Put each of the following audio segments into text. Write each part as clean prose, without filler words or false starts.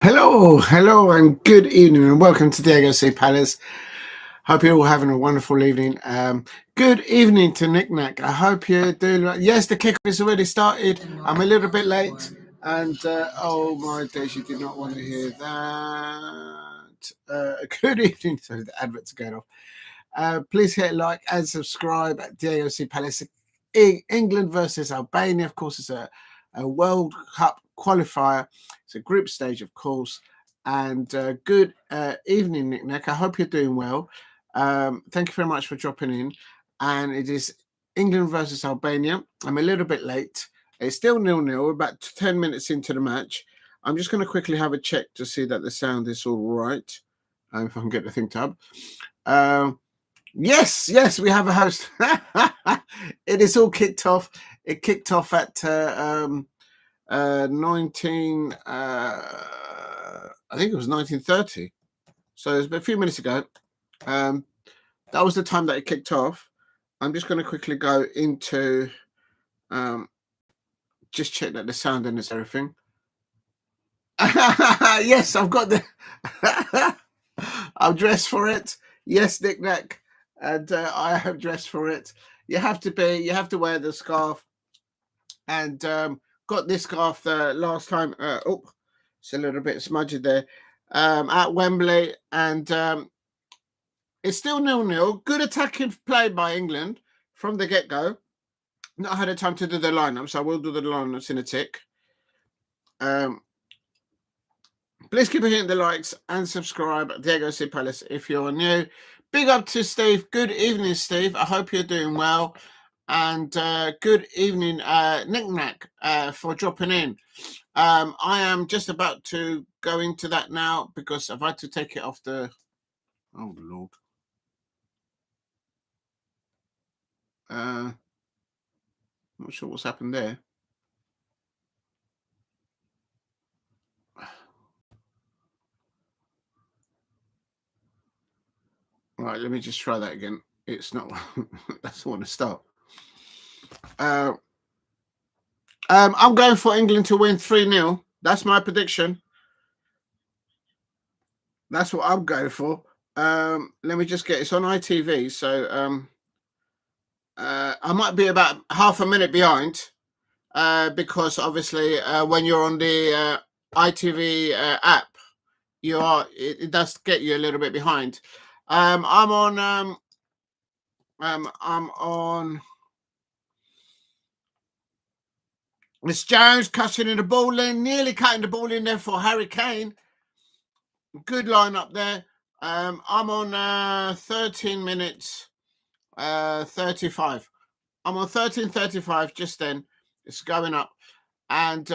Hello, and good evening, and welcome to Diego C. Palace. Hope you're all having a wonderful evening. Good evening to Nick Nack. I hope you're doing right. Yes, the kickoff has already started. I'm a little bit late, and oh my days, you did not want to hear that. Good evening. Sorry, the adverts are going off. Please hit like and subscribe at Diego C. Palace. England versus Albania, of course, it's a World Cup qualifier. It's a group stage, of course. And good evening, Nick Nack. I hope you're doing well. Thank you very much for dropping in. And it is England versus Albania. I'm a little bit late. It's still 0-0, about 10 minutes into the match. I'm just going to quickly have a check to see that the sound is all right. If I can get the thing to up. Yes, we have a host. It is all kicked off. It kicked off at 19. I think it was 19:30. So it was a few minutes ago. That was the time that it kicked off. I'm just going to quickly go into just check that the sound and it's everything. Yes, I've got the. I'm dressed for it. Yes, Nick Nack. And I have dressed for it. You have to wear the scarf. And got this scarf last time. It's a little bit smudgy there. At Wembley. And it's still 0-0. Good attacking play by England from the get-go. Not had a time to do the lineup, so I will do the lineups in a tick. Please keep hitting the likes and subscribe at Diego C. Palace if you're new. Big up to Steve. Good evening, Steve. I hope you're doing well. And good evening, Nick Nack, for dropping in. I am just about to go into that now because I've had to take it off the... Oh, Lord. Not sure what's happened there. Right, let me just try that again. It's not... That's the one to start. I'm going for England to win 3-0. That's my prediction. That's what I'm going for. Let me just get... It's on ITV, so... I might be about half a minute behind because obviously when you're on the ITV app, it does get you a little bit behind. I'm on Miss Jones cutting in the ball in, nearly cutting the ball in there for Harry Kane. Good line up there. I'm on 13 minutes 35. I'm on 13:35 just then. It's going up. And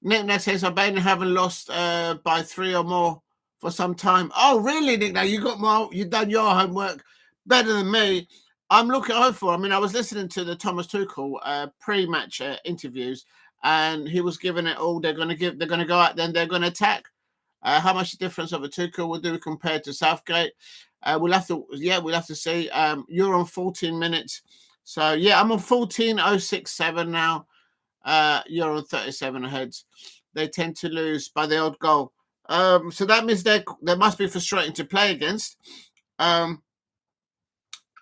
Nick Nack says Albania haven't lost by 3 or more for some time. Oh, really, Nick? Now you got more. You've done your homework better than me. I'm looking hopeful. I mean, I was listening to the Thomas Tuchel pre-match interviews, and he was giving it all. They're going to go out, then they're going to attack. How much difference of a Tuchel will do compared to Southgate? We'll have to see. You're on 14 minutes. So, yeah, I'm on 14:067 now. You're on 37 ahead. They tend to lose by the odd goal. So that means they must be frustrating to play against.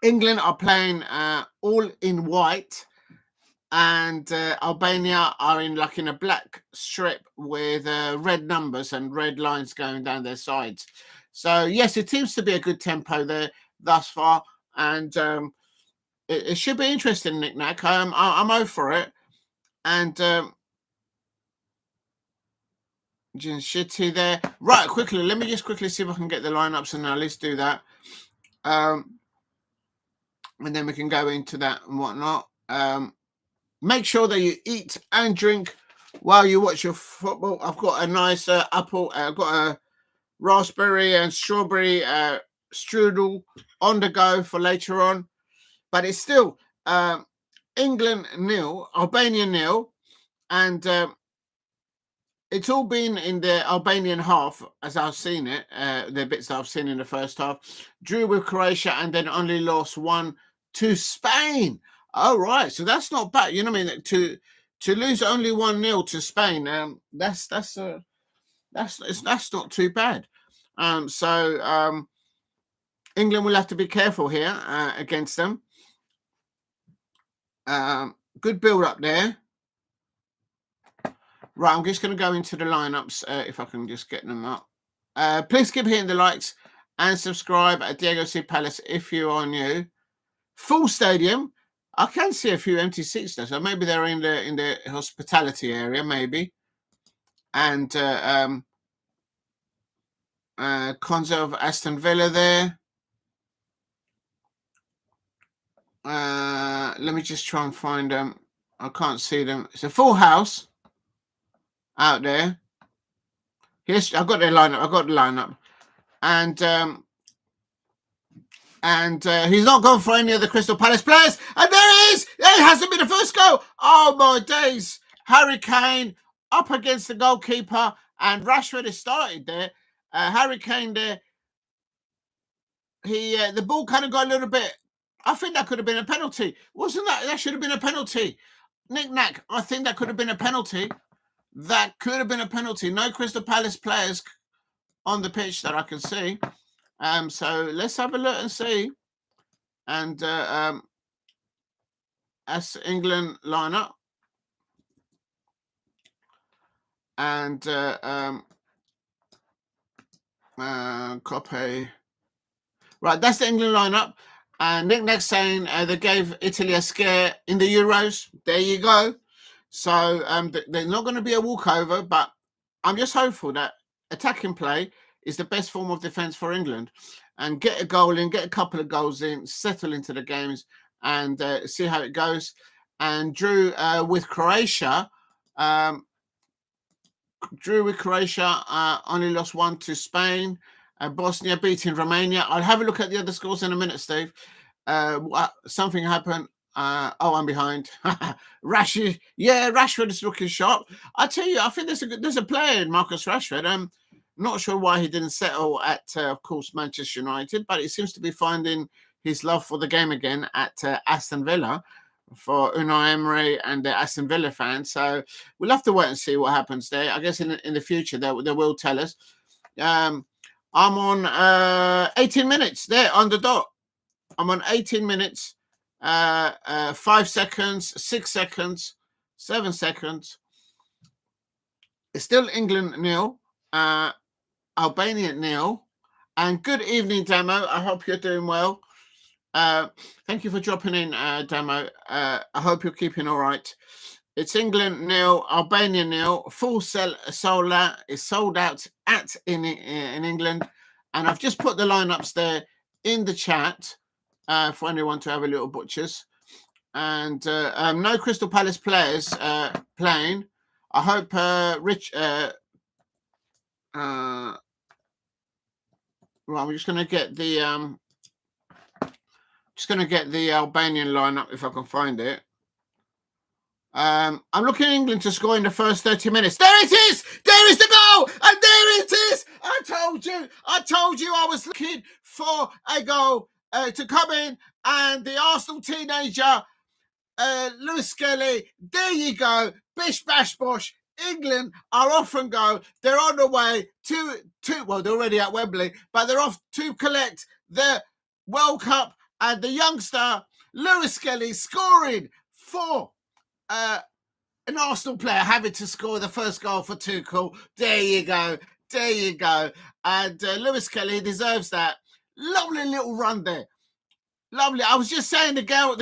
England are playing all in white, and Albania are in a black strip with red numbers and red lines going down their sides. So, yes, it seems to be a good tempo there thus far, and it should be interesting, Nick Nack. I'm over for it. And Djimsiti there. Right, quickly, let me just quickly see if I can get the lineups, and now let's do that. And then we can go into that and whatnot. Make sure that you eat and drink while you watch your football. I've got a nice apple. I've got a raspberry and strawberry strudel on the go for later on. But it's still England 0, Albania 0, and it's all been in the Albanian half, as I've seen it, the bits that I've seen in the first half. Drew with Croatia and then only lost 1 to Spain. All right, so that's not bad. You know what I mean? To lose only 1-0 to Spain, that's That's not too bad. So England will have to be careful here against them. Good build up there. Right, I'm just going to go into the lineups if I can just get them up. Please keep hitting the likes and subscribe at Diego C Palace if you are new. Full stadium. I can see a few empty seats there, so maybe they're in the hospitality area, maybe. And Konsa of Aston Villa there. Let me just try and find them. I can't see them. It's a full house out there. Yes, I've got their lineup. I've got the lineup. And he's not gone for any of the Crystal Palace players. And there it is. It hasn't been the first goal. Oh, my days. Harry Kane up against the goalkeeper. And Rashford has started there. Harry Kane there. The ball kind of got a little bit. I think that could have been a penalty. Wasn't that? That should have been a penalty. Knick-knack. I think that could have been a penalty. That could have been a penalty. No Crystal Palace players on the pitch that I can see. So let's have a look and see. And as England line up. And copy. Right, that's the England lineup. And Nick saying they gave Italy a scare in the Euros. There you go. So they're not going to be a walkover, but I'm just hopeful that attacking play is the best form of defence for England. And get a goal in, get a couple of goals in, settle into the games, and see how it goes. And drew with Croatia. Only lost 1 to Spain. Bosnia beating Romania. I'll have a look at the other scores in a minute, Steve. Something happened. I'm behind. Rashford, Rashford is looking sharp. I tell you, I think there's a player in Marcus Rashford. I'm not sure why he didn't settle at, of course, Manchester United, but he seems to be finding his love for the game again at Aston Villa for Unai Emery and the Aston Villa fans. So we'll have to wait and see what happens there. I guess in the future they will tell us. I'm on 18 minutes there on the dot. I'm on 18 minutes, 5 seconds, 6 seconds, 7 seconds. It's still England 0, Albania 0. And good evening, Damo. I hope you're doing well. Thank you for dropping in, Damo. I hope you're keeping all right. It's England 0, Albania 0. Full sold out in England. And I've just put the lineups there in the chat for anyone to have a little butchers. And no Crystal Palace players playing. I hope well, I'm just going to get the Albanian lineup if I can find it. I'm looking at England to score in the first 30 minutes. There it is! There is the goal! And there it is! I told you I was looking for a goal to come in. And the Arsenal teenager, Lewis-Skelly, there you go. Bish, bash, bosh. England are off and go. They're on the way to well, they're already at Wembley, but they're off to collect the World Cup. And the youngster, Lewis-Skelly, scoring for an Arsenal player having to score the first goal for Tuchel. There you go. There you go. And Lewis-Skelly deserves that. Lovely little run there. Lovely. I was just saying the game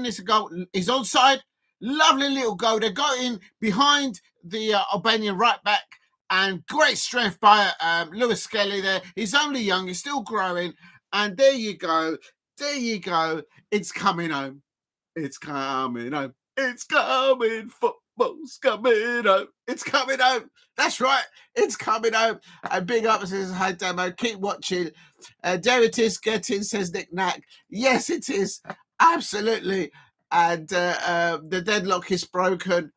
needs a goal. He's onside. Lovely little goal. They got in behind the Albanian right back. And great strength by Lewis-Skelly there. He's only young. He's still growing. And there you go. There you go. It's coming home. It's coming home. It's coming. Football's coming home. It's coming home. That's right. It's coming home. And big up says, hi, Demo. Keep watching. There it is. Get in, says Nick Knack. Yes, it is. Absolutely. And the deadlock is broken.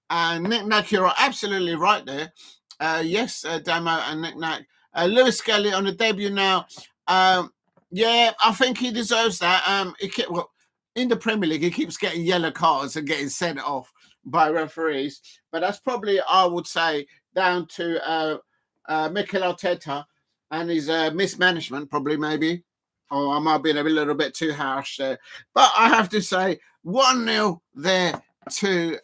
And Nick Knack, you're absolutely right there. Yes, Damo and Nick Knack. Lewis-Skelly on the debut now. Yeah, I think he deserves that. In the Premier League, he keeps getting yellow cards and getting sent off by referees. But that's probably, I would say, down to Mikel Arteta and his mismanagement, probably, maybe. Or I might have been a little bit too harsh there. But I have to say, 1-0 there to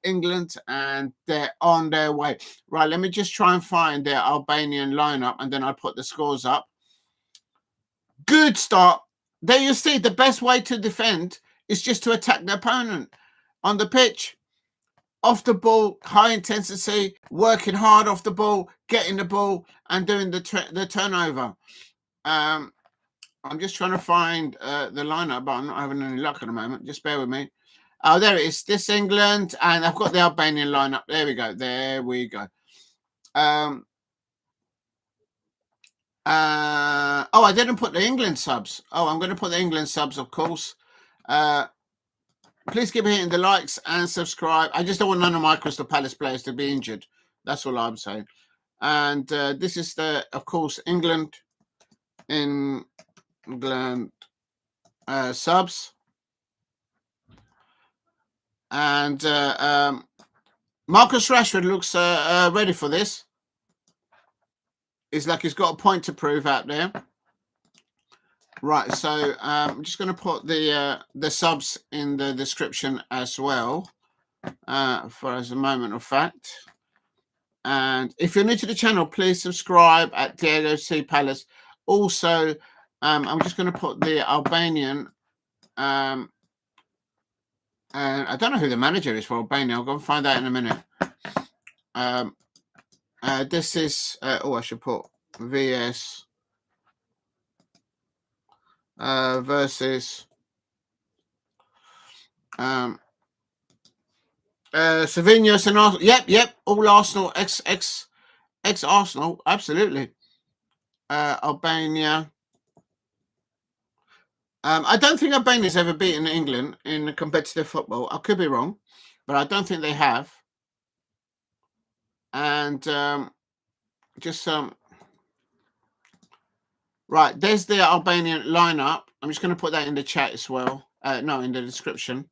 England, and they're on their way. Right, let me just try and find their Albanian lineup, and then I'll put the scores up. Good start. There you see, the best way to defend is just to attack the opponent on the pitch. Off the ball, high intensity, working hard off the ball, getting the ball, and doing the turnover. I'm just trying to find the lineup, but I'm not having any luck at the moment. Just bear with me. Oh, there it is. This England, and I've got the Albanian lineup. There we go. There we go. Oh, I didn't put the England subs. Oh, I'm going to put the England subs, of course. Please keep hitting the likes and subscribe. I just don't want none of my Crystal Palace players to be injured. That's all I'm saying. And this is the, of course, England subs. And Marcus Rashford looks ready for this. It's like he's got a point to prove out there. Right, so I'm just going to put the subs in the description as well, for as a moment of fact. And if you're new to the channel, please subscribe at Diego C. Palace. Also, I'm just going to put the Albanian. And I don't know who the manager is for Albania. I'll go and find out in a minute. This is I should put VS versus Sylvinho and Arsenal. Yep, all Arsenal, ex Arsenal, absolutely. Albania. I don't think Albania's ever beaten England in competitive football. I could be wrong, but I don't think they have. And right, there's the Albanian lineup. I'm just going to put that in the chat as well. No, in the description.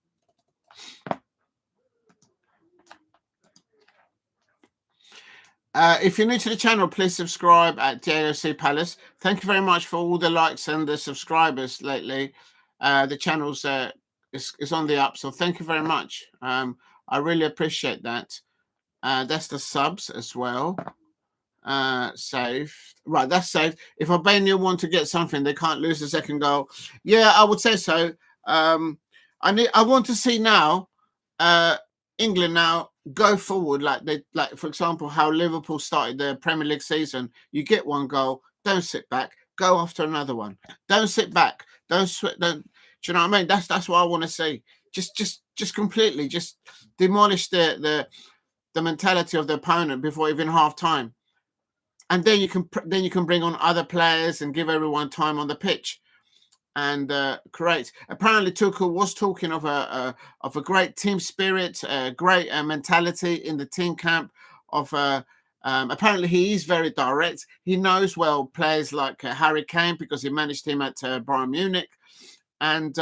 If you're new to the channel, please subscribe at Diego C. Palace. Thank you very much for all the likes and the subscribers lately. The channel's is on the up, so thank you very much. I really appreciate that. That's the subs as well. Saved. Right, that's saved. If Albania want to get something, they can't lose the second goal. Yeah, I would say so. I want to see now England now go forward like for example, how Liverpool started their Premier League season. You get one goal, don't sit back, go after another one. Don't sit back. Don't. Do you know what I mean? That's what I want to see. Just completely just demolish the mentality of the opponent before even half time. And then you can bring on other players and give everyone time on the pitch, and create. Apparently, Tuchel was talking of a great team spirit, a great mentality in the team camp. Apparently, he is very direct. He knows well players like Harry Kane because he managed him at Bayern Munich, and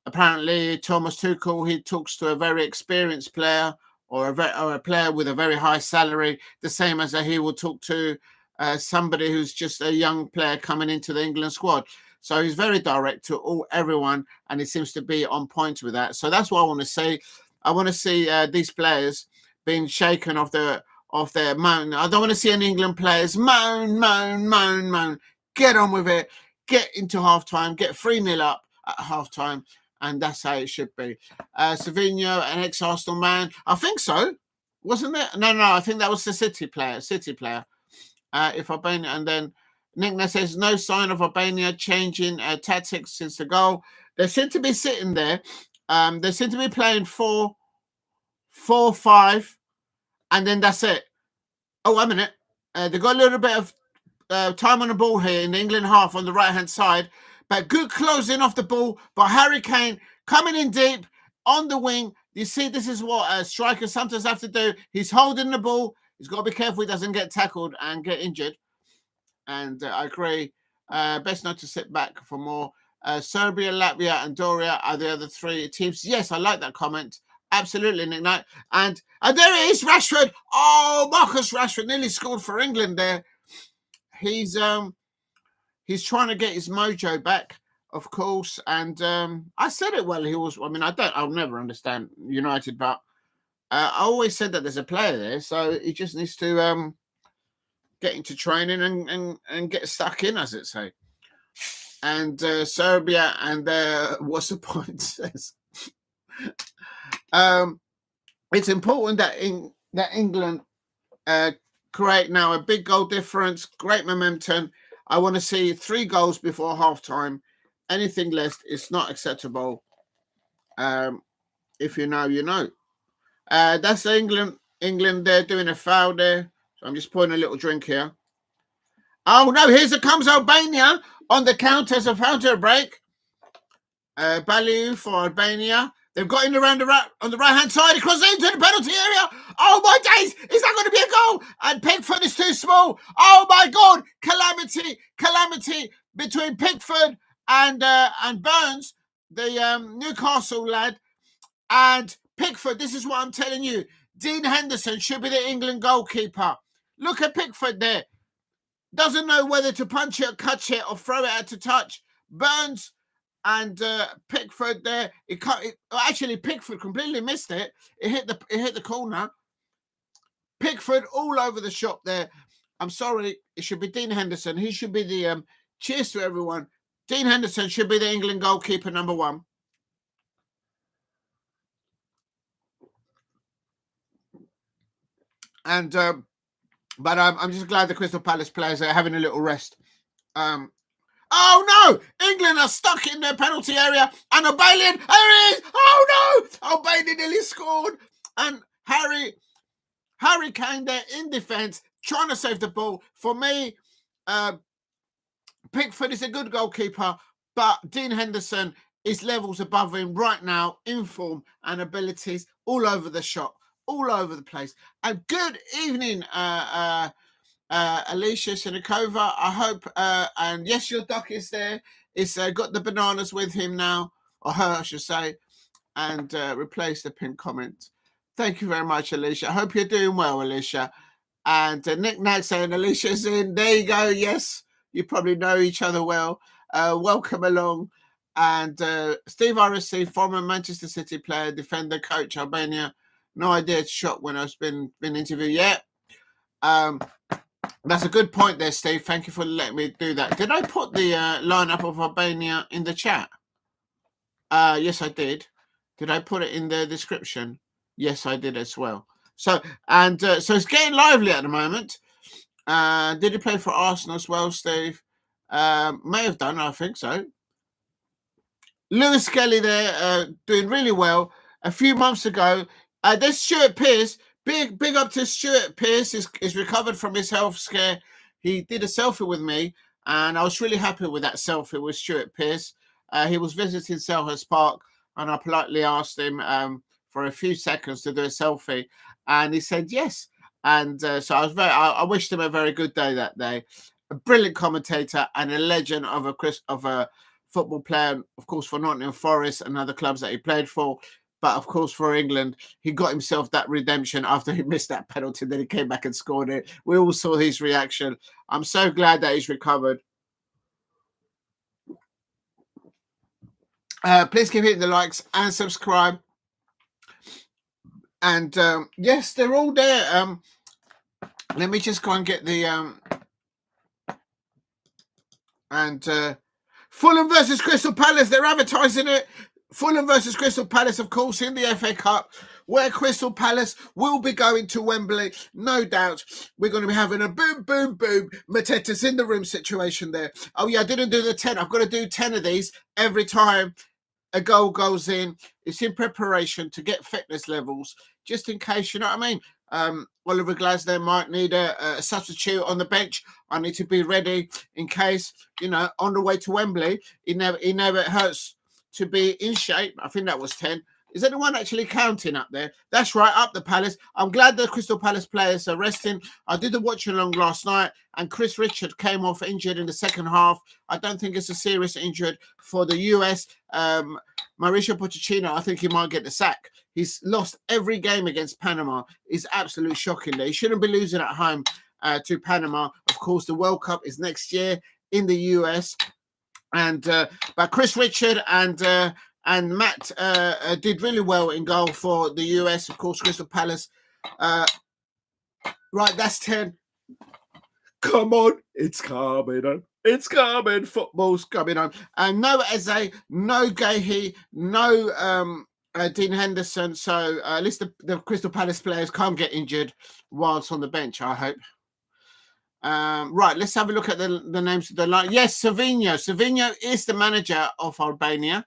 apparently Thomas Tuchel, he talks to a very experienced player, or a player with a very high salary, the same as he will talk to somebody who's just a young player coming into the England squad. So he's very direct to everyone, and he seems to be on point with that. So that's what I want to see. I want to see these players being shaken off their moan. I don't want to see any England players moan. Get on with it. Get into halftime. Get 3-0 up at halftime. And that's how it should be. Sylvinho, an ex-Arsenal man. I think so. Wasn't it? No, I think that was the City player. If Albania, and then Nickna says, no sign of Albania changing tactics since the goal. They seem to be sitting there. They seem to be playing 4-4-5, and then that's it. Oh, wait a minute. They got a little bit of time on the ball here in the England half on the right-hand side. But good closing off the ball by Harry Kane, coming in deep on the wing. You see, this is what strikers sometimes have to do. He's holding the ball. He's got to be careful he doesn't get tackled and get injured. And I agree. Best not to sit back for more. Serbia, Latvia, and Doria are the other three teams. Yes, I like that comment. Absolutely, Nick Knight. And there it is, Rashford. Oh, Marcus Rashford nearly scored for England there. He's trying to get his mojo back, of course. And I said it well. I'll never understand United, but I always said that there's a player there, so he just needs to get into training and get stuck in, as it say. And Serbia and what's the point says. It's important that England create now a big goal difference, great momentum. I want to see 3 goals before halftime. Anything less is not acceptable. If you know, you know. That's England. England, they're doing a foul there. So I'm just pouring a little drink here. Oh no! Comes Albania on the counter as a counter break. Balliu for Albania. They've got in around on the right-hand side, across into the penalty area. Oh, my days. Is that going to be a goal? And Pickford is too small. Oh, my God. Calamity between Pickford and Burns, the Newcastle lad. And Pickford, this is what I'm telling you. Dean Henderson should be the England goalkeeper. Look at Pickford there. Doesn't know whether to punch it or catch it or throw it out to touch. Burns and Pickford there. Actually, Pickford completely missed it. It hit the corner. Pickford all over the shop there. I'm sorry. It should be Dean Henderson. He should be the cheers to everyone. Dean Henderson should be the England goalkeeper number 1. And but I'm just glad the Crystal Palace players are having a little rest. Oh no! England are stuck in their penalty area, and Albania, there it is! Oh no! Albania nearly scored, and Harry Kane there in defence, trying to save the ball. For me, Pickford is a good goalkeeper, but Dean Henderson is levels above him right now in form and abilities all over the shop, all over the place. And good evening, Alicia Sinikova. I hope, and yes, your doc is there. It's got the bananas with him now, or her, I should say, and replace the pinned comment. Thank you very much, Alicia. I hope you're doing well, Alicia. And Nick Nag saying Alicia's in. There you go. Yes, you probably know each other well. Welcome along. And Steve RSC, former Manchester City player, defender, coach, Albania. No idea, it's shot when I've been interviewed yet. That's a good point there, Steve. Thank you for letting me do that. Did I put the lineup of Albania in the chat? Yes, I did. Did I put it in the description? Yes, I did as well. So it's getting lively at the moment. Did he play for Arsenal as well, Steve? May have done, I think so. Lewis-Skelly there, doing really well. A few months ago, there's Stuart Pearce. Big up to Stuart Pearce. Is recovered from his health scare. He did a selfie with me, and I was really happy with that selfie with Stuart Pearce. He was visiting Selhurst Park, and I politely asked him for a few seconds to do a selfie, and he said yes. And so I wished him a very good day that day. A brilliant commentator and a legend of a football player, of course, for Nottingham Forest and other clubs that he played for. But, of course, for England, he got himself that redemption after he missed that penalty. Then he came back and scored it. We all saw his reaction. I'm so glad that he's recovered. Please keep hitting the likes and subscribe. And, yes, they're all there. Let me just go and get the... Fulham versus Crystal Palace. They're advertising it. Fulham versus Crystal Palace, of course, in the FA Cup, where Crystal Palace will be going to Wembley. No doubt we're going to be having a boom, boom, boom, Mateta's in the room situation there. Oh, yeah, I didn't do the 10. I've got to do 10 of these every time a goal goes in. It's in preparation to get fitness levels, just in case, you know what I mean? Oliver Glasner might need a substitute on the bench. I need to be ready in case, you know, on the way to Wembley, it never hurts to be in shape. I think that was 10. Is anyone actually counting up there? That's right, up the Palace. I'm glad the Crystal Palace players are resting. I did the watch along last night, and Chris Richard came off injured in the second half. I don't think it's a serious injury for the US. Mauricio Pochettino, I think he might get the sack. He's lost every game against Panama. It's absolutely shocking there. He shouldn't be losing at home to Panama. Of course, the World Cup is next year in the US. And but Chris Richard and Matt did really well in goal for the US. Of course, Crystal Palace. Right, that's 10. Come on, it's coming on. It's coming. Football's coming on. And no Eze, no Guehi, no Dean Henderson. So at least the Crystal Palace players can't get injured whilst on the bench, I hope. Right, let's have a look at the names of the line. Yes, Sylvinho. Sylvinho is the manager of Albania.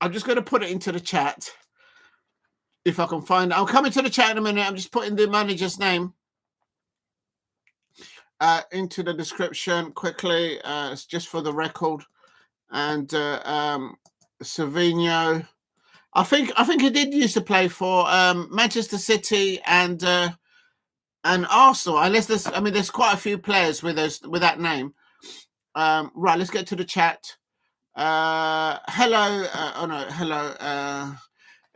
I'm just going to put it into the chat if I can find it. I'll come into the chat in a minute. I'm just putting the manager's name into the description quickly. It's just for the record. And Sylvinho, I think he did used to play for Manchester City and Arsenal. Unless there's quite a few players with that name. Right, let's get to the chat. Hello. Hello.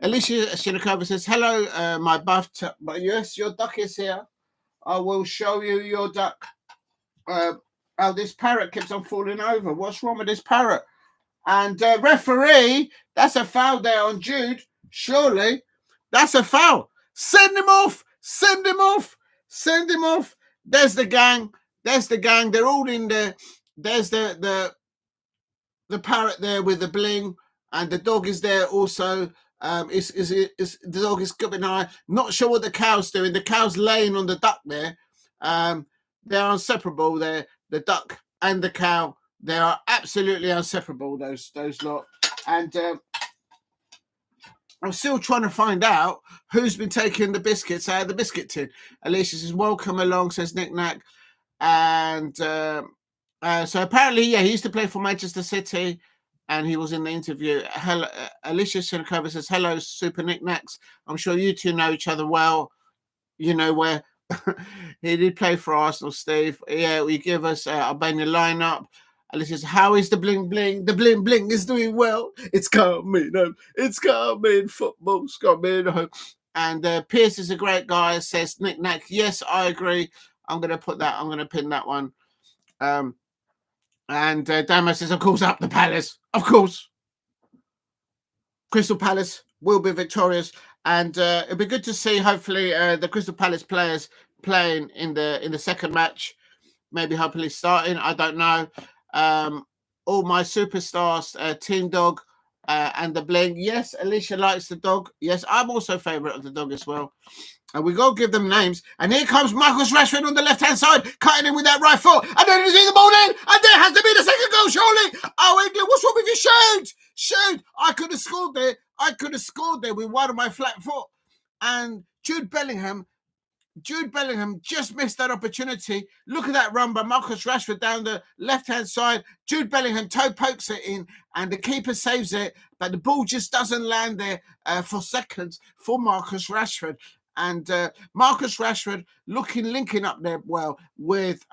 Alicia Shinikova says, hello, my buff. But yes, your duck is here. I will show you your duck. Oh, this parrot keeps on falling over. What's wrong with this parrot? And referee, that's a foul there on Jude. Surely, that's a foul. Send him off. Send him off. Send him off. There's the gang. There's the gang. They're all in there. There's the parrot there with the bling, and the dog is there also. The dog is keeping an eye. Not sure what the cow's doing. The cow's laying on the duck there. They're inseparable there. The duck and the cow. They are absolutely inseparable, those lot. And I'm still trying to find out who's been taking the biscuits out of the biscuit tin. Alicia says, welcome along, says Nick Nack. And so apparently, yeah, he used to play for Manchester City. And he was in the interview. Hello, Alicia Sinikova says, hello, Super Knickknacks. I'm sure you two know each other well. You know where he did play for Arsenal, Steve. Yeah, we give us Albania lineup. Alicia says, how is the bling bling? The bling bling is doing well. It's coming home. It's coming. Football's coming home. And Pierce is a great guy, says Knickknack. Yes, I agree. I'm going to put that. I'm going to pin that one. And Damo says, of course, up the Palace. Of course. Crystal Palace will be victorious. And it'll be good to see, hopefully, the Crystal Palace players playing in the second match. Maybe hopefully starting. I don't know. All my superstars, Team Dog and the Bling. Yes, Alicia likes the dog. Yes, I'm also a favourite of the dog as well. And we got to give them names. And here comes Marcus Rashford on the left-hand side, cutting in with that right foot. And then he's in the ball in. And there has to be the second goal, surely. Oh, England, what's wrong with you? Shoot! Shoot! I could have scored there. I could have scored there with one of my flat foot. And Jude Bellingham just missed that opportunity. Look at that run by Marcus Rashford down the left-hand side. Jude Bellingham toe pokes it in, and the keeper saves it. But the ball just doesn't land there for seconds for Marcus Rashford. And Marcus Rashford linking up there well with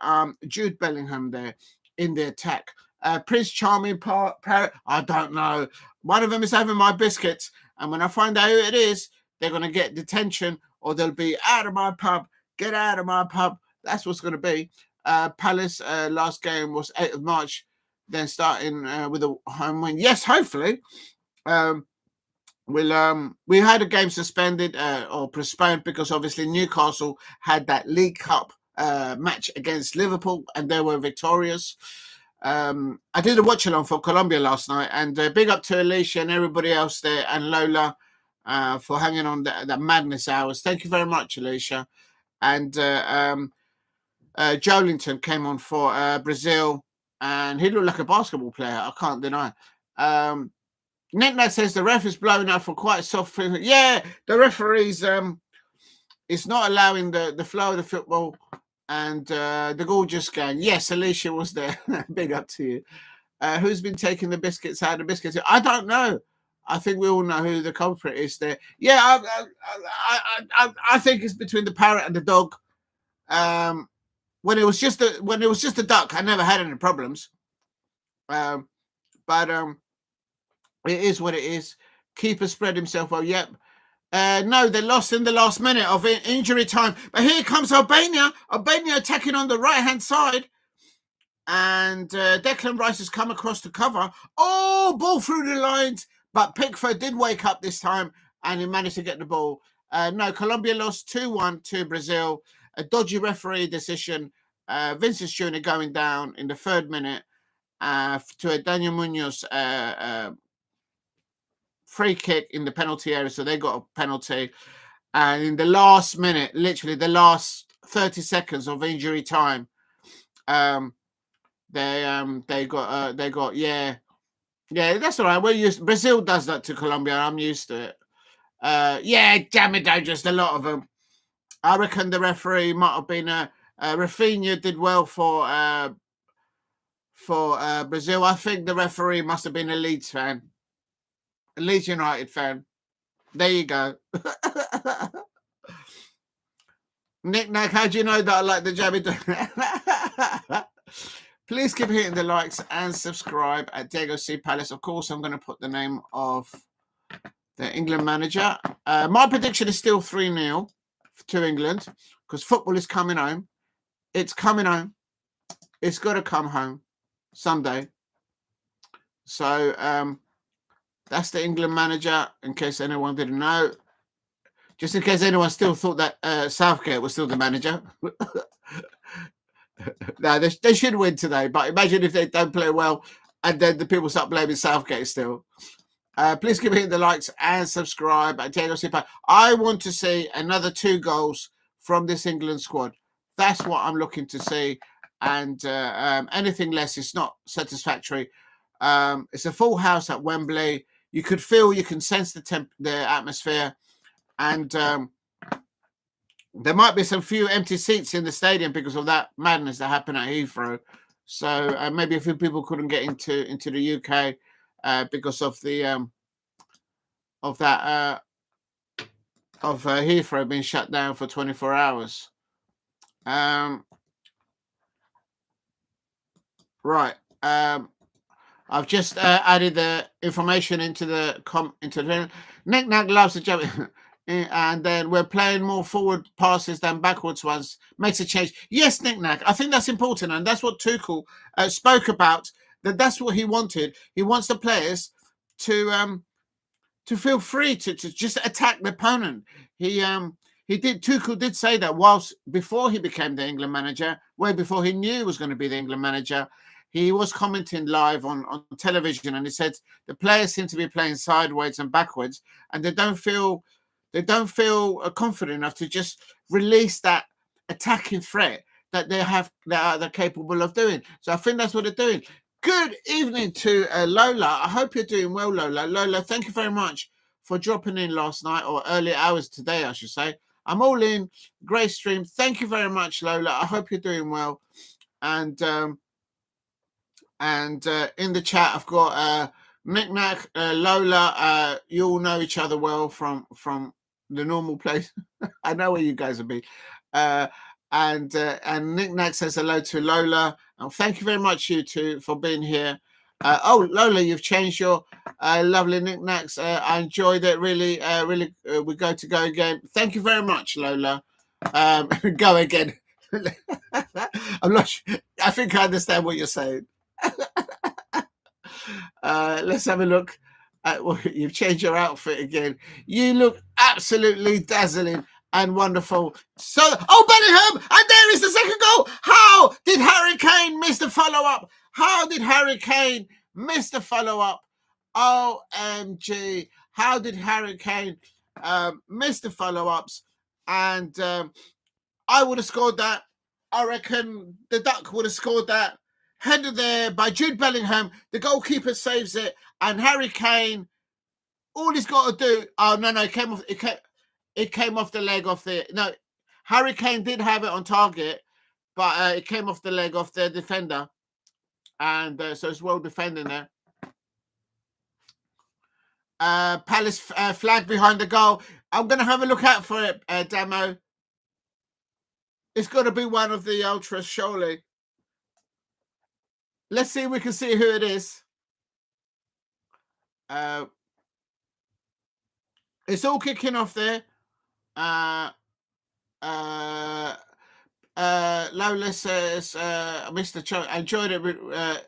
Jude Bellingham there in the attack. Prince Charming, Parrot, I don't know. One of them is having my biscuits. And when I find out who it is, they're going to get detention or they'll be out of my pub. Get out of my pub. That's what's going to be. Palace last game was 8th of March. Then starting with a home win. Yes, hopefully. We had a game suspended or postponed because obviously Newcastle had that League Cup match against Liverpool and they were victorious. I did a watch along for Colombia last night, and big up to Alicia and everybody else there and Lola for hanging on that madness hours. Thank you very much, Alicia. And Joelinton came on for Brazil, and he looked like a basketball player. I can't deny. Nick says the ref is blowing up for quite soft. Yeah, the referees it's not allowing the flow of the football and the gorgeous gang. Yes, Alicia was there. Big up to you. Who's been taking the biscuits out of the biscuits? I don't know. I think we all know who the culprit is there. Yeah, I think it's between the parrot and the dog. When it was just a duck, I never had any problems. But It is what it is. Keeper spread himself well. Yep. No, they lost in the last minute of injury time. But here comes Albania. Albania attacking on the right-hand side. And Declan Rice has come across to cover. Oh, ball through the lines. But Pickford did wake up this time, and he managed to get the ball. No, Colombia lost 2-1 to Brazil. A dodgy referee decision. Vincent Jr. going down in the 3rd minute to a Daniel Munoz free kick in the penalty area. So they got a penalty. And in the last minute, literally the last 30 seconds of injury time, they got yeah, that's all right. We're used. Brazil does that to Colombia. I'm used to it. Yeah, damn it, just a lot of them. I reckon the referee might have been Rafinha did well for Brazil. I think the referee must have been a Leeds fan, a Leeds United fan. There you go. Nick Nack, how do you know that I like the jabby? Please keep hitting the likes and subscribe at Diego C. Palace. Of course, I'm going to put the name of the England manager. My prediction is still 3-0 to England because football is coming home. It's coming home. It's got to come home someday. So that's the England manager, in case anyone didn't know. Just in case anyone still thought that Southgate was still the manager. No, they should win today. But imagine if they don't play well and then the people start blaming Southgate still. Please keep hitting the likes and subscribe. I want to see another 2 goals from this England squad. That's what I'm looking to see. And anything less is not satisfactory. It's a full house at Wembley. You could feel, you can sense the atmosphere. And there might be some few empty seats in the stadium because of that madness that happened at Heathrow. So maybe a few people couldn't get into the UK because of the Heathrow being shut down for 24 hours. Right. I've just added the information into the Nick Nack loves the jump. And then we're playing more forward passes than backwards ones. Makes a change. Yes, Nick Nack. I think that's important, and that's what Tuchel spoke about. That's what he wanted. He wants the players to feel free to just attack the opponent. Tuchel did say that whilst before he became the England manager, way before he knew he was going to be the England manager, he was commenting live on television, and he said the players seem to be playing sideways and backwards, and they don't feel confident enough to just release that attacking threat that they're capable of doing. So I think that's what they're doing. Good evening to Lola. I hope you're doing well, Lola. Lola, thank you very much for dropping in last night, or early hours today, I should say. I'm all in. Great stream. Thank you very much, Lola. I hope you're doing well. And in the chat, I've got Nick Nack, Lola. You all know each other well from the normal place. I know where you guys will be. And Nick Nack says hello to Lola. Thank you very much, you two, for being here. Lola, you've changed your lovely knickknacks. I enjoyed it. Really, we go again. Thank you very much, Lola. Go again. I'm not sure. I think I understand what you're saying. Let's have a look. Well, you've changed your outfit again. You look absolutely dazzling and wonderful. So, Bellingham, and there is the second goal. How did Harry Kane miss the follow-up? How did Harry Kane miss the follow-up? OMG. How did Harry Kane miss the follow-ups? And I would have scored that. I reckon the Duck would have scored that. Header there by Jude Bellingham. The goalkeeper saves it. And Harry Kane, all he's got to do... Oh, no, it came off the leg of the... No, Harry Kane did have it on target, but it came off the leg of the defender. And so it's well defending there. Palace flag behind the goal. I'm going to have a look out for it, Damo. It's got to be one of the ultras, surely. Let's see if we can see who it is. It's all kicking off there. Lola says, Mr. Cho, I enjoyed it.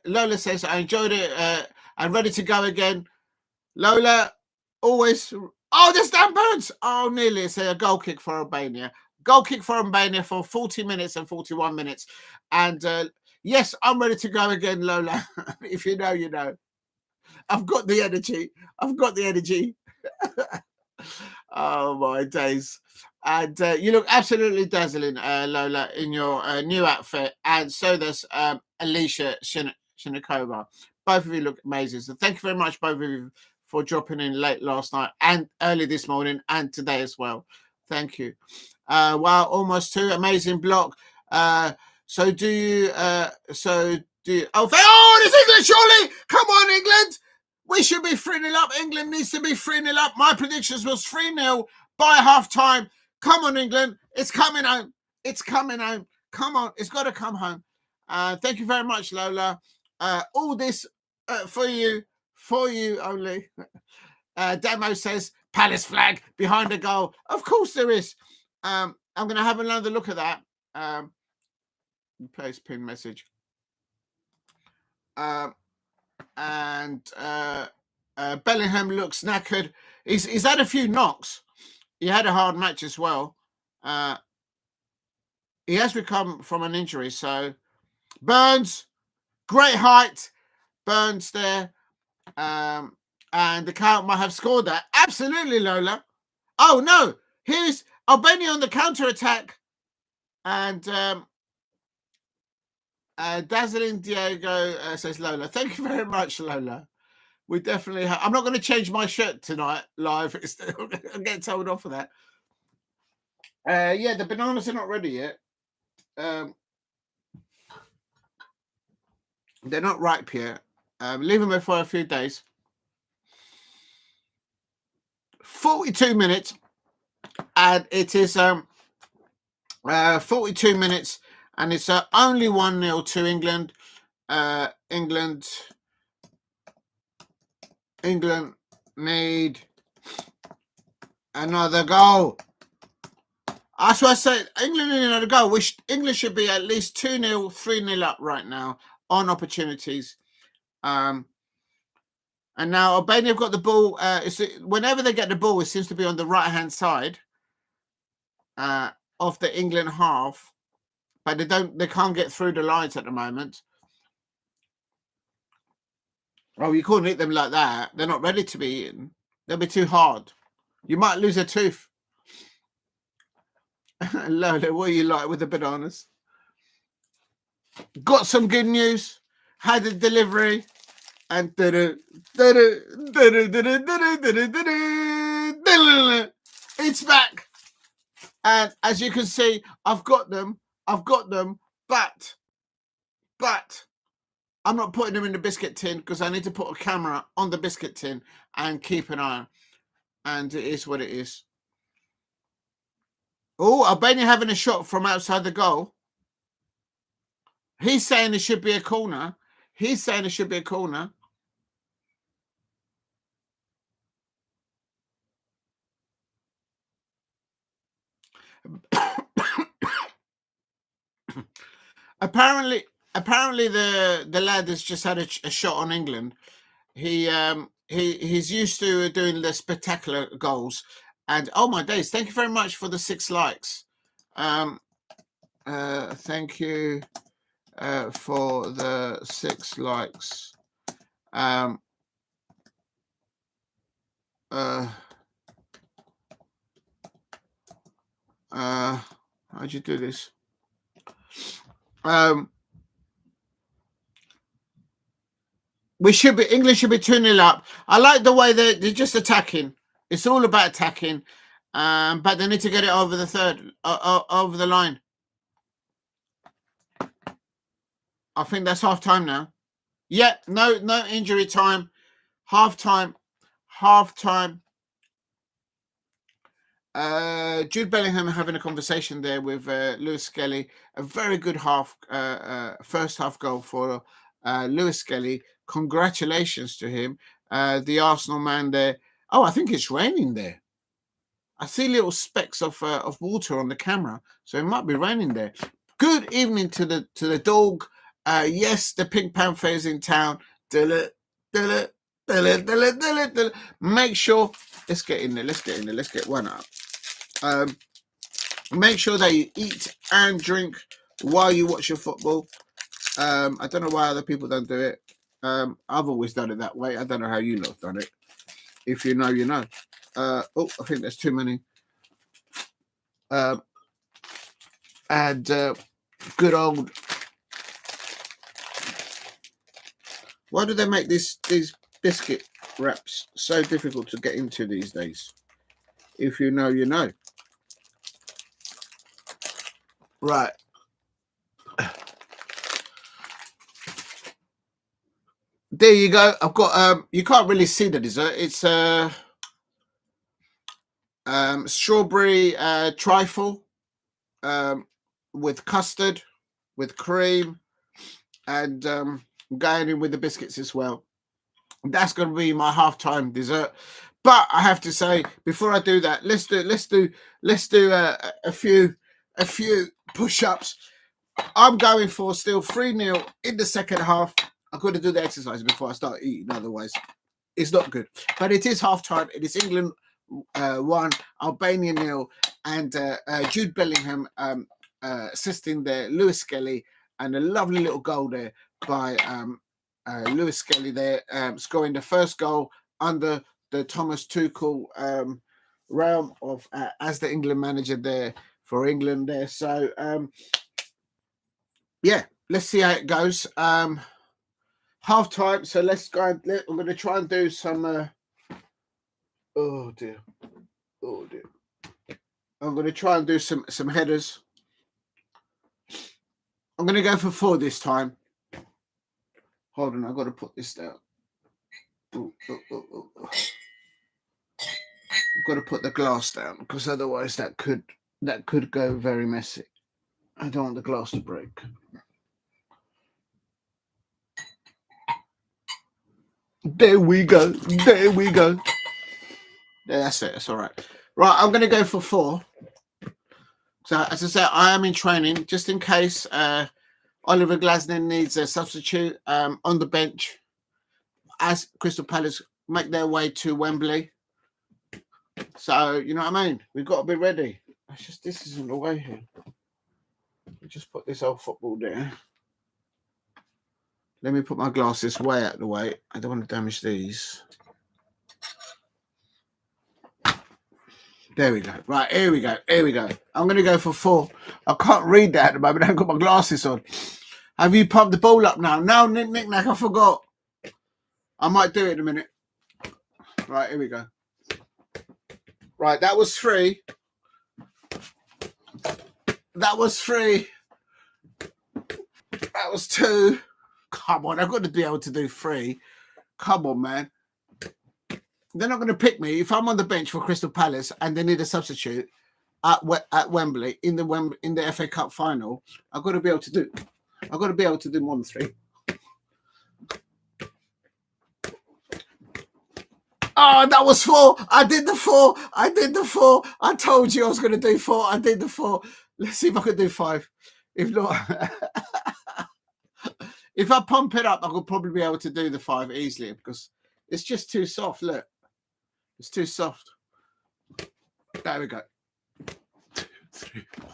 Lola says, I enjoyed it. I'm ready to go again. Lola, always. Oh, there's Dan Burns. Oh, nearly. It's a goal kick for Albania. Goal kick for Albania for 40 minutes and 41 minutes. And yes, I'm ready to go again, Lola. If you know, you know. I've got the energy. I've got the energy. Oh, my days. And you look absolutely dazzling, Lola, in your new outfit. And so does Alicia Shinikova. Both of you look amazing. So thank you very much, both of you, for dropping in late last night and early this morning and today as well. Thank you. Wow, almost 2. Amazing block. So do you... Oh, it's England, surely! Come on, England! We should be 3-0 up. England needs to be 3-0 up. My predictions was 3-0 by half-time. Come on, England. It's coming home. It's coming home. Come on. It's got to come home. Thank you very much, Lola. All this for you only. Demo says, Palace flag behind the goal. Of course there is. I'm going to have another look at that. Place pin message. And Bellingham looks knackered. He's had a few knocks. He had a hard match as well. He has recovered from an injury. So Burns, great height. Burns there. And the count might have scored that. Absolutely, Lola. Oh, no. Here's Albania on the counter-attack. And dazzling Diego says, Lola. Thank you very much, Lola. We definitely have. I'm not going to change my shirt tonight live. I'm getting told off for that. Yeah, the bananas are not ready yet. They're not ripe yet. Leave them there for a few days. 42 minutes. And it is 42 minutes. And it's only 1-0 to England. England need another goal. That's why I said England need another goal. England should be at least 2-0, 3-0 up right now on opportunities. And now Albania have got the ball. Whenever they get the ball, it seems to be on the right-hand side of the England half. But they can't get through the lines at the moment. Oh, you couldn't hit them like that. They're not ready to be eaten. They'll be too hard. You might lose a tooth. Lola, what are you like with the bananas? Got some good news. Had a delivery. And it's back. And as you can see, I've got them. But I'm not putting them in the biscuit tin because I need to put a camera on the biscuit tin and keep an eye on. And it is what it is. Oh, Albania having a shot from outside the goal. He's saying it should be a corner. Apparently the lad has just had a shot on England. He's used to doing the spectacular goals. And oh my days, thank you very much for the 6 likes. Thank you for the 6 likes. How'd you do this? England should be 2-0 up. I like the way they're just attacking. It's all about attacking. But they need to get it over the over the line. I think that's half time now. Yeah, no injury time. Half time. Jude Bellingham having a conversation there with Lewis-Skelly. A very good first half goal for Lewis-Skelly. Congratulations to him. the Arsenal man there. Oh, I think it's raining there. I see little specks of water on the camera, so it might be raining there. Good evening to the dog. Yes, the Pink Panther is in town. Make sure, let's get in there. Let's get one up. Make sure that you eat and drink while you watch your football. I don't know why other people don't do it. I've always done it that way. I don't know how you lot have done it. If you know, you know. I think there's too many. And good old. Why do they make these biscuit wraps so difficult to get into these days? If you know, you know. Right. There you go. I've got you can't really see the dessert. It's strawberry trifle with custard, with cream, and going in with the biscuits as well. That's going to be my halftime dessert. But I have to say, before I do that, let's do a few push-ups. I'm going for still 3-0 in the second half. I've got to do the exercise before I start eating, otherwise it's not good. But it is halftime. It is England 1, Albania 0, and Jude Bellingham assisting there, Lewis-Skelly, and a lovely little goal there by Lewis-Skelly there, scoring the first goal under the Thomas Tuchel realm of as the England manager there for England there. So yeah, let's see how it goes. Half time, so let's go. I'm going to try and do some. Oh dear. I'm going to try and do some headers. I'm going to go for 4 this time. Hold on, I've got to put this down. I've got to put the glass down because otherwise that could go very messy. I don't want the glass to break. There we go. Yeah, that's it. That's all right. Right, I'm going to go for 4. So, as I said, I am in training just in case Oliver Glasner needs a substitute on the bench as Crystal Palace make their way to Wembley. So, you know what I mean? We've got to be ready. It's just, this isn't the way here. We just put this old football there. Let me put my glasses way out of the way. I don't want to damage these. There we go. Right, here we go. I'm going to go for 4. I can't read that at the moment. I haven't got my glasses on. Have you pumped the ball up now? No, Nick, I forgot. I might do it in a minute. Right, here we go. Right, that was 3. That was 3. That was 2. Come on, I've got to be able to do 3. Come on, man. They're not going to pick me if I'm on the bench for Crystal Palace and they need a substitute at Wembley in the FA Cup final. I've got to be able to do more than 3. Oh, that was 4. I did the 4. I told you I was going to do 4. I did the 4. Let's see if I could do 5. If not, if I pump it up, I could probably be able to do the 5 easily because it's just too soft. Look, it's too soft. There we go. 2, 3, 4.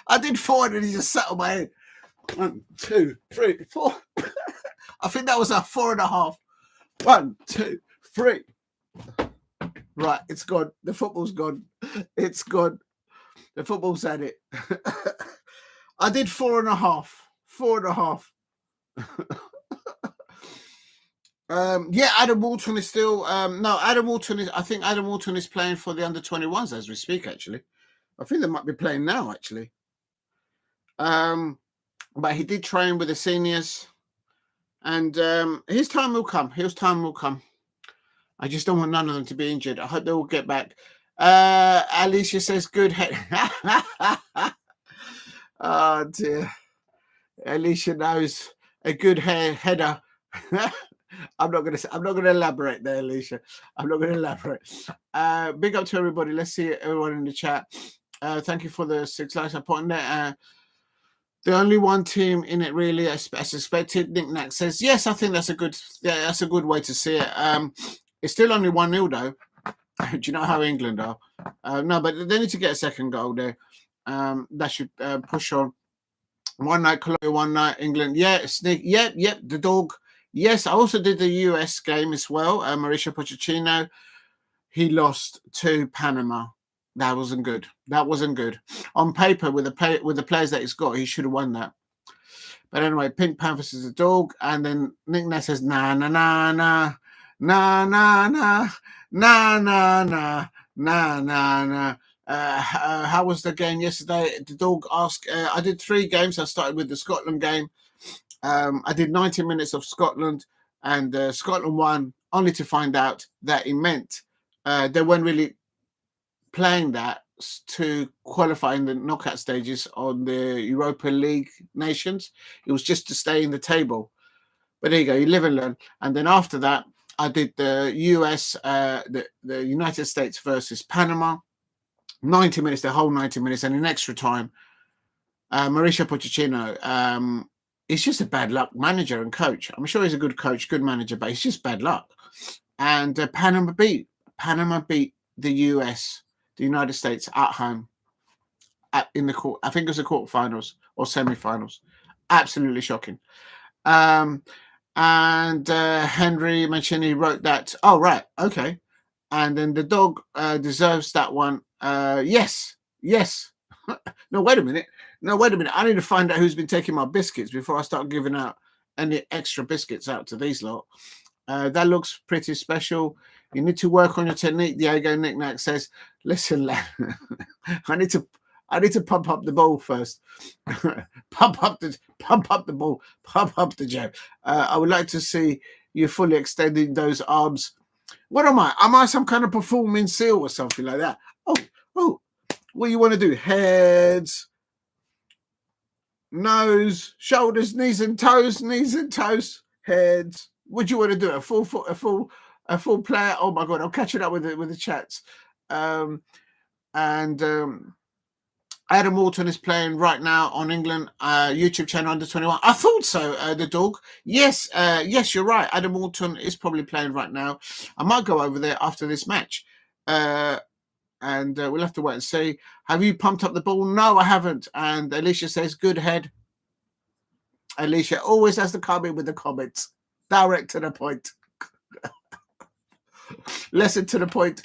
I did 4 and then he just sat on my head. 1, 2, 3, 4. I think that was a 4.5. 1, 2, 3. Right, it's gone. The football's gone. It's gone. The football's at it. I did 4.5. 4.5. Yeah, Adam Walton is still no, Adam Walton is, I think Adam Walton is playing for the under-21s as we speak, actually. I think they might be playing now, actually. But he did train with the seniors. And his time will come. His time will come. I just don't want none of them to be injured. I hope they will get back. Alicia says, good head. Oh, dear. Alicia knows a good header I'm not gonna elaborate there, Alicia. I'm not gonna elaborate. Big up to everybody. Let's see everyone in the chat. Thank you for the 6 likes I put in there. The only one team in it, really, as suspected. Nick Knack says, yes, I think that's a good way to see it. It's still only 1-0 though. Do you know how England are? No, but they need to get a second goal there. That should push on. One night Colombia, one night England. Yeah, sneak. Yep. The dog. Yes, I also did the US game as well. Mauricio Pochettino, he lost to Panama. That wasn't good. On paper, with the players that he's got, he should have won that. But anyway, Pink Panthers is a dog, and then Nick Ness says nah. How was the game yesterday? The dog asked. I did 3 games. I started with the Scotland game. I did 90 minutes of Scotland, and Scotland won, only to find out that it meant they weren't really playing that to qualify in the knockout stages on the Europa League nations. It was just to stay in the table. But there you go, you live and learn. And then after that, I did the US, the United States versus Panama. 90 minutes, the whole 90 minutes, and in extra time. Mauricio Pochettino, he's just a bad luck manager and coach. I'm sure he's a good coach, good manager, but it's just bad luck. And Panama beat the US, the United States, at home in the court. I think it was the quarterfinals or semi-finals. Absolutely shocking. And Henry mentioned he wrote that. Oh, right. Okay. And then the dog deserves that one. Yes. No, wait a minute. I need to find out who's been taking my biscuits before I start giving out any extra biscuits out to these lot. That looks pretty special. You need to work on your technique, Diego. Knick-Knack says, listen, lad, I need to pump up the ball first. pump up the ball. Pump up the jab. I would like to see you fully extending those arms. What am I? Am I some kind of performing seal or something like that? Oh, what you want to do? Heads, nose, shoulders, knees and toes, heads. What do you want to do? A full player? Oh my God, I'm catching up with the chats. Adam Walton is playing right now on England YouTube channel under 21. I thought so, the dog. Yes, you're right. Adam Walton is probably playing right now. I might go over there after this match. And we'll have to wait and see. Have you pumped up the ball? No, I haven't. And Alicia says, good head. Alicia always has to come in with the comments. Direct to the point. Lesson to the point.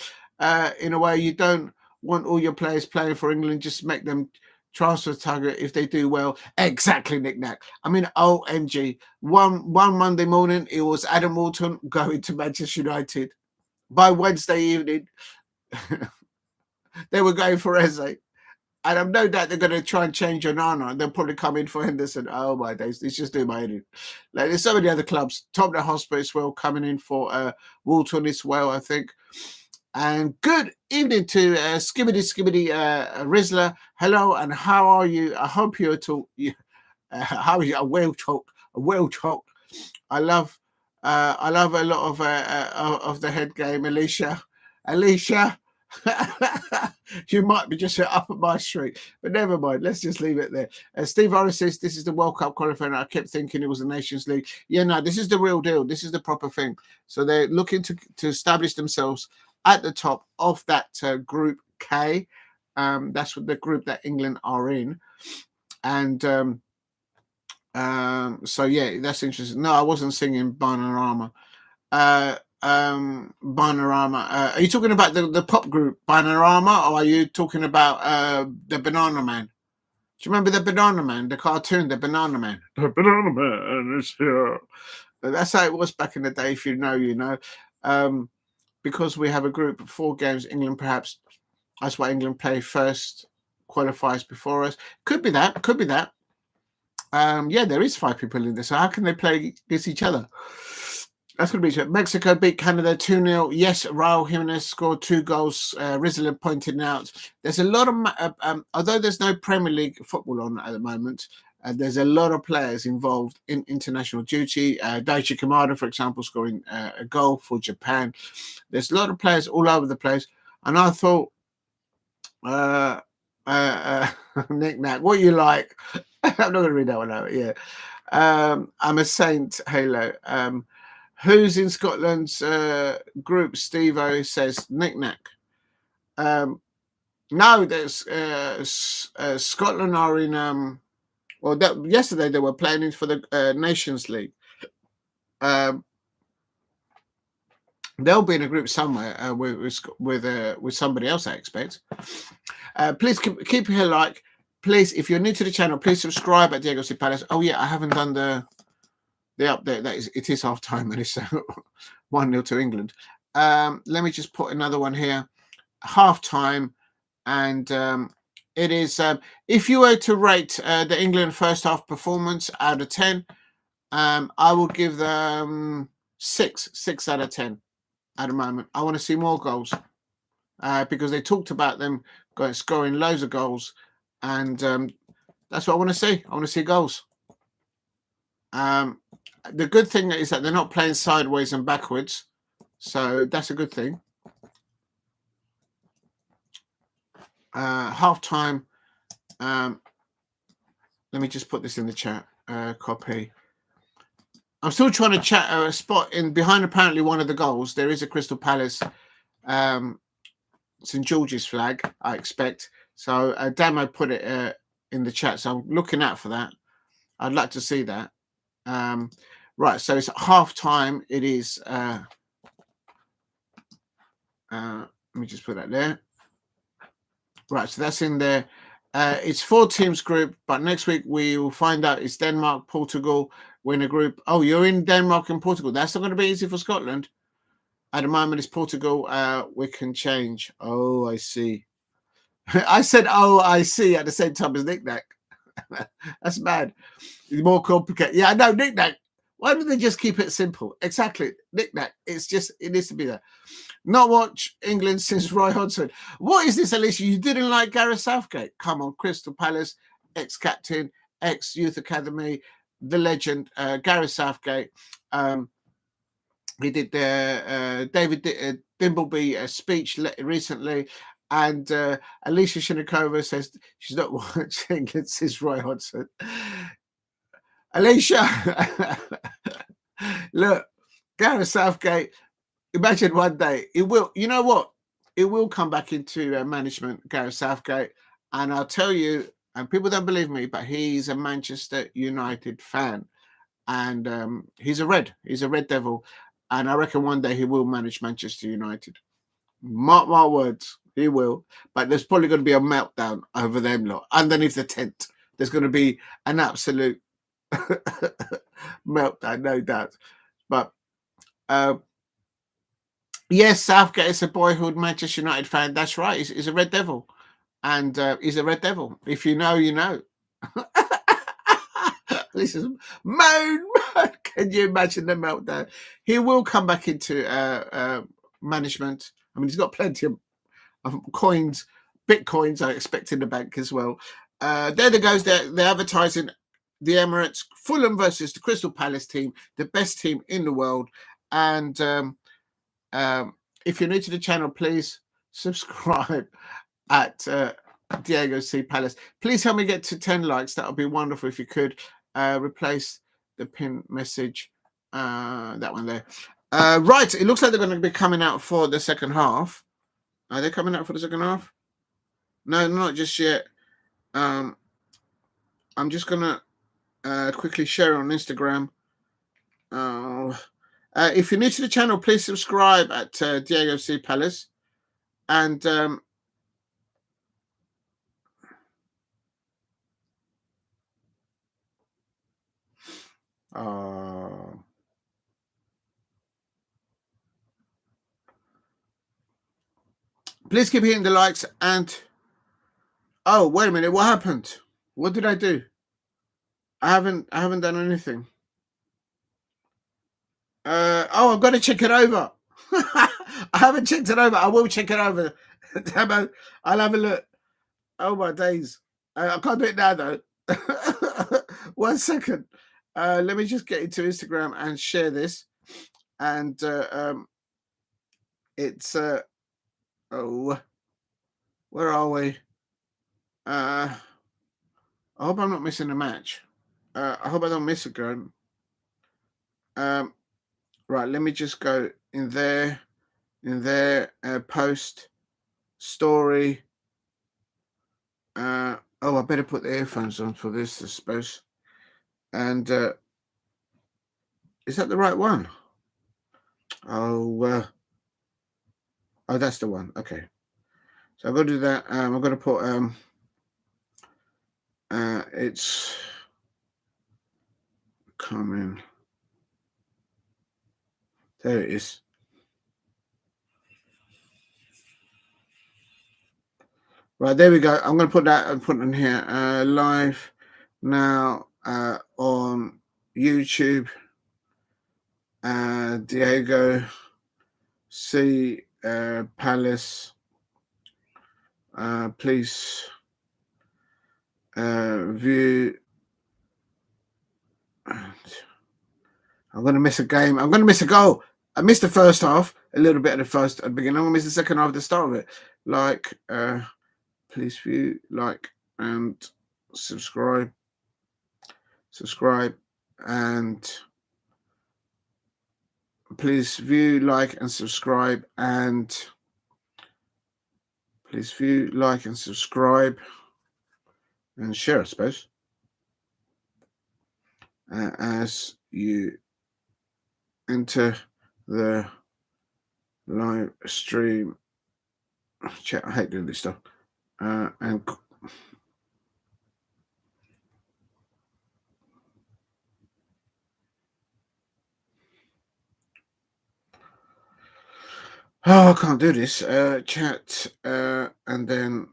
In a way, you don't want all your players playing for England. Just make them transfer target if they do well. Exactly, Knick-Knack. I mean, OMG. One Monday morning, it was Adam Walton going to Manchester United. By Wednesday evening, they were going for Eze. And I've no doubt they're going to try and change Onana, and they'll probably come in for Henderson. Oh, my days. It's just doing my head in. Like, there's so many other clubs. Tottenham Hotspur as well, coming in for Walton as well, I think. And good evening to Skibbity Rizla. Hello, and how are you? I hope you're how are you? A whale talk. I love a lot of the head game, Alicia. You might be just up at my street, but never mind. Let's just leave it there. Steve Harris says this is the World Cup qualifier. I kept thinking it was the Nations League. Yeah, no, this is the real deal. This is the proper thing. So they're looking to establish themselves at the top of that Group K. That's what the group that England are in. And so yeah, that's interesting. No, I wasn't singing Bananarama. Bananarama. Are you talking about the pop group Bananarama, or are you talking about the Banana Man? Do you remember the Banana Man, the cartoon, the Banana Man? The Banana Man is here. That's how it was back in the day. If you know, you know. Because we have a group of 4 games, England perhaps. That's why England play first, qualifies before us. Could be that. Yeah, there is 5 people in this. So how can they play against each other? That's going to be it. Mexico beat Canada 2-0. Yes, Raul Jimenez scored 2 goals. Rizla pointed out there's a lot of, although there's no Premier League football on at the moment, There's a lot of players involved in international duty. Daichi Kamada, for example, scoring a goal for Japan. There's a lot of players all over the place. And I thought, Nick Nack, what you like? I'm not going to read that one out. Yeah. I'm a Saint, Halo. Who's in Scotland's group? Steve-O says Nick Nack. No, there's Scotland are in. Yesterday they were playing for the Nations League. They'll be in a group somewhere with somebody else, I expect. Please keep your like. Please, if you're new to the channel, please subscribe at Diego C Palace. Oh yeah, I haven't done the update. It is half time and it's 1-0 to England. Let me just put another one here. Half time, and it is. If you were to rate the England first half performance out of 10, I will give them 6 out of 10 at the moment. I want to see more goals because they talked about them scoring loads of goals, and that's what I want to see. I want to see goals. The good thing is that they're not playing sideways and backwards, so that's a good thing. Half time. Let me just put this in the chat. Copy. I'm still trying to chat a spot in behind apparently one of the goals. There is a Crystal Palace St George's flag, I expect. So Damo put it in the chat. So I'm looking out for that. I'd like to see that. Right, so it's half time. It is. Let me just put that there. Right, so that's in there. It's 4 teams group, but next week we will find out it's Denmark, Portugal. We're in a group. Oh, you're in Denmark and Portugal. That's not going to be easy for Scotland. At the moment, it's Portugal. We can change. Oh, I see. I said, oh, I see at the same time as Nick Nack. That's bad. It's more complicated. Yeah, I know, Nick Nack. Why don't they just keep it simple? Exactly. Nick Nack. It's just, it needs to be there. Not watch England since Roy Hodgson. What is this, Alicia? You didn't like Gareth Southgate? Come on, Crystal Palace, ex-captain, ex-youth academy, the legend, Gareth Southgate. He did the David Dimbleby speech recently, and Alicia Shinikova says she's not watching England since Roy Hodgson. Alicia, look, Gareth Southgate. Imagine one day it will. You know what? It will come back into management, Gareth Southgate, and I'll tell you. And people don't believe me, but he's a Manchester United fan, and he's a Red Devil, and I reckon one day he will manage Manchester United. Mark my words, he will. But there's probably going to be a meltdown over them lot underneath the tent. There's going to be an absolute meltdown, no doubt. But yes, Southgate is a boyhood Manchester United fan. That's right. He's a Red Devil. And he's a Red Devil. If you know, you know. This is moan. Can you imagine the meltdown? He will come back into management. I mean, he's got plenty of coins, bitcoins, I expect, in the bank as well. There it goes. They're advertising the Emirates, Fulham versus the Crystal Palace team, the best team in the world. And if you're new to the channel, please subscribe at Diego C Palace. Please help me get to 10 likes. That would be wonderful if you could. Replace the pin message. That one there. Right, it looks like they're going to be coming out for the second half. Are they coming out for the second half? No, not just yet. I'm just going to quickly share it on Instagram. If you're new to the channel, please subscribe at Diego C Palace. And please keep hitting the likes. And oh, wait a minute, what happened? What did I do? I haven't done anything. Oh, I've got to check it over. I haven't checked it over. I will check it over. I'll have a look. Oh my days. I can't do it now though. 1 second. Let me just get into Instagram and share this. And it's oh, where are we? I hope I'm not missing a match. I hope I don't miss a game. Right, let me just go in there, post story. I better put the earphones on for this, I suppose. And is that the right one? Oh, that's the one. Okay. So I've got to do that. I've got to put it's coming. There it is. Right, there we go. I'm going to put that and put it in here. Live now on YouTube. Diego C. Palace. Please view. I'm going to miss a game. I'm going to miss a goal. I missed the first half, a little bit at the beginning. I'm going to miss the second half at the start of it. Like, please view, like, and subscribe. And please view, like, and subscribe. And please view, like, and subscribe. And share, I suppose. As you enter the live stream chat. I hate doing this stuff. And I can't do this. Chat and then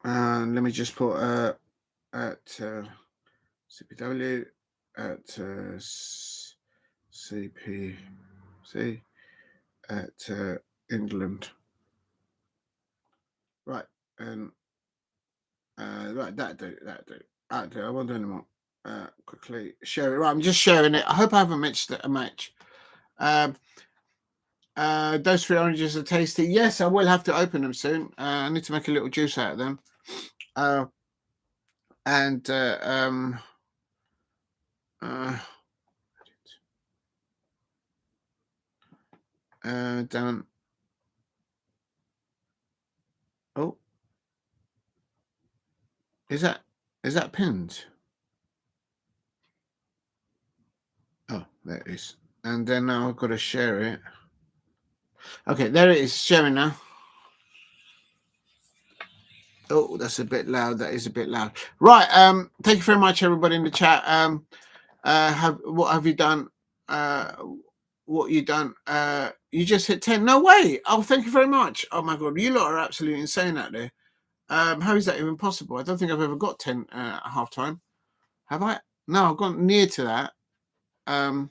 let me just put at CPW at CPC at England. Right, and right, that do. I won't do anymore. Quickly share it. Right, I'm just sharing it. I hope I haven't missed a match. Those 3 oranges are tasty. Yes, I will have to open them soon. I need to make a little juice out of them. Down. Oh, is that pinned? Oh, there it is. And then now I've got to share it. Okay, there it is. Sharing now. Oh, that's a bit loud. That is a bit loud. Right. Thank you very much, everybody in the chat. What have you done? What you done? You just hit 10. No way. Oh, thank you very much. Oh my God, you lot are absolutely insane out there. How is that even possible? I don't think I've ever got 10 at half time. Have I? No, I've gone near to that. I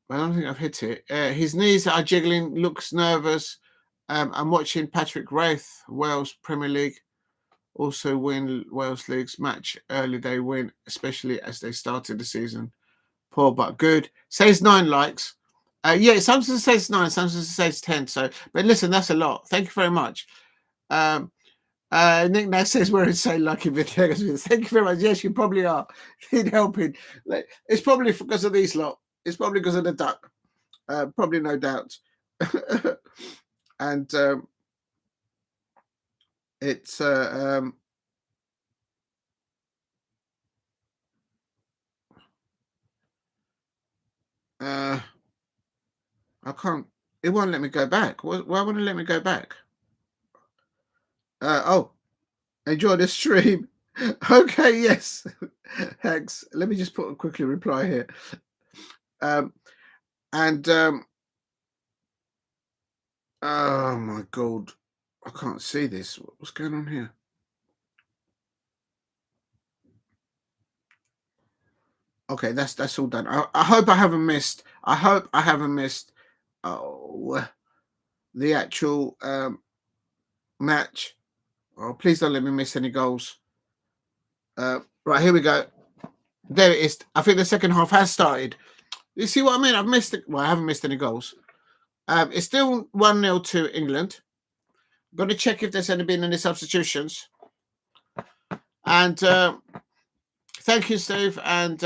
don't think I've hit it. His knees are jiggling, looks nervous. I'm watching Patrick Wraith, Wales Premier League, also win Wales League's match early. They win, especially as they started the season. Poor but good. Says 9 likes. Yeah, Samson says 9, Samson says 10. So, but listen, that's a lot. Thank you very much. Nick now says we're insane lucky videos. Thank you very much. Yes, you probably are. Need helping. It's probably because of these lot. It's probably because of the duck. Probably, no doubt. And it's I can't. It won't let me go back. Why won't it let me go back? Oh, enjoy the stream. Okay, yes. Thanks. Let me just put a quickly reply here. Oh my God, I can't see this. What's going on here? Okay, that's all done. I hope I haven't missed. Oh, the actual match. Oh, please don't let me miss any goals. Right, here we go. There it is. I think the second half has started. You see what I mean? I've missed it. Well, I haven't missed any goals. It's still 1-0 to England. Got to check if there's been any substitutions. And thank you, Steve. And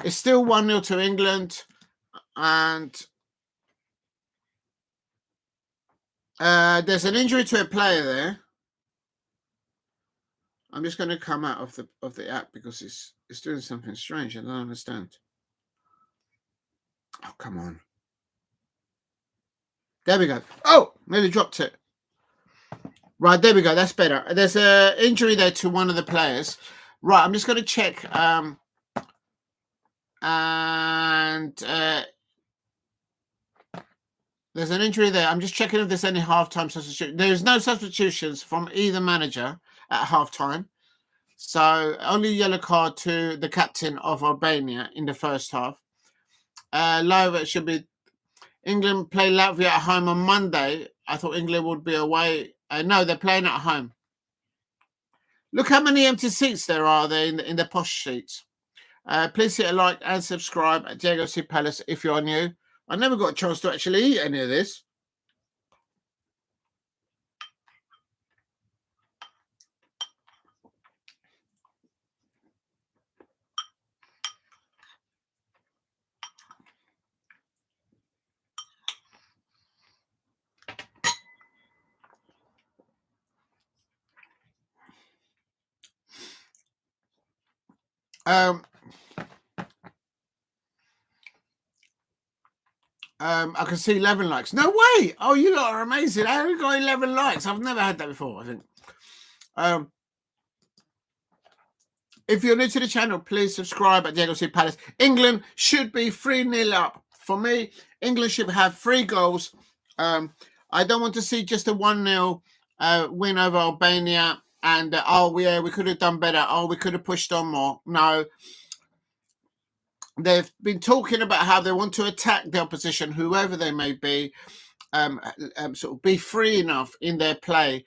it's still 1-0 to England. And there's an injury to a player there. I'm just going to come out of the app because it's doing something strange. I don't understand. Oh, come on. There we go. Oh, nearly dropped it. Right, there we go. That's better. There's an injury there to one of the players. Right, I'm just going to check. There's an injury there. I'm just checking if there's any halftime substitution. There's no substitutions from either manager at halftime. So only yellow card to the captain of Albania in the first half. Live, it should be England play Latvia at home on Monday. I thought England would be away. No, they're playing at home. Look how many empty seats there are there in the posh seats. Please hit a like and subscribe at Diego C. Palace if you're new. I never got a chance to actually eat any of this. I can see 11 likes. No way! Oh, you lot are amazing. How have you got 11 likes? I've never had that before, I think. If you're new to the channel, please subscribe at Diego C. Palace. England should be 3-0 up. For me, England should have 3 goals. I don't want to see just a 1-0 win over Albania and, we could have done better. Oh, we could have pushed on more. No. They've been talking about how they want to attack the opposition, whoever they may be, sort of be free enough in their play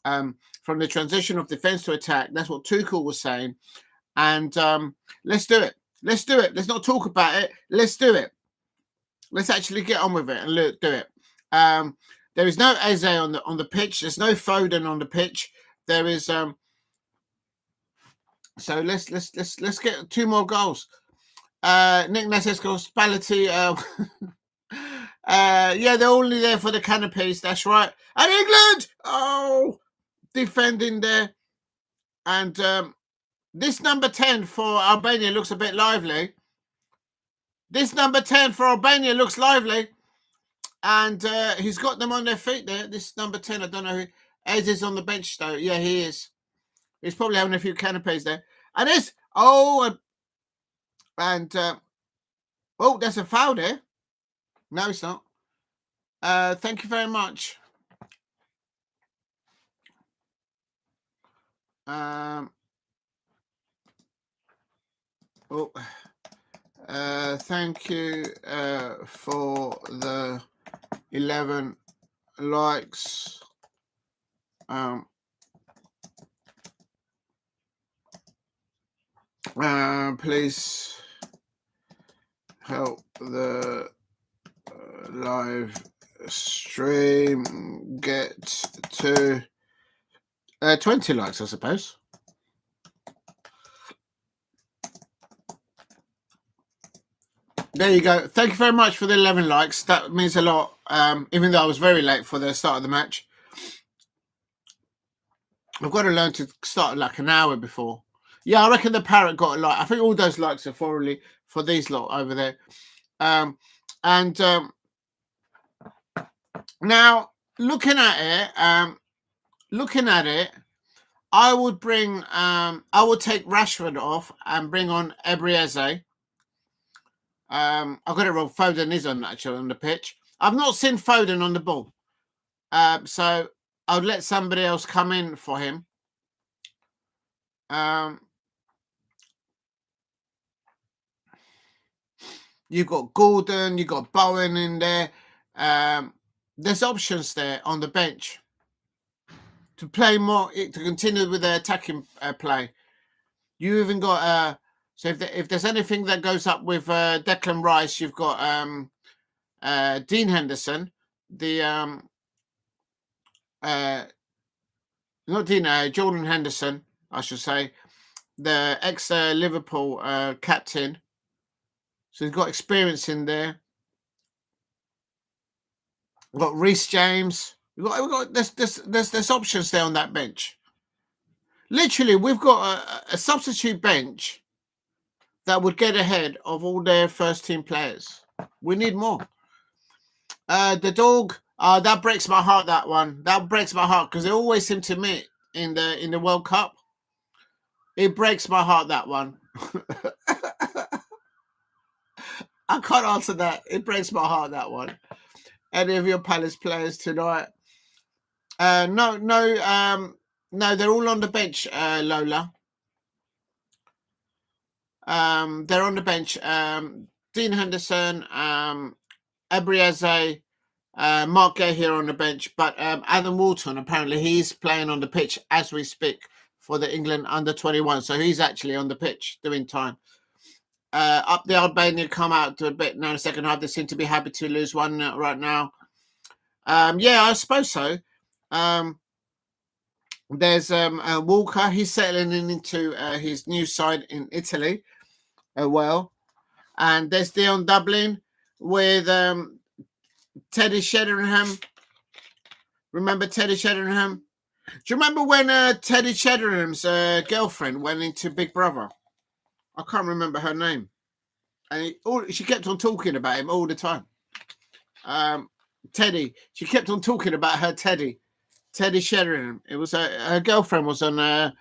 from the transition of defence to attack. That's what Tuchel was saying. And let's do it. Let's do it. Let's not talk about it. Let's do it. Let's actually get on with it and do it. There is no Eze on the pitch. There's no Foden on the pitch. There is so let's get 2 more goals. Nick Nasesco, Spalletti, yeah, they're only there for the canopies. That's right. And England, defending there, and this number 10 for Albania looks a bit lively. This number 10 for Albania looks lively, and he's got them on their feet there. This number 10, I don't know who. Ed is on the bench though. Yeah, he is. He's probably having a few canopies there. And this, that's a foul there. No, it's not. Thank you very much. Thank you for the 11 likes. Please help the live stream get to 20 likes, I suppose. There you go. Thank you very much for the 11 likes. That means a lot, even though I was very late for the start of the match. I've got to learn to start like an hour before. Yeah, I reckon the parrot got a like. I think all those likes are for these lot over there. Now, looking at it, I would take Rashford off and bring on Ebrieze. I got it wrong. Foden is on the pitch. I've not seen Foden on the ball. So I would let somebody else come in for him. You've got Gordon, you've got Bowen in there. There's options there on the bench to play more, to continue with the attacking play. You even got so if there's anything that goes up with Declan Rice, you've got Dean Henderson, the not Dean, Jordan Henderson, I should say, the ex Liverpool captain. So he's got experience in there. We've got Reece James. We've got there's options there on that bench. Literally, we've got a substitute bench that would get ahead of all their first team players. We need more. The dog, that breaks my heart. That one, that breaks my heart because they always seem to meet in the World Cup. It breaks my heart, that one. I can't answer that. It breaks my heart, that one. Any of your Palace players tonight? No, they're all on the bench, Lola. They're on the bench. Dean Henderson, Ebrieze, Mark Guehi on the bench, but Adam Walton, apparently he's playing on the pitch as we speak for the England under-21, so he's actually on the pitch doing time. Up the Albania come out to a bit now in the second half. They seem to be happy to lose one right now. Yeah, I suppose so. There's Walker. He's settling into his new side in Italy. Well, and there's Dion Dublin with Teddy Sheringham. Remember Teddy Sheringham? Do you remember when Teddy Sheringham's girlfriend went into Big Brother? I can't remember her name. And she kept on talking about him all the time. Teddy. She kept on talking about her Teddy Sheringham. It was her girlfriend was on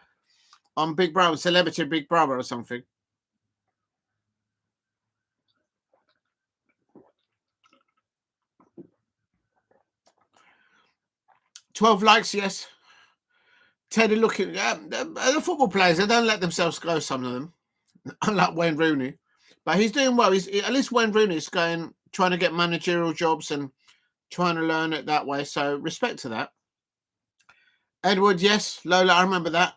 Big Brother, Celebrity Big Brother or something. $12 likes, yes. Teddy looking. The football players, they don't let themselves go. Some of them, unlike Wayne Rooney, but he's doing well. At least Wayne Rooney's trying to get managerial jobs and trying to learn it that way. So respect to that. Edward, yes. Lola, I remember that.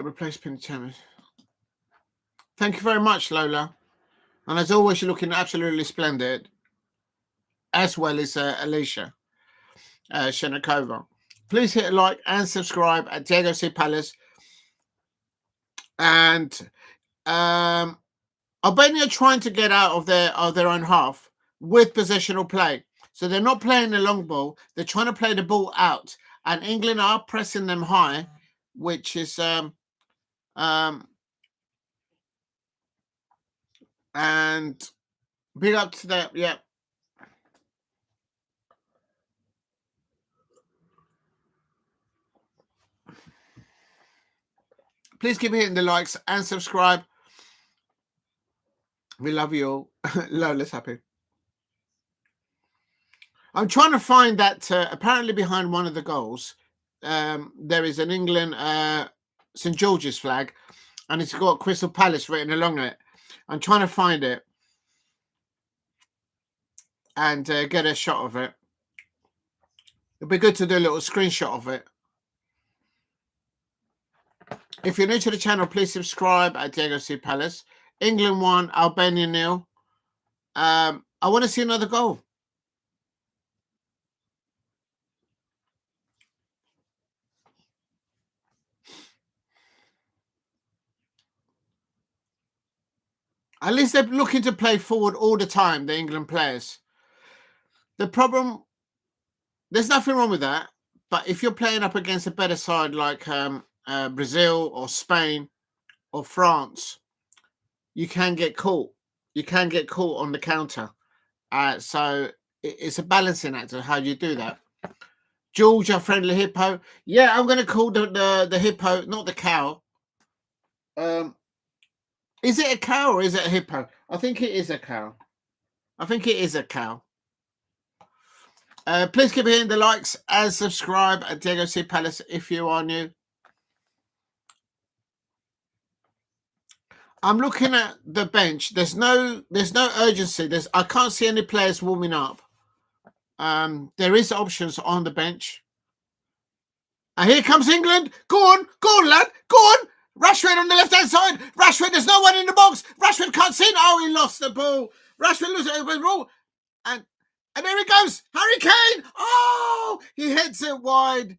Replace Pin Channels. Thank you very much, Lola. And as always, you're looking absolutely splendid, as well as Alicia Shenakova. Please hit a like and subscribe at Diego C. Palace. And Albania trying to get out of their own half with possessional play. So they're not playing the long ball. They're trying to play the ball out. And England are pressing them high, which is and big up to that, yeah. Please keep hitting the likes and subscribe. We love you all. Lola's happy. I'm trying to find that apparently behind one of the goals, there is an England St. George's flag, and it's got Crystal Palace written along it. I'm trying to find it and get a shot of it. It'd be good to do a little screenshot of it. If you're new to the channel, please subscribe at Diego C. Palace. England 1, Albania 0. I want to see another goal. At least they're looking to play forward all the time, the England players. The problem, there's nothing wrong with that. But if you're playing up against a better side like Brazil or Spain or France, you can get caught. You can get caught on the counter. So it's a balancing act of how you do that. Georgia friendly hippo. Yeah, I'm going to call the hippo, not the cow. Is it a cow or is it a hippo? I think it is a cow. Please keep hitting the likes and subscribe at Diego C. Palace if you are new. I'm looking at the bench. There's no urgency. I can't see any players warming up. There is options on the bench. And here comes England. Go on, lad. Go on. Rashford on the left-hand side. Rashford, there's no one in the box. Rashford can't see. Oh, he lost the ball. Rashford loses it. And there he goes. Harry Kane. Oh, he heads it wide.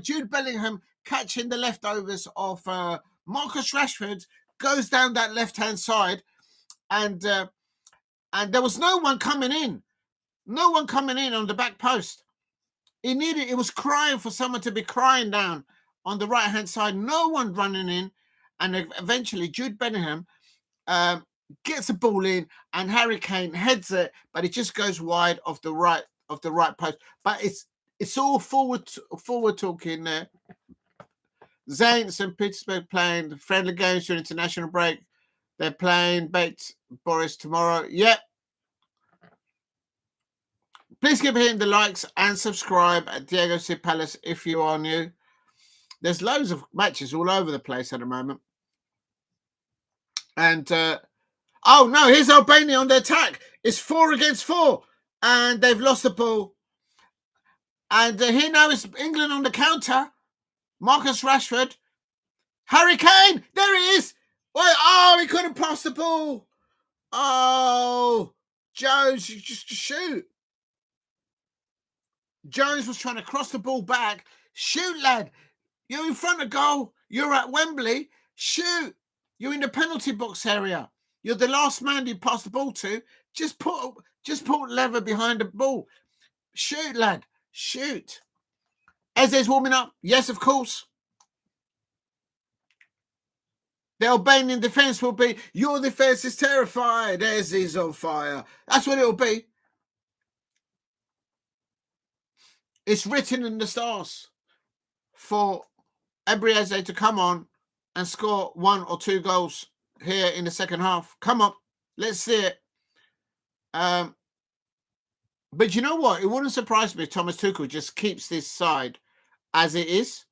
Jude Bellingham catching the leftovers of Marcus Rashford, goes down that left-hand side. And there was no one coming in. No one coming in on the back post. It was crying for someone to be crying down on the right-hand side. No one running in. And eventually Jude Bellingham gets the ball in, and Harry Kane heads it, but it just goes wide of the right post. But it's all forward talking there. Saints and Pittsburgh playing friendly games during international break. They're playing Bates Boris tomorrow. Yep. Please keep hitting the likes and subscribe at Diego C. Palace if you are new. There's loads of matches all over the place at the moment. And, oh no, here's Albania on the attack. It's 4 against 4. And they've lost the ball. And here now is England on the counter. Marcus Rashford. Harry Kane. There he is. Oh, he couldn't pass the ball. Oh, Jones, you just shoot. Jones was trying to cross the ball back. Shoot, lad. You're in front of goal. You're at Wembley. Shoot. You're in the penalty box area. You're the last man you pass the ball to. Just put lever behind the ball. Shoot, lad. Shoot. Eze's warming up. Yes, of course. The Albanian defence will be, your defence is terrified. Eze's on fire. That's what it will be. It's written in the stars for Ebreze to come on and score 1 or 2 goals here in the second half. Come on, let's see it. But you know what? It wouldn't surprise me if Thomas Tuchel just keeps this side as it is.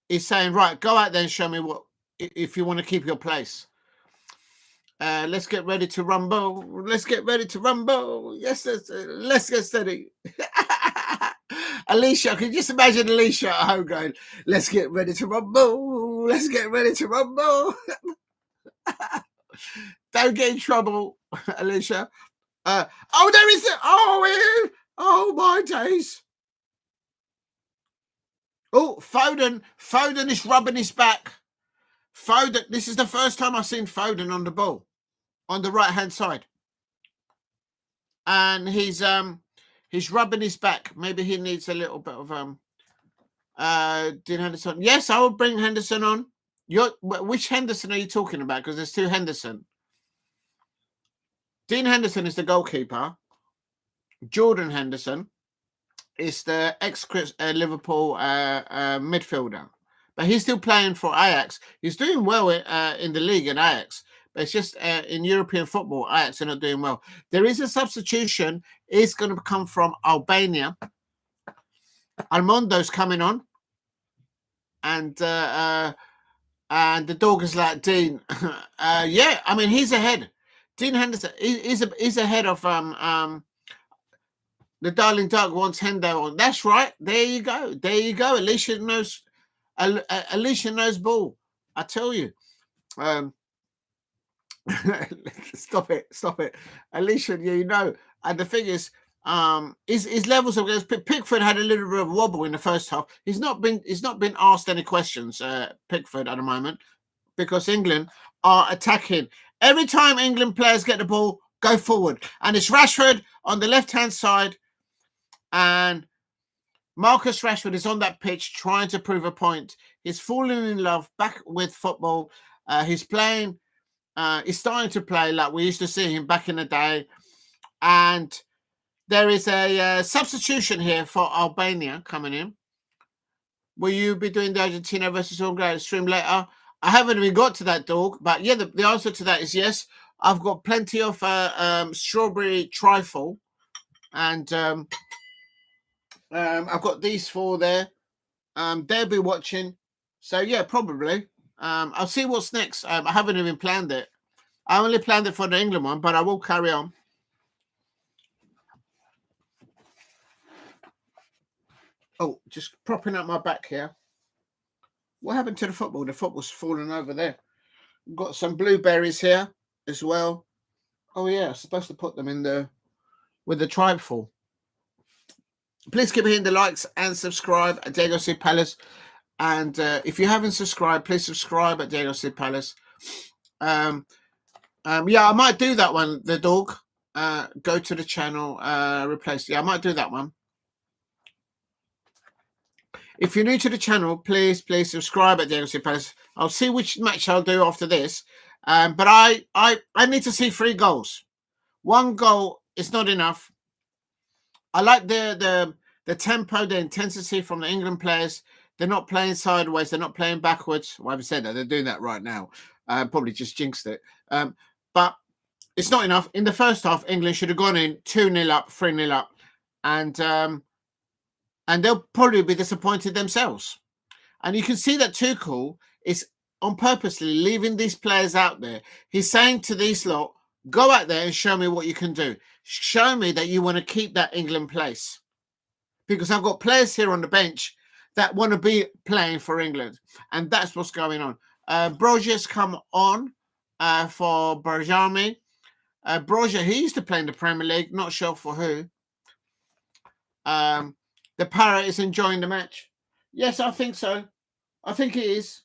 He's saying, right, go out there and show me what, if you want to keep your place. Let's get ready to rumble. Let's get ready to rumble. Yes, let's get steady. Alicia, can you just imagine Alicia at home going, let's get ready to rumble. Let's get ready to rumble. Don't get in trouble, Alicia. Oh, there is it. Oh, my days. Oh, Foden. Foden is rubbing his back. Foden, this is the first time I've seen Foden on the ball, on the right-hand side. And he's rubbing his back. Maybe he needs a little bit of Dean Henderson. Yes, I will bring Henderson on. Which Henderson are you talking about? Because there's 2 Henderson. Dean Henderson is the goalkeeper. Jordan Henderson is the ex-Liverpool midfielder. But he's still playing for Ajax. He's doing well in the league in Ajax. But it's just in European football, Ajax are not doing well. There is a substitution. It's going to come from Albania. Almondo's coming on. And the dog is like, Dean. Yeah, I mean, he's ahead. Dean Henderson is ahead of the Darling Duck wants Hendo on. That's right. There you go. Alicia knows ball. I tell you. Stop it. Alicia, you know. And the thing is, his levels of Pickford had a little bit of a wobble in the first half. He's not been asked any questions, Pickford, at the moment, because England are attacking. Every time England players get the ball, go forward. And it's Rashford on the left-hand side. And Marcus Rashford is on that pitch trying to prove a point. He's fallen in love back with football. He's playing. He's starting to play like we used to see him back in the day. And there is a substitution here for Albania coming in. Will you be doing the Argentina versus Uruguay stream later? I haven't even got to that, dog. But yeah, the answer to that is yes. I've got plenty of strawberry trifle. And I've got these 4 there. They'll be watching. So yeah, probably. I'll see what's next. I haven't even planned it. I only planned it for the England one, but I will carry on. Oh, just propping up my back here. What happened to the football? The football's falling over there. Got some blueberries here as well. Oh yeah, I'm supposed to put them in the with the tribeful. Please keep hitting the likes and subscribe at Diego C Palace. And if you haven't subscribed, please subscribe at Diego C Palace. Yeah, I might do that one. The dog. Go to the channel. Replace. Yeah, I might do that one. If you're new to the channel, please subscribe at Diego C Palace. I'll see which match I'll do after this. But I need to see 3 goals. 1 goal is not enough. I like the tempo, the intensity from the England players. They're not playing sideways. They're not playing backwards. Well, I haven't said that. They're doing that right now. Probably just jinxed it. But it's not enough. In the first half, England should have gone in 2-0 up, 3-0 up. And they'll probably be disappointed themselves. And you can see that Tuchel is on purposely leaving these players out there. He's saying to these lot, go out there and show me what you can do. Show me that you want to keep that England place. Because I've got players here on the bench that want to be playing for England. And that's what's going on. Broja's come on for Bajrami. Broja, he used to play in the Premier League. Not sure for who. The Parrot is enjoying the match. Yes, I think so. I think it is.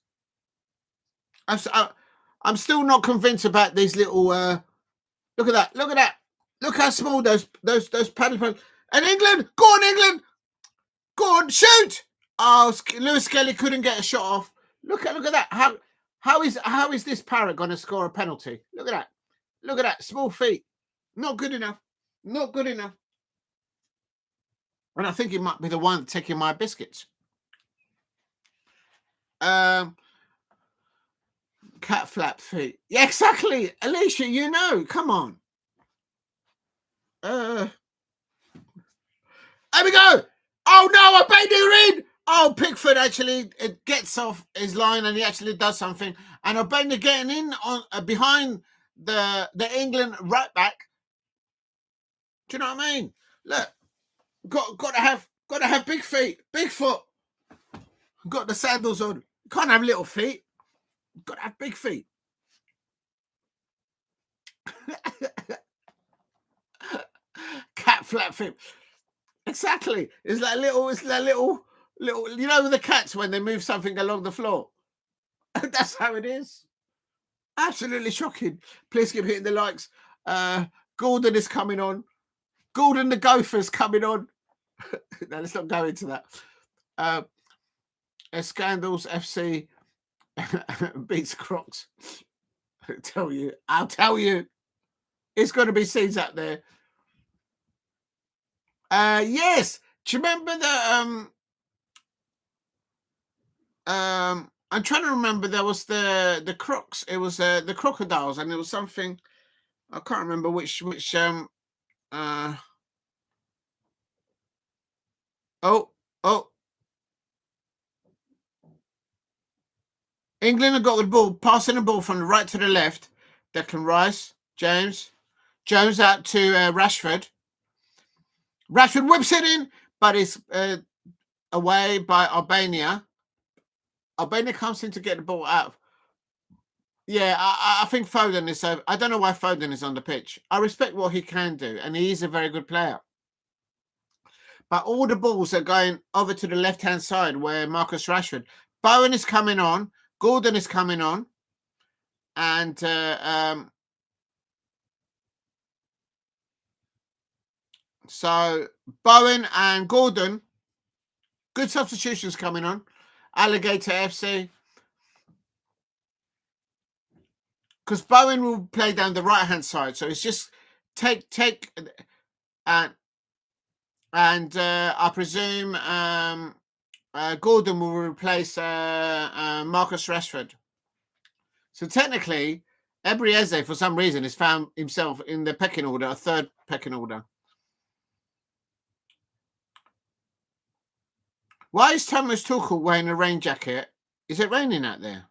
I'm still not convinced about these little. Look at that! Look at that! Look how small those paddle posts. And England, go on, England, go on, shoot! Oh, Lewis-Skelly couldn't get a shot off. Look at that! How is this Parrot going to score a penalty? Look at that! Look at that! Small feet. Not good enough. Not good enough. And I think he might be the one taking my biscuits. Cat flap feet. Yeah, exactly. Alicia, you know. Come on. There we go. Oh, no, I bet you're in. Oh, Pickford actually gets off his line and he actually does something. And Albania getting in on behind the England right back. Do you know what I mean? Look. Got to have big feet, big foot. Got the sandals on. Can't have little feet. Got to have big feet. Cat flat feet. Exactly. It's like little. You know, the cats when they move something along the floor. That's how it is. Absolutely shocking. Please keep hitting the likes. Gordon is coming on. Gordon the Gopher's coming on. No, let's not go into that. Scandals FC beats Crocs. I'll tell you. It's going to be scenes out there. Yes. Do you remember the I'm trying to remember, there was the Crocs. It was the crocodiles, and it was something I can't remember which England have got the ball, passing the ball from the right to the left. Declan Rice, Jones out to Rashford. Rashford whips it in, but it's away by Albania. Albania comes in to get the ball out. Yeah, I think Foden is. I don't know why Foden is on the pitch. I respect what he can do, and he is a very good player. But all the balls are going over to the left-hand side where Marcus Rashford. Bowen is coming on. Gordon is coming on. And so Bowen and Gordon, good substitutions coming on. Alligator FC. Because Bowen will play down the right-hand side. So it's just take and I presume Gordon will replace Marcus Rashford. So technically, Ebrieze, for some reason, has found himself in the pecking order, a third pecking order. Why is Thomas Tuchel wearing a rain jacket Is it raining out there?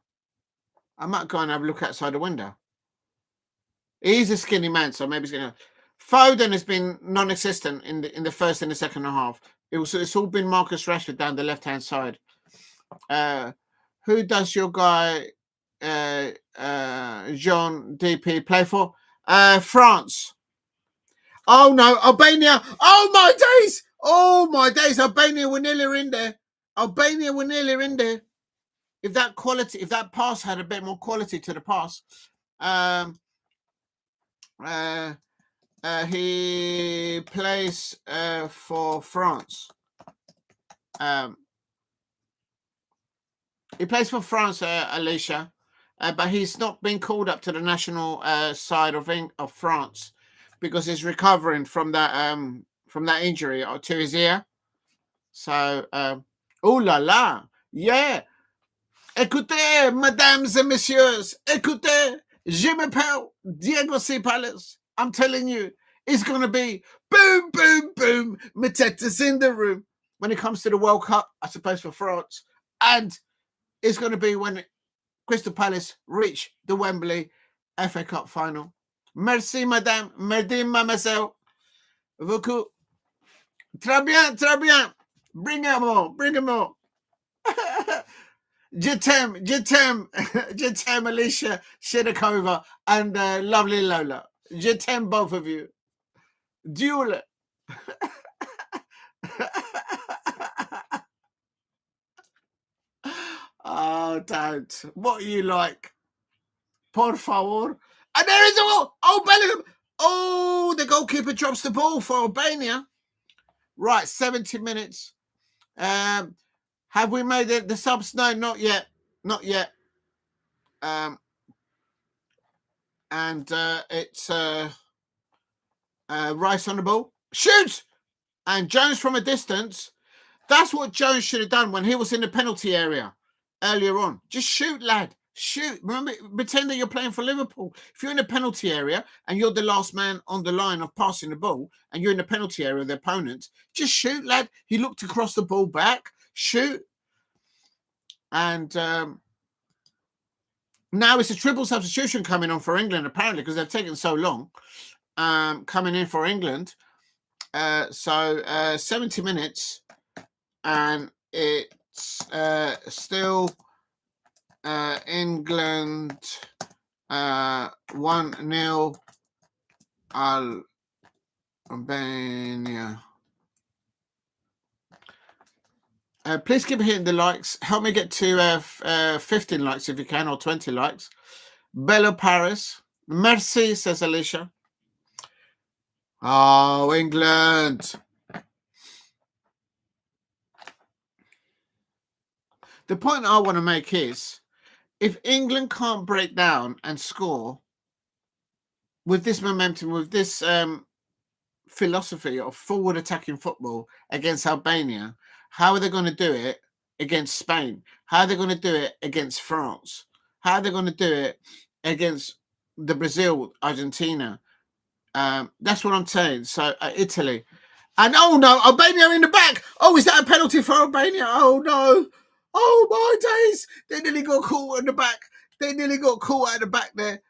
I might go and have a look outside the window. He's a skinny man, so maybe he's going to... Foden has been non-existent in the first and the second half. It's all been Marcus Rashford down the left-hand side. Who does your guy, Jean DP, play for? France. Oh, no, Albania. Oh, my days. Oh, my days. Albania were nearly in there. Albania were nearly in there. If that pass had a bit more quality to the pass, he plays for France. He plays for France, Alicia, but he's not been called up to the national side of France because he's recovering from that injury to his ear. So, oh la la, yeah. Écoutez, mesdames et messieurs, écoutez, je m'appelle Diego C. Palace. I'm telling you, it's going to be boom, boom, boom. Mateta's in the room when it comes to the World Cup, I suppose, for France. And it's going to be when Crystal Palace reach the Wembley FA Cup final. Merci, madame. Merci, mademoiselle. Beaucoup. Très bien, très bien. Bring them more. Bring them more. Jitem, Alicia Shedakova, and lovely Lola. Jitem, both of you. Duel. Oh, don't. What are you like? Por favor. And there is a ball. Oh, Bellingham. Oh, the goalkeeper drops the ball for Albania. Right, 70 minutes. Have we made the subs? No, not yet. Not yet. And it's Rice on the ball. Shoots! And Jones from a distance. That's what Jones should have done when he was in the penalty area earlier on. Just shoot, lad. Shoot. Remember, pretend that you're playing for Liverpool. If you're in the penalty area and you're the last man on the line of passing the ball and you're in the penalty area of the opponent, just shoot, lad. He looked across the ball back. Shoot. And now it's a triple substitution coming on for England, apparently, because they've taken so long coming in for England. So 70 minutes, and it's still England 1-0 Albania. Please keep hitting the likes. Help me get to 15 likes if you can, or 20 likes. Bello Paris. Merci, says Alicia. Oh, England. The point I want to make is, if England can't break down and score with this momentum, with this philosophy of forward attacking football against Albania, how are they going to do it against Spain? How are they going to do it against France? How are they going to do it against the Brazil, Argentina? That's what I'm saying. So Italy. And oh no, Albania in the back. Oh, is that a penalty for Albania? Oh no. Oh my days. They nearly got caught in the back. They nearly got caught at the back there.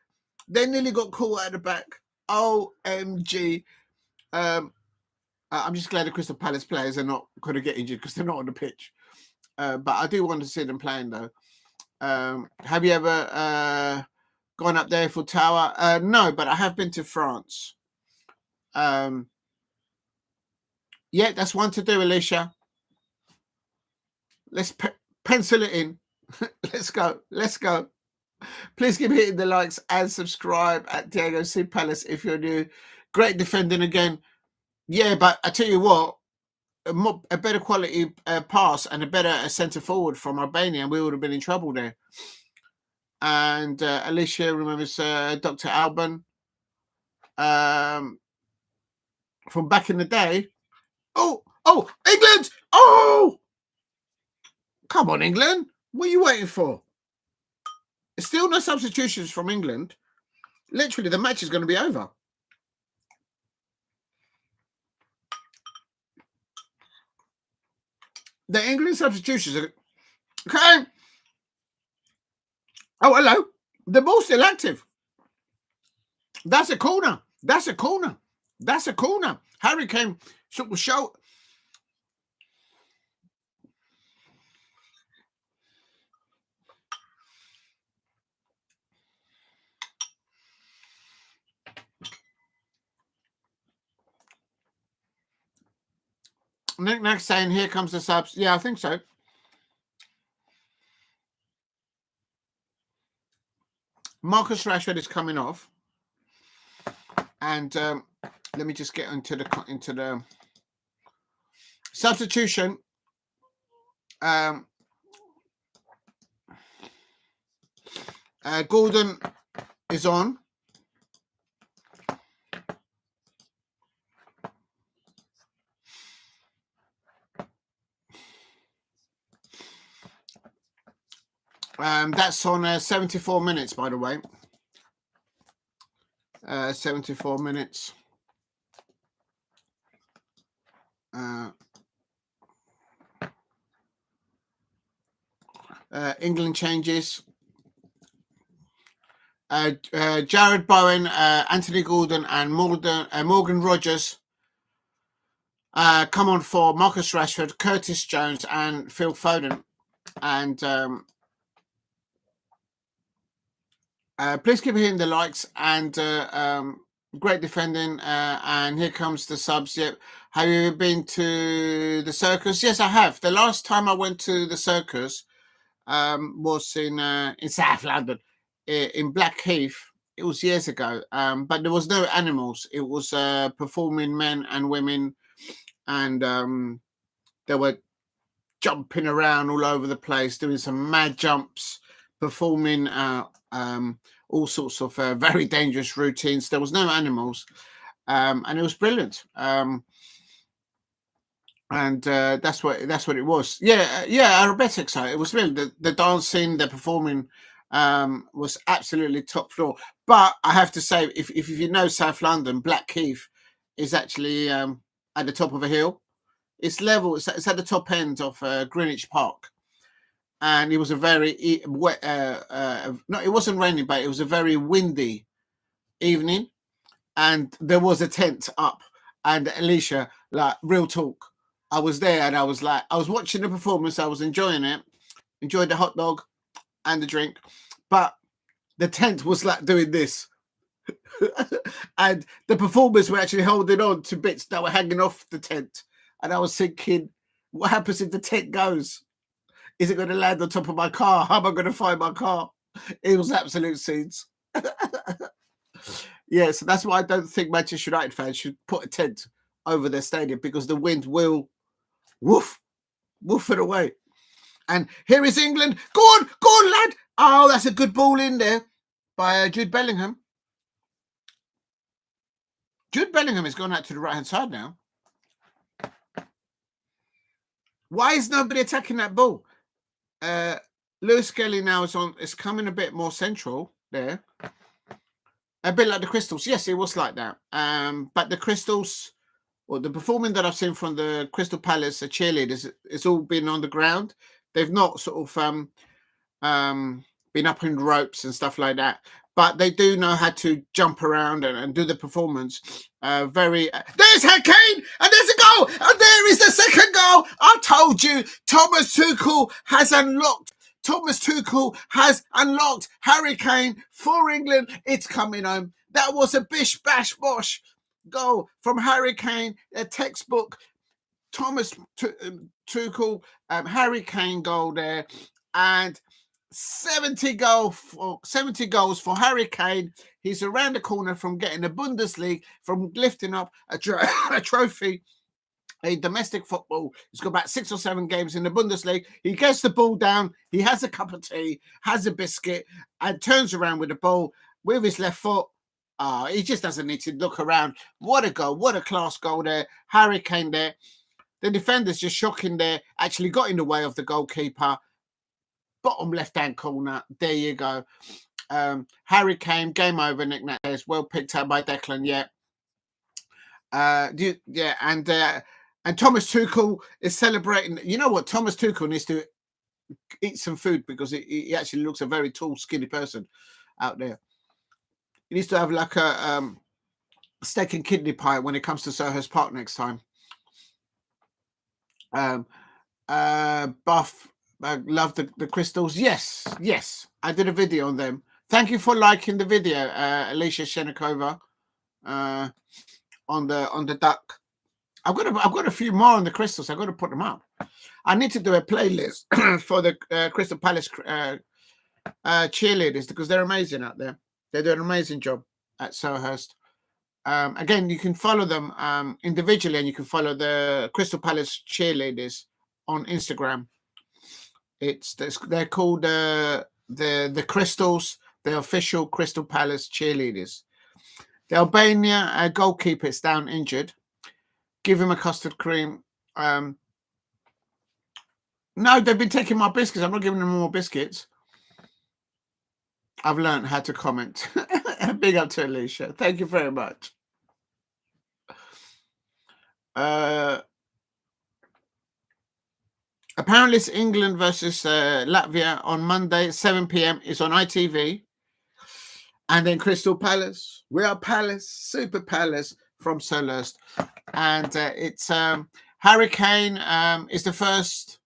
They nearly got caught at the back. OMG. I'm just glad the Crystal Palace players are not going to get injured because they're not on the pitch. But I do want to see them playing, though. Have you ever gone up there for Tower? No, but I have been to France. Yeah, that's one to do, Alicia. Let's pencil it in. Let's go. Let's go. Please keep hitting the likes and subscribe at Diego C. Palace if you're new. Great defending again. Yeah, but I tell you what, a better quality pass and a better centre forward from Albania, and we would have been in trouble there. And Alicia remembers Dr. Alban from back in the day. Oh, England! Oh! Come on, England. What are you waiting for? Still no substitutions from England. Literally, the match is going to be over. The England substitutions are... Okay. Oh, hello. The ball's still active. That's a corner. That's a corner. That's a corner. Harry Kane sort of show. Nick next saying, here comes the subs. Yeah, I think so. Marcus Rashford is coming off. And let me just get into the substitution. Gordon is on. That's on 74 minutes, by the way. 74 minutes. England changes. Jared Bowen, Anthony Gordon, and Morgan Rogers come on for Marcus Rashford, Curtis Jones, and Phil Foden. And please keep hitting the likes and great defending. And here comes the subs. Yep. Have you been to the circus? Yes, I have. The last time I went to the circus was in South London, in Blackheath. It was years ago, but there was no animals. It was performing men and women, and they were jumping around all over the place, doing some mad jumps, performing all sorts of very dangerous routines. There was no animals, and it was brilliant. And that's what it was. Yeah, aerobatics. So it was really the dancing, the performing was absolutely top floor. But I have to say, if you know South London, Blackheath is actually at the top of a hill. It's level. It's at the top end of Greenwich Park, and it was a very wet. No, it wasn't raining, but it was a very windy evening, and there was a tent up. And Alicia, like real talk, I was there, and I was watching the performance. I was enjoying it, enjoyed the hot dog and the drink, but the tent was like doing this. And the performers were actually holding on to bits that were hanging off the tent. And I was thinking, what happens if the tent goes? Is it going to land on top of my car? How am I going to find my car? It was absolute scenes. Yeah, so that's why I don't think Manchester United fans should put a tent over their stadium, because the wind will woof it away. And here is England. Go on, lad. Oh, that's a good ball in there by Jude Bellingham. Jude Bellingham has gone out to the right-hand side now. Why is nobody attacking that ball? Lewis-Skelly now is coming a bit more central there. A bit like the Crystals. Yes, it was like that. But the Crystals, or the performing that I've seen from the Crystal Palace cheerleaders, it's all been on the ground. They've not sort of been up in ropes and stuff like that. But they do know how to jump around and do the performance. There's Kane, and there's a goal, and there is the second goal. I told you, Thomas Tuchel has unlocked Harry Kane for England. It's coming home. That was a bish bash bosh goal from Harry Kane, a textbook Thomas Tuchel, Harry Kane goal there, and 70 goals for Harry Kane. He's around the corner from getting the Bundesliga, from lifting up a trophy. A domestic football. He's got about 6 or 7 games in the Bundesliga. He gets the ball down. He has a cup of tea, has a biscuit, and turns around with the ball with his left foot. He just doesn't need to look around. What a goal. What a class goal there. Harry Kane there. The defender's just shocking there. Actually got in the way of the goalkeeper. Bottom left-hand corner. There you go. Harry Kane, game over, Nick Nat says. Well picked up by Declan, yeah. And Thomas Tuchel is celebrating. You know what? Thomas Tuchel needs to eat some food, because he actually looks a very tall, skinny person out there. He needs to have like a steak and kidney pie when it comes to Selhurst Park next time. Buff, love the crystals. Yes, I did a video on them. Thank you for liking the video, Alicia Shenikova, on the duck. I've got a few more on the crystals. I've got to put them up. I need to do a playlist for the Crystal Palace cheerleaders, because they're amazing out there. They do an amazing job at Selhurst. Again, you can follow them individually, and you can follow the Crystal Palace cheerleaders on Instagram. They're called the Crystals, the official Crystal Palace cheerleaders. The Albania goalkeeper is down injured. Give him a custard cream. No, they've been taking my biscuits. I'm not giving them more biscuits. I've learned how to comment. Big up to Alicia. Thank you very much. Apparently it's England versus Latvia on Monday, 7 p.m. It's on ITV. And then Crystal Palace. We are Palace, Super Palace from Selhurst. And it's Harry Kane is the first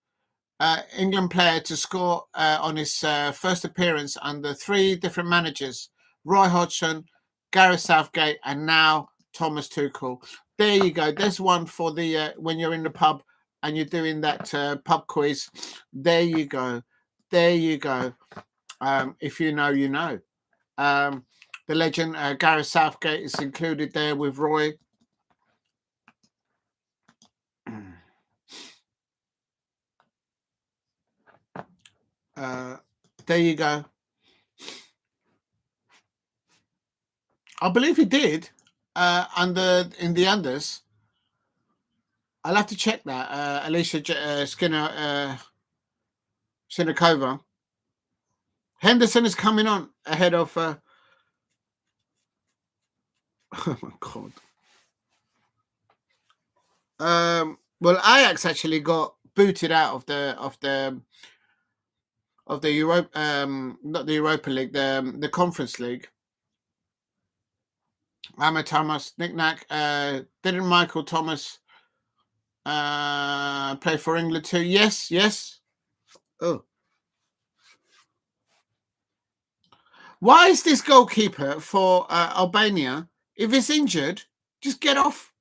England player to score on his first appearance under 3 different managers: Roy Hodgson, Gareth Southgate, and now Thomas Tuchel. There you go. There's one for the when you're in the pub and you're doing that pub quiz. There you go. There you go. If you know, you know. The legend Gareth Southgate is included there with Roy. There you go. I believe he did in the unders. I'll have to check that. Alicia Shinikova. Henderson is coming on ahead of. Oh my God. Well, Ajax actually got booted out of the Europa, not the Europa League, the Conference League. Ahmed Thomas, knick-knack. Didn't Michael Thomas play for England too? Yes. Oh. Why is this goalkeeper for Albania, if he's injured, just get off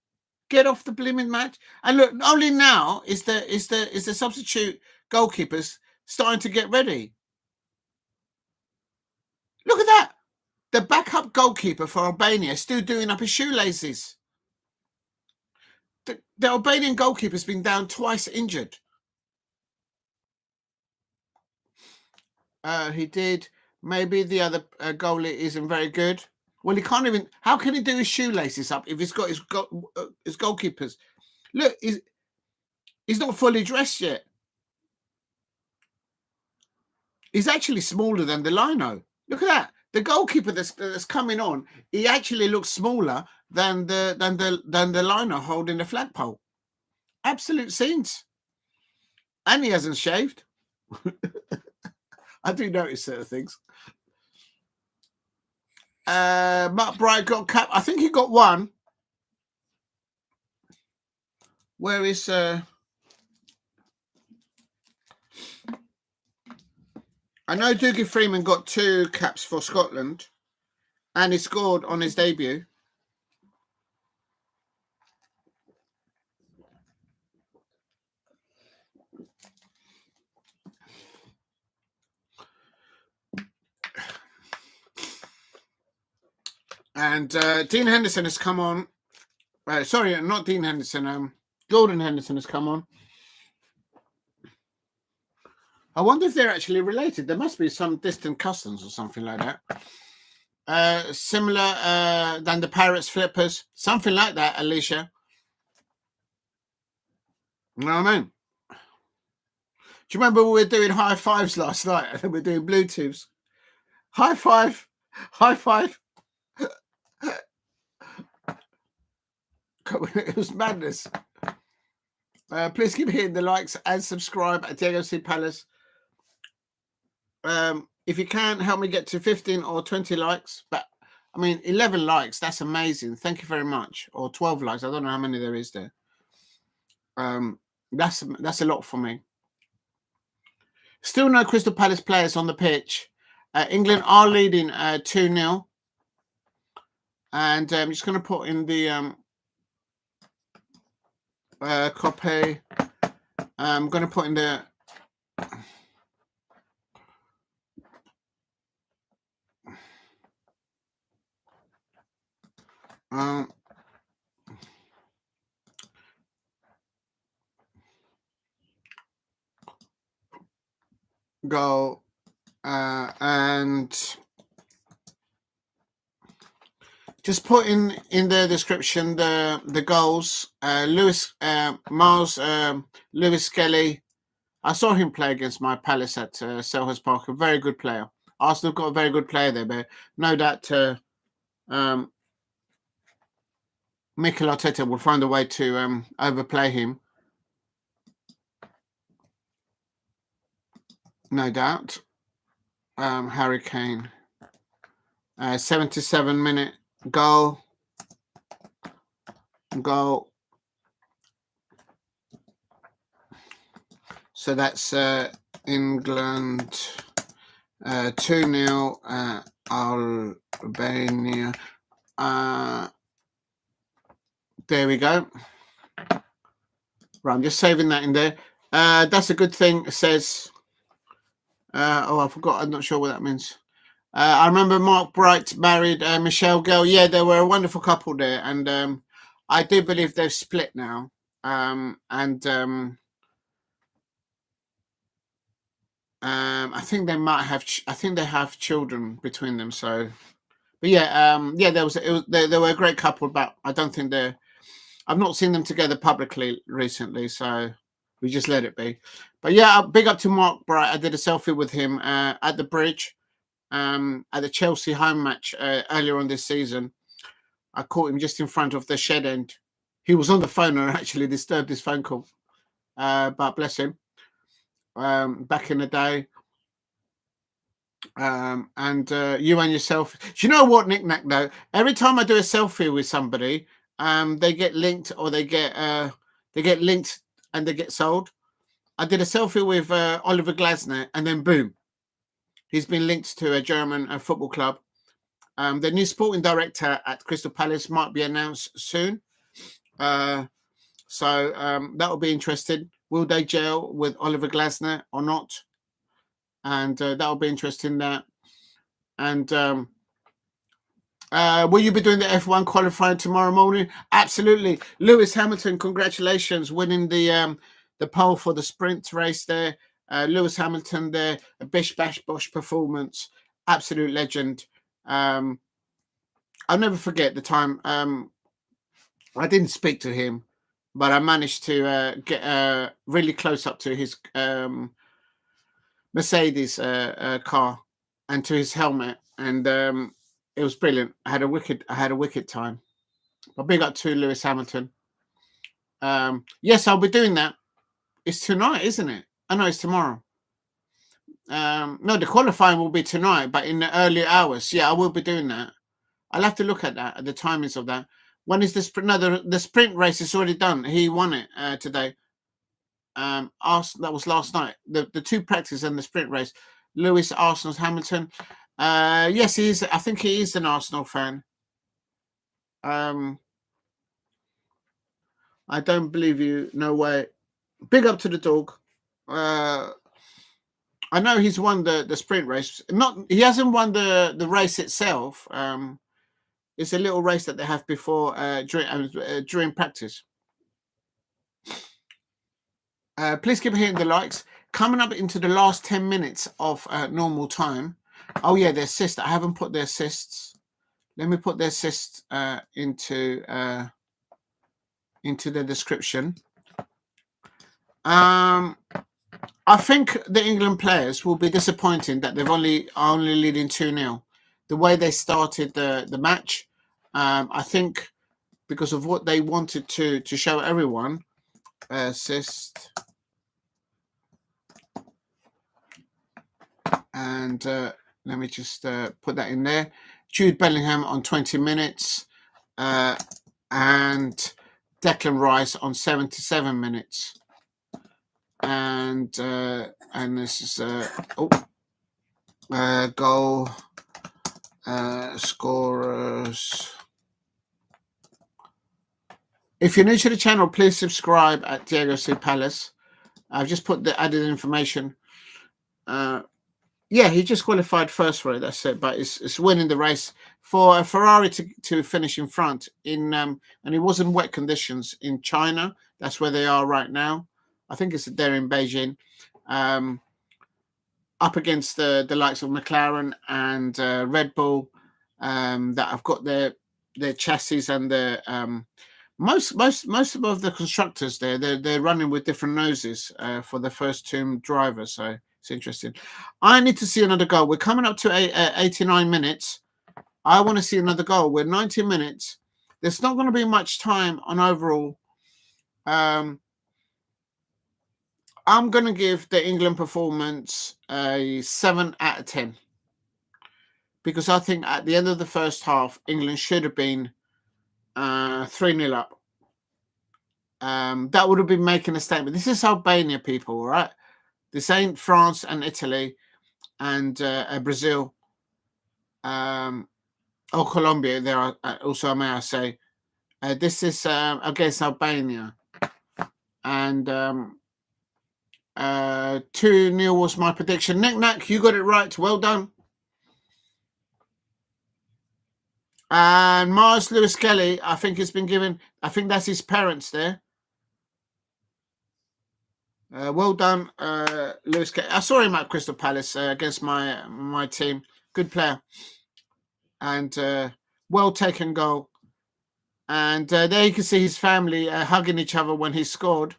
the blooming match? And look, only now is the substitute goalkeepers starting to get ready. Look at that. The backup goalkeeper for Albania is still doing up his shoelaces. The Albanian goalkeeper's been down twice injured. He did. Maybe the other goalie isn't very good. Well, he can't even. How can he do his shoelaces up if he's got his goalkeepers? Look, he's not fully dressed yet. He's actually smaller than the lino. Look at that. The goalkeeper that's coming on, he actually looks smaller than the lino holding the flagpole. Absolute scenes. And he hasn't shaved. I do notice certain things. Mark Bright got cap. I think he got one. Where is I know Dougie Freeman got 2 caps for Scotland, and he scored on his debut. And Dean Henderson has come on. Sorry, not Dean Henderson. Gordon Henderson has come on. I wonder if they're actually related. There must be some distant cousins or something like that. Similar than the Pirates Flippers. Something like that, Alicia. You know what I mean? Do you remember we were doing high fives last night? And we were doing Bluetooths. High five. High five. It was madness. Please keep hitting the likes and subscribe at Diego C. Palace. If you can help me get to 15 or 20 likes, but I mean 11 likes, that's amazing. Thank you very much. Or 12 likes. I don't know how many there is there. That's a lot for me. Still no Crystal Palace players on the pitch. England are leading 2-0. And I'm just going to put in the copy. I'm going to put in the goal and just put in the description the goals. Lewis-Skelly. I saw him play against my Palace at Selhurst Park. A very good player. Arsenal got a very good player there, but no doubt Mikel Arteta will find a way to overplay him. No doubt. Harry Kane. 77-minute goal. So that's England 2-0 Albania. There we go. Right, I'm just saving that in there. That's a good thing. It says, I forgot. I'm not sure what that means. I remember Mark Bright married Michelle Gill. Yeah, they were a wonderful couple there. And I do believe they've split now. I think they might have. I think they have children between them. So, but yeah, they were a great couple. But I don't think they're. I've not seen them together publicly recently, so we just let it be. But yeah, big up to Mark Bright. I did a selfie with him at the bridge at the Chelsea home match earlier on this season. I caught him just in front of the shed end. He was on the phone and actually disturbed his phone call. But bless him. Back in the day. And you and yourself. Do you know what, Nick Nack, though? Every time I do a selfie with somebody, they get linked or they get linked and they get sold. I did a selfie with Oliver Glasner and then boom, he's been linked to a German football club. The new sporting director at Crystal Palace might be announced soon. So that will be interesting. Will they gel with Oliver Glasner or not? And that will be interesting. That. And will you be doing the F1 qualifying tomorrow morning? Absolutely. Lewis Hamilton, congratulations, winning the pole for the sprint race there. Lewis Hamilton there, a bish bash bosh performance, absolute legend. I'll never forget the time. I didn't speak to him, but I managed to get really close up to his Mercedes car and to his helmet, and it was brilliant. I had a wicked time. But big up to Lewis Hamilton. Yes, I'll be doing that. It's tonight, isn't it? I know it's tomorrow. No, the qualifying will be tonight, but in the early hours. Yeah, I will be doing that. I'll have to look at that, at the timings of that. When is the sprint? No, the sprint race is already done. He won it today. That was last night. The two practice and the sprint race. Lewis, Arsenal's Hamilton. Yes, he is. I think he is an Arsenal fan. I don't believe you. No way. Big up to the dog. I know he's won the sprint race. He hasn't won the race itself. It's a little race that they have before during practice. Please keep hitting the likes. Coming up into the last 10 minutes of normal time. Oh yeah, the assist. I haven't put the assists. Let me put the assists into the description. I think the England players will be disappointed that they've only leading 2-0. The way they started the match, I think because of what they wanted to show everyone. Assist. And let me just put that in there. Jude Bellingham on 20 minutes. And Declan Rice on 77 minutes. And this is goal scorers. If you're new to the channel, please subscribe at Diego C. Palace. I've just put the added information. Yeah, he just qualified first for it. That's it. But it's winning the race for a Ferrari to finish in front in and it was in wet conditions in China. That's where they are right now. I think it's there in Beijing, up against the likes of McLaren and Red Bull that have got their chassis and their most of the constructors there. They're running with different noses for the first two drivers. So it's interesting. I need to see another goal. We're coming up to 89 minutes. I want to see another goal. We're 90 minutes. There's not going to be much time on overall. I'm going to give the England performance a 7 out of 10. Because I think at the end of the first half, England should have been 3-0 up. That would have been making a statement. This is Albania, people, all right? This ain't France and Italy and Brazil or Colombia. There are also, may I say, this is against Albania. And 2-0 was my prediction. Nick-nack, you got it right. Well done. And Mars Lewis-Skelly, I think has been given. I think that's his parents there. Well done, Lewis-Skelly. I saw him at Crystal Palace against my team. Good player. And well taken goal. And there you can see his family hugging each other when he scored.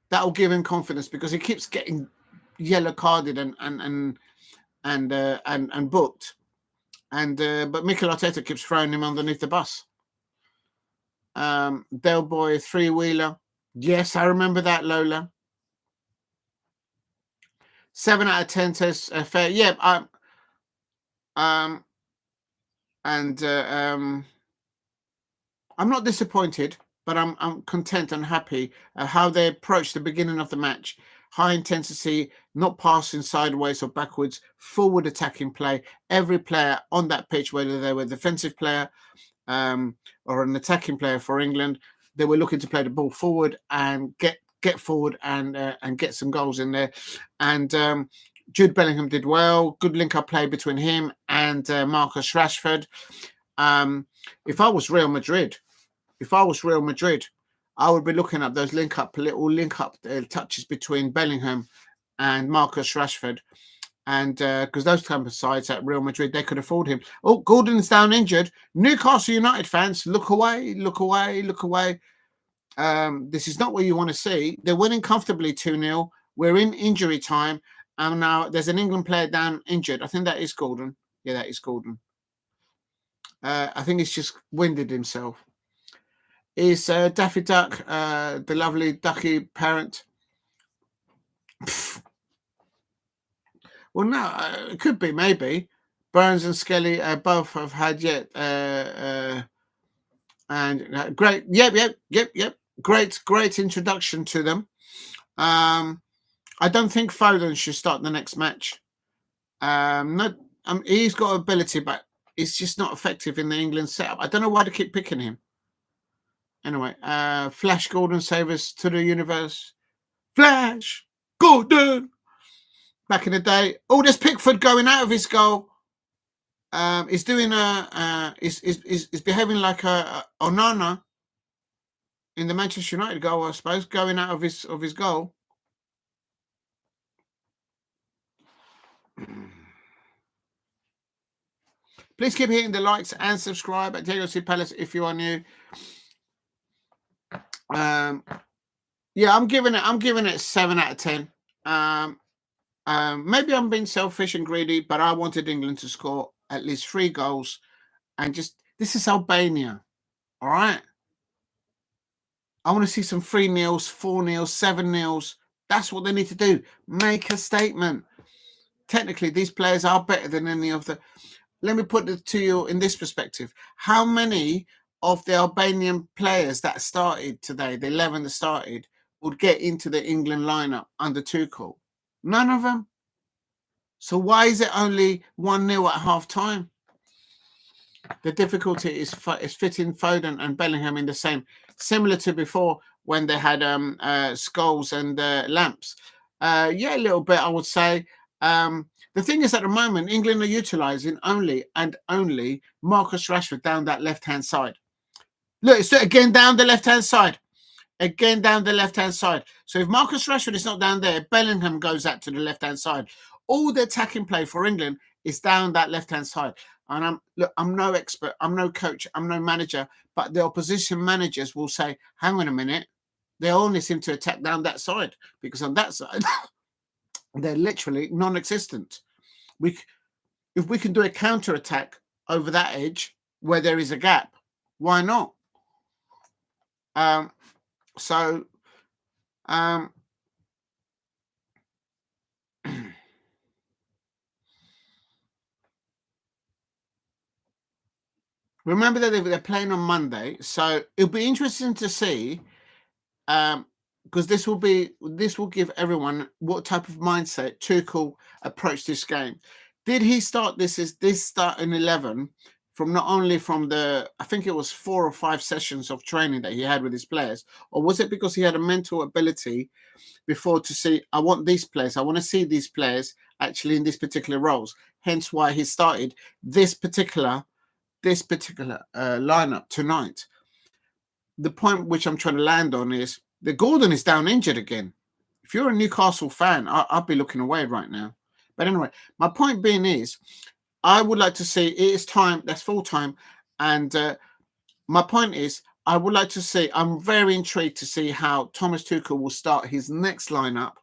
That will give him confidence because he keeps getting yellow carded and booked. And but Mikel Arteta keeps throwing him underneath the bus. Del Boy 3-wheeler. Yes, I remember that, Lola. 7 out of 10 says fair. Yeah, I'm not disappointed, but I'm content and happy how they approached the beginning of the match. High intensity, not passing sideways or backwards, forward attacking play. Every player on that pitch, whether they were a defensive player or an attacking player for England, they were looking to play the ball forward and get forward and get some goals in there. And Jude Bellingham did well. Good link-up play between him and Marcus Rashford. If I was Real Madrid, I would be looking at those little link-up touches between Bellingham and Marcus Rashford. And because those type of sides at Real Madrid, they could afford him. Oh, Gordon's down injured. Newcastle United fans, look away, look away, look away. This is not what you want to see. They're winning comfortably 2-0. We're in injury time. And now there's an England player down injured. I think that is Gordon. Yeah, that is Gordon. I think he's just winded himself. Is Daffy Duck, the lovely Ducky parent? Well, no, it could be, maybe. Burns and Skelly both have had yet. And great. Yep. Great introduction to them. I don't think Foden should start the next match. He's got ability, but he's just not effective in the England setup. I don't know why they keep picking him. Anyway, Flash Gordon savers to the universe. Flash Gordon. Back in the day. Oh, there's Pickford going out of his goal. He's doing he's behaving like a Onana in the Manchester United goal, I suppose, going out of his goal. Please keep hitting the likes and subscribe at Diego C. Palace if you are new. Yeah, I'm giving it 7 out of 10. Maybe I'm being selfish and greedy, but I wanted England to score at least 3 goals. And this is Albania. All right. I want to see some 3-0s, 4-0s, 7-0s. That's what they need to do. Make a statement. technically these players are better than any of the... Let me put it to you in this perspective. How many of the Albanian players that started today, the 11 that started, would get into the England lineup under Tuchel? None of them. So why is it only 1-0 at half time? The difficulty is fitting Foden and Bellingham in the same, similar to before when they had Scholes and Lamps. Yeah, a little bit, I would say. The thing is, at the moment, England are utilising only Marcus Rashford down that left-hand side. Look, it's again down the left-hand side. Again down the left-hand side. So if Marcus Rashford is not down there, Bellingham goes out to the left-hand side. All the attacking play for England is down that left-hand side. And I'm no expert, I'm no coach, I'm no manager, but the opposition managers will say, hang on a minute, they only seem to attack down that side, because on that side, they're literally non-existent. If we can do a counter-attack over that edge where there is a gap, why not? Remember that they're playing on Monday, so it'll be interesting to see, because this will give everyone what type of mindset Tuchel approached this game. Did he start this starting 11 from not only from the, I think it was 4 or 5 sessions of training that he had with his players, or was it because he had a mental ability before to see, I want these players, I want to see these players actually in these particular roles, hence why he started this particular lineup tonight. The point which I'm trying to land on is that Gordon is down injured again. If you're a Newcastle fan, I'll be looking away right now. But anyway, my point being is, I would like to see, it is time, that's full time. And my point is, I would like to see, I'm very intrigued to see how Thomas Tuchel will start his next lineup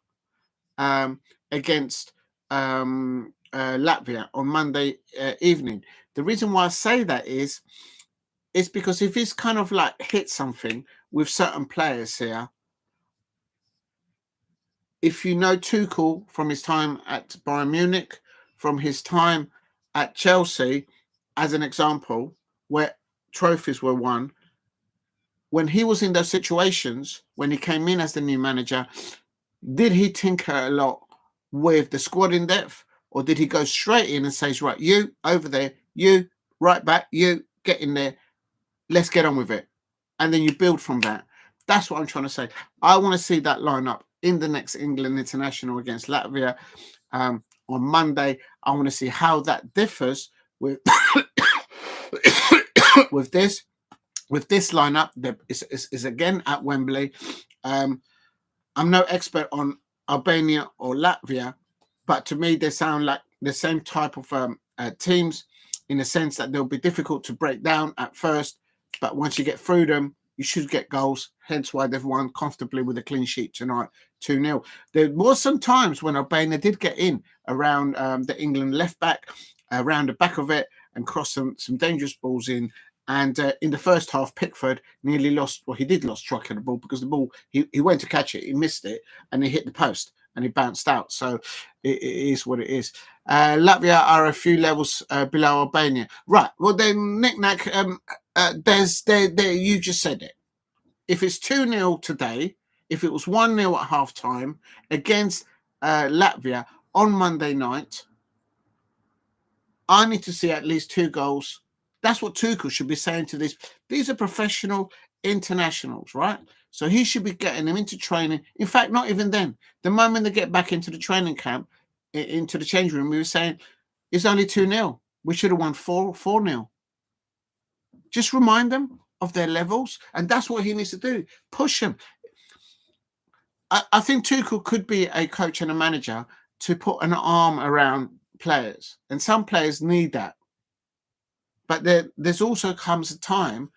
against Latvia on Monday evening. The reason why I say that is because if he's kind of like hit something with certain players here, if you know Tuchel from his time at Bayern Munich, from his time at Chelsea, as an example, where trophies were won, when he was in those situations, when he came in as the new manager, did he tinker a lot with the squad in depth, or did he go straight in and say, right, you over there, you right back, you get in there, let's get on with it, and then you build from that? That's what I'm trying to say. I want to see that lineup in the next England international against Latvia on Monday. I want to see how that differs with with this lineup that is again at Wembley. I'm no expert on Albania or Latvia, but to me they sound like the same type of teams, in the sense that they'll be difficult to break down at first, but once you get through them, you should get goals. Hence why they've won comfortably with a clean sheet tonight, 2-0. There was some times when Albania did get in around the England left back, around the back of it, and cross some dangerous balls in. And in the first half, Pickford nearly lost, well, he did lost track of the ball, because the ball, he went to catch it, he missed it, and he hit the post, and he bounced out. So it is what it is. Latvia are a few levels below Albania. Right, well then, knick-knack, you just said it. If it's 2-0 today, if it was 1-0 at half-time against Latvia on Monday night, I need to see at least 2 goals. That's what Tuchel should be saying to this. These are professional internationals, right? So he should be getting them into training. In fact, not even then. The moment they get back into the training camp, into the change room, we were saying, it's only 2-0. We should have won 4-0. Just remind them of their levels, and that's what he needs to do. Push them. I think Tuchel could be a coach and a manager to put an arm around players, and some players need that. But there's also comes a time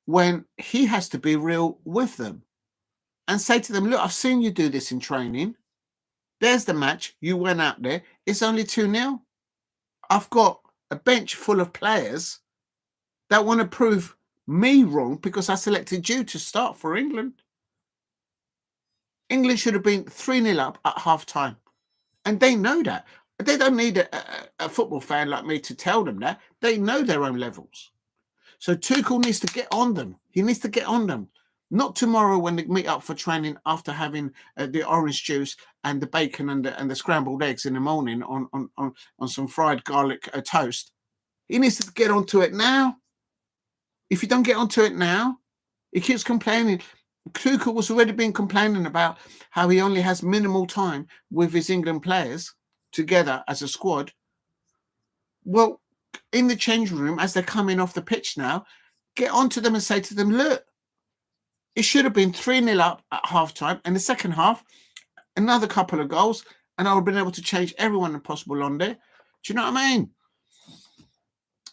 when he has to be real with them and say to them, look, I've seen you do this in training. There's the match. You went out there. It's only 2-0. I've got a bench full of players that want to prove me wrong because I selected you to start for England. England should have been 3-0 up at half time. And they know that. They don't need a football fan like me to tell them that. They know their own levels. So Tuchel needs to get on them. He needs to get on them. Not tomorrow when they meet up for training after having the orange juice and the bacon and the scrambled eggs in the morning on some fried garlic toast. He needs to get onto it now. If you don't get onto it now, he keeps complaining. Tuchel was already been complaining about how he only has minimal time with his England players together as a squad. Well, in the changing room, as they're coming off the pitch now, get onto them and say to them, look, it should have been 3-0 up at halftime. And the second half, another couple of goals, and I would have been able to change everyone possible on there. Do you know what I mean?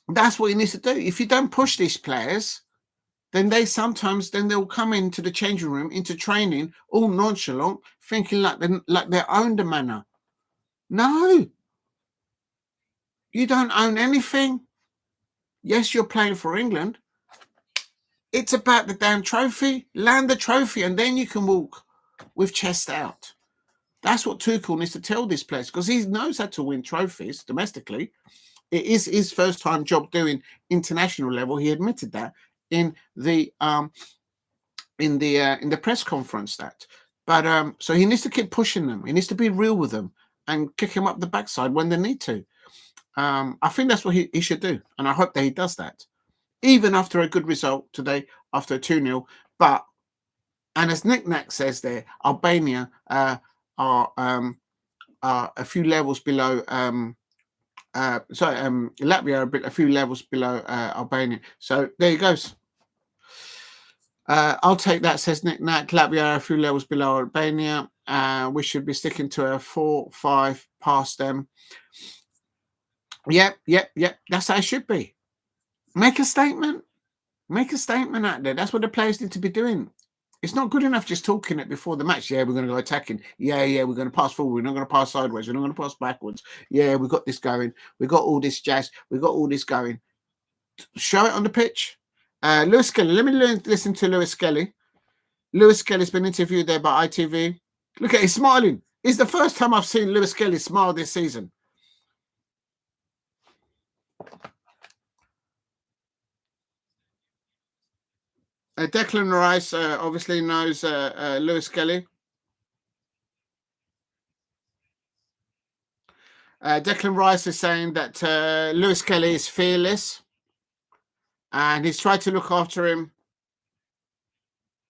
That's what he needs to do. If you don't push these players, then they'll come into the changing room, into training, all nonchalant, thinking like they own the manor. No. You don't own anything. Yes, you're playing for England. It's about the damn trophy. Land the trophy, and then you can walk with chest out. That's what Tuchel needs to tell this place, because he knows how to win trophies domestically. It is his first time job doing international level. He admitted that in the press conference. So he needs to keep pushing them. He needs to be real with them and kick him up the backside when they need to. I think that's what he should do, and I hope that he does that, even after a good result today, after a 2-0. And as Nick Nack says there, Albania are a few levels below. Latvia are a few levels below Albania. So there he goes. I'll take that, says Nick Nack. Latvia are a few levels below Albania. We should be sticking to a 4-5 past them. Yep. That's how it should be. Make a statement. Make a statement out there. That's what the players need to be doing. It's not good enough just talking it before the match. Yeah, we're going to go attacking. Yeah, we're going to pass forward. We're not going to pass sideways. We're not going to pass backwards. Yeah, we've got this going. We've got all this jazz. We've got all this going. Show it on the pitch. Lewis-Skelly. Let me listen to Lewis-Skelly. Lewis-Skelly's been interviewed there by ITV. Look at him smiling. It's the first time I've seen Lewis-Skelly smile this season. Declan Rice obviously knows Lewis-Skelly. Declan Rice is saying that Lewis-Skelly is fearless, and he's tried to look after him.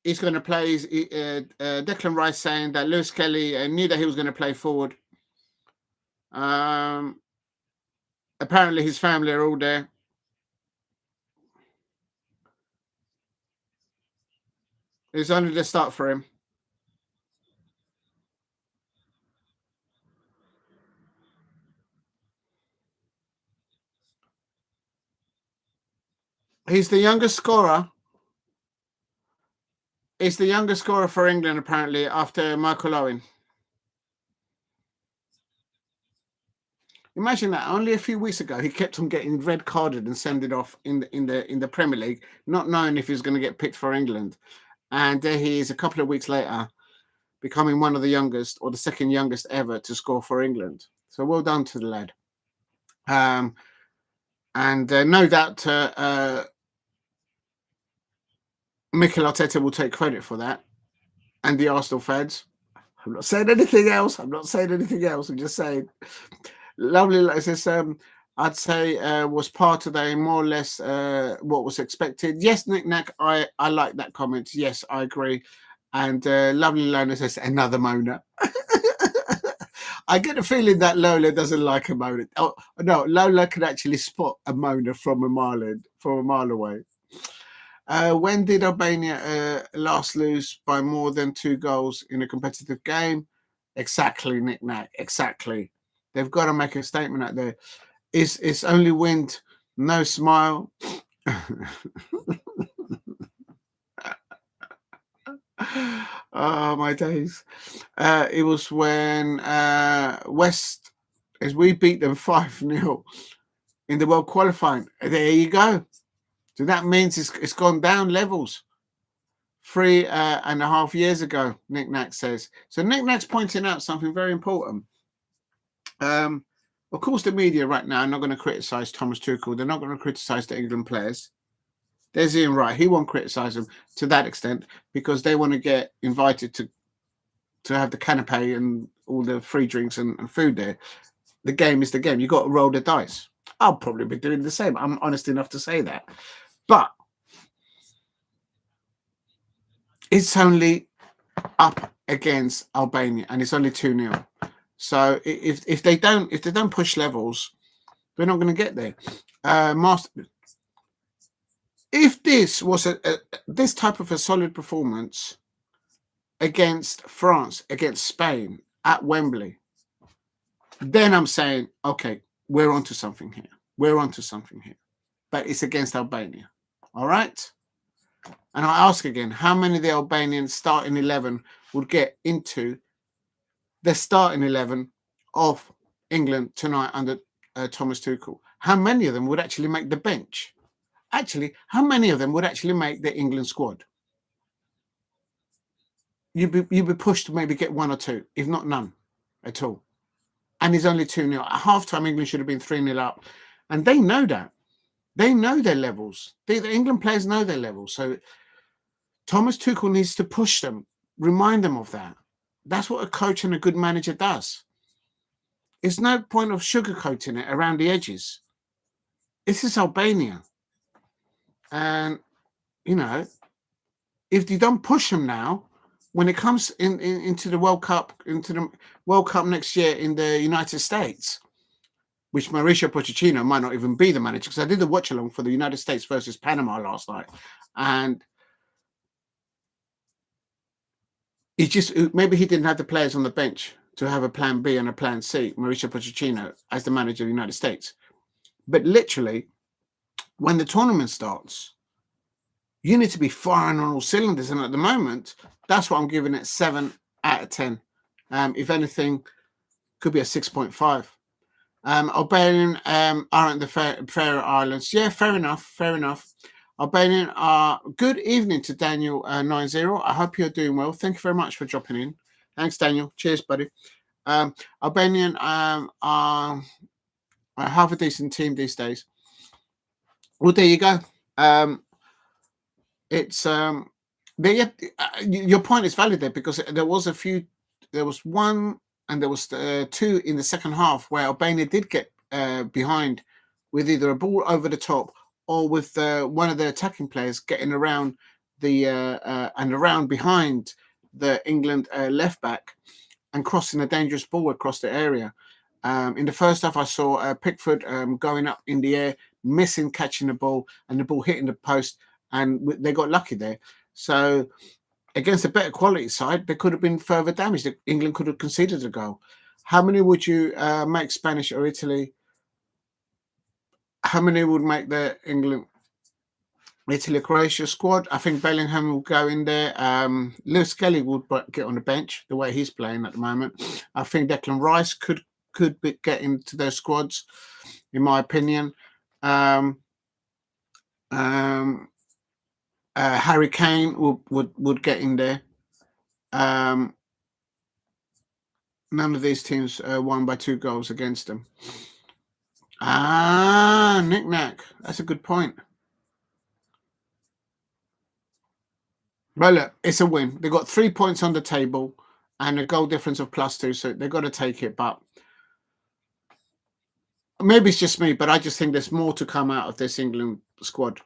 He's going to play. Declan Rice saying that Lewis-Skelly knew that he was going to play forward. Apparently, his family are all there. It's only the start for him. He's the youngest scorer. He's the youngest scorer for England, apparently, after Michael Owen. Imagine that. Only a few weeks ago, he kept on getting red carded and sent it off in the Premier League, not knowing if he was going to get picked for England. And there he is, a couple of weeks later, becoming one of the youngest, or the second youngest ever, to score for England. So well done to the lad. And no doubt Mikel Arteta will take credit for that, and the Arsenal fans. I'm not saying anything else. I'm just saying. Lovely. It says, I'd say was part of the more or less what was expected. Yes, Nick Nack, I like that comment. Yes, I agree. And lovely Lola says, another moaner. I get the feeling that Lola doesn't like a moaner. Oh no, Lola can actually spot a moaner from a mile away. When did Albania last lose by more than 2 goals in a competitive game? Exactly, Nick Nack. Exactly. They've got to make a statement out there. It's only wind, no smile. Oh, my days. It was when West, as we beat them 5-0 in the World Qualifying. There you go. So that means it's gone down levels. 3.5 years ago, Nick Nack says. So Nick Nack's pointing out something very important. Of course, the media right now are not going to criticise Thomas Tuchel. They're not going to criticise the England players. There's Ian Wright. He won't criticise them to that extent because they want to get invited to have the canapé and all the free drinks and food there. The game is the game. You've got to roll the dice. I'll probably be doing the same. I'm honest enough to say that. But it's only up against Albania and it's only 2-0. So if they don't push levels, they're not going to get there. If this was this type of a solid performance against France, against Spain at Wembley, then I'm saying, okay, we're onto something here. We're onto something here. But it's against Albania. All right? And I ask again, how many of the Albanian starting 11 would get into the starting 11 of England tonight under Thomas Tuchel? How many of them would actually make the bench? Actually, how many of them would actually make the England squad? You'd be pushed to maybe get one or two, if not none at all. And it's only 2-0. At halftime, England should have been 3-0 up. And they know that. They know their levels. The England players know their levels. So Thomas Tuchel needs to push them, remind them of that. That's what a coach and a good manager does. It's no point of sugarcoating it around the edges. This is Albania. And, you know, if you don't push them now, when it comes into the World Cup, next year in the United States, which Mauricio Pochettino might not even be the manager, because I did the watch along for the United States versus Panama last night, and maybe he didn't have the players on the bench to have a plan B and a plan C, Mauricio Pochettino as the manager of the United States. But literally, when the tournament starts, you need to be firing on all cylinders. And at the moment, that's what I'm giving it 7 out of 10. If anything, could be a 6.5. Albanian aren't the Faroe Islands. Yeah, fair enough. Albanian are good evening to Daniel 90. I hope you're doing well. Thank you very much for dropping in. Thanks, Daniel. Cheers, buddy. Albanian are half a decent team these days. Well, there you go. It's your point is valid there, because there was one and there was two in the second half where Albania did get behind with either a ball over the top or with one of the attacking players getting around and around behind the England left back and crossing a dangerous ball across the area. In the first half, I saw Pickford going up in the air, missing catching the ball, and the ball hitting the post, and they got lucky there. So against a better quality side, there could have been further damage. England could have conceded a goal. How many would you make Spanish or Italy? How many would make the England, Italy, Croatia squad? I think Bellingham will go in there. Lewis-Skelly would get on the bench the way he's playing at the moment. I think Declan Rice could get into those squads, in my opinion. Harry Kane would get in there. None of these teams won by 2 goals against them. Knick-knack. That's a good point. Well, look, it's a win. They've got 3 points on the table and a goal difference of +2, so they've got to take it. But maybe it's just me, but I just think there's more to come out of this England squad.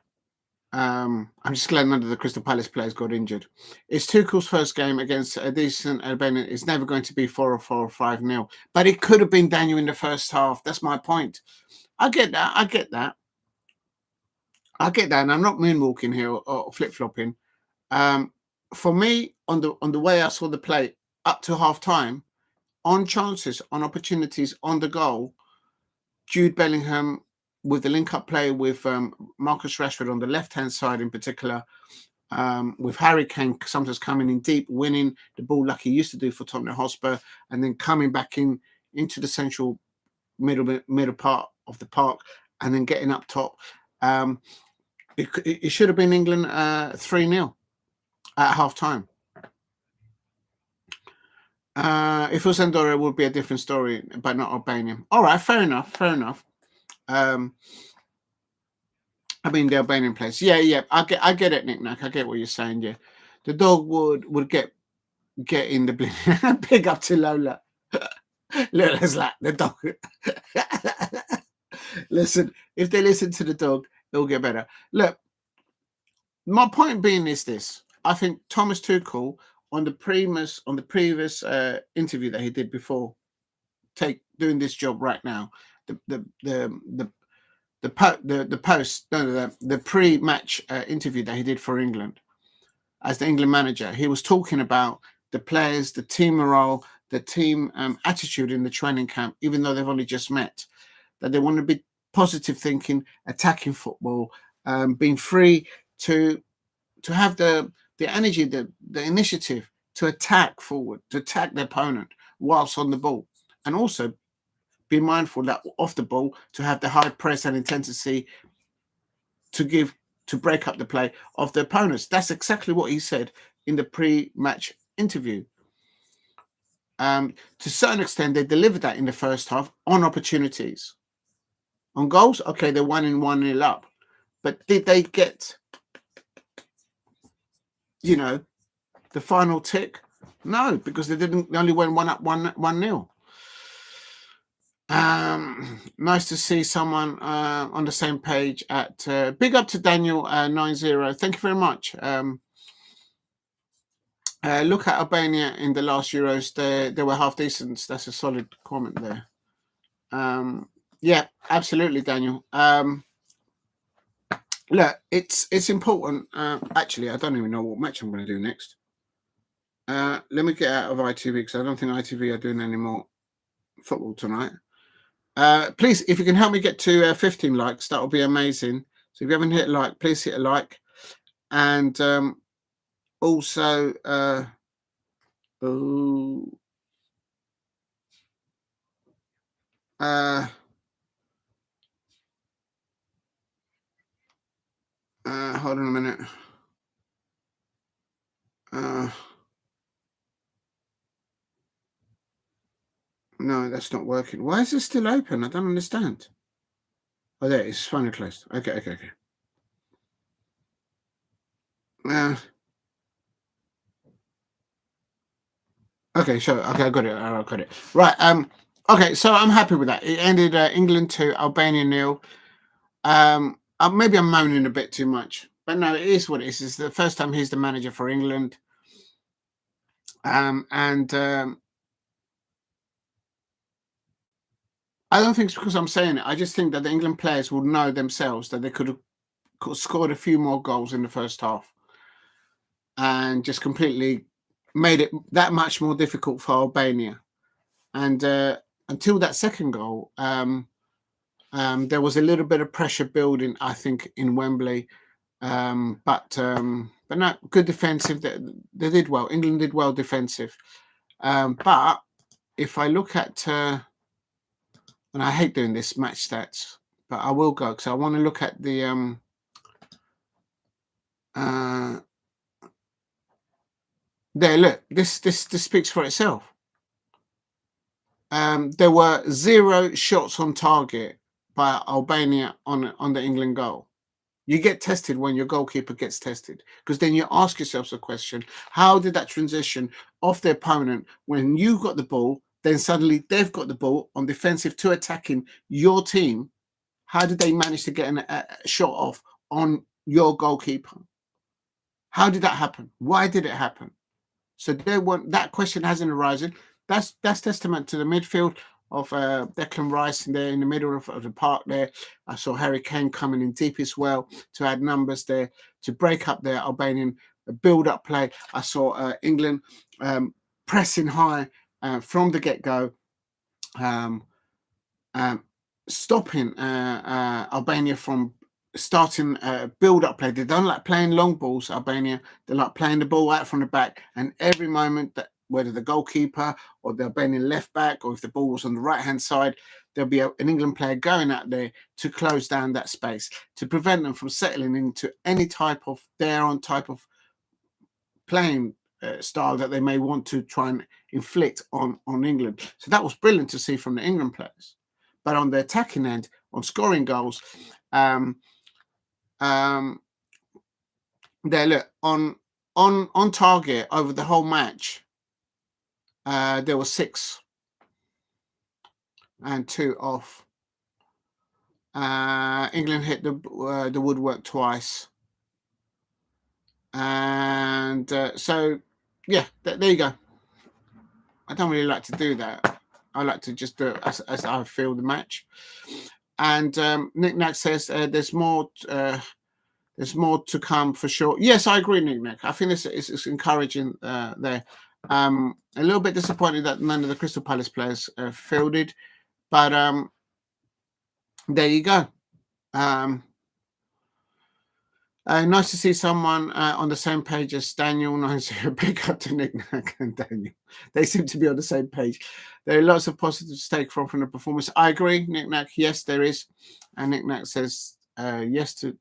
I'm just glad none of the Crystal Palace players got injured. It's Tuchel's first game against a decent Albania. It's never going to be 4 or 5-0. But it could have been Daniel in the first half. That's my point. I get that. And I'm not moonwalking here or flip-flopping. For me, on the way I saw the play up to half-time, on chances, on opportunities, on the goal, Jude Bellingham with the link-up play with Marcus Rashford on the left-hand side in particular, with Harry Kane sometimes coming in deep, winning the ball like he used to do for Tottenham Hotspur, and then coming back into the central middle part of the park, and then getting up top. It should have been England 3-0 at half-time. If it was Andorra, it would be a different story, but not Albania. All right, fair enough. Fair enough. I mean, the Albanian players. Yeah. I get it, Nick Nack. I get what you're saying. Yeah, the dog would get in the big up to Lola. Lola's like the dog. Listen, if they listen to the dog, it'll get better. Look, my point being is this: I think Thomas Tuchel on the previous interview that he did before doing this job right now, the pre-match interview that he did for England as the England manager, he was talking about the players, the team morale, the team attitude in the training camp, even though they've only just met, that they want to be positive thinking, attacking football, being free to have the energy, the initiative to attack forward, to attack the opponent whilst on the ball, and also be mindful that off the ball to have the high press and intensity to break up the play of the opponents. That's exactly what he said in the pre-match interview. To a certain extent, they delivered that in the first half on opportunities. On goals, okay, they're 1-0 up. But did they get, the final tick? No, because they didn't. They only went 1-0. Nice to see someone on the same page. At big up to Daniel 90. Thank you very much. Look at Albania in the last Euros. They were half decent. That's a solid comment there. Yeah, absolutely, Daniel. Look, it's important. Actually, I don't even know what match I'm going to do next. Let me get out of ITV because I don't think ITV are doing any more football tonight. Please, if you can help me get to 15 likes, that would be amazing. So if you haven't hit a like, please hit a like. And also, hold on a minute. No, that's not working. Why is it still open? I don't understand. Oh, there it is. It's finally closed. Okay. Okay, sure. Okay, I got it. Right. Okay, so I'm happy with that. It ended England 2, Albania 0. Maybe I'm moaning a bit too much, but no, it is what it is. It's the first time he's the manager for England. And I don't think it's because I'm saying it. I just think that the England players will know themselves that they could have scored a few more goals in the first half and just completely made it that much more difficult for Albania. And until that second goal, there was a little bit of pressure building, I think, in Wembley. But no, good defensive. They did well. England did well defensive. But if I look at, and I hate doing this match stats, but I will go because I want to look at the there. Look, this speaks for itself. There were 0 shots on target by Albania on the England goal. You get tested when your goalkeeper gets tested, because then you ask yourself the question: how did that transition off the opponent when you got the ball, then suddenly they've got the ball on defensive to attacking your team? How did they manage to get a shot off on your goalkeeper? How did that happen? Why did it happen? So that question hasn't arisen. That's testament to the midfield of Declan Rice there in the middle of the park there. I saw Harry Kane coming in deep as well to add numbers there to break up their Albanian build-up play. I saw England pressing high from the get-go, stopping Albania from starting build-up play. They don't like playing long balls, Albania. They like playing the ball out from the back, and every moment that whether the goalkeeper or the Albanian left back, or if the ball was on the right-hand side, there'll be an England player going out there to close down that space, to prevent them from settling into any type of their own type of playing style that they may want to try and inflict on England. So that was brilliant to see from the England players. But on the attacking end, on scoring goals, there look on target over the whole match. There were 6 and 2 off. England hit the woodwork twice, and so yeah, there you go. I don't really like to do that. I like to just do it as I feel the match. And Nick Nack says there's more to come for sure. Yes, I agree, Nick Nack. I think it's encouraging there. A little bit disappointed that none of the Crystal Palace players fielded, but there you go. Nice to see someone on the same page as Daniel. Nice to pick up to Nick Nack and Daniel. They seem to be on the same page. There are lots of positives to take from the performance. I agree, Nick Nack. Yes, there is. And Nick Nack says yes to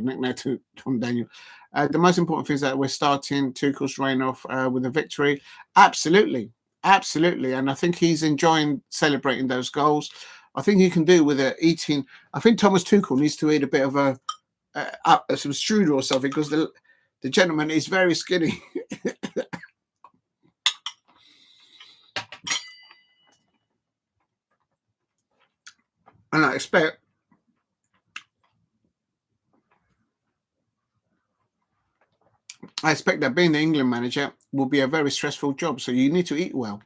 Nick Nack from Daniel. The most important thing is that we're starting Tuchel's reign off with a victory. Absolutely. Absolutely. And I think he's enjoying celebrating those goals. I think he can do with eating. I think Thomas Tuchel needs to eat a bit of some strudel or something, because the gentleman is very skinny. And I expect that being the England manager will be a very stressful job. So you need to eat well.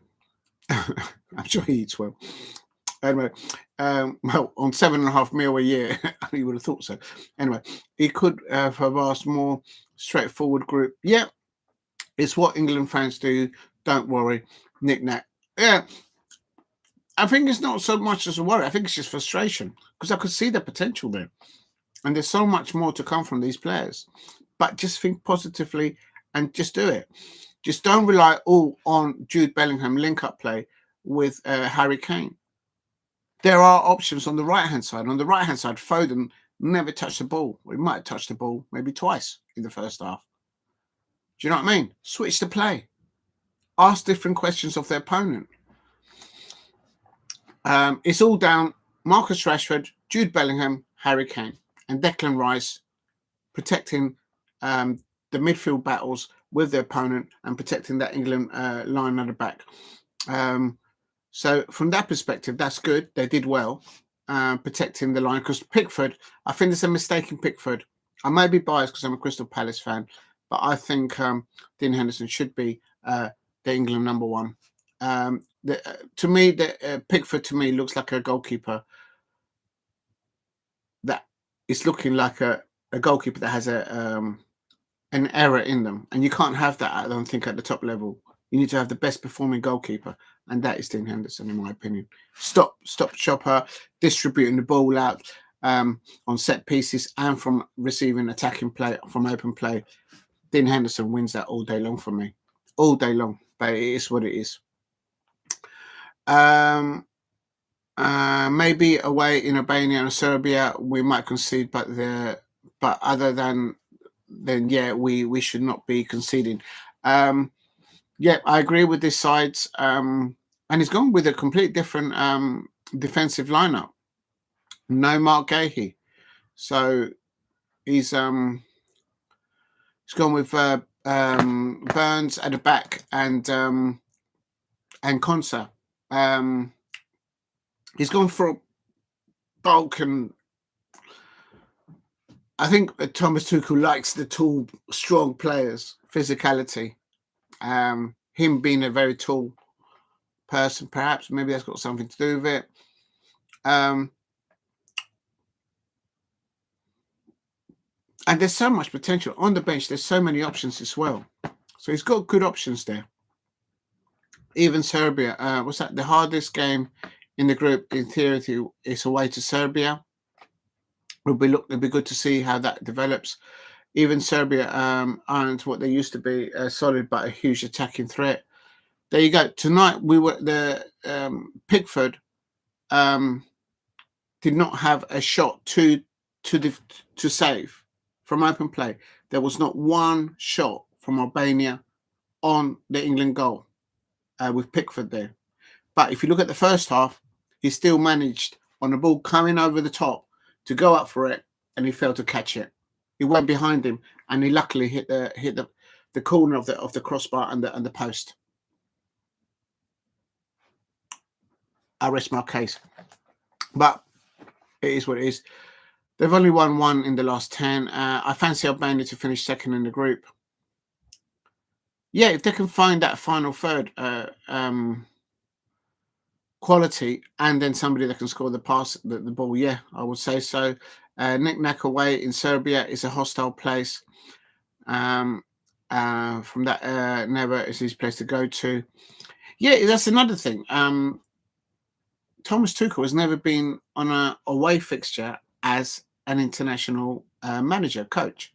I'm sure he eats well. Anyway, well, on 7.5 meals a year, you would have thought so. Anyway, he could have asked more straightforward group. Yeah, it's what England fans do. Don't worry, Nick Nack. Yeah, I think it's not so much as a worry. I think it's just frustration, because I could see the potential there. And there's so much more to come from these players. But just think positively and just do it. Just don't rely all on Jude Bellingham link-up play with Harry Kane. There are options on the right-hand side. On the right-hand side, Foden never touched the ball. He might have touched the ball maybe twice in the first half. Do you know what I mean? Switch the play. Ask different questions of their opponent. It's all down Marcus Rashford, Jude Bellingham, Harry Kane, and Declan Rice protecting the midfield battles with their opponent and protecting that England line at the back. So from that perspective, that's good. They did well protecting the line, because Pickford, I think there's a mistake in Pickford. I may be biased because I'm a Crystal Palace fan, but I think Dean Henderson should be the England number 1. To me, Pickford to me looks like a goalkeeper that is looking like a goalkeeper that has an error in them, and you can't have that. I don't think at the top level. You need to have the best performing goalkeeper, and that is Dean Henderson, in my opinion. Stop chopper, distributing the ball out on set pieces and from receiving attacking play from open play. Dean Henderson wins that all day long for me, all day long. But it is what it is. Maybe away in Albania and Serbia we might concede, but other than then, yeah, we should not be conceding. Yeah, I agree with this sides, and he's gone with a complete different defensive lineup. No Mark Guehi, so he's gone with Burns at the back and Konsa. He's gone for bulk, and I think Thomas Tuchel likes the tall, strong players, physicality. Him being a very tall person, perhaps maybe that's got something to do with it. And there's so much potential on the bench. There's so many options as well. So he's got good options there. Even Serbia, what's that? The hardest game in the group, in theory, is away to Serbia. It'll be good to see how that develops. Even Serbia aren't what they used to be, solid but a huge attacking threat. There you go. Tonight Pickford did not have a shot to save from open play. There was not one shot from Albania on the England goal with Pickford there. But if you look at the first half, he still managed on the ball coming over the top to go up for it, and he failed to catch it. He went behind him, and he luckily hit the corner of the crossbar and the post. I rest my case. But it is what it is. They've only won 1 in the last 10. I fancy Albania to finish second in the group. Yeah, if they can find that final third quality, and then somebody that can score the pass, the ball, yeah, I would say so. Knick-knack away in Serbia is a hostile place. From that, never is his place to go to. Yeah, that's another thing. Thomas Tuchel has never been on a away fixture as an international manager, coach.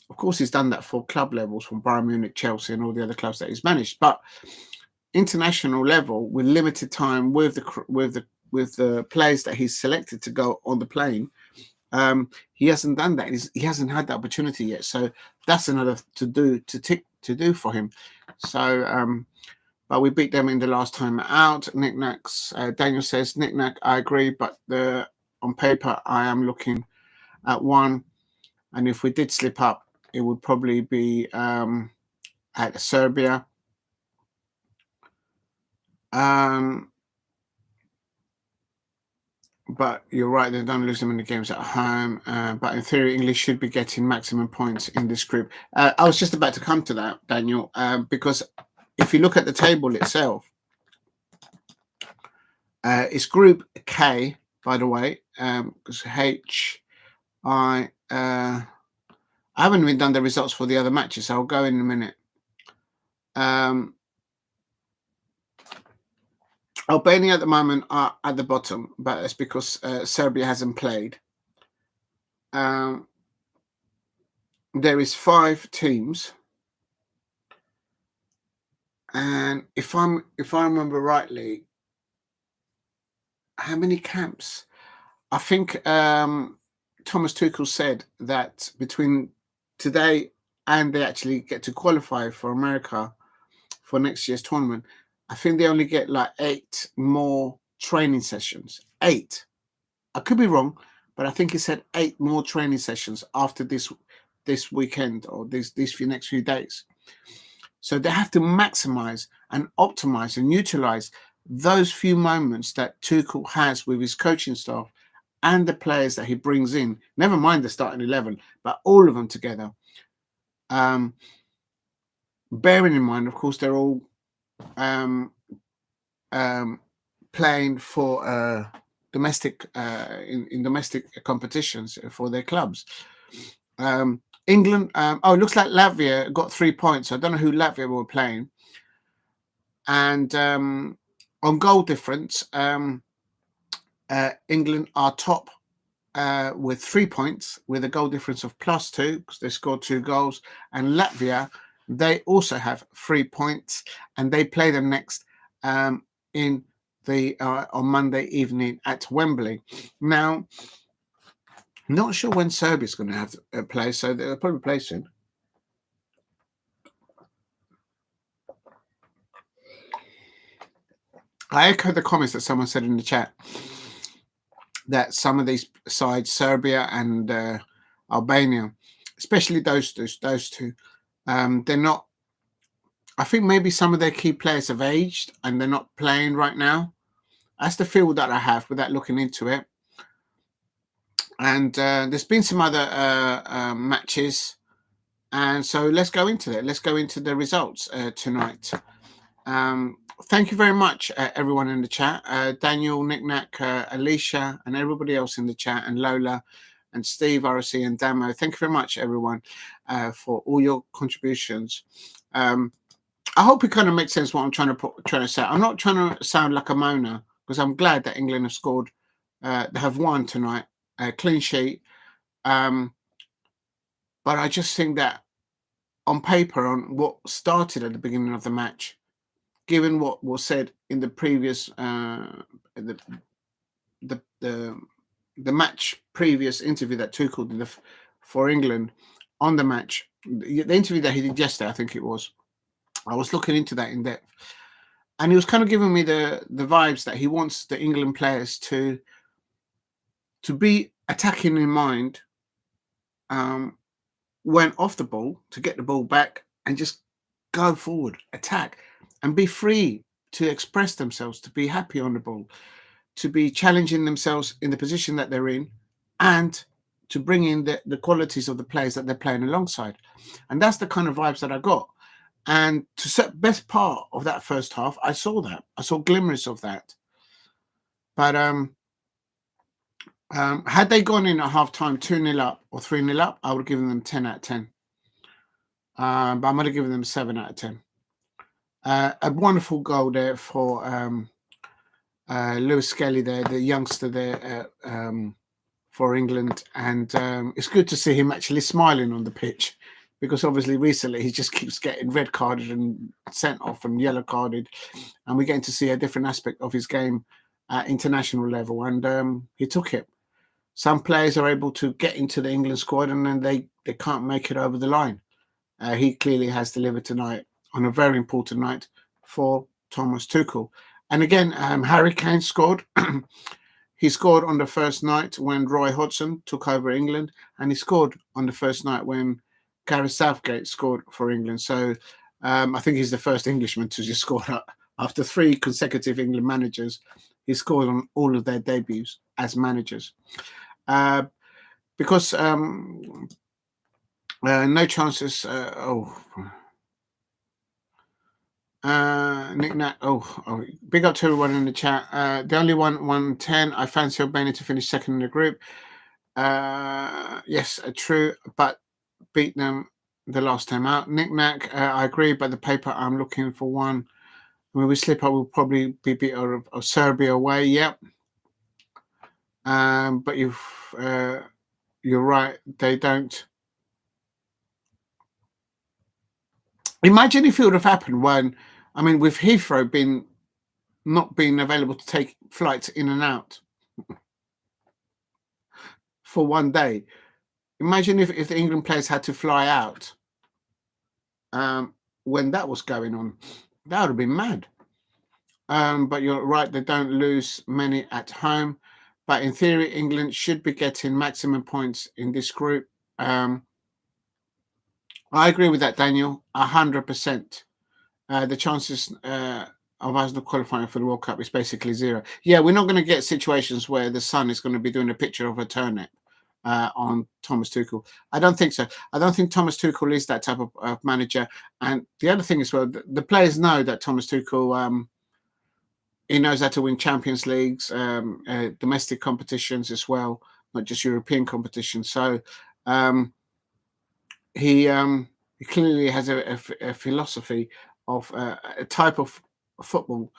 Of course, he's done that for club levels from Bayern Munich, Chelsea, and all the other clubs that he's managed. But international level, with limited time with the players that he's selected to go on the plane, he hasn't done that. He hasn't had the opportunity yet. So that's another to do for him. So, but we beat them in the last time out. Knick-knacks. Daniel says knick-knack. I agree, but on paper I am looking at 1, and if we did slip up, it would probably be at Serbia. But you're right, they don't lose them in the games at home. But in theory, English should be getting maximum points in this group. I was just about to come to that, Daniel, because if you look at the table itself, it's Group K, by the way, because I haven't even done the results for the other matches, so I'll go in a minute. Albania at the moment are at the bottom, but that's because Serbia hasn't played. There is 5 teams, and if I remember rightly, how many camps? I think Thomas Tuchel said that between today and they actually get to qualify for America for next year's tournament, I think they only get like 8 more training sessions. 8. I could be wrong, but I think he said 8 more training sessions after this weekend or these next few days. So they have to maximize and optimize and utilize those few moments that Tuchel has with his coaching staff and the players that he brings in. Never mind the starting 11, but all of them together. Bearing in mind, of course, they're all playing for domestic in domestic competitions for their clubs. England, it looks like Latvia got 3 points. I don't know who Latvia were playing. And on goal difference, England are top with 3 points, with a goal difference of +2 because they scored 2 goals. And Latvia, they also have 3 points, and they play them next in the on Monday evening at Wembley. Now, not sure when Serbia's going to have a play, so they'll probably play soon. I echo the comments that someone said in the chat that some of these sides, Serbia and Albania, especially those two, they're not. I think maybe some of their key players have aged and they're not playing right now. That's the feel that I have without looking into it. And there's been some other matches, and so let's go into it. Let's go into the results tonight. Thank you very much, everyone in the chat. Daniel, Knick-knack, Alicia, and everybody else in the chat, and Lola, and Steve, ROC, and Damo. Thank you very much, everyone, for all your contributions. I hope it kind of makes sense what I'm trying to say. I'm not trying to sound like a moaner, because I'm glad that England have scored, they have won tonight, a clean sheet. But I just think that on paper, on what started at the beginning of the match, given what was said in the previous the match previous interview that Tuchel did for England on the match, the interview that he did yesterday, I think it was, I was looking into that in depth, and he was kind of giving me the vibes that he wants the England players to be attacking in mind when off the ball, to get the ball back and just go forward, attack, and be free to express themselves, to be happy on the ball, to be challenging themselves in the position that they're in, and to bring in the qualities of the players that they're playing alongside. And that's the kind of vibes that I got. And to set best part of that first half, I saw that. I saw glimmers of that. But had they gone in at half-time 2-0 up or 3-0 up, I would have given them 10 out of 10. But I'm going to give them 7 out of 10. A wonderful goal there for Lewis-Skelly there, the youngster there for England. And it's good to see him actually smiling on the pitch, because obviously recently he just keeps getting red carded and sent off and yellow carded. And we're getting to see a different aspect of his game at international level. And he took it. Some players are able to get into the England squad and then they can't make it over the line. He clearly has delivered tonight on a very important night for Thomas Tuchel. And again, Harry Kane scored. He scored on the first night when Roy Hodgson took over England, and he scored on the first night when Gareth Southgate scored for England. So I think he's the first Englishman to just score after 3 consecutive England managers. He scored on all of their debuts as managers. Because no chances. Nick Nat. Big up to everyone in the chat. The only 110. I fancy Albania to finish second in the group. Yes, true, but beat them the last time out. Nick Nack, I agree, but the paper I'm looking for one. When we slip up, we'll probably be beat out of Serbia away. Yep. But you're right. They don't. Imagine if it would have happened when, with Heathrow not being available to take flights in and out for one day. Imagine if the England players had to fly out when that was going on. That would have been mad. But you're right, they don't lose many at home. But in theory, England should be getting maximum points in this group. I agree with that, Daniel, 100%. The chances of us not qualifying for the World Cup is basically 0. Yeah, we're not going to get situations where the Sun is going to be doing a picture of a turnip on Thomas Tuchel. I don't think so. I don't think Thomas Tuchel is that type of manager. And the other thing as well, the players know that Thomas Tuchel, he knows how to win Champions Leagues, domestic competitions as well, not just European competitions. So he clearly has a philosophy of a type of football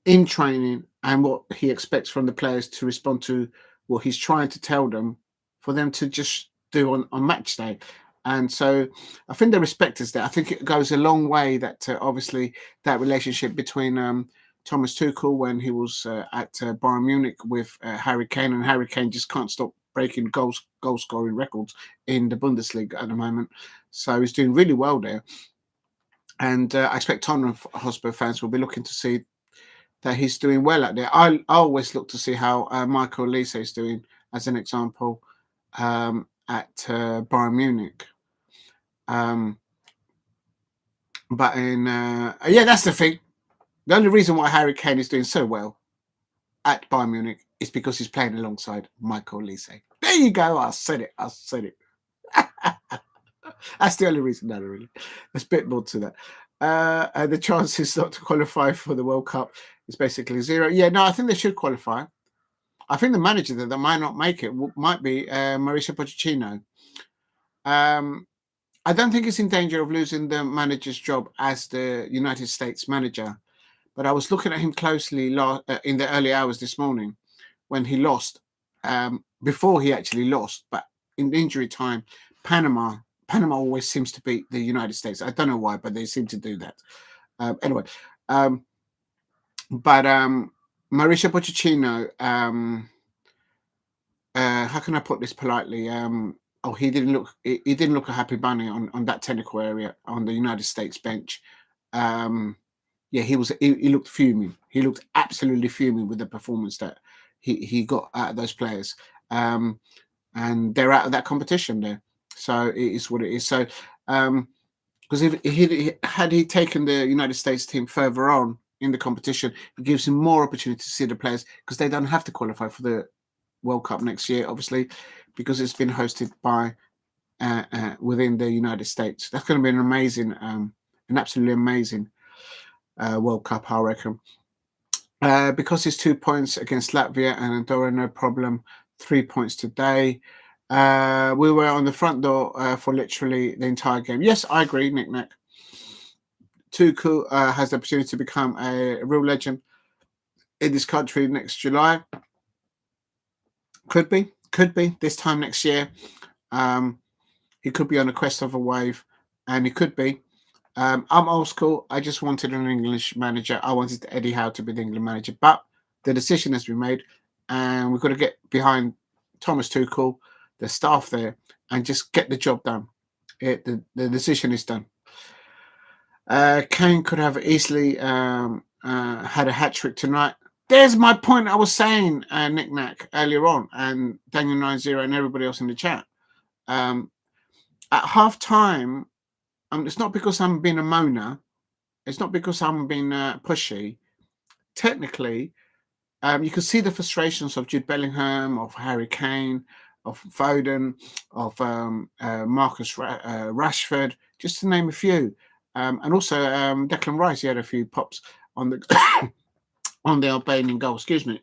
in training and what he expects from the players to respond to what he's trying to tell them for them to just do on match day. And so I think the respect is there. I think it goes a long way that obviously that relationship between Thomas Tuchel when he was at Bayern Munich with Harry Kane, and Harry Kane just can't stop breaking goal scoring records in the Bundesliga at the moment. So he's doing really well there. And I expect Tottenham Hotspur fans will be looking to see that he's doing well out there. I always look to see how Michael Olise is doing, as an example, at Bayern Munich. But that's the thing. The only reason why Harry Kane is doing so well at Bayern Munich is because he's playing alongside Michael Olise. There you go. I said it. That's the only reason, no, really. There's a bit more to that. The chances not to qualify for the World Cup is basically 0. Yeah, no, I think they should qualify. I think the manager that might not make it might be Mauricio Pochettino. I don't think he's in danger of losing the manager's job as the United States manager. But I was looking at him closely in the early hours this morning when he lost, before he actually lost, but in injury time, Panama always seems to beat the United States. I don't know why, but they seem to do that. Anyway, but Mauricio Pochettino, how can I put this politely? He didn't look a happy bunny on that technical area on the United States bench. Yeah, he looked fuming. He looked absolutely fuming with the performance that he got out of those players. And they're out of that competition there. So it is what it is. So because if he taken the United States team further on in the competition, it gives him more opportunity to see the players, because they don't have to qualify for the World Cup next year, obviously, because it's been hosted by within the United States. That's going to be an absolutely amazing World Cup, I reckon. Because it's 2 points against Latvia and Andorra, no problem. 3 points today. We were on the front door for literally the entire game. Yes, I agree, Nick Nack. Tuchel has the opportunity to become a real legend in this country next July. Could be this time next year. He could be on the crest of a wave, and he could be. I'm old school. I just wanted an English manager. I wanted Eddie Howe to be the England manager, but the decision has been made, and we've got to get behind Thomas Tuchel, the staff there, and just get the job done. The decision is done. Kane could have easily had a hat-trick tonight. There's my point I was saying, Nick Nack, earlier on, and Daniel 90 and everybody else in the chat. At half-time, it's not because I'm being a moaner. It's not because I'm being pushy. Technically, you can see the frustrations of Jude Bellingham, of Harry Kane, of Foden, of Marcus Rashford, just to name a few. And also Declan Rice, he had a few pops on the on the Albanian goal. Excuse me.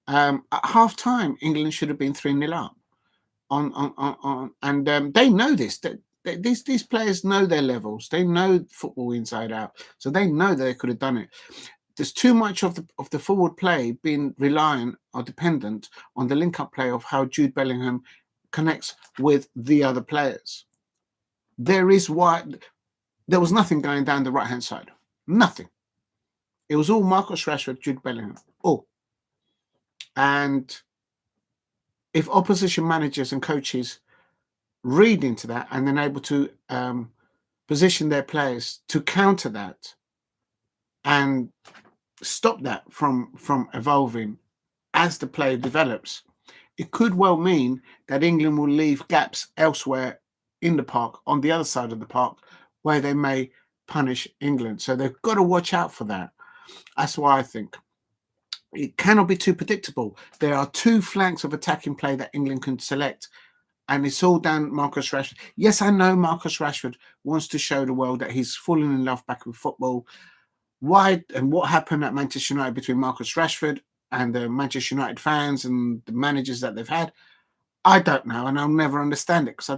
At half time, England should have been 3-0 up. And they know this. These players know their levels. They know football inside out, so they know they could have done it. There's too much of the forward play being reliant or dependent on the link-up play of how Jude Bellingham connects with the other players. There was nothing going down the right-hand side. Nothing. It was all Marcus Rashford, Jude Bellingham. All. And if opposition managers and coaches read into that and then able to position their players to counter that and stop that from evolving as the play develops, it could well mean that England will leave gaps elsewhere in the park, on the other side of the park, where they may punish England. So they've got to watch out for that. That's why I think it cannot be too predictable. There are two flanks of attacking play that England can select, and it's all down Marcus Rashford. Yes, I know Marcus Rashford wants to show the world that he's fallen in love back with football. Why and what happened at Manchester United between Marcus Rashford and the Manchester United fans and the managers that they've had, I don't know, and I'll never understand it because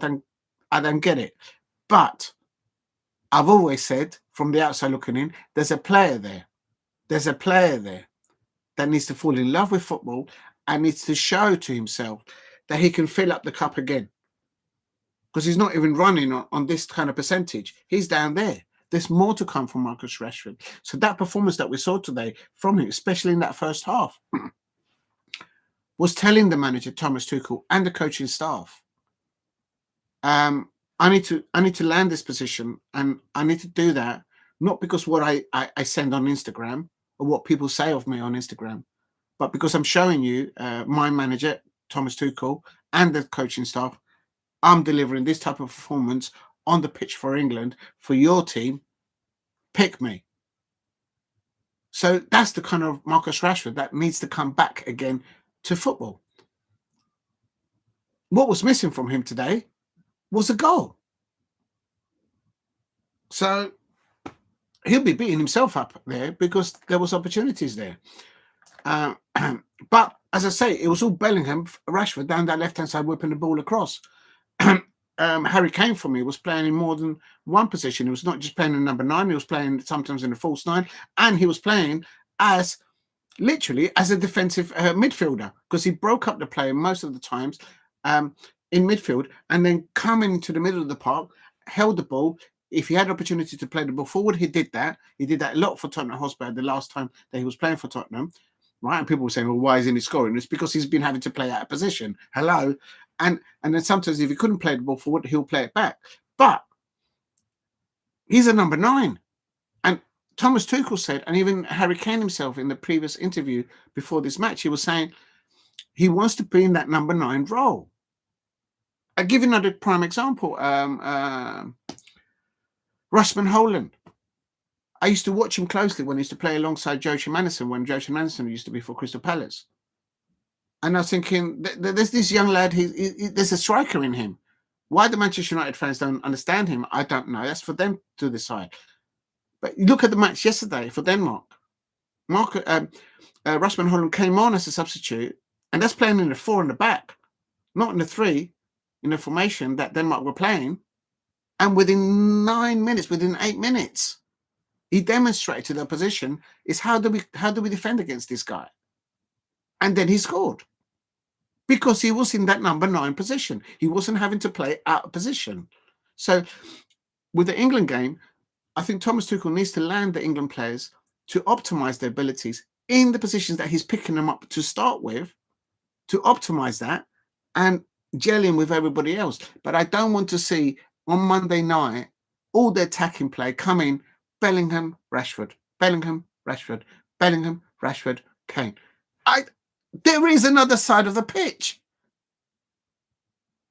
I don't get it. But I've always said, from the outside looking in, there's a player there. There's a player there that needs to fall in love with football and needs to show to himself that he can fill up the cup again. Because he's not even running on this kind of percentage. He's down there. There's more to come from Marcus Rashford. So that performance that we saw today from him, especially in that first half, was telling the manager, Thomas Tuchel, and the coaching staff, I need to land this position, and I need to do that, not because what I send on Instagram or what people say of me on Instagram, but because I'm showing you, my manager, Thomas Tuchel, and the coaching staff, I'm delivering this type of performance on the pitch for England, for your team. Pick me. So that's the kind of Marcus Rashford that needs to come back again to football. What was missing from him today was a goal. So he'll be beating himself up there because there was opportunities there. But as I say, it was all Bellingham, Rashford down that left-hand side whipping the ball across. Harry Kane, for me, was playing in more than one position. He was not just playing in number 9. He was playing sometimes in the false 9. And he was playing literally as a defensive midfielder, because he broke up the play most of the times in midfield and then coming into the middle of the park, held the ball. If he had opportunity to play the ball forward, he did that. He did that a lot for Tottenham Hotspur the last time that he was playing for Tottenham. Right, and people were saying, well, why isn't he scoring? It's because he's been having to play out of position. Hello. And then sometimes if he couldn't play the ball forward, he'll play it back. But he's a number 9. And Thomas Tuchel said, and even Harry Kane himself in the previous interview before this match, he was saying he wants to be in that number 9 role. I'll give you another prime example. Rasmus Holland. I used to watch him closely when he used to play alongside Joachim Andersen when Joachim Andersen used to be for Crystal Palace. And I was thinking, there's this young lad, there's a striker in him. Why the Manchester United fans don't understand him, I don't know. That's for them to decide. But look at the match yesterday for Denmark. Rasmus Holland came on as a substitute, and that's playing in the 4 in the back, not in the 3 in the formation that Denmark were playing. And within 9 minutes, within 8 minutes, he demonstrated to the opposition is how do we defend against this guy? And then he scored because he was in that number 9 position. He wasn't having to play out of position. So with the England game, I think Thomas Tuchel needs to land the England players to optimize their abilities in the positions that he's picking them up to start with, to optimize that and gelling with everybody else. But I don't want to see on Monday night all the attacking play coming Bellingham, Rashford, Bellingham, Rashford, Bellingham, Rashford, Kane. There is another side of the pitch.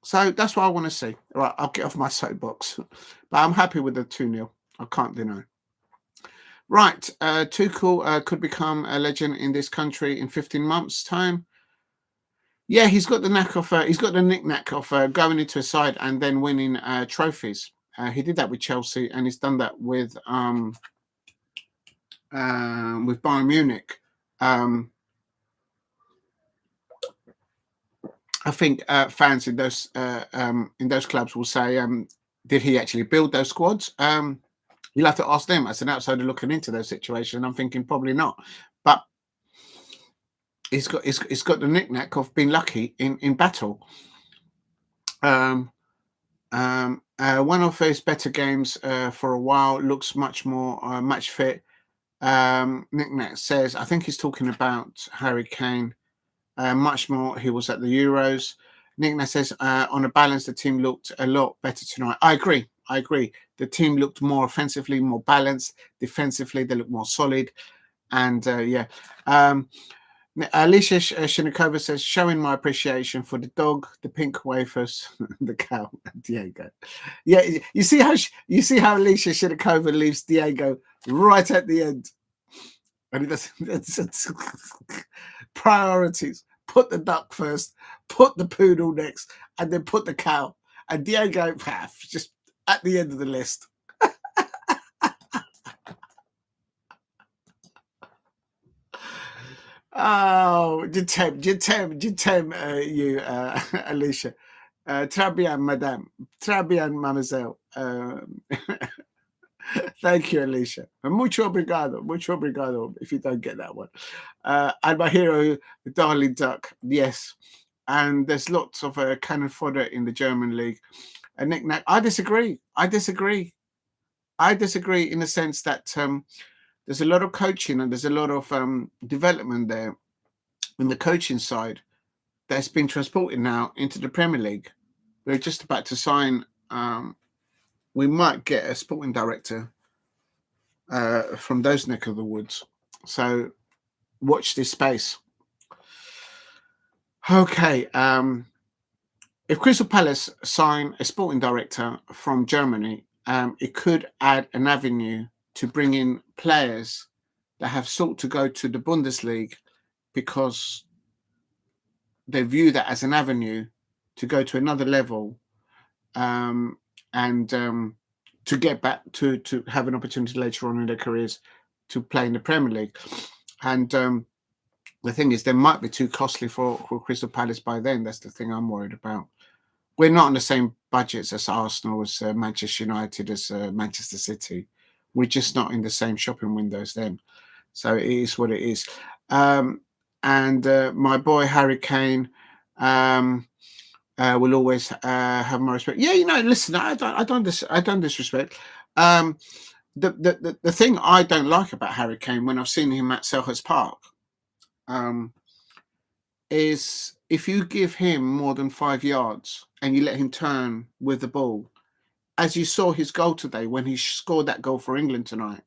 So that's what I want to see. All right, I'll get off my soapbox. But I'm happy with the 2-0. I can't deny. Right, Tuchel could become a legend in this country in 15 months' time. Yeah, he's got the knick-knack of going into a side and then winning trophies. He did that with Chelsea, and he's done that with Bayern Munich. I think fans in those clubs will say, did he actually build those squads? You'll have to ask them as an outsider looking into those situations. I'm thinking probably not, but he's got the knick-knack of being lucky in battle. One of his better games for a while, looks much more match fit. Knick-knack says, I think he's talking about Harry Kane. Much more, he was at the Euros. Knick-knack says, on a balance, the team looked a lot better tonight. I agree. The team looked more offensively, more balanced. Defensively, they looked more solid. And Alicia Shinikova says, showing my appreciation for the dog, the pink wafers, the cow, Diego. Yeah, you see how Alicia Shinikova leaves Diego right at the end. And he does priorities. Put the duck first, put the poodle next, and then put the cow. And Diego, just at the end of the list. Oh, Jitem, you, Alicia. Très bien, madame. Très bien, mademoiselle. Thank you, Alicia. Mucho obrigado, if you don't get that one. And my hero, the Darling Duck, yes. And there's lots of cannon fodder in the German league. And knick-knack, I disagree in the sense that there's a lot of coaching and there's a lot of development there in the coaching side that's been transported now into the Premier League. We're just about to sign, we might get a sporting director from those neck of the woods. So watch this space. Okay. If Crystal Palace sign a sporting director from Germany, it could add an avenue to bring in players that have sought to go to the Bundesliga because they view that as an avenue to go to another level and to get back to have an opportunity later on in their careers to play in the Premier League. And the thing is, they might be too costly for Crystal Palace by then. That's the thing I'm worried about. We're not on the same budgets as Arsenal, as Manchester United, as Manchester City. We're just not in the same shopping window as them. So it is what it is. And my boy Harry Kane will always have my respect. Yeah, listen, I don't disrespect. The thing I don't like about Harry Kane when I've seen him at Selhurst Park is if you give him more than 5 yards and you let him turn with the ball, as you saw his goal today when he scored that goal for England tonight,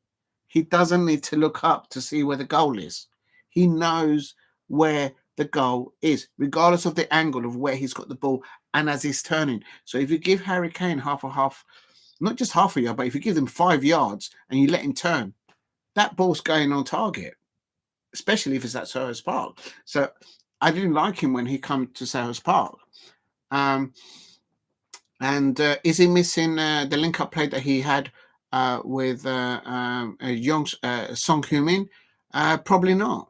He doesn't need to look up to see where the goal is. He knows where the goal is, regardless of the angle of where he's got the ball and as he's turning. So if you give Harry Kane half, not just half a yard, but if you give him 5 yards and you let him turn, that ball's going on target, especially if it's at Selhurst Park. So I didn't like him when he come to Selhurst Park. Is he missing the link-up play that he had with young Son Heung-min? Probably not.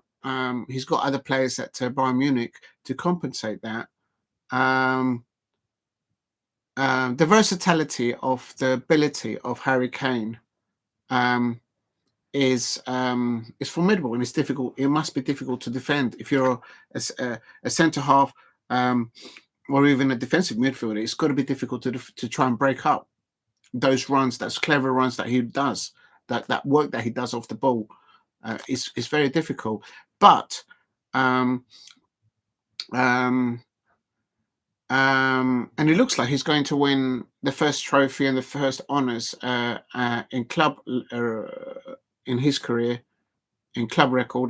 He's got other players at Bayern Munich to compensate that. The versatility of the ability of Harry Kane is formidable, and it's difficult. It must be difficult to defend if you're a centre half or even a defensive midfielder. It's got to be difficult to try and break up those runs, those clever runs that he does, that work that he does off the ball. It's very difficult, but and it looks like he's going to win the first trophy and the first honours in club in his career, in club record,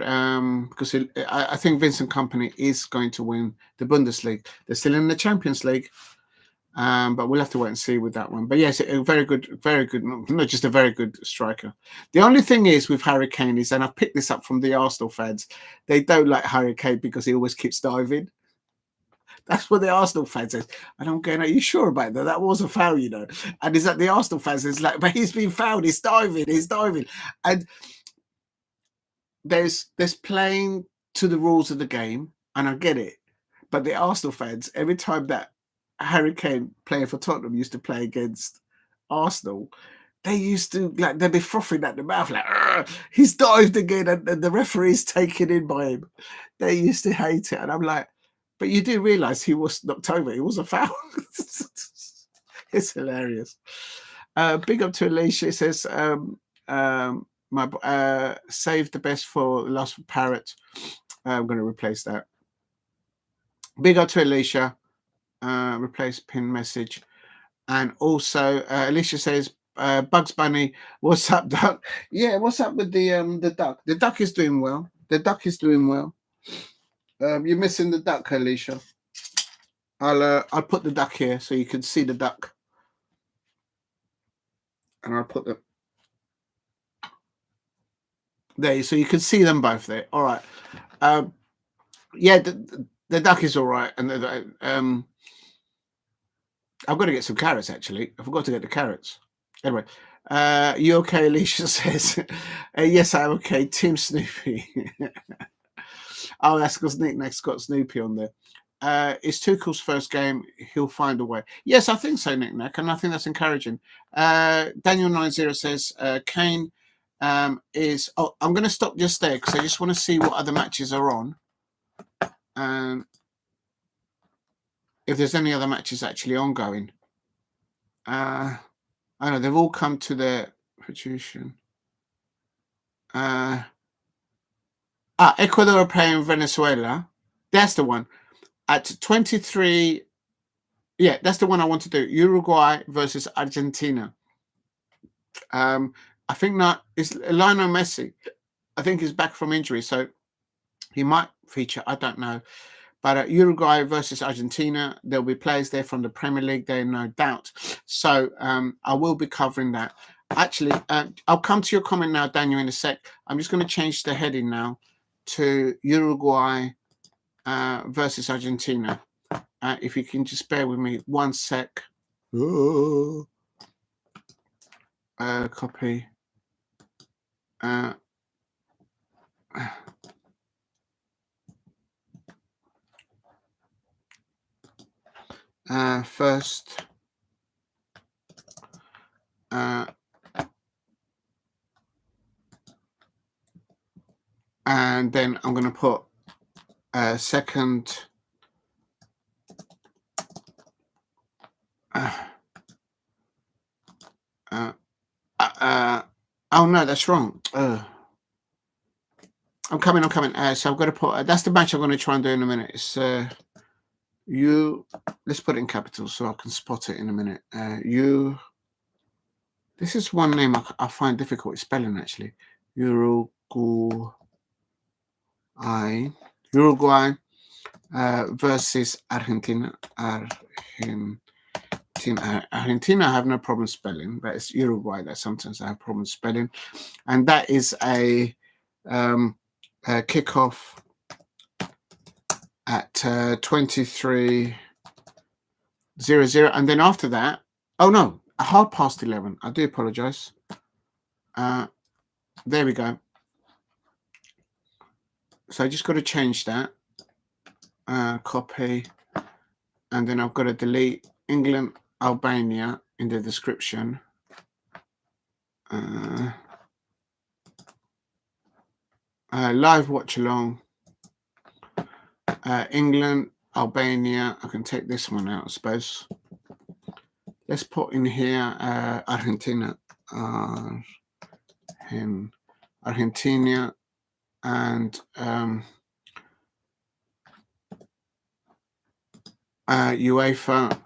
because I think Vincent Kompany is going to win the Bundesliga. They're still in the Champions League, but we'll have to wait and see with that one. But yes, a very good, not just a very good striker. The only thing is with Harry Kane is, and I've picked this up from the Arsenal fans, they don't like Harry Kane because he always keeps diving. That's what the Arsenal fans says. And I'm going, are you sure about that? That was a foul, you know. And is that the Arsenal fans? It's like, but he's been fouled. He's diving. And there's playing to the rules of the game, and I get it. But the Arsenal fans, every time that Harry Kane playing for Tottenham used to play against Arsenal, they used to, like, they'd be frothing at the mouth, like, he's dived again, and the referee's taken in by him. They used to hate it. And I'm like, but you do realise he was knocked over. It was a foul. It's hilarious. Big up to Alicia. It says, save the best for last Parrot. I'm going to replace that. Big up to Alicia. Replace pin message. And also, Alicia says, Bugs Bunny, what's up, Duck? Yeah, what's up with the duck? The duck is doing well. You're missing the duck, Alicia. I'll put the duck here so you can see the duck, and I'll put them there so you can see them both there. All right. Yeah, the duck is all right, and I've got to get some carrots. Actually, I forgot to get the carrots. Anyway, you okay? Alicia says, yes, I'm okay. Team Snoopy. Oh, that's because Nick Nack's got Snoopy on there. It's Tuchel's first game. He'll find a way. Yes, I think so, Nick Nack, and I think that's encouraging. Daniel90 says, Kane is... Oh, I'm going to stop just there because I just want to see what other matches are on. If there's any other matches actually ongoing. I know they've all come to their fruition. Ecuador are playing Venezuela. That's the one. At 23, yeah, that's the one I want to do. Uruguay versus Argentina. I think that is Lionel Messi. I think he's back from injury, so he might feature. I don't know. But Uruguay versus Argentina, there'll be players there from the Premier League there, no doubt. So I will be covering that. Actually, I'll come to your comment now, Daniel, in a sec. I'm just going to change the heading now to Uruguay versus Argentina. If you can just bear with me 1 sec. Copy. First. And then I'm going to put second. Oh no, that's wrong. I'm coming. So I've got to put. That's the match I'm going to try and do in a minute. It's let's put it in capitals so I can spot it in a minute. This is one name I find difficult spelling actually. Uruguay versus Argentina. Argentina I have no problem spelling, but it's Uruguay that sometimes I have problems spelling. And that is a kickoff at 23:00. And then after that, oh no, a 11:30. I do apologize. There we go. So I just got to change that. Copy. And then I've got to delete England, Albania in the description. Live watch along. England, Albania. I can take this one out, I suppose. Let's put in here Argentina. Argentina and UEFA.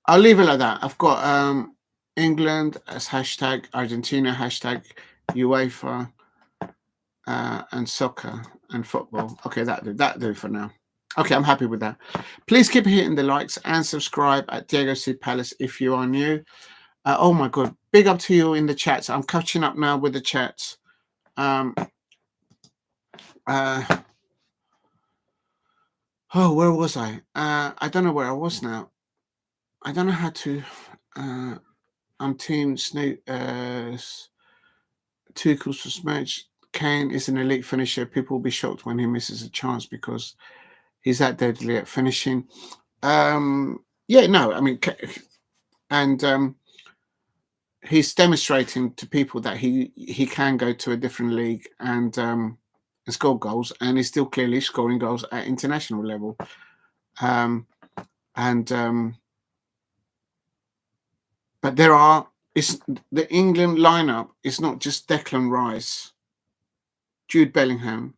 I'll leave it like that. I've got England as hashtag, Argentina hashtag, UEFA, and soccer and football. Okay, that do for now. Okay, I'm happy with that. Please keep hitting the likes and subscribe at Diego C Palace if you are new. Oh my God, big up to you in the chats. I'm catching up now with the chats. Oh, where was I? I don't know where I was now. I don't know how to. I'm Team Snoop. Tuchel's for match. Kane is an elite finisher. People will be shocked when he misses a chance because he's that deadly at finishing. Yeah, no, I mean, and he's demonstrating to people that he can go to a different league and score goals, and he's still clearly scoring goals at international level. But it's the England lineup is not just Declan Rice, Jude Bellingham,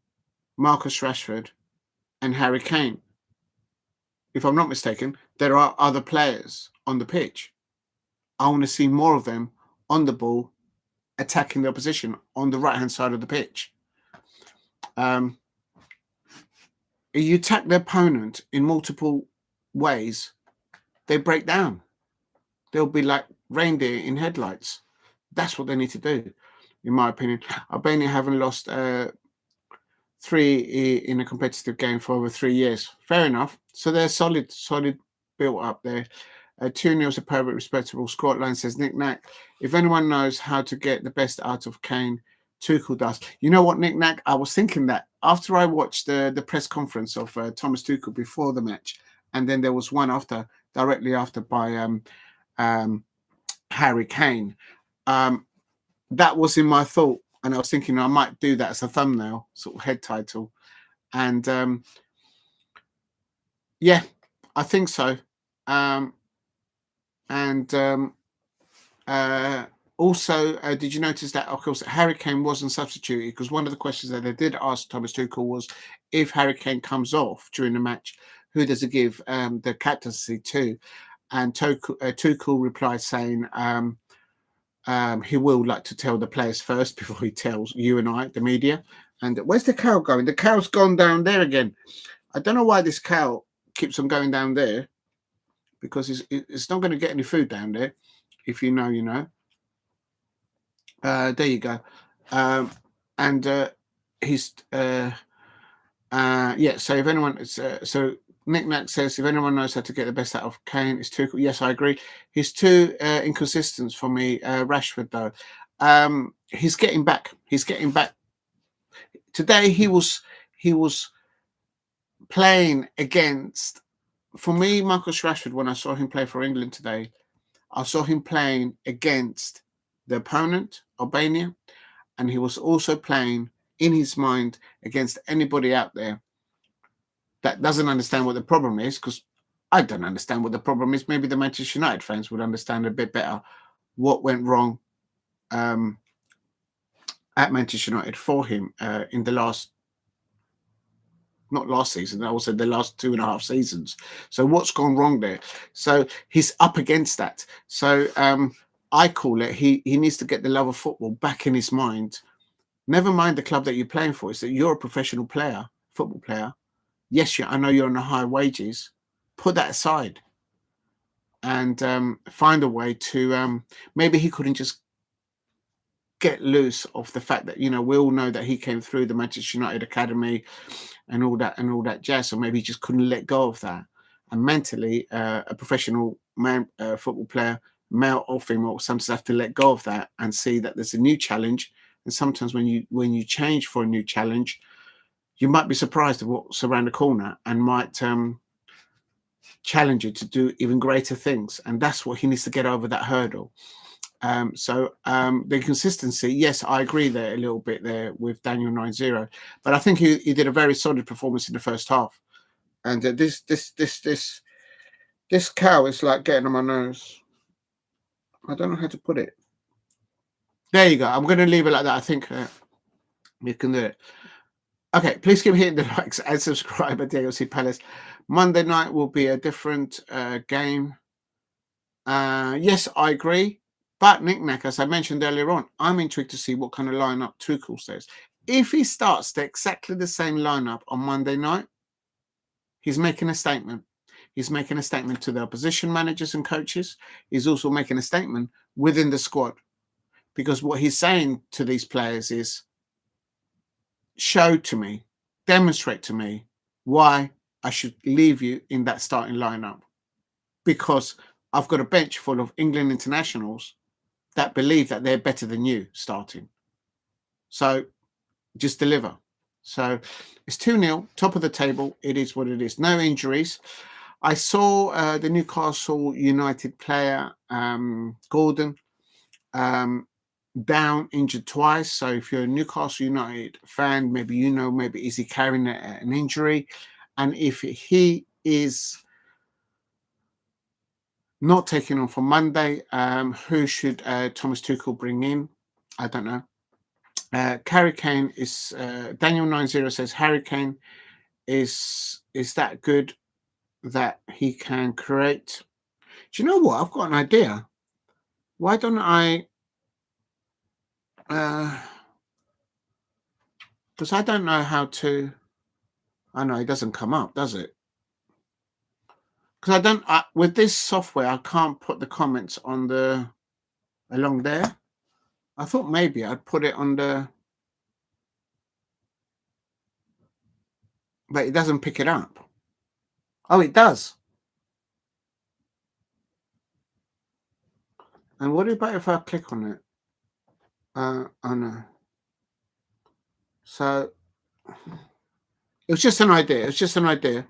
Marcus Rashford, and Harry Kane. If I'm not mistaken, there are other players on the pitch. I want to see more of them on the ball, attacking the opposition on the right-hand side of the pitch. You attack the opponent in multiple ways, they break down. They'll be like reindeer in headlights. That's what they need to do, in my opinion. Albania haven't lost 3 in a competitive game for over 3 years. Fair enough. So they're solid built up there. 2-0 is a perfect, respectable scoreline, says Nick Knack. If anyone knows how to get the best out of Kane, Tuchel does. You know what, Nick Knack? I was thinking that after I watched the press conference of Thomas Tuchel before the match, and then there was one directly after by Harry Kane. That was in my thought, and I was thinking I might do that as a thumbnail, sort of head title. And yeah, I think so. Also, did you notice that, of course, Harry Kane wasn't substituted? Because one of the questions that they did ask Thomas Tuchel was, if Harry Kane comes off during the match, who does it give the captaincy to? And Tuchel replied saying he will like to tell the players first before he tells you and I, the media. And where's the cow going? The cow's gone down there again. I don't know why this cow keeps on going down there, because it's not going to get any food down there. If you know, you know. There you go. He's yeah. So if anyone, so Nick Knack says, if anyone knows how to get the best out of Kane, it's Tuchel. Yes, I agree. He's too inconsistent for me. Rashford, though, he's getting back. He's getting back. Today he was playing against. For me, Marcus Rashford, when I saw him play for England today, I saw him playing against the opponent, Albania, and he was also playing in his mind against anybody out there that doesn't understand what the problem is, because I don't understand what the problem is. Maybe the Manchester United fans would understand a bit better what went wrong at Manchester United for him in the not last season, I also the last 2.5 seasons. So what's gone wrong there? So he's up against that. So I call it he needs to get the love of football back in his mind Never mind the club that you're playing for. It's that you're a professional player, football player. Yes, I know you're on the high wages. Put that aside and find a way to maybe he couldn't just get loose of the fact that, we all know that he came through the Manchester United Academy and all that jazz. So maybe he just couldn't let go of that. And mentally, a professional man, football player, male or female, sometimes have to let go of that and see that there's a new challenge. And sometimes when you change for a new challenge, you might be surprised at what's around the corner and might challenge you to do even greater things. And that's what he needs to get over, that hurdle. So the consistency, yes, I agree there a little bit there with Daniel 9-0, but I think he did a very solid performance in the first half. And this cow is like getting on my nerves. I don't know how to put it. There you go. I'm going to leave it like that. I think we can do it. Okay, please keep hitting the likes and subscribe at DLC Palace. Monday night will be a different game. Yes, I agree. But Nick, as I mentioned earlier on, I'm intrigued to see what kind of lineup Tuchel says. If he starts exactly the same lineup on Monday night, he's making a statement. He's making a statement to the opposition managers and coaches. He's also making a statement within the squad. Because what he's saying to these players is, show to me, demonstrate to me why I should leave you in that starting lineup. Because I've got a bench full of England internationals that believe that they're better than you starting. So just deliver. So it's 2-0, top of the table. It is what it is. No injuries. I saw the Newcastle United player, Gordon, down, injured twice. So if you're a Newcastle United fan, maybe maybe is he carrying an injury? And if he is not taking on for Monday, who should Thomas Tuchel bring in? I don't know. Harry Kane is Daniel 9-0 says Harry Kane is that good that he can create. Do you know what? I've got an idea. Why don't I? Because I don't know how to. I know it doesn't come up, does it? Because I don't. With this software, I can't put the comments on along there. I thought maybe I'd put it on the. But it doesn't pick it up. Oh, it does. And what about if I click on it? Oh no. So it was just an idea. It's just an idea.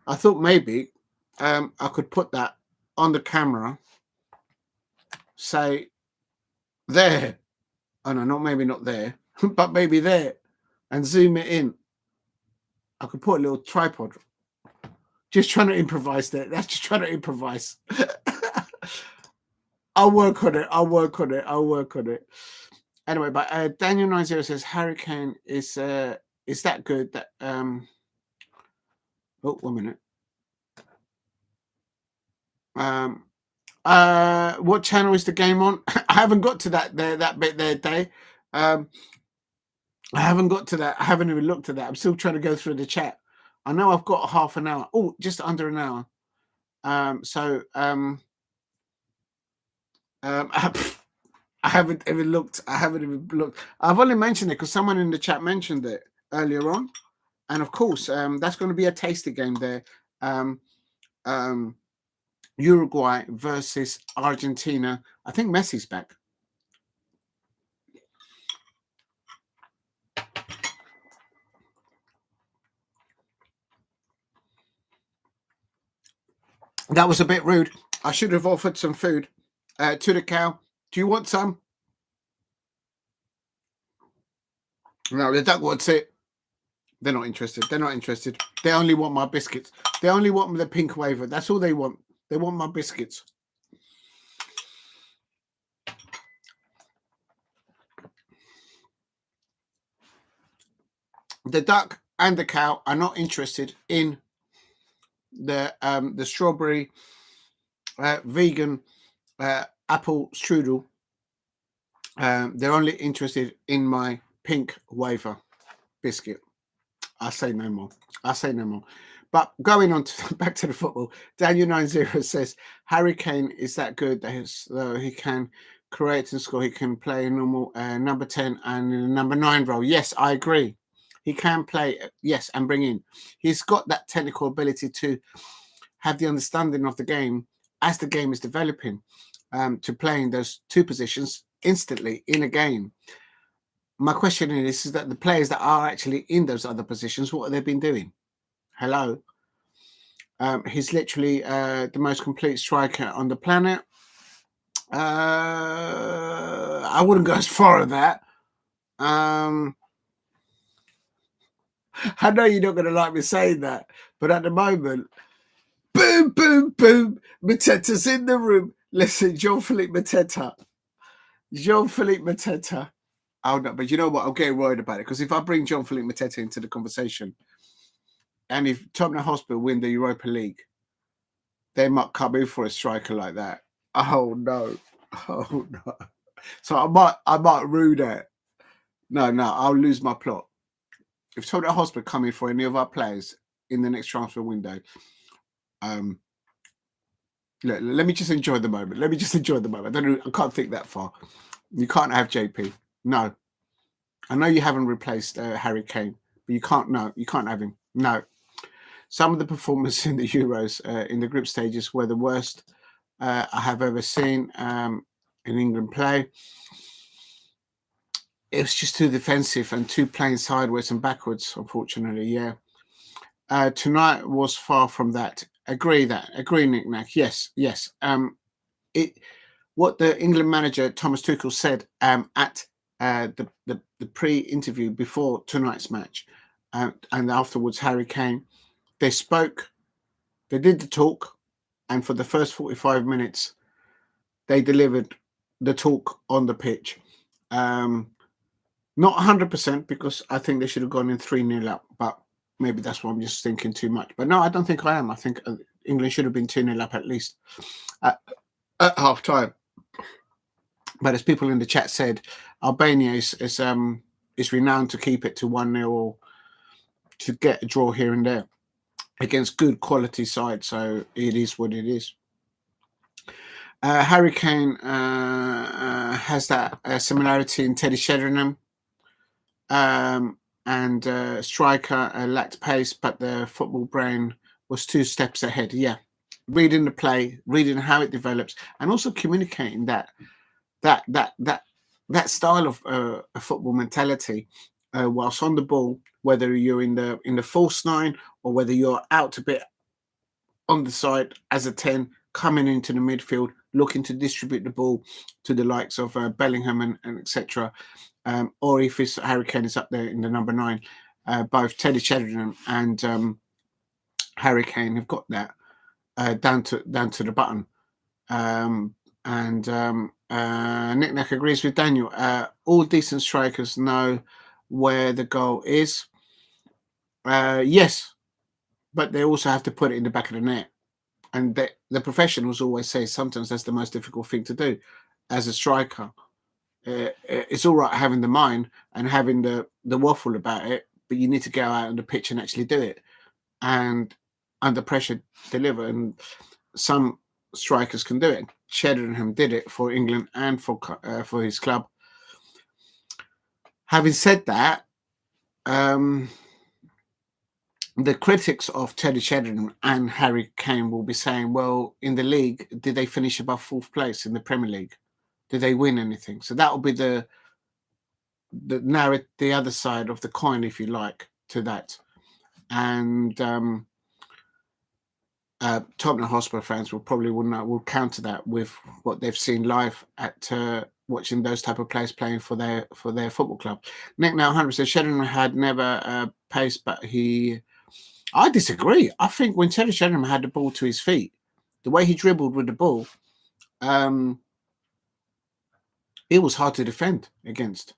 I thought maybe I could put that on the camera. Say there. Oh no, maybe not there, but maybe there, and zoom it in. I could put a little tripod. Just trying to improvise there. That's just trying to improvise. I'll work on it. Anyway, but Daniel 9-0 says Harry Kane is that good that oh, 1 minute. What channel is the game on? I haven't got to that bit there, Dave. I haven't got to that. I haven't even looked at that. I'm still trying to go through the chat. I know I've got half an hour. Oh, just under an hour. I haven't even looked. I've only mentioned it because someone in the chat mentioned it earlier on. And of course, that's going to be a tasty game there. Uruguay versus Argentina. I think Messi's back. That was a bit rude. I should have offered some food to the cow. Do you want some? No, the duck wants it. They're not interested. They only want my biscuits. They only want the pink wafer. That's all they want. They want my biscuits. The duck and the cow are not interested in the strawberry vegan apple strudel. They're only interested in my pink wafer biscuit. I say no more. I say no more. But going on to back to the football, Daniel90 says Harry Kane is that good that he can create and score. He can play a normal number 10 and in a number 9 role. Yes, I agree. He can play, yes, and bring in. He's got that technical ability to have the understanding of the game as the game is developing, to play in those two positions instantly in a game. My question is that the players that are actually in those other positions, what have they been doing? Hello. He's literally the most complete striker on the planet. I wouldn't go as far as that. I know you're not going to like me saying that, but at the moment, boom, boom, boom, Mateta's in the room. Listen, Jean-Philippe Mateta. Jean-Philippe Mateta. Oh, no, but you know what? I'm getting worried about it because if I bring Jean-Philippe Mateta into the conversation, and if Tottenham Hotspur win the Europa League, they might come in for a striker like that. Oh no. Oh no. So I might rue that. No, I'll lose my plot. If Tottenham Hotspur come in for any of our players in the next transfer window, let me just enjoy the moment. Let me just enjoy the moment. I can't think that far. You can't have JP. No. I know you haven't replaced Harry Kane, but you can't have him. No. Some of the performances in the Euros in the group stages were the worst I have ever seen in England play. It was just too defensive and too playing sideways and backwards, unfortunately, yeah. Tonight was far from that. Agree, Nick Nack. Yes. What the England manager, Thomas Tuchel, said at the pre-interview before tonight's match and afterwards Harry Kane, they spoke, they did the talk, and for the first 45 minutes, they delivered the talk on the pitch. Not 100% because I think they should have gone in 3-0 up, but maybe that's why I'm just thinking too much. But no, I don't think I am. I think England should have been 2-0 up at least at half time. But as people in the chat said, Albania is renowned to keep it to 1-0 or to get a draw here and there against good quality sides. So it is what it is. Harry Kane has that similarity in Teddy Sheringham. And striker lacked pace, but the football brain was 2 steps ahead. Yeah, reading the play, reading how it develops, and also communicating that style of a football mentality whilst on the ball, whether you're in the false 9 or whether you're out a bit on the side as a 10, coming into the midfield, looking to distribute the ball to the likes of Bellingham and etc. Or if it's Harry Kane is up there in the number 9, both Teddy Sheringham and Harry Kane have got that down to the button. Nick Nack agrees with Daniel. All decent strikers know where the goal is. Yes, but they also have to put it in the back of the net. And the professionals always say sometimes that's the most difficult thing to do as a striker. It's all right having the mind and having the waffle about it, but you need to go out on the pitch and actually do it. And under pressure, deliver. And some strikers can do it. Sheringham did it for England and for his club. Having said that, the critics of Teddy Sheringham and Harry Kane will be saying, well, in the league, did they finish above 4th place in the Premier League? Did they win anything? So that will be the other side of the coin, if you like, to that. And Tottenham Hotspur fans will counter that with what they've seen live at watching those type of players playing for their football club. Nick now 100% Sheringham had never pace, but I disagree. I think when Teddy Sheringham had the ball to his feet, the way he dribbled with the ball, it was hard to defend against.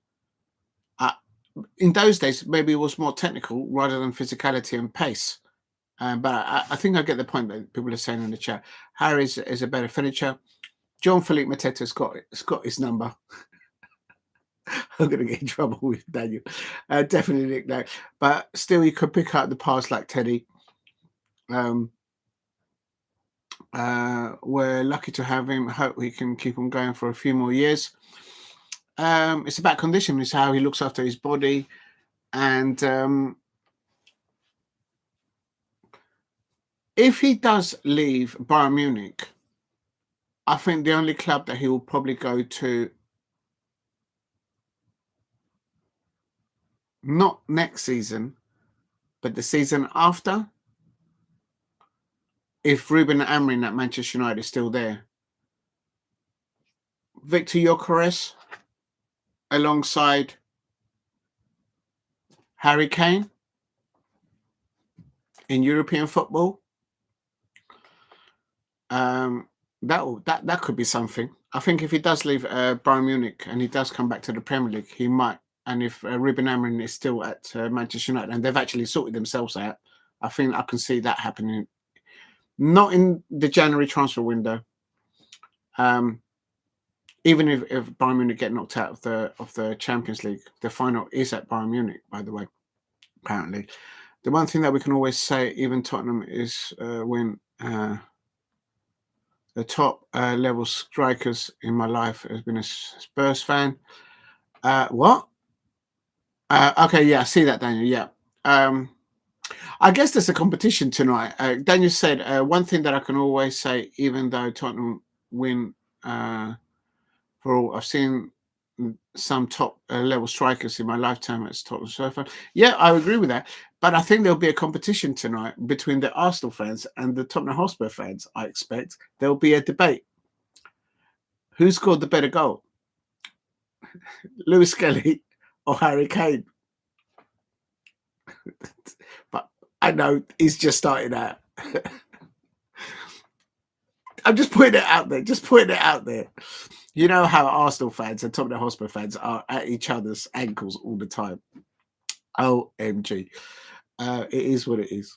In those days, maybe it was more technical rather than physicality and pace. But I think I get the point that people are saying in the chat. Harry is a better finisher. Jean-Philippe Mateta's got his number. I'm going to get in trouble with Daniel. Definitely Nick now. But still, you could pick up the pass like Teddy. We're lucky to have him. Hope we can keep him going for a few more years. It's about condition. It's how he looks after his body. And if he does leave Bayern Munich, I think the only club that he will probably go to, not next season, but the season after, if Ruben Amorim at Manchester United is still there. Victor Gyökeres alongside Harry Kane in European football. That could be something. I think if he does leave Bayern Munich and he does come back to the Premier League, he might. And if Ruben Amorim is still at Manchester United and they've actually sorted themselves out, I think I can see that happening. Not in the January transfer window. Even if Bayern Munich get knocked out of the Champions League, the final is at Bayern Munich, by the way, apparently. The one thing that we can always say, even Tottenham, is when the top level strikers in my life has been a Spurs fan. What? Okay, yeah, I see that, Daniel. Yeah. I guess there's a competition tonight. Daniel said, one thing that I can always say, even though Tottenham win for all, I've seen some top level strikers in my lifetime as Tottenham fan. Yeah, I agree with that. But I think there'll be a competition tonight between the Arsenal fans and the Tottenham Hotspur fans, I expect. There'll be a debate. Who scored the better goal? Lewis-Skelly or Harry Kane? But I know he's just starting out. I'm just putting it out there. Just putting it out there. You know how Arsenal fans and Tottenham Hotspur fans are at each other's ankles all the time. OMG. It is what it is.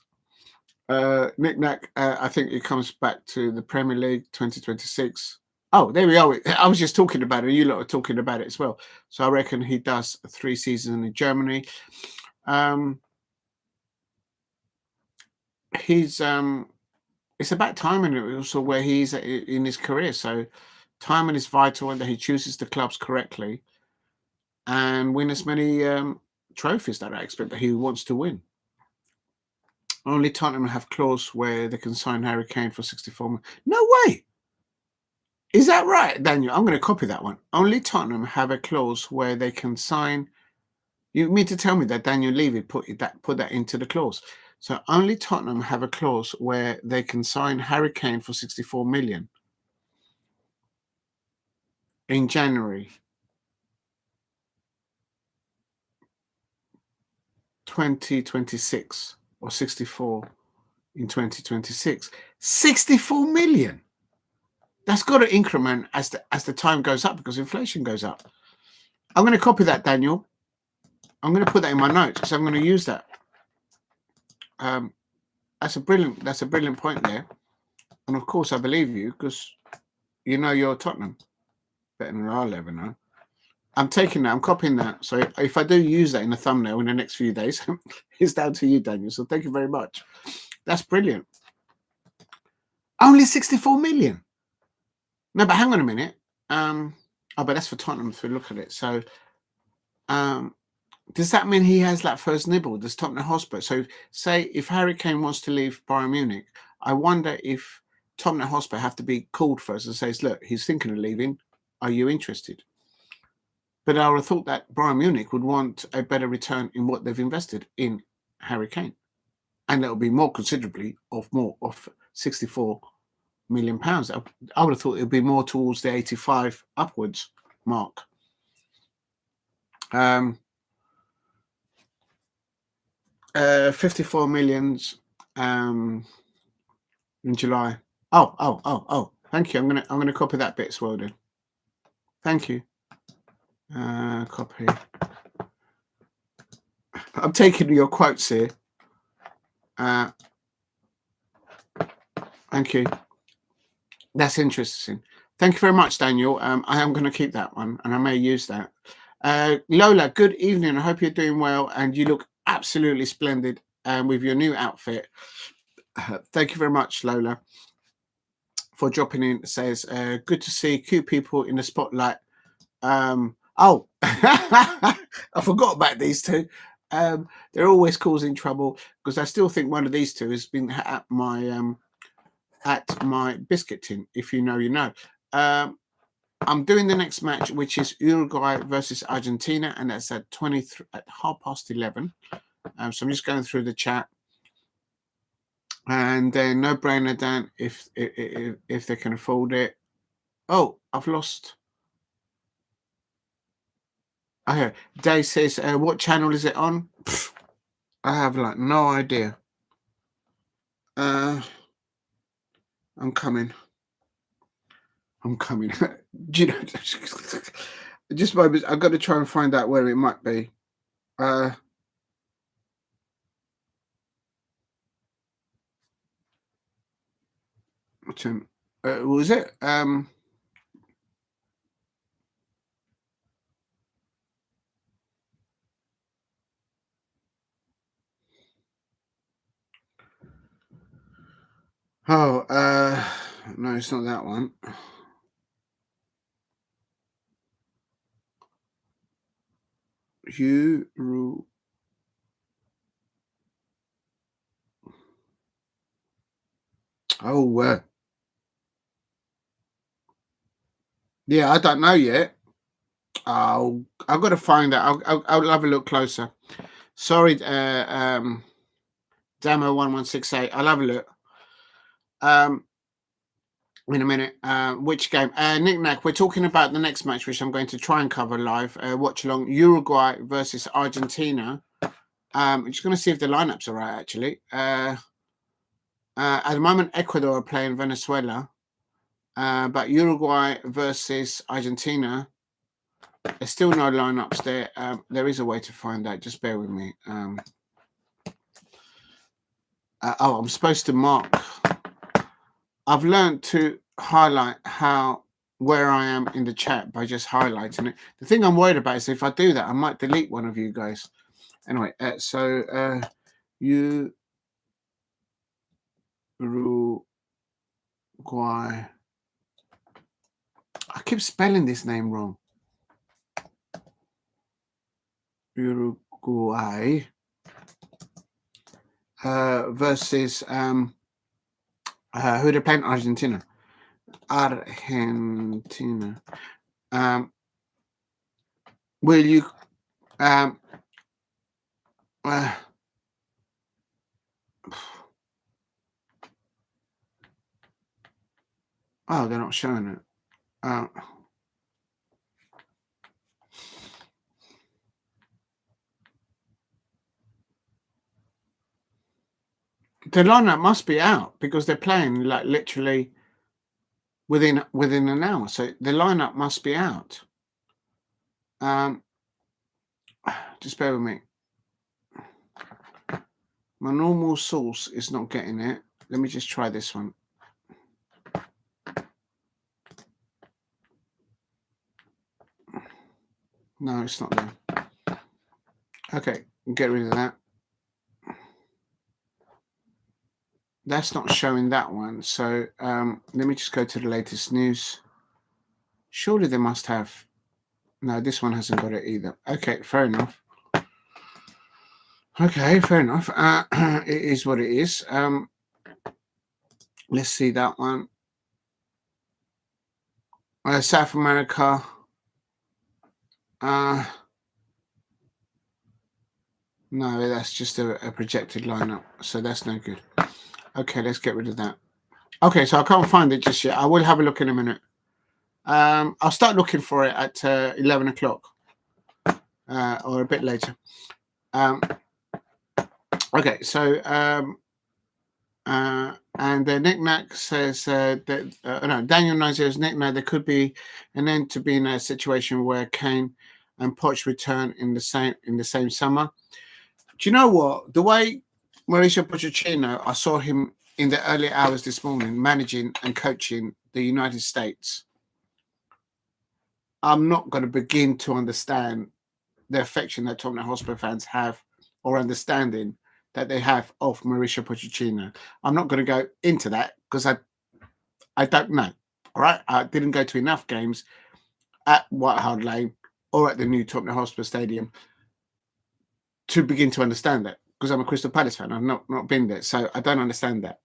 Nick Nack, I think it comes back to the Premier League 2026. Oh, there we are. I was just talking about it. You lot are talking about it as well. So I reckon he does 3 seasons in Germany. He's it's about timing also where he's in his career. So timing is vital, and that he chooses the clubs correctly and win as many trophies that I expect that he wants to win. Only Tottenham have clause where they can sign Harry Kane for 64 million. No way. Is that right, Daniel? I'm going to copy that one. Only Tottenham have a clause where they can sign. You mean to tell me that Daniel Levy put that into the clause? So only Tottenham have a clause where they can sign Harry Kane for 64 million in January 2026 or 64 in 2026. 64 million. That's got to increment as the time goes up because inflation goes up. I'm going to copy that, Daniel. I'm going to put that in my notes because I'm going to use that. That's a brilliant point there. And of course, I believe you because you know you're Tottenham better than I'll ever know. I'm taking that. I'm copying that. So if I do use that in a thumbnail in the next few days, it's down to you, Daniel. So thank you very much. That's brilliant. Only 64 million. No, but hang on a minute. But that's for Tottenham if we look at it. So does that mean he has that first nibble? Does Tottenham Hotspur? So say if Harry Kane wants to leave Bayern Munich, I wonder if Tottenham Hotspur have to be called first and says, look, he's thinking of leaving. Are you interested? But I would have thought that Bayern Munich would want a better return in what they've invested in Harry Kane. And that will be more considerably of 64 million pounds. I would have thought it would be more towards the 85 upwards mark. 54 millions in July. Oh. Thank you. I'm gonna copy that bit as well then. Thank you. Copy. I'm taking your quotes here. Thank you. That's interesting. Thank you very much, Daniel. I am going to keep that one, and I may use that. Lola, good evening. I hope you're doing well, and you look absolutely splendid with your new outfit. Thank you very much, Lola, for dropping in. It says, good to see cute people in the spotlight. Oh, I forgot about these two. They're always causing trouble because I still think one of these two has been at my biscuit tin. If you know, you know. I'm doing the next match, which is Uruguay versus Argentina, and that's at 11:30. So I'm just going through the chat, and then no brainer, Dan, if they can afford it. Oh, I've lost. Okay, Dave says, what channel is it on? Pfft, I have like no idea. I'm coming. Do you know? Just moments. I've got to try and find out where it might be. What was it? Oh, no, it's not that one. Oh, yeah, I don't know yet. I've got to find out. I'll have a look closer. Sorry, Damo 1168. I'll have a look. In a minute. Which game? Nick Nack, we're talking about the next match, which I'm going to try and cover live. Watch along. Uruguay versus Argentina. I'm just going to see if the lineups are right, actually. At the moment, Ecuador are playing Venezuela. But Uruguay versus Argentina, there's still no lineups there. There is a way to find out. Just bear with me. I'm supposed to mark. I've learned to highlight where I am in the chat by just highlighting it. The thing I'm worried about is if I do that, I might delete one of you guys. Anyway, so Uruguay. I keep spelling this name wrong. Uruguay versus who they're playing? Argentina. Will you oh, they're not showing it. The lineup must be out because they're playing like literally within an hour. So the lineup must be out. Just bear with me. My normal source is not getting it. Let me just try this one. No, it's not there. Okay, get rid of that. That's not showing that one. So let me just go to the latest news. Surely they must have. No, this one hasn't got it either. Okay, fair enough. Okay, fair enough. It is what it is. Let's see that one. South America. No, that's just a projected lineup, so that's no good. Okay, let's get rid of that. Okay, so I can't find it just yet. I will have a look in a minute. I'll start looking for it at 11 o'clock or a bit later. Okay, so and Nick Nack says that no, Daniel Nigeria's Nick Nack, there could be an end to being a situation where Kane and Poch return in the same summer. Do you know what? The way Mauricio Pochettino, I saw him in the early hours this morning managing and coaching the United States. I'm not going to begin to understand the affection that Tottenham Hotspur fans have, or understanding that they have of Mauricio Pochettino. I'm not going to go into that because I don't know. All right, I didn't go to enough games at White Hart Lane or at the new Tottenham Hotspur Stadium to begin to understand that, because I'm a Crystal Palace fan. I've not been there, so I don't understand that.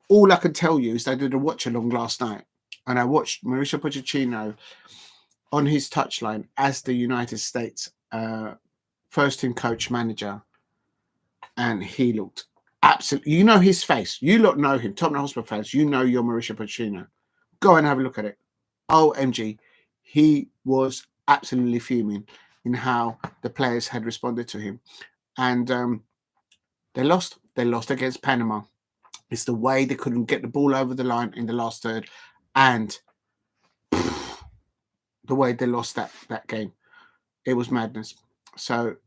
All I can tell you is I did a watch along last night, and I watched Mauricio Pochettino on his touchline as the United States first team coach manager, and he looked absolutely. You know his face. You lot know him. Tottenham Hotspur fans, you know your Mauricio Pochettino. Go and have a look at it. OMG, he was absolutely fuming in how the players had responded to him, and they lost. They lost against Panama. It's the way they couldn't get the ball over the line in the last third, and the way they lost that game. It was madness. So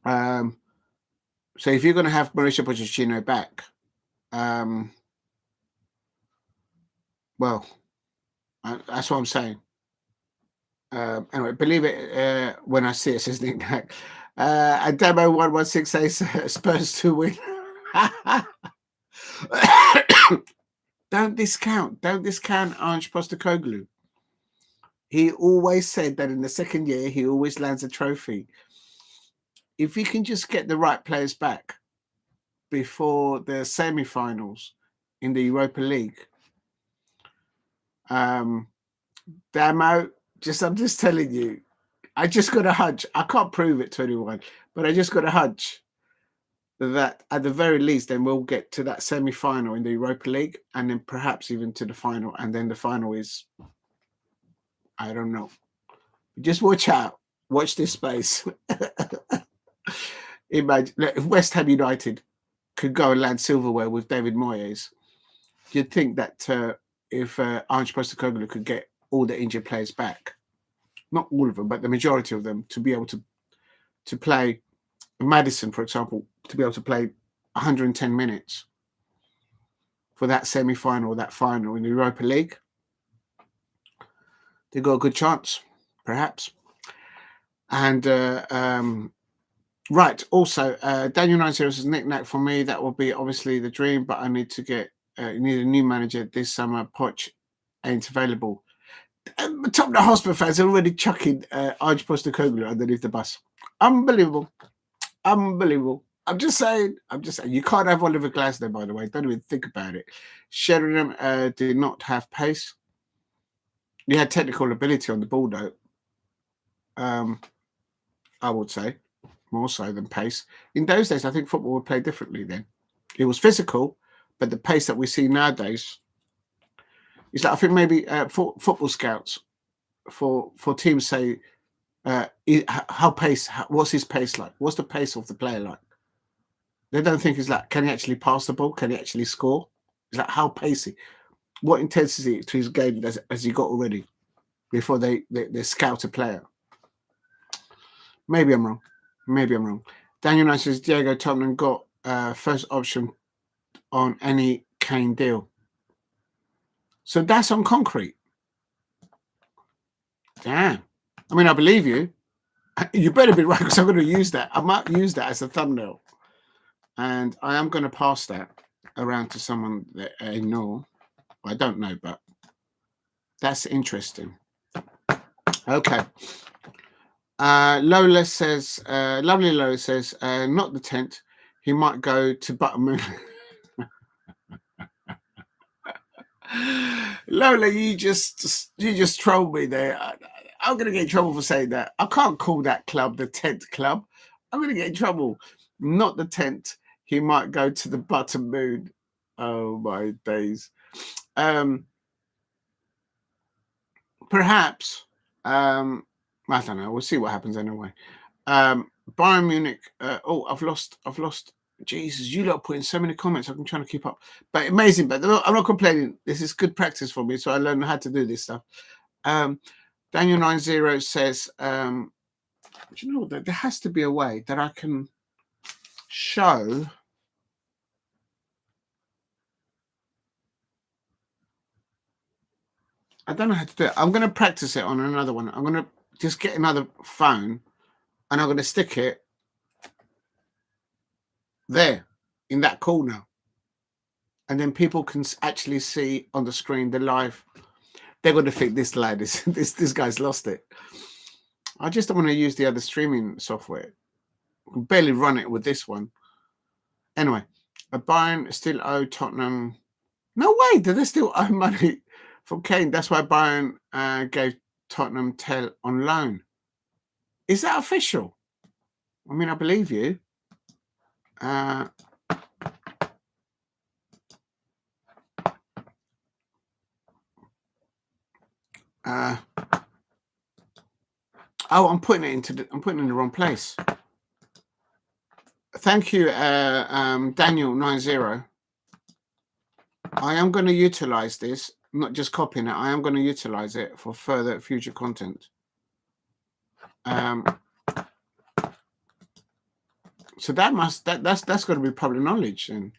so if you're going to have Mauricio Pochettino back, well, that's what I'm saying. Anyway, believe it when I see it, says Nick Nack. Ademo 116 says Spurs to win. Don't discount Ange Postecoglou. He always said that in the second year he always lands a trophy. If he can just get the right players back before the semi-finals in the Europa League, Damo, I'm just telling you, I just got a hunch. I can't prove it to anyone, but I just got a hunch that at the very least, then we'll get to that semi-final in the Europa League, and then perhaps even to the final, and then the final is, I don't know. Just watch out. Watch this space. Imagine if West Ham United could go and land silverware with David Moyes, you'd think that if Ange Postecoglou could get all the injured players back, not all of them, but the majority of them, to be able to play, Maddison, for example, to be able to play 110 minutes for that semi-final, that final in the Europa League, they got a good chance, perhaps. And right, also, Daniel 90 says, knick-knack for me, that will be obviously the dream, but I need to get, need a new manager this summer. Poch ain't available. Tottenham Hotspur fans are already chucking Ange Postecoglou underneath the bus. Unbelievable. I'm just saying. You can't have Oliver Glasner, by the way. Don't even think about it. Sheringham did not have pace. He had technical ability on the ball, though. I would say more so than pace. In those days, I think football would play differently then. It was physical, but the pace that we see nowadays is like, I think maybe for football scouts, for teams say, what's his pace like? What's the pace of the player like? They don't think it's like, can he actually pass the ball? Can he actually score? It's like, how pacey? What intensity to his game has he got already before they scout a player? Maybe I'm wrong. Daniel Knight says Diego Tottenham got first option on any Kane deal. So that's on concrete. Damn. I mean, I believe you. You better be right, because I'm going to use that. I might use that as a thumbnail. And I am going to pass that around to someone that I know. I don't know, but that's interesting. Okay. Lola says, lovely Lola says, not the tent. He might go to Buttermoon. Lola, you just trolled me there. I'm going to get in trouble for saying that. I can't call that club the Tent Club. I'm going to get in trouble. Not the tent. He might go to the Buttermoon. Oh, my days. Perhaps. I don't know. We'll see what happens anyway. Bayern Munich. I've lost. Jesus, you lot put in so many comments. I'm trying to keep up. But amazing. But I'm not complaining. This is good practice for me, so I learned how to do this stuff. Daniel 90 says, do you know that there has to be a way that I can show I don't know how to do it. I'm going to practice it on another one. I'm going to just get another phone and I'm going to stick it there in that corner, and then people can actually see on the screen the live. They're going to think this lad is this guy's lost it. I just don't want to use the other streaming software. I can barely run it with this one. Anyway, Bayern still owe Tottenham. No way, do they still owe money from Kane? That's why Bayern gave Tottenham Tell on loan. Is that official? I mean, I believe you. Oh, I'm putting it in the wrong place. Thank you, Daniel90. I am going to utilize this, not just copying it. I am going to utilize it for further future content. So that's got to be public knowledge. And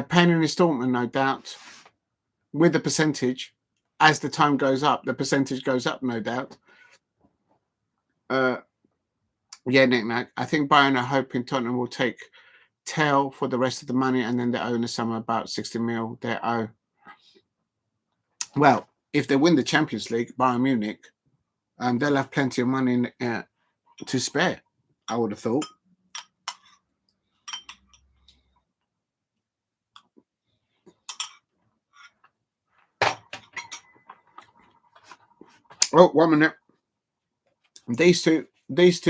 paying an installment, no doubt, with the percentage. As the time goes up, the percentage goes up, no doubt. Yeah, Nick. I think Bayern are hoping Tottenham will take Tell for the rest of the money, and then they owe the summer about 60 mil. They owe. Well, if they win the Champions League, Bayern Munich, they'll have plenty of money to spare, I would have thought. Oh, 1 minute. These two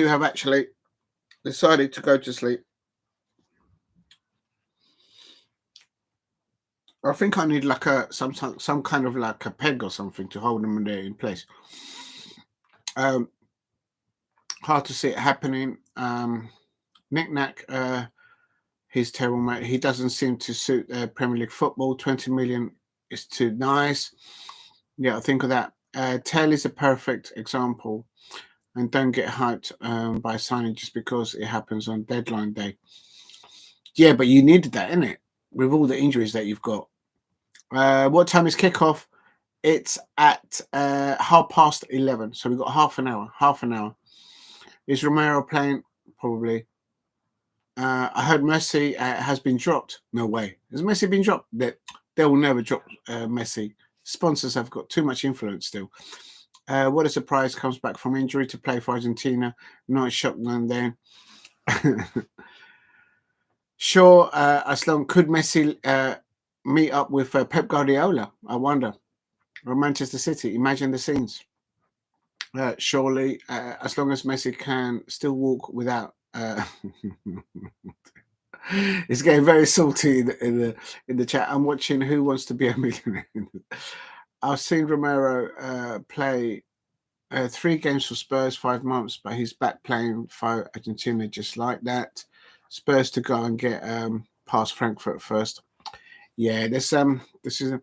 have actually decided to go to sleep. I think I need like some kind of like a peg or something to hold them there in place. Hard to see it happening. Knick-knack, he's terrible, mate. He doesn't seem to suit Premier League football. 20 million is too nice. Yeah, I think of that. Tell is a perfect example. And don't get hyped by signing just because it happens on deadline day. Yeah, but you needed that, innit? With all the injuries that you've got. What time is kickoff? It's at 11:30. So we've got half an hour. Is Romero playing? Probably. I heard Messi has been dropped. No way. Has Messi been dropped? They will never drop Messi. Sponsors have got too much influence still. What a surprise, comes back from injury to play for Argentina. Not a shock then. Sure, Asllani, could Messi meet up with Pep Guardiola? I wonder. Or Manchester City, imagine the scenes. Surely, as long as Messi can still walk without... It's getting very salty in the chat. I'm watching Who Wants to Be a Millionaire. I've seen Romero play 3 games for Spurs, 5 months, but he's back playing for Argentina just like that. Spurs to go and get past Frankfurt first. Yeah, this is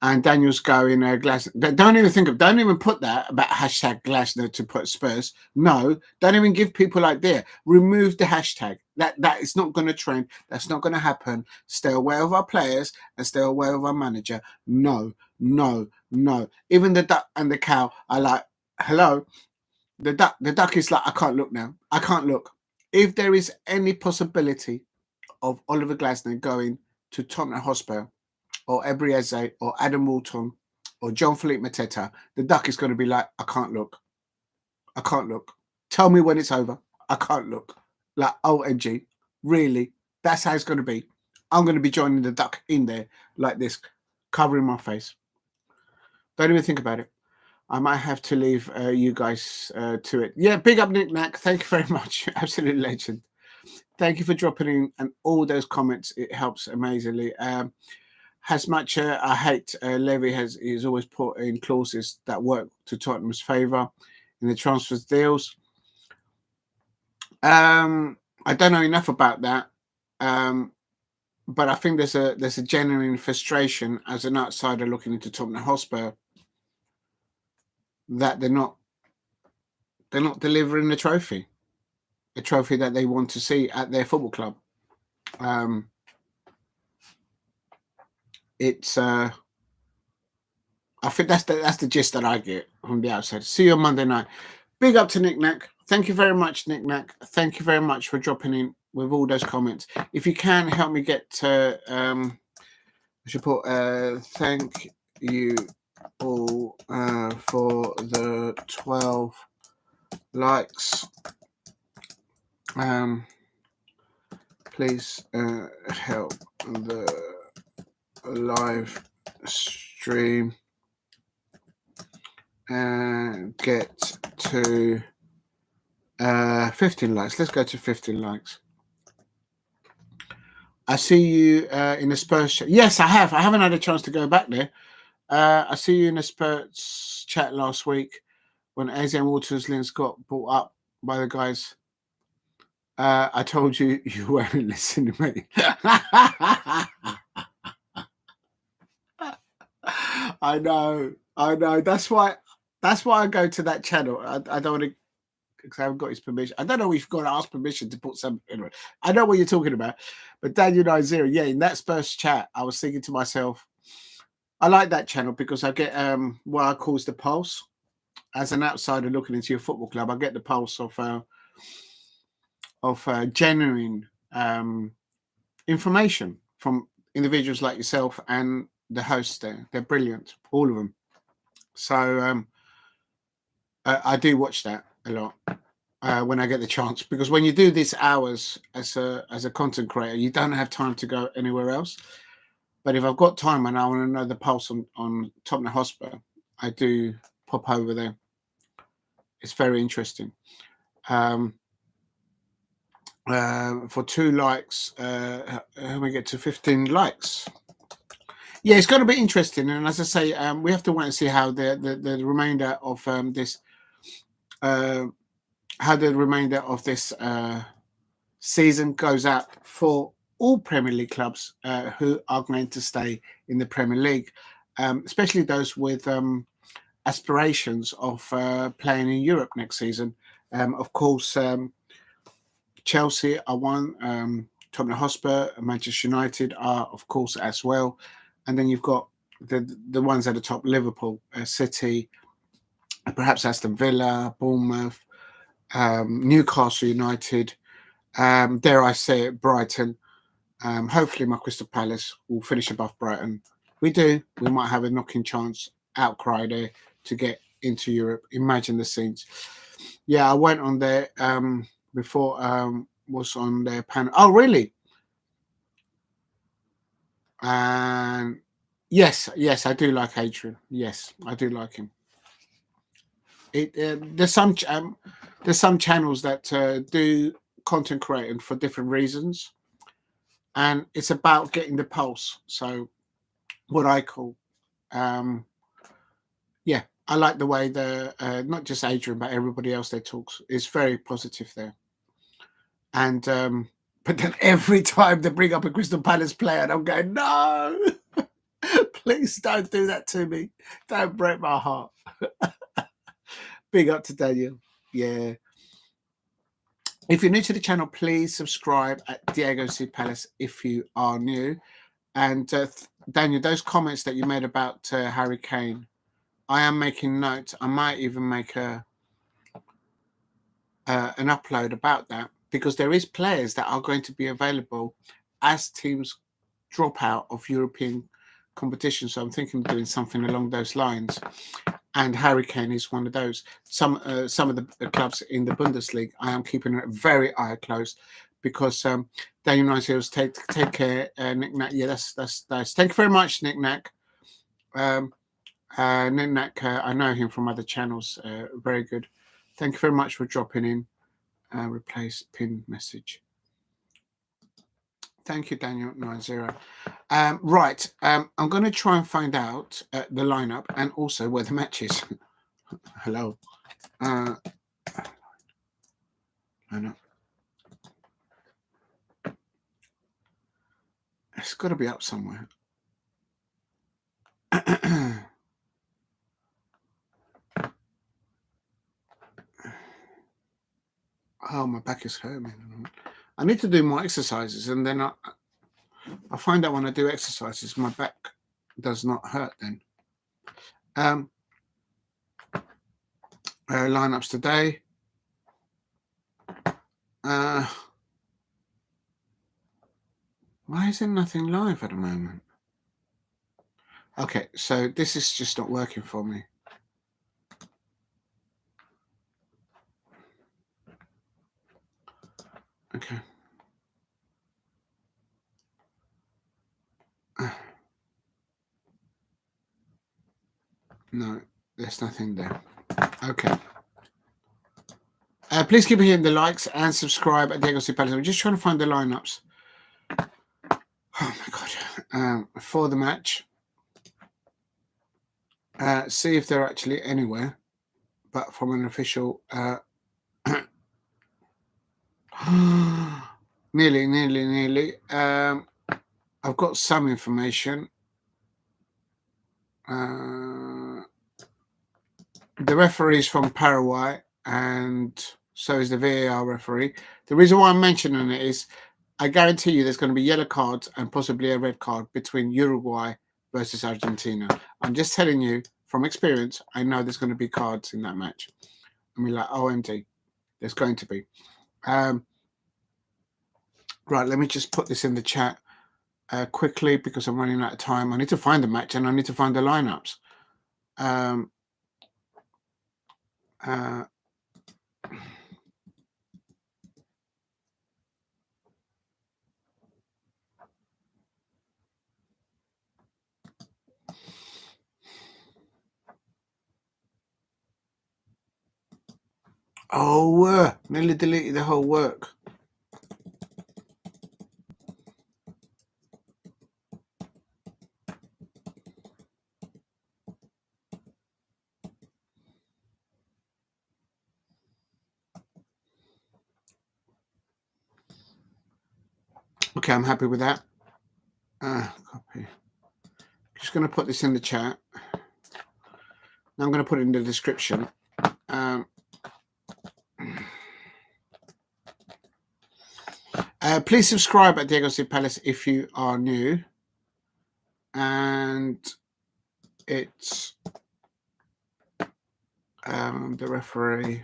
and Daniel's going Glasner. Don't even put that about hashtag Glasner to put Spurs. No, don't even give people idea. Remove the hashtag. That is not going to trend. That's not going to happen. Stay aware of our players and stay aware of our manager. No. Even the duck and the cow are like, hello. The duck is like, I can't look now. I can't look. If there is any possibility of Oliver Glasner going to Tottenham Hotspur or Ebrieze or Adam Walton or John Philippe Mateta, the duck is going to be like, I can't look. I can't look. Tell me when it's over. I can't look. Like, OMG. Really? That's how it's going to be. I'm going to be joining the duck in there like this, covering my face. Don't even think about it. I might have to leave you guys to it. Yeah, big up Nick Knack. Thank you very much. Absolute legend. Thank you for dropping in and all those comments. It helps amazingly. As much I hate Levy he's always put in clauses that work to Tottenham's favour in the transfers deals. I don't know enough about that, but I think there's a genuine frustration as an outsider looking into Tottenham Hotspur that they're not delivering the trophy that they want to see at their football club. It's I think that's the gist that I get from the outside. See you on Monday night. Big up to Nick Knack. Thank you very much, Nick Nack. Thank you very much for dropping in with all those comments. If you can help me get to, I should put, thank you all for the 12 likes. Please help the live stream and get to 15 likes. Let's go to 15 likes. I see you in the Spurs chat. Yes, I have. I haven't had a chance to go back there. I see you in the Spurs chat last week when Asian Waters links got brought up by the guys. I told you you weren't listening to me. I know. That's why I go to that channel. I don't want to, because I haven't got his permission. I don't know if you've got to ask permission to put something. Anyway, I know what you're talking about. But Daniel 90, yeah, in that Spurs chat, I was thinking to myself, I like that channel because I get what I call the pulse. As an outsider looking into your football club, I get the pulse of genuine information from individuals like yourself and the hosts there. They're brilliant, all of them. So I do watch that a lot when I get the chance, because when you do these hours as a content creator, you don't have time to go anywhere else. But if I've got time and I want to know the pulse on Tottenham Hotspur, I do pop over there. It's very interesting. For 2 likes, we get to 15 likes. Yeah, it's going to be interesting. And as I say, we have to wait and see how the remainder of this, season goes out for all Premier League clubs who are going to stay in the Premier League, especially those with aspirations of playing in Europe next season. Of course, Chelsea are one, Tottenham Hotspur, Manchester United are, of course, as well. And then you've got the ones at the top, Liverpool, City, perhaps Aston Villa, Bournemouth, Newcastle United, dare I say it, Brighton. Hopefully my Crystal Palace will finish above Brighton. We might have a knocking chance, outcry there to get into Europe. Imagine the scenes. Yeah, I went on there before, was on their panel. Oh, really? And yes, I do like Adrian. Yes, I do like him. There's some channels that do content creating for different reasons, and it's about getting the pulse. So, what I call, yeah, I like the way not just Adrian but everybody else that talks is very positive there. And but then every time they bring up a Crystal Palace player, and I'm going, no, please don't do that to me. Don't break my heart. Big up to Daniel. Yeah. If you're new to the channel, please subscribe at Diego C. Palace if you are new. And Daniel, those comments that you made about Harry Kane, I am making notes. I might even make an upload about that, because there is players that are going to be available as teams drop out of European competition. So I'm thinking of doing something along those lines. And Harry Kane is one of those. Some of the clubs in the Bundesliga, I am keeping a very eye close, because Daniel 90 take care, Nick Nack. Yeah, that's nice. Thank you very much, Nick Nack. Nick Nack, I know him from other channels. Very good. Thank you very much for dropping in. Replace pin message. Thank you, Daniel 90. Right, I'm going to try and find out the lineup and also where the match is. Hello. I know. It's got to be up somewhere. Oh, my back is hurting. I need to do more exercises, and then I find out when I do exercises, my back does not hurt then. Lineups today. Why is there nothing live at the moment? Okay, so this is just not working for me. Okay. No, there's nothing there. Okay. Please keep hitting the likes and subscribe at Diego C. Palace. I'm just trying to find the lineups. Oh my god. For the match. See if they're actually anywhere, but from an official. Nearly. I've got some information. The referee's from Paraguay, and so is the VAR referee. The reason why I'm mentioning it is I guarantee you there's going to be yellow cards and possibly a red card between Uruguay versus Argentina. I'm just telling you from experience, I know there's going to be cards in that match. I mean, like, OMG, there's going to be. Right, let me just put this in the chat quickly because I'm running out of time. I need to find the match and I need to find the lineups. Nearly deleted the whole work. Okay, I'm happy with that. Copy. Just going to put this in the chat. Now I'm going to put it in the description. Please subscribe at Diego C. Palace if you are new. And it's the referee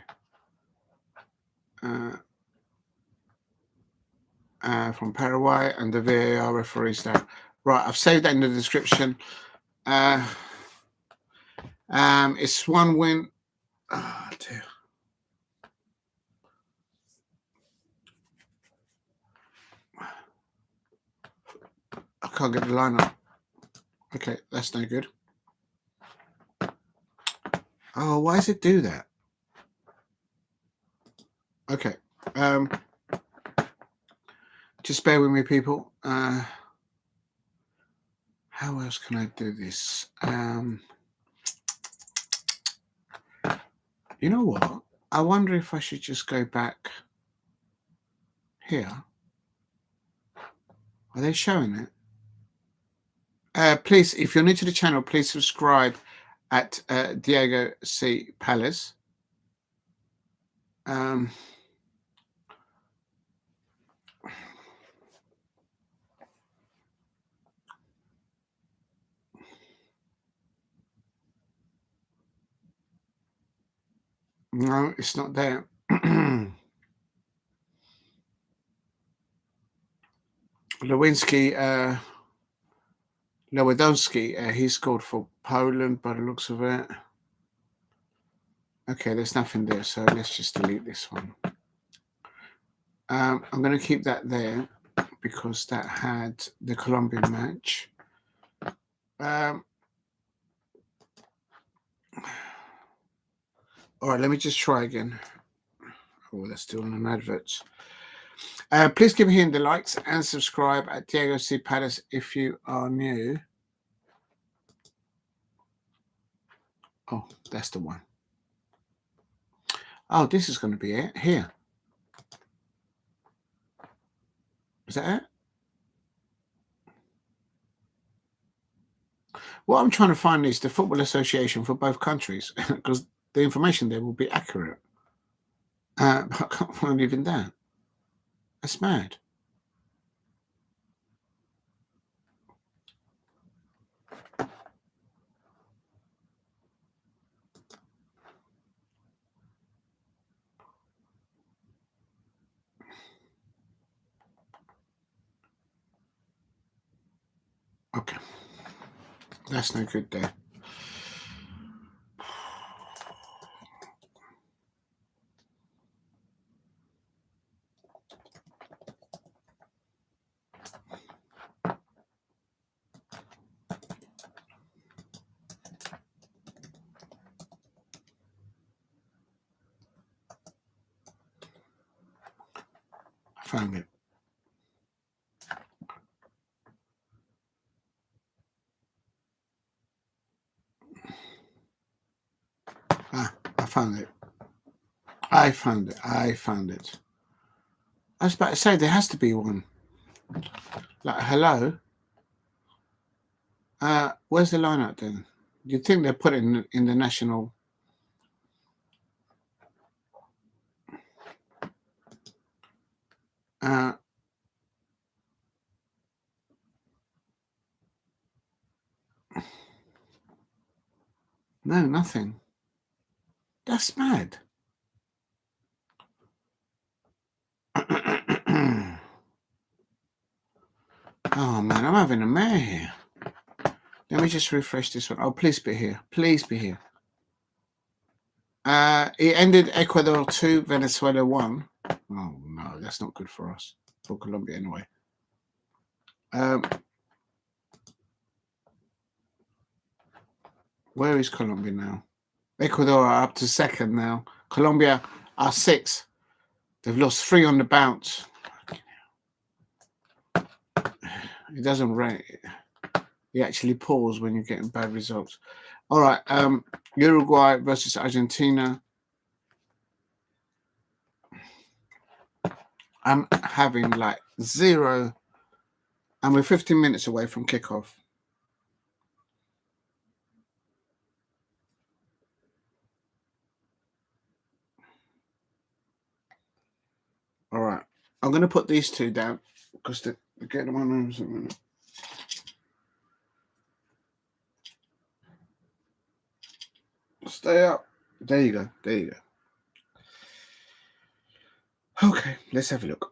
from Paraguay and the VAR referees there. Right, I've saved that in the description. It's one win. Oh, dear. I can't get the lineup. Okay, that's no good. Oh, why does it do that? Okay. Just bear with me, people. How else can I do this? You know what? I wonder if I should just go back here. Are they showing it? Please, if you're new to the channel, please subscribe at Diego C. Palace. No, it's not there. Lewandowski, he scored for Poland by the looks of it. Okay, there's nothing there, so let's just delete this one. I'm going to keep that there because that had the Colombian match. All right, let me just try again. Oh, that's still on adverts. Please keep hitting the likes and subscribe at Diego C. Palace if you are new. Oh, that's the one. Oh, this is going to be it here. Is that it? What I'm trying to find is the Football Association for both countries because the information there will be accurate. But I can't find even that. That's mad. Okay. That's no good there. I found it. I found it. I found it. I was about to say there has to be one. Like, hello? Where's the lineup then? You'd think they'd put it in the national. No, nothing. That's mad. Oh man, I'm having a mare here. Let me just refresh this one. Oh, please be here. Please be here. It ended Ecuador 2, Venezuela 1. Oh no, that's not good for us. For Colombia anyway. Where is Colombia now? Ecuador are up to second now. Colombia are 6th. They've lost 3 on the bounce. It doesn't rate. You actually pause when you're getting bad results. All right. Uruguay versus Argentina. I'm having like 0. And we're 15 minutes away from kickoff. All right. I'm going to put these 2 down because they're getting on nerves. Stay up. There you go. There you go. Okay, let's have a look.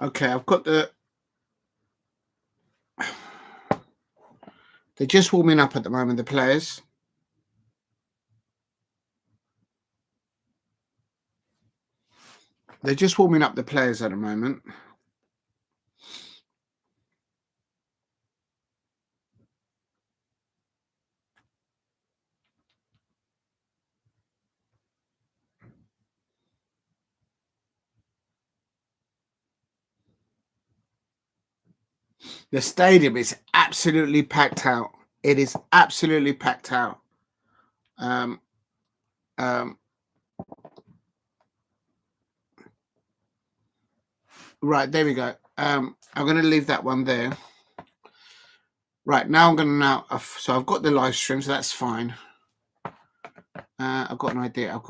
Okay, I've got the... They're just warming up at the moment, the players. They're just warming up the players at the moment. The stadium is absolutely packed out. It is absolutely packed out. Right, there we go. I'm going to leave that one there. Right, now I'm going to so I've got the live stream, so that's fine. I've got an idea. It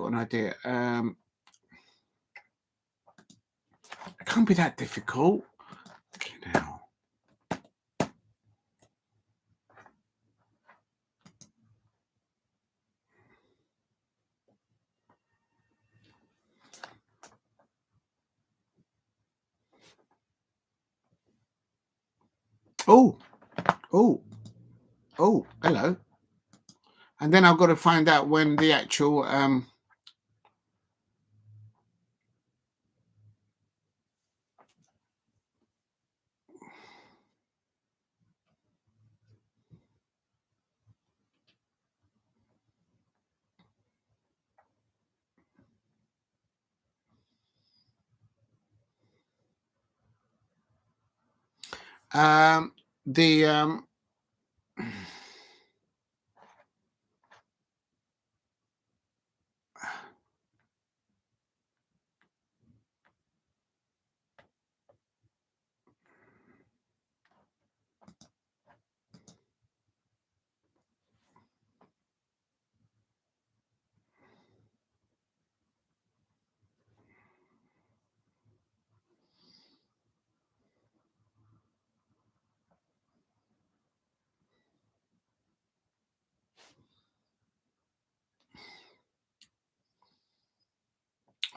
can't be that difficult. Okay, now. Oh, hello. And then I've got to find out when the actual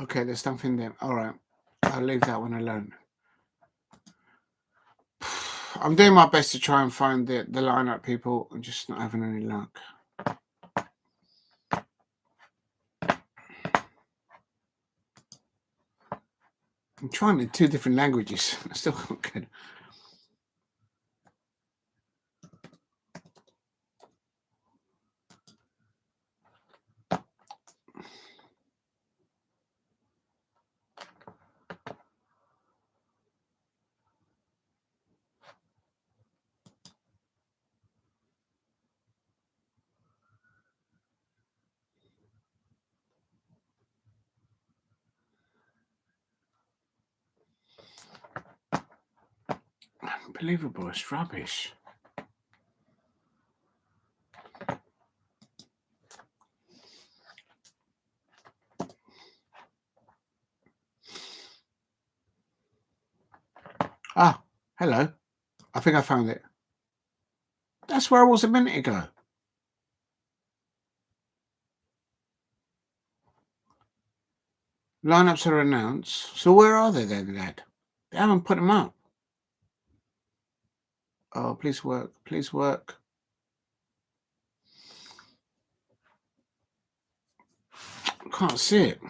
Okay, there's something there. All right. I'll leave that one alone. I'm doing my best to try and find the lineup, people. I'm just not having any luck. I'm trying in 2 different languages. I still can't get it. Unbelievable. It's rubbish. Ah, hello. I think I found it. That's where I was a minute ago. Lineups are announced. So where are they then, lad? They haven't put them up. Oh, please work. Please work. I can't see it.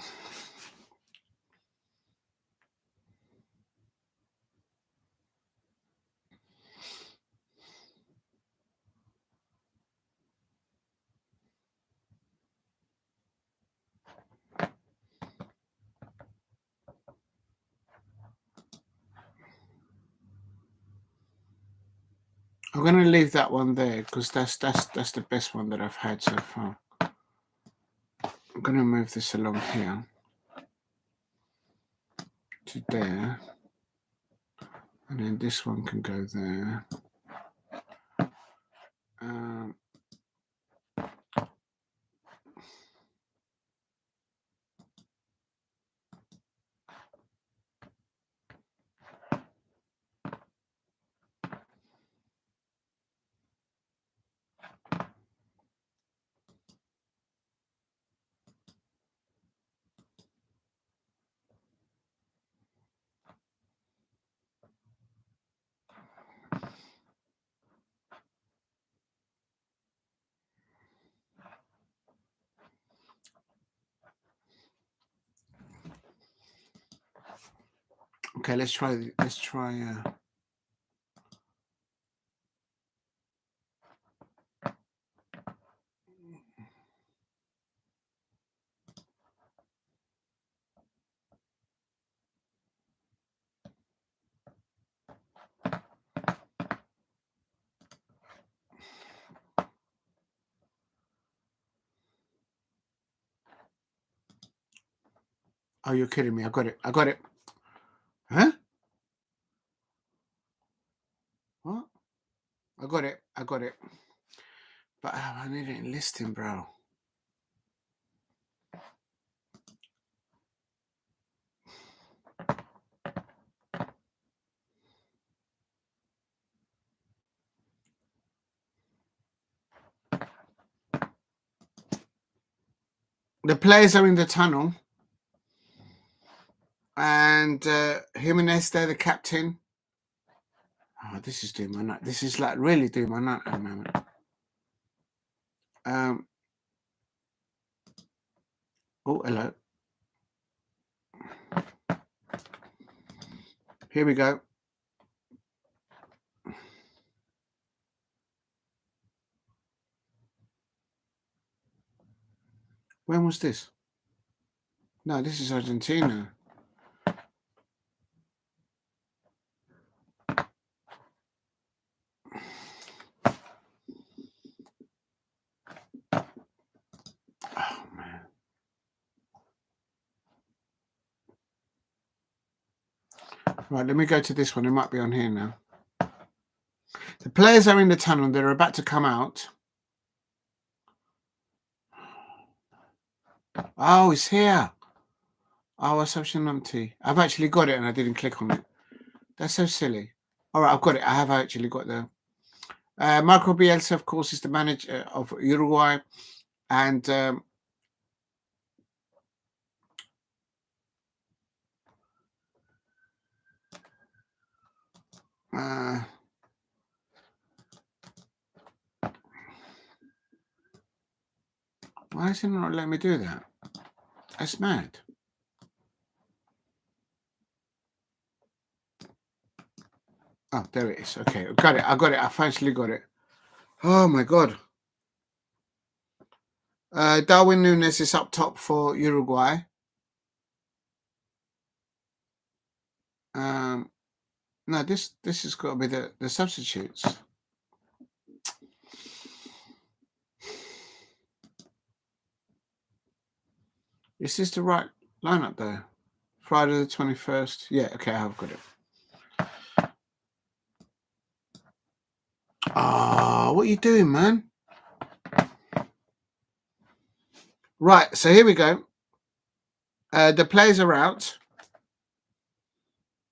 I'm going to leave that one there because that's the best one that I've had so far. I'm going to move this along here to there, and then this one can go there. Okay, let's try. Oh, you're kidding me. I got it. Huh? What? I got it. But I need it in listing, bro. The players are in the tunnel. And Jimenez there, the captain. Oh, this is doing my nut. This is like really doing my nut at the moment. Oh, hello. Here we go. When was this? No, this is Argentina. Oh, man. Right, let me go to this one. It might be on here now. The players are in the tunnel. They're about to come out. Oh, it's here. Oh, it's option empty. I've actually got it and I didn't click on it. That's so silly. All right, I've got it. I have actually got the... Marco Bielsa, of course, is the manager of Uruguay. And Why is it not letting me do that? That's mad. Oh, there it is. Okay, got it. I got it. I finally got it. Oh my God. Darwin Núñez is up top for Uruguay. No, this has got to be the substitutes. Is this the right lineup though? Friday the 21st. Yeah, okay, I've got it. Ah, what are you doing, man? Right, so here we go. The players are out.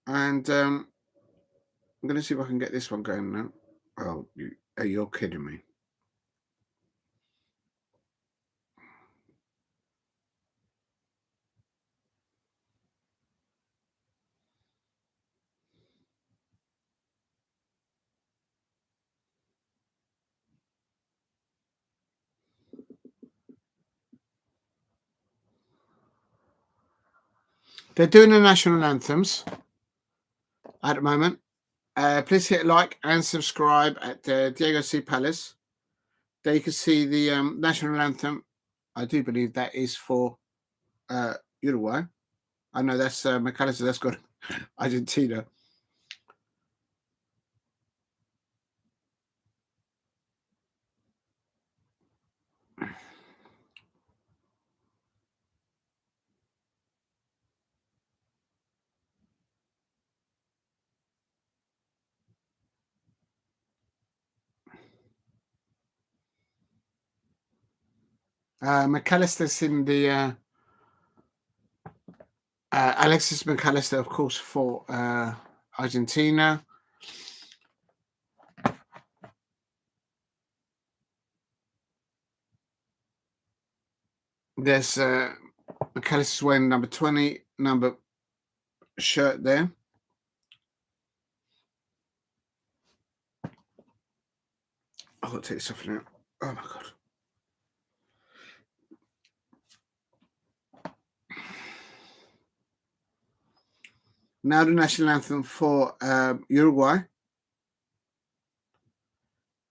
And I'm going to see if I can get this one going now. Oh, you're kidding me. They're doing the national anthems at the moment. Please hit like and subscribe at Diego C. Palace. There you can see the national anthem. I do believe that is for Uruguay. I know that's McAllister. That's got Argentina. McAllister's in the Alexis McAllister, of course, for Argentina. There's McAllister's wearing number 20 number shirt there. I've got to take this off now. Oh my God. Now the national anthem for Uruguay.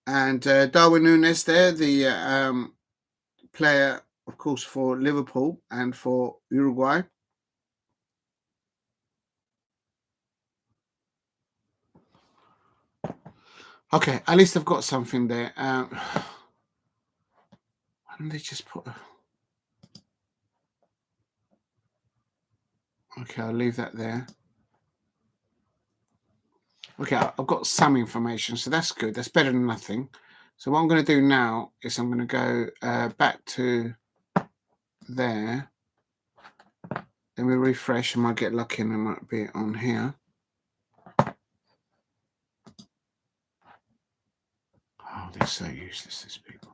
And Darwin Núñez there, the player, of course, for Liverpool and for Uruguay. Okay, at least I've got something there. Why don't they just put... Okay, I'll leave that there. Okay, I've got some information, so that's good. That's better than nothing. So what I'm going to do now is I'm going to go back to there. Then we refresh. I might get lucky and it might be on here. Oh, they're so useless, these people.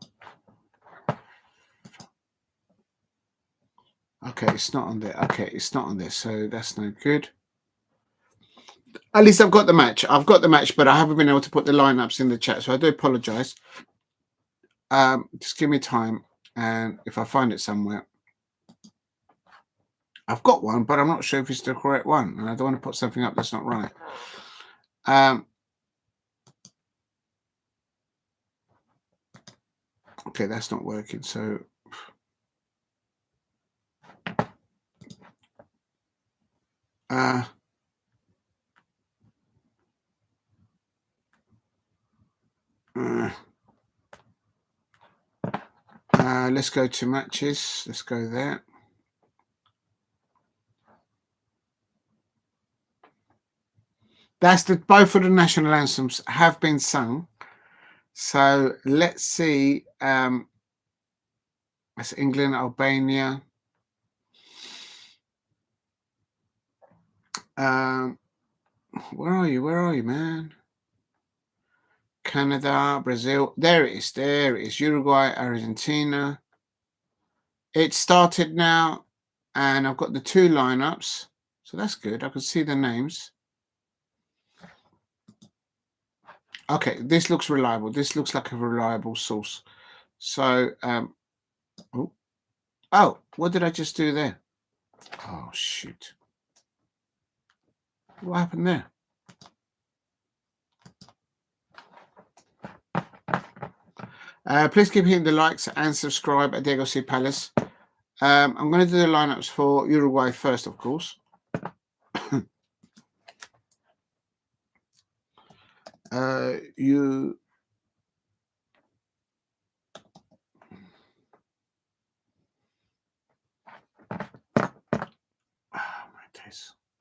Okay, it's not on there. Okay, it's not on there, so that's no good. At least I've got the match. I've got the match, but I haven't been able to put the lineups in the chat, so I do apologise. Just give me time, and if I find it somewhere. I've got one, but I'm not sure if it's the correct one, and I don't want to put something up that's not right. Okay, that's not working, so... let's go to matches. Let's go there. That's both of the national anthems have been sung. So let's see. That's England, Albania. Where are you? Where are you, man? Canada, Brazil. There it is. There it is. Uruguay, Argentina. It started now, and I've got the two lineups. So that's good. I can see the names. Okay, this looks reliable. This looks like a reliable source. So, oh, what did I just do there? Oh, shoot. What happened there? Please keep hitting the likes and subscribe at Diego C. Palace. I'm going to do the lineups for Uruguay first, of course.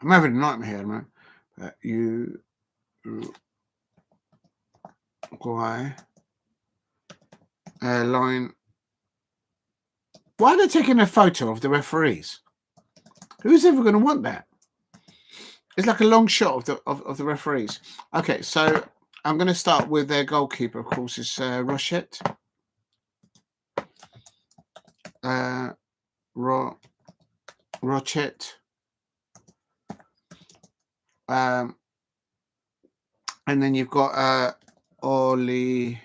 I'm having a nightmare here, man. Uruguay line. Why are they taking a photo of the referees? Who's ever going to want that? It's like a long shot of the referees. Okay, so I'm going to start with their goalkeeper. Of course, it's Rochet. Rochet. And then you've got Oliveira.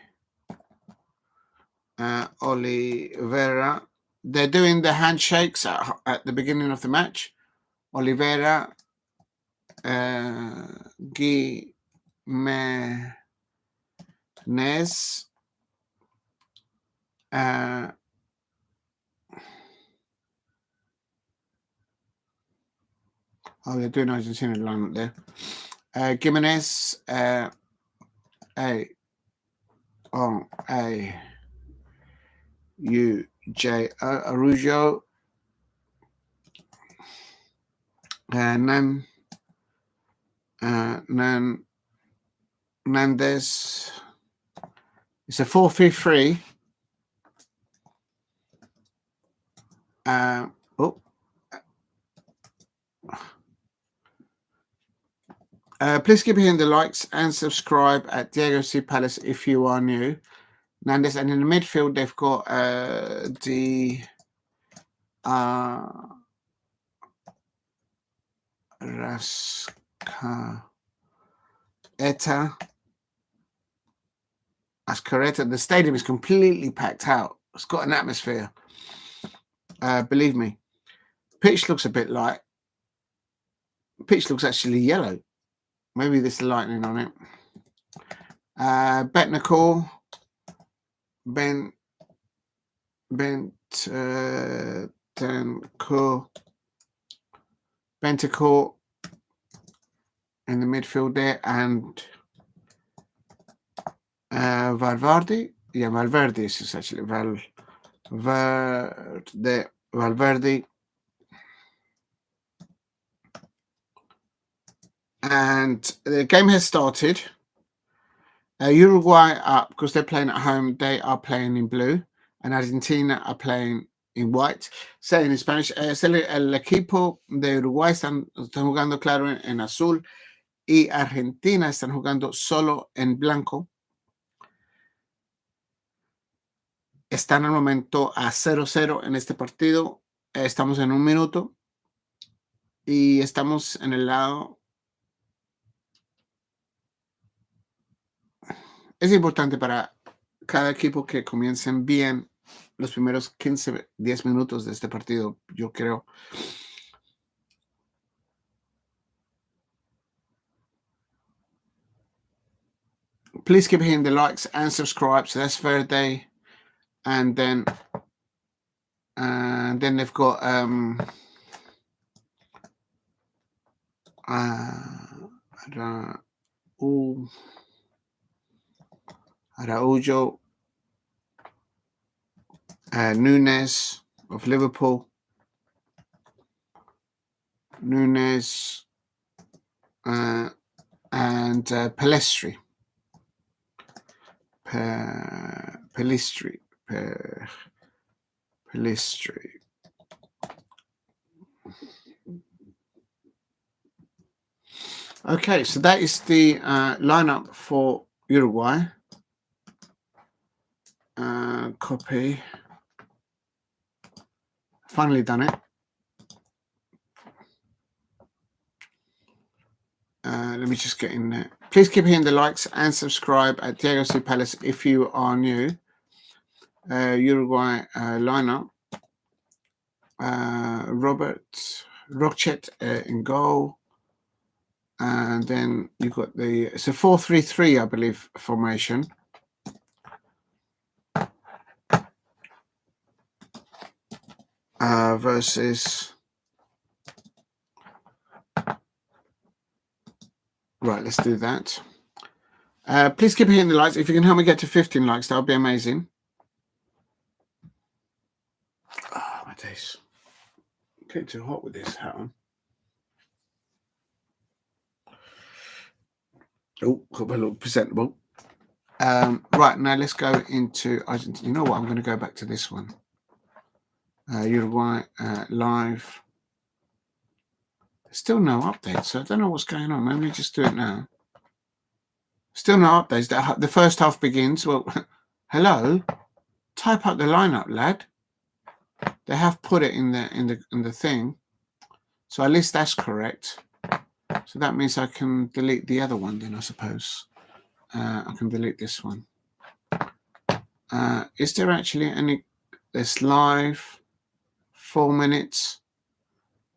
They're doing the handshakes at the beginning of the match. Oliveira, Guimenez, they're doing Argentina line there. Gimenez, Araujo, Nandes. It's a 4-3-3. Please keep hitting the likes and subscribe at Diego C. Palace if you are new. Nandes, and in the midfield they've got Ascareta. The stadium is completely packed out. It's got an atmosphere. Believe me. Pitch looks a bit light. Pitch looks actually yellow. Maybe there's lightning on it. Betnacourt. Bentacourt in the midfield there, and Valverde. Yeah, Valverde is actually Valverde. And the game has started. Uruguay are, because they're playing at home, they are playing in blue, and Argentina are playing in white. Saying in Spanish, el equipo de Uruguay están jugando claro en azul y Argentina están jugando solo en blanco. Están al momento a 0-0 en este partido. Estamos en 1 minuto y estamos en el lado. Es importante para cada equipo que comiencen bien los primeros 15-10 minutos de este partido, yo creo. Please keep hitting the likes and subscribe. So that's Verde, and then they've got Araujo, Nunes of Liverpool, Nunes, and Pelistri. Pelistri. Okay, so that is the lineup for Uruguay. Copy. Finally done it. Let me just get in there. Please keep hitting the likes and subscribe at Diego C. Palace if you are new. Uruguay lineup. Robert Rochet in goal. And then you've got it's a 4-3-3, I believe, formation. Versus... Right, let's do that. Please keep hitting the likes. If you can help me get to 15 likes, that would be amazing. Oh, my days. Getting too hot with this hat on. Oh, hope I look presentable. Right, now let's go into Argentina. You know what? I'm going to go back to this one. Uruguay live. There's still no updates, so I don't know what's going on. Maybe we just do it now. Still no updates. The first half begins. Well, hello. Type up the lineup, lad. They have put it in the thing, so at least that's correct. So that means I can delete the other one. Then I suppose I can delete this one. Is there actually any? This live 4 minutes.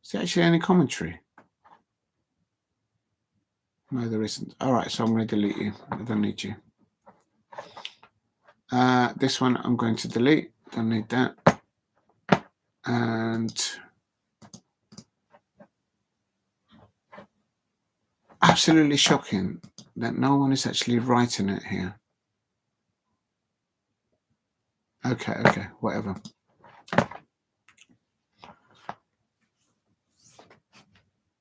Is there actually any commentary? No, there isn't. All right, so I'm going to delete you. I don't need you. This one I'm going to delete. Don't need that. And absolutely shocking that no one is actually writing it here. Okay, whatever.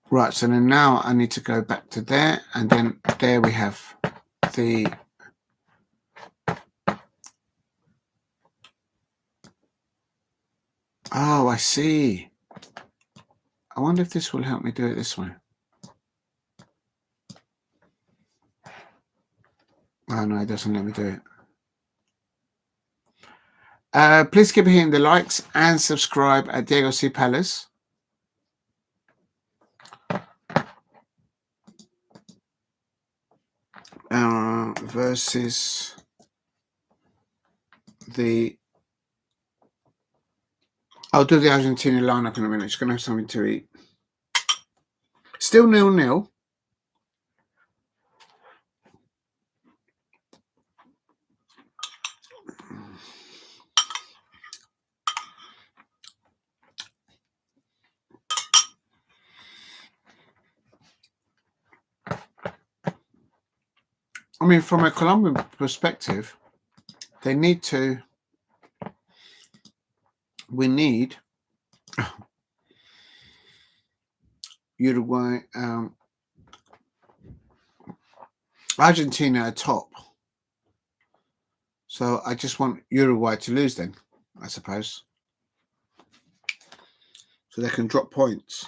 Right, so then now I need to go back to there, and then there we have the oh, I see. I wonder if this will help me do it this way. Oh no, it doesn't let me do it. Please keep hitting the likes and subscribe at Diego C. Palace. Versus the... I'll do the Argentina lineup in a minute. Just going to have something to eat. Still 0-0. I mean, from a Colombian perspective, they need to... We need Uruguay, Argentina atop. So I just want Uruguay to lose then, I suppose. So they can drop points.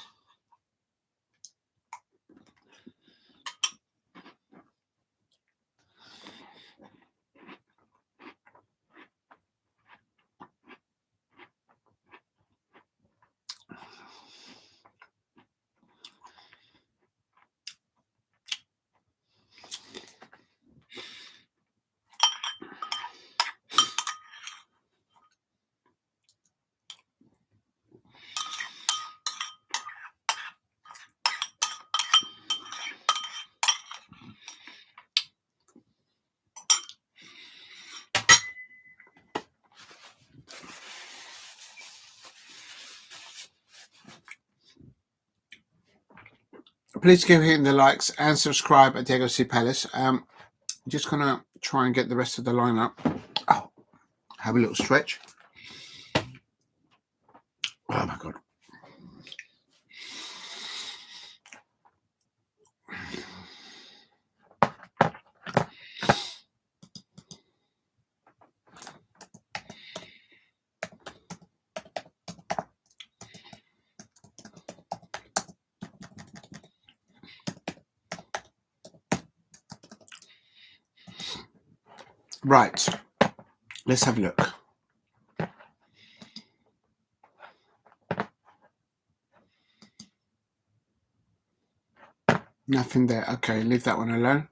Please keep hitting the likes and subscribe at Diego C. Palace. I'm just going to try and get the rest of the lineup. Oh, have a little stretch. Oh, my God. Right, let's have a look. Nothing there. Okay, leave that one alone.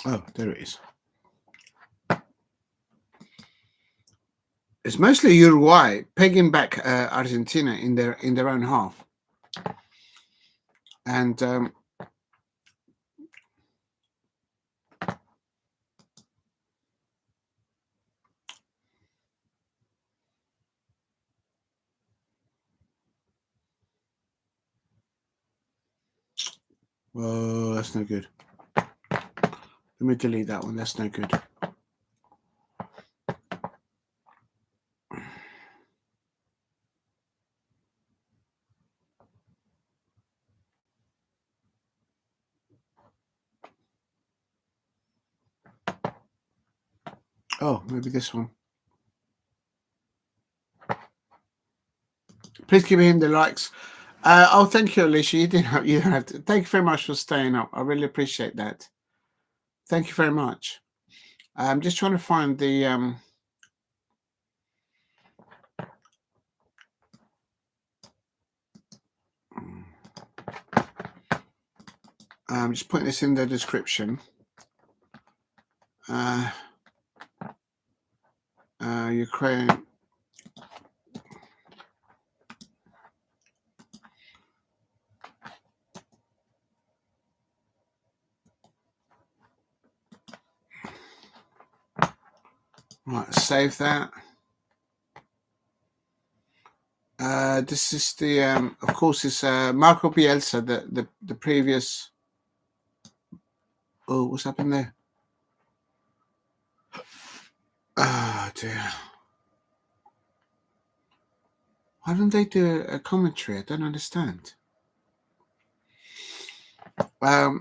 Oh, there it is. It's mostly Uruguay pegging back Argentina in their own half, and oh, that's no good. Let me delete that one. That's no good. Oh, maybe this one. Please keep hitting the likes. Oh, thank you, Alicia. You don't have to. Thank you very much for staying up. I really appreciate that. Thank you very much. I'm just trying to find the I'm just putting this in the description. Ukraine. Right, save that. This is the of course it's Marco Bielsa, the previous. Oh, what's happened there? Oh dear. Why don't they do a commentary? I don't understand. There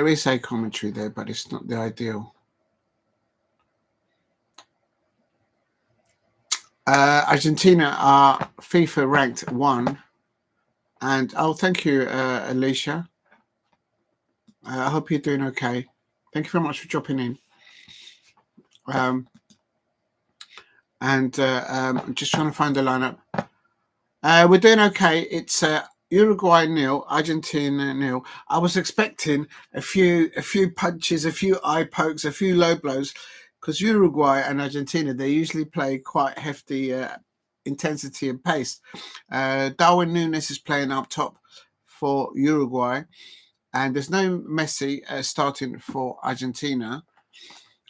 is a commentary there, but it's not the ideal. Argentina are FIFA ranked 1. And oh, thank you, Alicia. I hope you're doing okay. Thank you very much for dropping in. I'm just trying to find the lineup. We're doing okay. It's Uruguay 0, Argentina 0. I was expecting a few punches, a few eye pokes, a few low blows, because Uruguay and Argentina, they usually play quite hefty intensity and pace. Darwin Núñez is playing up top for Uruguay, and there's no Messi starting for Argentina.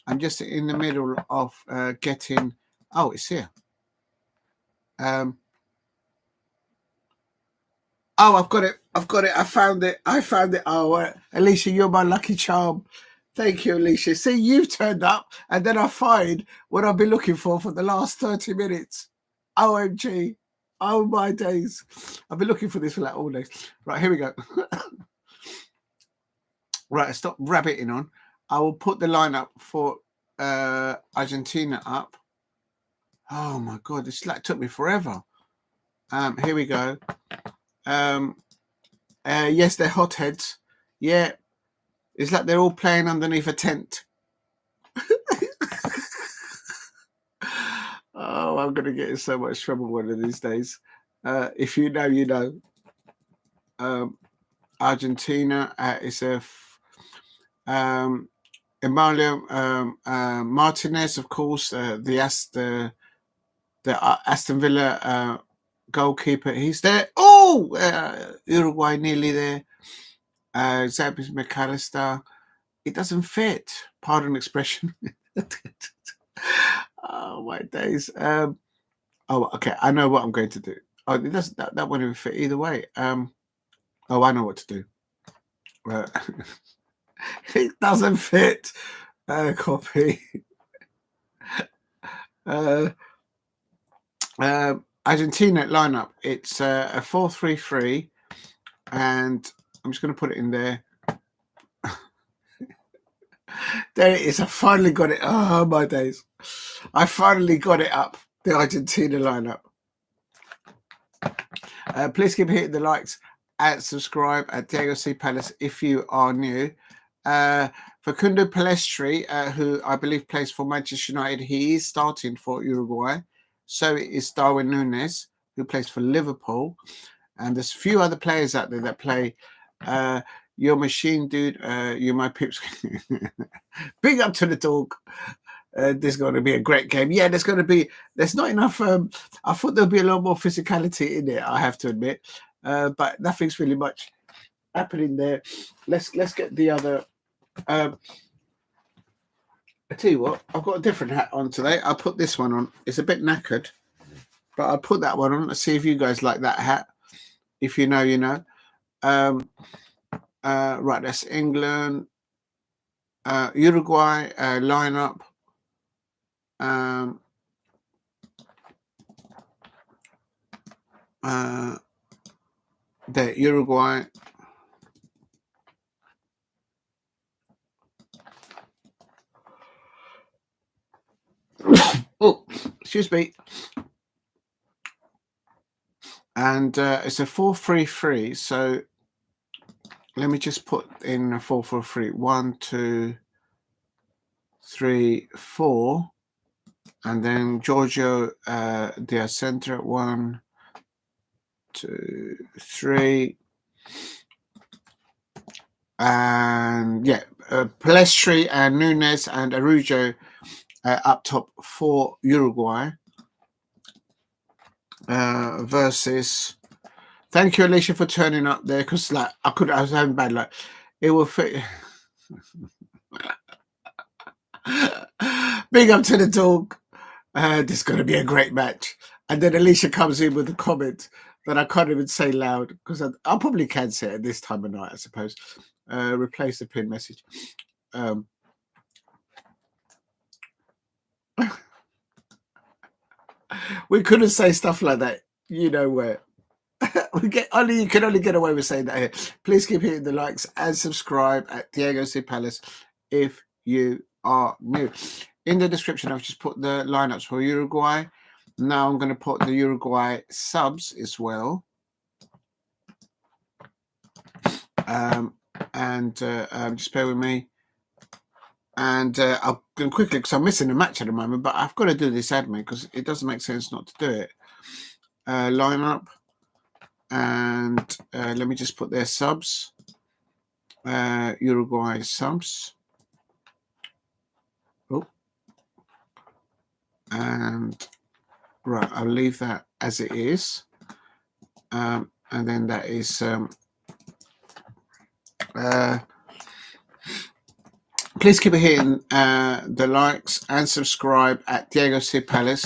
I'm just in the middle of getting. Oh, it's here. Oh, I've got it. I found it. Oh, Alicia, you're my lucky charm. Thank you, Alicia. See, you've turned up, and then I find what I've been looking for the last 30 minutes. OMG. Oh, my days. I've been looking for this for like all days. Right, here we go. Right, stop rabbiting on. I will put the lineup for Argentina up. Oh, my God. This took me forever. Here we go. Yes, they're hotheads. Yeah, it's like they're all playing underneath a tent. Oh, I'm going to get in so much trouble one of these days. If you know, you know. Argentina is a Emilio Martinez, of course, the Aston Villa goalkeeper. He's there. Oh, Uruguay nearly there. Zabis McAllister. It doesn't fit. Pardon expression. Oh, my days. Oh, okay. I know what I'm going to do. Oh, it doesn't. That won't even fit either way. Oh, I know what to do. It doesn't fit. Copy. Argentina lineup. It's a 4-3-3, and I'm just going to put it in there. There it is. I finally got it. Oh, my days. I finally got it up. The Argentina lineup. Please keep hitting the likes and subscribe at Diego C. Palace if you are new. Facundo Palestri, who I believe plays for Manchester United, he is starting for Uruguay. So is Darwin Núñez, who plays for Liverpool. And there's a few other players out there that play. Your machine, dude. You my pips. Big up to the dog. There's going to be a great game. Yeah, there's not enough. I thought there'll be a lot more physicality in it, I have to admit. But nothing's really much happening there. Let's get the other. I tell you what, I've got a different hat on today. I'll put this one on. It's a bit knackered, but I'll put that one on. Let's see if you guys like that hat. If you know, you know. Right, that's England. Uruguay lineup. The Uruguay. Oh, excuse me. And it's a 4-3-3. So let me just put in a 4-4-3. 1, 2, 3, 4. And then Giorgio their center. 1, 2, 3. And yeah, Palestri and Nunes and Araujo up top for Uruguay. Versus, thank you, Alicia, for turning up there, because like I was having bad luck. It will fit. Big up to the dog. This is going to be a great match. And then Alicia comes in with a comment that I can't even say loud, because I probably can say it at this time of night, I suppose. Replace the pin message. We couldn't say stuff like that, you know where. You can only get away with saying that here. Please keep hitting the likes and subscribe at Diego C. Palace if you are new. In the description, I've just put the lineups for Uruguay. Now I'm going to put the Uruguay subs as well. Just bear with me. And I'm going quickly, because I'm missing a match at the moment, but I've got to do this admin because it doesn't make sense not to do it. Lineup. And let me just put their subs. Uruguay subs. Oh. And right, I'll leave that as it is. And then that is please keep hitting the likes and subscribe at Diego C. Palace.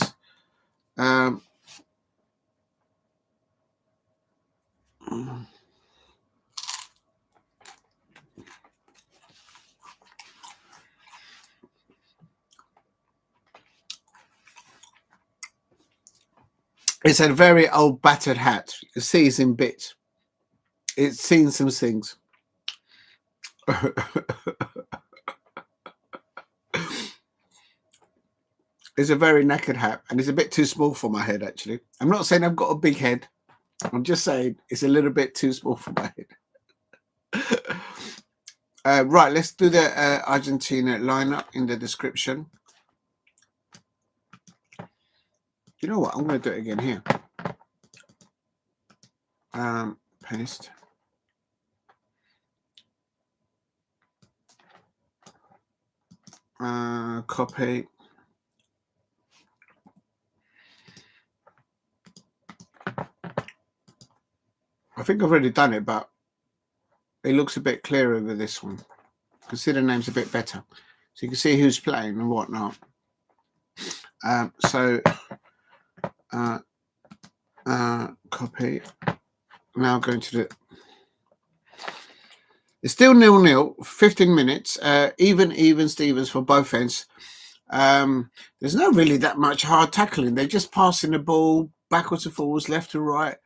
It's a very old battered hat. You can see it's in bits. It's seen some things. It's a very knackered hat, and it's a bit too small for my head, actually. I'm not saying I've got a big head. I'm just saying it's a little bit too small for my head. Right, let's do the Argentina lineup in the description. You know what? I'm going to do it again here. Paste. Copy. I think I've already done it, but it looks a bit clearer with this one. You can see the name's a bit better. So you can see who's playing and whatnot. Copy. Now going to the... It's still 0-0, 15 minutes. Even Stevens for both ends. There's not really that much hard tackling. They're just passing the ball backwards and forwards, left to right.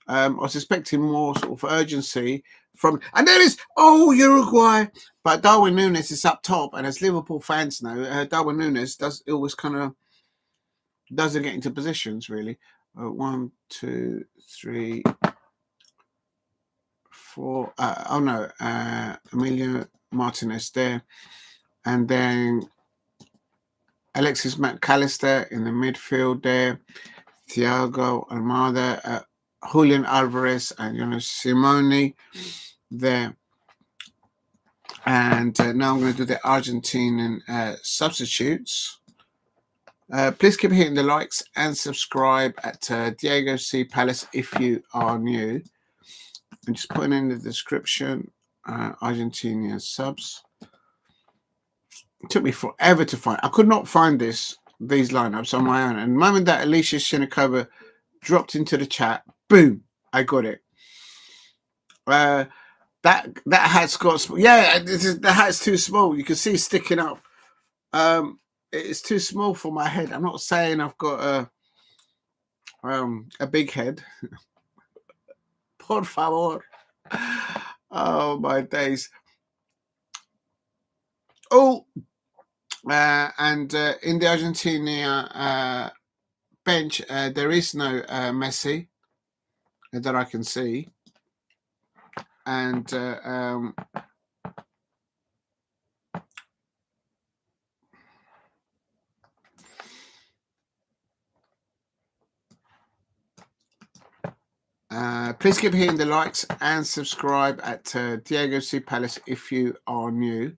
I was expecting more sort of urgency from... And there is... Oh, Uruguay! But Darwin Núñez is up top. And as Liverpool fans know, Darwin Núñez always kind of doesn't get into positions, really. 1, 2, 3... 4. Emilio Martinez there, and then Alexis McAllister in the midfield there, Thiago Almada, Julian Alvarez, and Simone there. And now I'm going to do the Argentinian substitutes. Please keep hitting the likes and subscribe at Diego C. Palace if you are new. I'm just putting in the description, Argentinian subs. It took me forever to find. I could not find these lineups on my own. And the moment that Alicia Shinikova dropped into the chat, boom, I got it. That hat's got, yeah, the hat's too small. You can see it sticking up. It's too small for my head. I'm not saying I've got a big head. Por favor. Oh my days. Oh, and in the Argentina bench, there is no Messi that I can see, and please keep hitting the likes and subscribe at Diego C. Palace if you are new.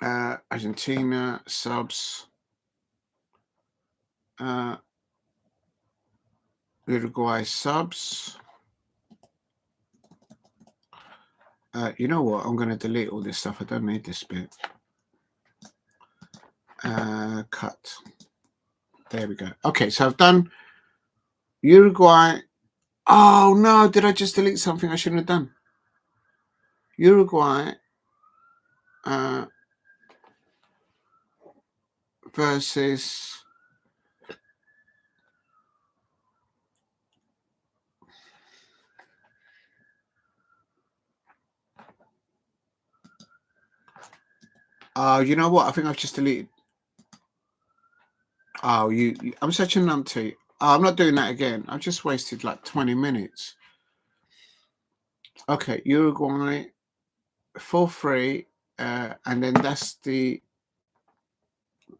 Argentina subs. Uruguay subs. You know what? I'm going to delete all this stuff. I don't need this bit. Cut. There we go. Okay, so I've done Uruguay. Oh, no. Did I just delete something I shouldn't have done? Uruguay versus... you know what? I think I've just deleted. Oh, I'm such a numpty. Oh, I'm not doing that again. I've just wasted like 20 minutes. Okay, Uruguay 4-3, and then that's the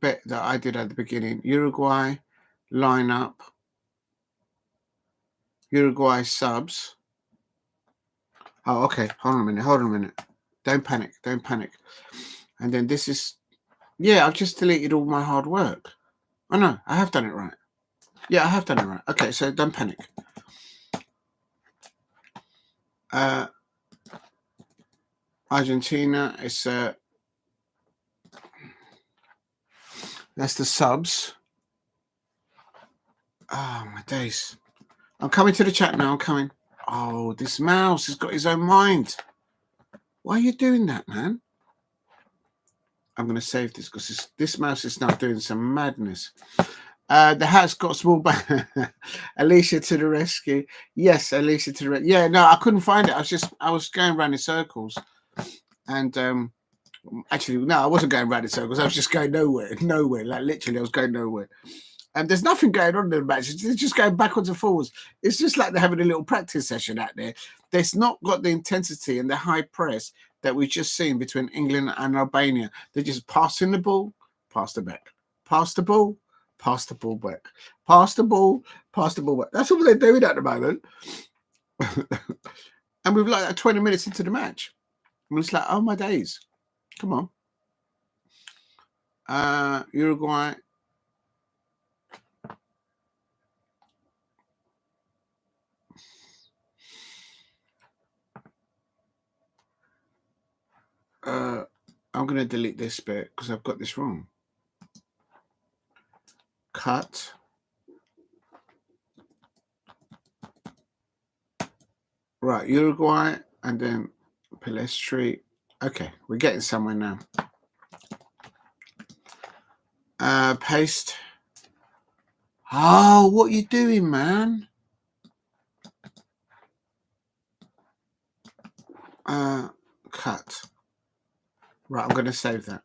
bit that I did at the beginning. Uruguay lineup. Uruguay subs. Oh, okay. Hold on a minute. Don't panic. And then this is, yeah, I've just deleted all my hard work. Oh no, I have done it right. Yeah, I have done it right. Okay, so don't panic. Argentina is that's the subs. Oh my days. I'm coming to the chat now. I'm coming. Oh, this mouse has got his own mind. Why are you doing that, man? I'm going to save this because this mouse is now doing some madness. The hat's got small back. Alicia to the rescue. Yes, Alicia to the rescue. Yeah, no, I couldn't find it. I was going around in circles. And actually, no, I wasn't going around in circles. I was just going nowhere. Like literally, I was going nowhere. And there's nothing going on in the match. It's just going backwards and forwards. It's just like they're having a little practice session out there. There's not got the intensity and the high press that we've just seen between England and Albania. They're just passing the ball, pass the back, pass the ball, pass the ball back, pass the ball, pass the ball back. That's all they're doing at the moment. And we've like 20 minutes into the match. And it's like, oh my days. Come on. Uruguay. I'm going to delete this bit because I've got this wrong. Cut. Right, Uruguay and then Palestri. Okay, we're getting somewhere now. Paste. Oh, what are you doing, man? Cut. Right, I'm going to save that.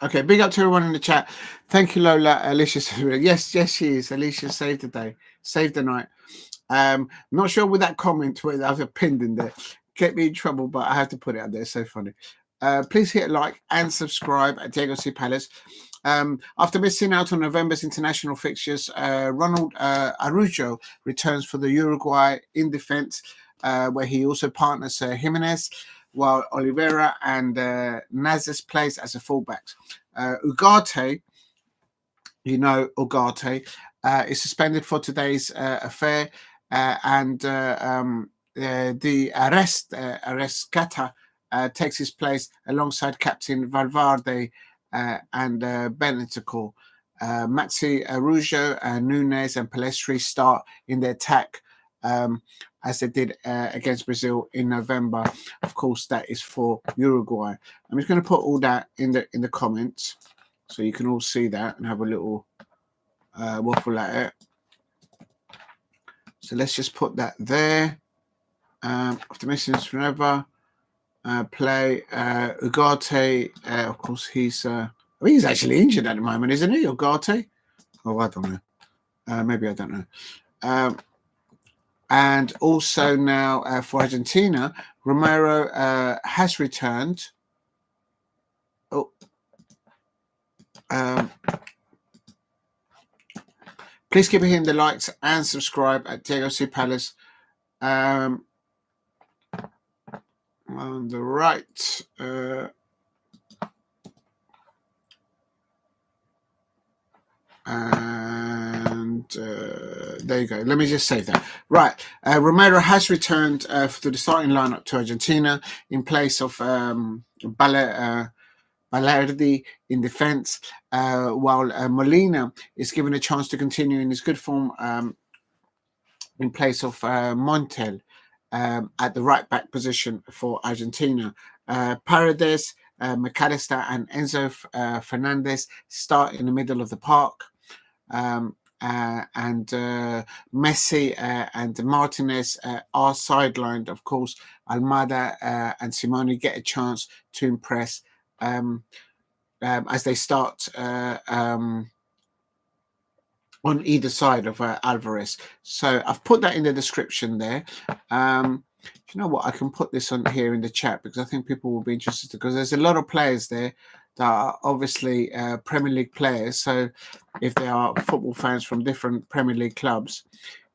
Okay, big up to everyone in the chat. Thank you, Lola. Alicia. Yes, she is. Alicia saved the day. Saved the night. Not sure with that comment where I've pinned in there. Get me in trouble, but I have to put it out there. It's so funny. Please hit a like and subscribe at Diego C. Palace. After missing out on November's international fixtures, Ronald Araujo returns for the Uruguay in defense. where he also partners Jimenez, while Oliveira and Nazes plays as a fullbacks. Ugarte, Ugarte is suspended for today's affair, and the Arrescata takes his place alongside captain Valverde and Bentancur. Maxi Araujo, Nunes and Pelestri start in the attack as they did against Brazil in November. Of course, that is for Uruguay. I'm just going to put all that in the comments so you can all see that and have a little waffle at it. So let's just put that there. After missing this forever, play Ugarte. Of course, he's actually injured at the moment, isn't he, Ugarte? Oh, I don't know. Maybe I don't know. And also now for Argentina, Romero has returned. Oh. Please keep hitting the likes and subscribe at Diego C. Palace. On the right. And there you go. Let me just save that. Right. Romero has returned to the starting lineup to Argentina in place of Balerdi in defense, while Molina is given a chance to continue in his good form in place of Montiel at the right back position for Argentina. Paredes, McAllister and Enzo Fernandez start in the middle of the park. And Messi and Martinez are sidelined. Of course, Almada and Simone get a chance to impress as they start on either side of Alvarez. So I've put that in the description there. You know what? I can put this on here in the chat because I think people will be interested, because there's a lot of players there that are obviously Premier League players. So if they are football fans from different Premier League clubs,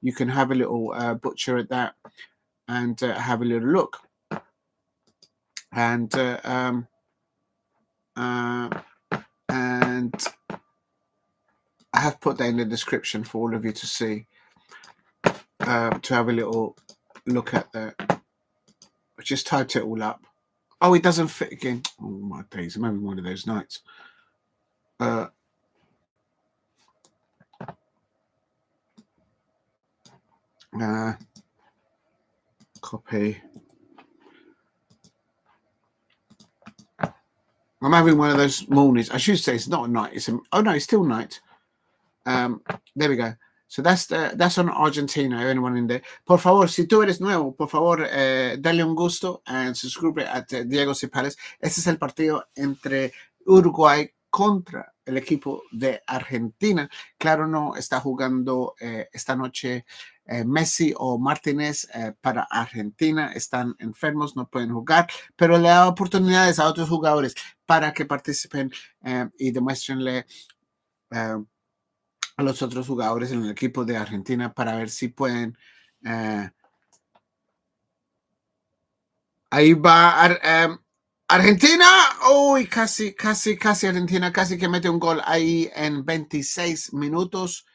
you can have a little butcher at that and have a little look. And I have put that in the description for all of you to see, to have a little look at that. I just typed it all up. Oh, it doesn't fit again. Oh, my days. I'm having one of those nights. Copy. I'm having one of those mornings. I should say it's not a night. Oh, no, it's still night. There we go. So that's on Argentina. Anyone in there? Por favor, si tú eres nuevo, por favor, dale un gusto and subscribe at Diego C. Palace. Este es el partido entre Uruguay contra el equipo de Argentina. Claro, no está jugando esta noche Messi o Martínez para Argentina. Están enfermos, no pueden jugar, pero le da oportunidades a otros jugadores para que participen y demuéstrenle a los otros jugadores en el equipo de Argentina para ver si pueden. Ahí va Argentina. Uy, casi Argentina, casi que mete un gol ahí en 26 minutos.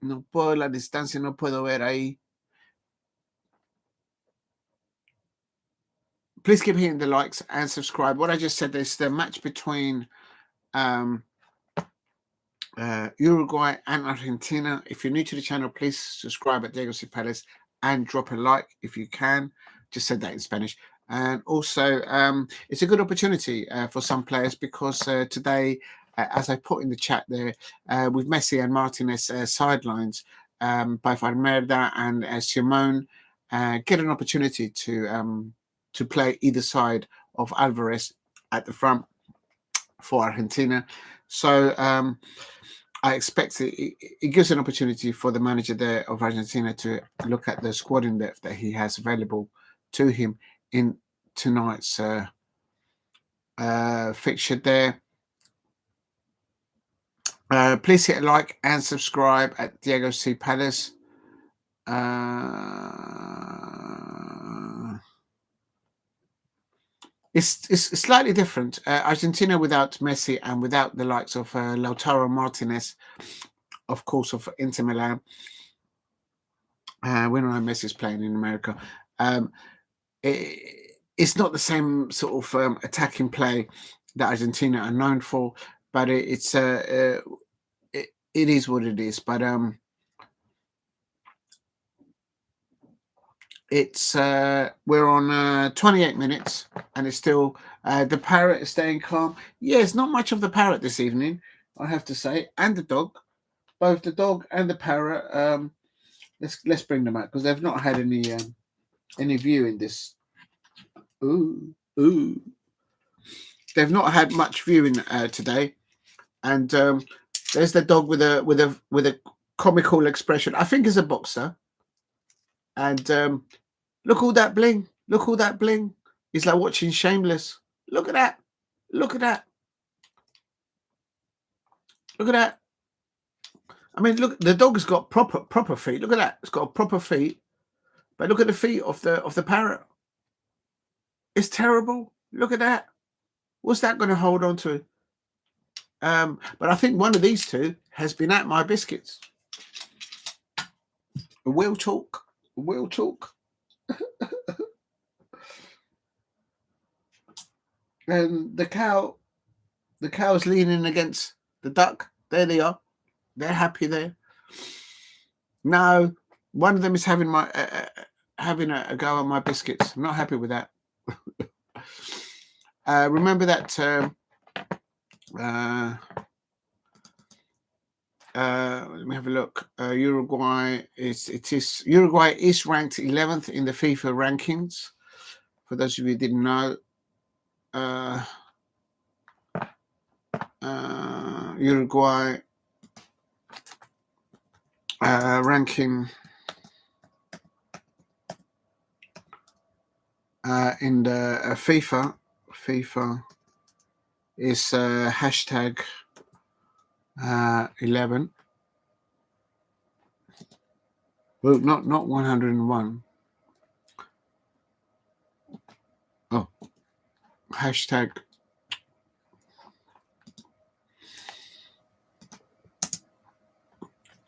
No puedo la distancia, no puedo ver ahí. Please keep hitting the likes and subscribe. What I just said is the match between Uruguay and Argentina. If you're new to the channel, please subscribe at Diego C. Palace and drop a like if you can. Just said that in Spanish. And also, it's a good opportunity for some players because today, as I put in the chat there, with Messi and Martinez sidelines, by Valmerda and Simone, get an opportunity to play either side of Alvarez at the front for Argentina. So I expect it gives an opportunity for the manager there of Argentina to look at the squad in depth that he has available to him in tonight's fixture there. Please hit a like and subscribe at Diego C. Palace. It's slightly different. Argentina without Messi and without the likes of Lautaro Martinez, of course, of Inter Milan. When Messi's playing in America, it's not the same sort of attacking play that Argentina are known for, but it is what it is. But it's we're on 28 minutes, and it's still the parrot is staying calm. Yeah, it's not much of the parrot this evening, I have to say, and the dog, both the dog and the parrot. Let's bring them out because they've not had any viewing this. Ooh. They've not had much viewing today, and there's the dog with a comical expression. I think it's a boxer, and look all that bling. Look all that bling. It's like watching Shameless. Look at that. Look at that. Look at that. I mean, look. The dog has got proper feet. Look at that. It's got proper feet. But look at the feet of the parrot. It's terrible. Look at that. What's that going to hold on to? But I think one of these two has been at my biscuits. We'll talk. We'll talk. And the cow's leaning against the duck. There they are. They're happy there. No, one of them is having a go at my biscuits. I'm not happy with that. Remember that let me have a look. Uruguay is ranked 11th in the FIFA rankings. For those of you who didn't know, Uruguay ranking in the FIFA is hashtag 11. Well, not 101. Oh, hashtag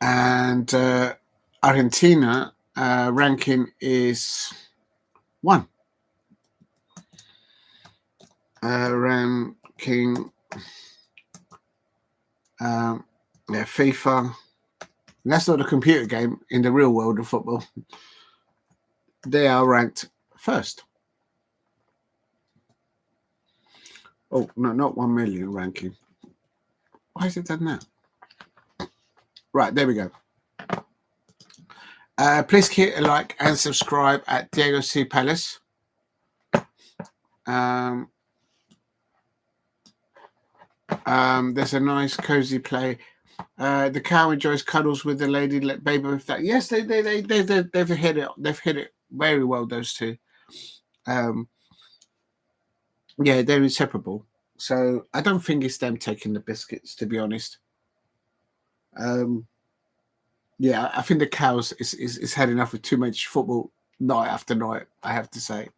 and Argentina ranking is 1. Ranking FIFA. That's not a computer game in the real world of football. They are ranked first. Oh, no, not 1 million ranking. Why has it done that? Right, there we go. Please hit a like and subscribe at Diego C. Palace. There's a nice cozy play. The cow enjoys cuddles with the lady baby with that. Yes, they've hit it. They've hit it very well. Those two. Yeah, they're inseparable. So I don't think it's them taking the biscuits, to be honest. Yeah, I think the cows is had enough of too much football night after night, I have to say.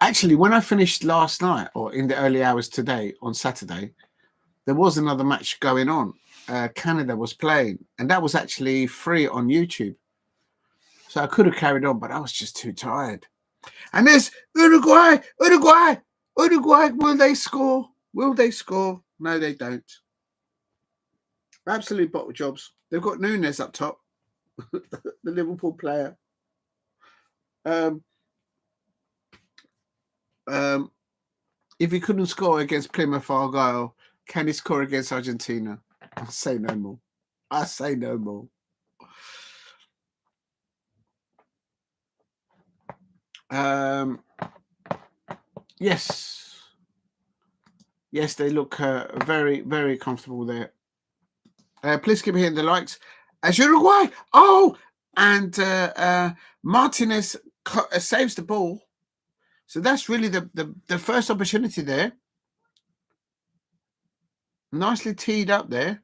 Actually, when I finished last night or in the early hours today on Saturday, there was another match going on. Canada was playing, and that was actually free on YouTube. So I could have carried on, but I was just too tired. And there's Uruguay. Will they score? Will they score? No, they don't. Absolute bottle jobs. They've got Nunes up top, the Liverpool player. If he couldn't score against Plymouth Argyle, can he score against Argentina? I say no more. Yes, they look very, very comfortable there. Please keep hitting the likes. As Uruguay, and Martinez saves the ball. So that's really the first opportunity there. Nicely teed up there.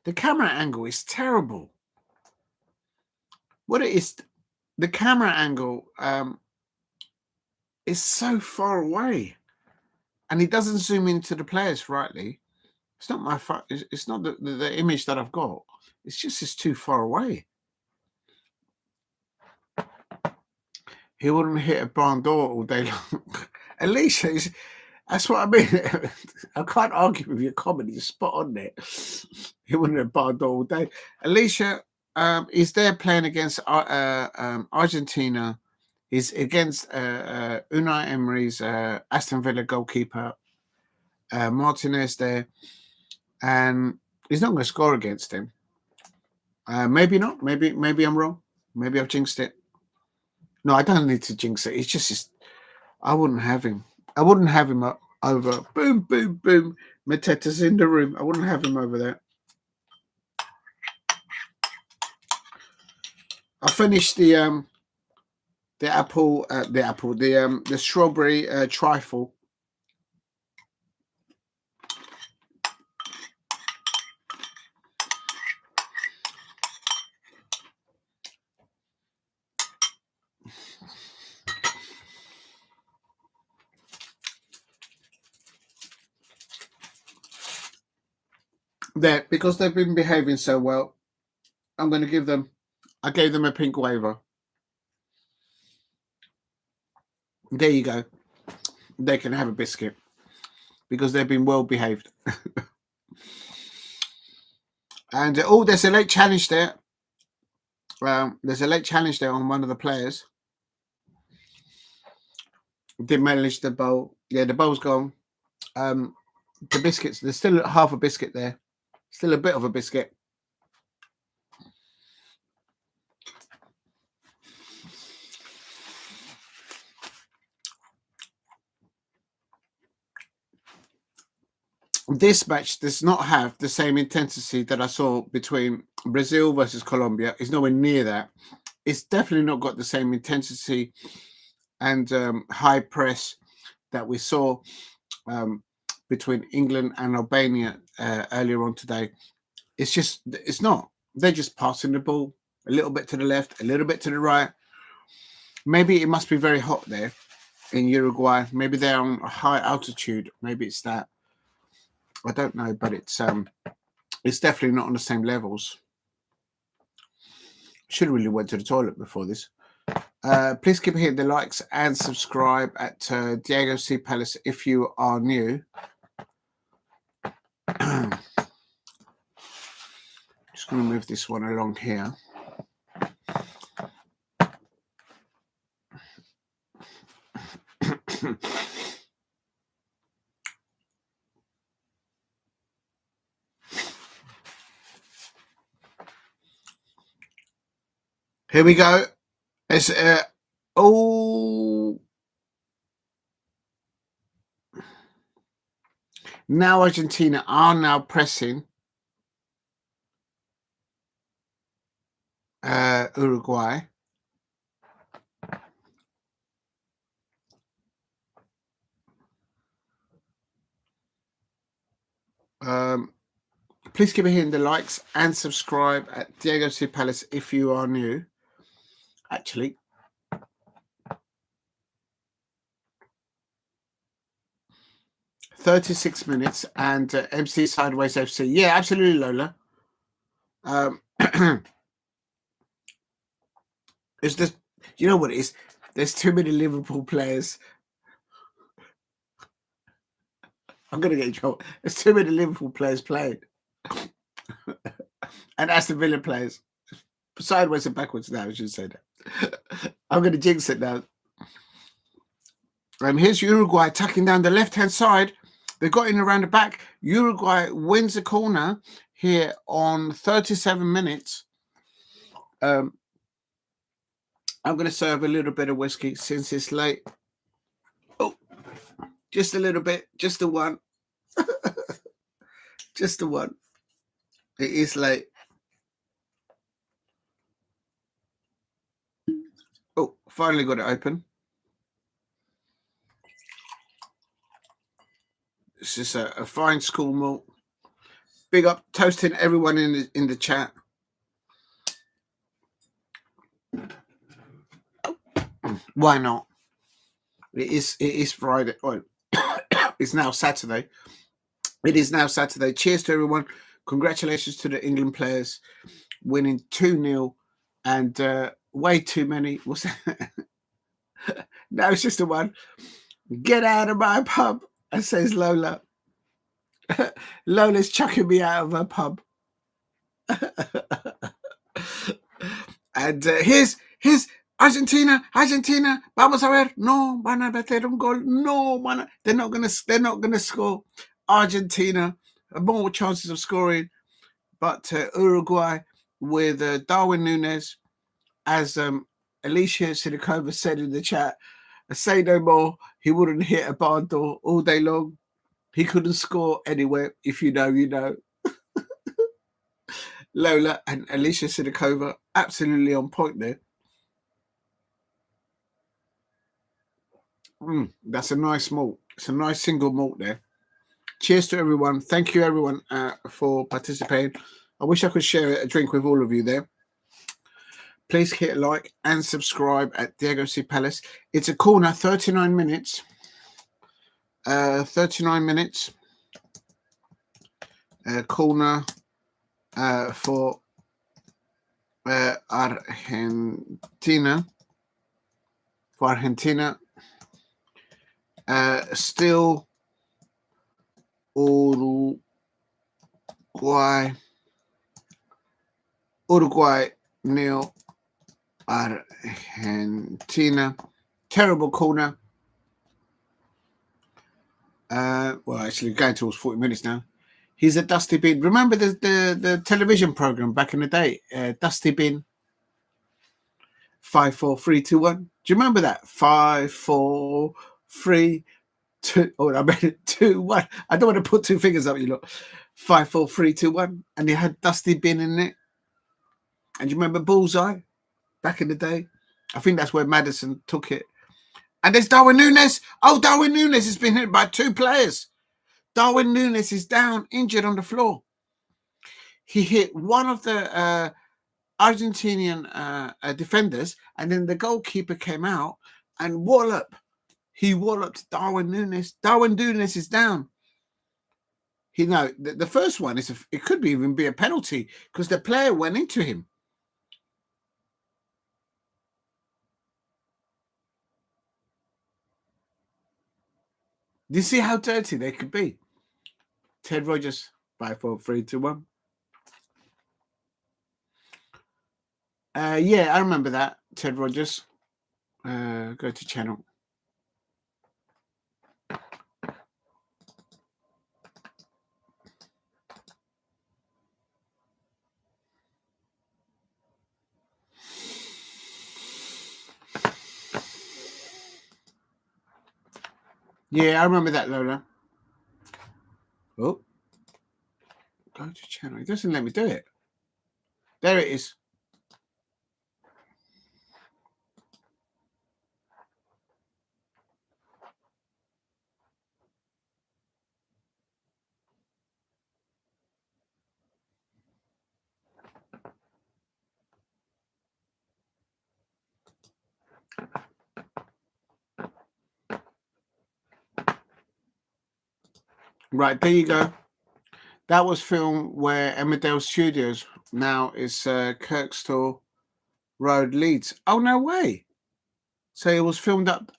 The camera angle is terrible. What it is, the camera angle is so far away, and he doesn't zoom into the players rightly. It's not my fault. It's not the image that I've got. It's too far away. He wouldn't hit a barn door all day long. Alicia, that's what I mean. I can't argue with your comment. You're spot on there. He wouldn't hit a barn door all day. Alicia is there playing against Argentina. He's against Unai Emery's Aston Villa goalkeeper, Martinez there. And he's not going to score against him. Maybe not. Maybe I'm wrong. Maybe I've jinxed it. No, I don't need to jinx it. It's just I wouldn't have him. I wouldn't have him over. Boom, boom, boom. Mateta's in the room. I wouldn't have him over there. I finished the strawberry trifle. There, because they've been behaving so well, I'm going to give them. I gave them a pink waiver. There you go. They can have a biscuit because they've been well behaved. And there's a late challenge there. There's a late challenge there on one of the players. Didn't manage the bowl. Yeah, the bowl's gone. The biscuits. There's still half a biscuit there. Still a bit of a biscuit. This match does not have the same intensity that I saw between Brazil versus Colombia. It's nowhere near that. It's definitely not got the same intensity and high press that we saw between England and Albania earlier on today. It's not. They're just passing the ball a little bit to the left, a little bit to the right. Maybe it must be very hot there in Uruguay. Maybe they're on a high altitude. Maybe it's that. I don't know, but it's definitely not on the same levels. Should have really went to the toilet before this. Please keep hitting the likes and subscribe at Diego C. Palace if you are new. Just going to move this one along here. Here we go. It's now Argentina are now pressing Uruguay. Please keep hitting the likes and subscribe at Diego C. Palace if you are new. Actually, $36 minutes and MC Sideways FC. Yeah, absolutely, Lola. It's just, you know what it is? There's too many Liverpool players. I'm going to get in trouble. There's too many Liverpool players playing. And Aston Villa players. Sideways and backwards now, I should say that. I'm going to jinx it now. Here's Uruguay attacking down the left-hand side. They got in around the back. Uruguay wins a corner here on 37 minutes. I'm going to serve a little bit of whiskey since it's late. Oh, just a little bit. Just the one. Just the one. It is late. Oh, finally got it open. This is a fine school malt. Big up, toasting everyone in the chat. Why not? It is Friday. Oh, it's now Saturday. It is now Saturday. Cheers to everyone. Congratulations to the England players winning 2-0 and way too many. What's that? No, it's just the one. Get out of my pub, says Lola. Lola's chucking me out of her pub. And here's Argentina, vamos a ver, no van a meter un gol, they're not gonna score. Argentina, more chances of scoring, but Uruguay with Darwin Núñez, as Alicia Sidikova said in the chat, say no more, he wouldn't hit a barn door all day long. He couldn't score anywhere. If you know, you know. Lola and Alicia Sidikova, absolutely on point there. That's a nice malt. It's a nice single malt there. Cheers to everyone. Thank you, everyone, for participating. I wish I could share a drink with all of you there. Please hit like and subscribe at Diego C. Palace. It's a corner, 39 minutes. 39 minutes. Corner for Argentina. For Argentina. Still Uruguay nil, Argentina. Terrible corner. Well, actually, going towards 40 minutes now. He's a Dusty Bin. Remember the television program back in the day? Dusty Bin. 5, 4, 3, 2, 1. Do you remember that? 5, 4, 3, 2. Oh, I made it 2, 1. I don't want to put two fingers up, you lot. 5, 4, 3, 2, 1. And you had Dusty Bin in it. And you remember Bullseye back in the day? I think that's where Madison took it. And there's Darwin Núñez. Oh, Darwin Núñez has been hit by 2 players. Darwin Núñez is down, injured on the floor. He hit one of the Argentinian defenders, and then the goalkeeper came out and he walloped Darwin Núñez. Darwin Núñez is down. The first one is it could even be a penalty because the player went into him. Do you see how dirty they could be? Ted Rogers, 5, 4, 3, 2, 1. Yeah, I remember that. Ted Rogers. Go to channel. Yeah, I remember that, Lola. Oh. Go to channel. It doesn't let me do it. There it is. Right, there you go. That was filmed where Emmerdale Studios now is Kirkstall Road, Leeds. Oh, no way. So it was filmed up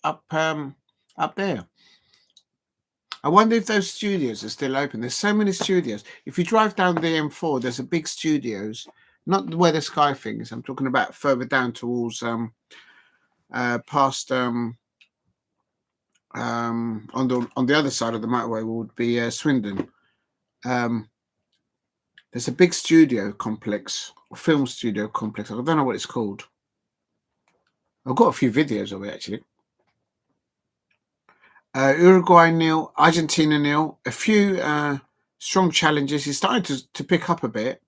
there. I wonder if those studios are still open. There's so many studios. If you drive down the M4, there's a big studios, not where the Sky thing is. I'm talking about further down towards past on the other side of the motorway would be Swindon. There's a big studio complex, film studio complex. I don't know what it's called. I've got a few videos of it actually. Uruguay nil, Argentina nil. A few strong challenges. He's starting to pick up a bit.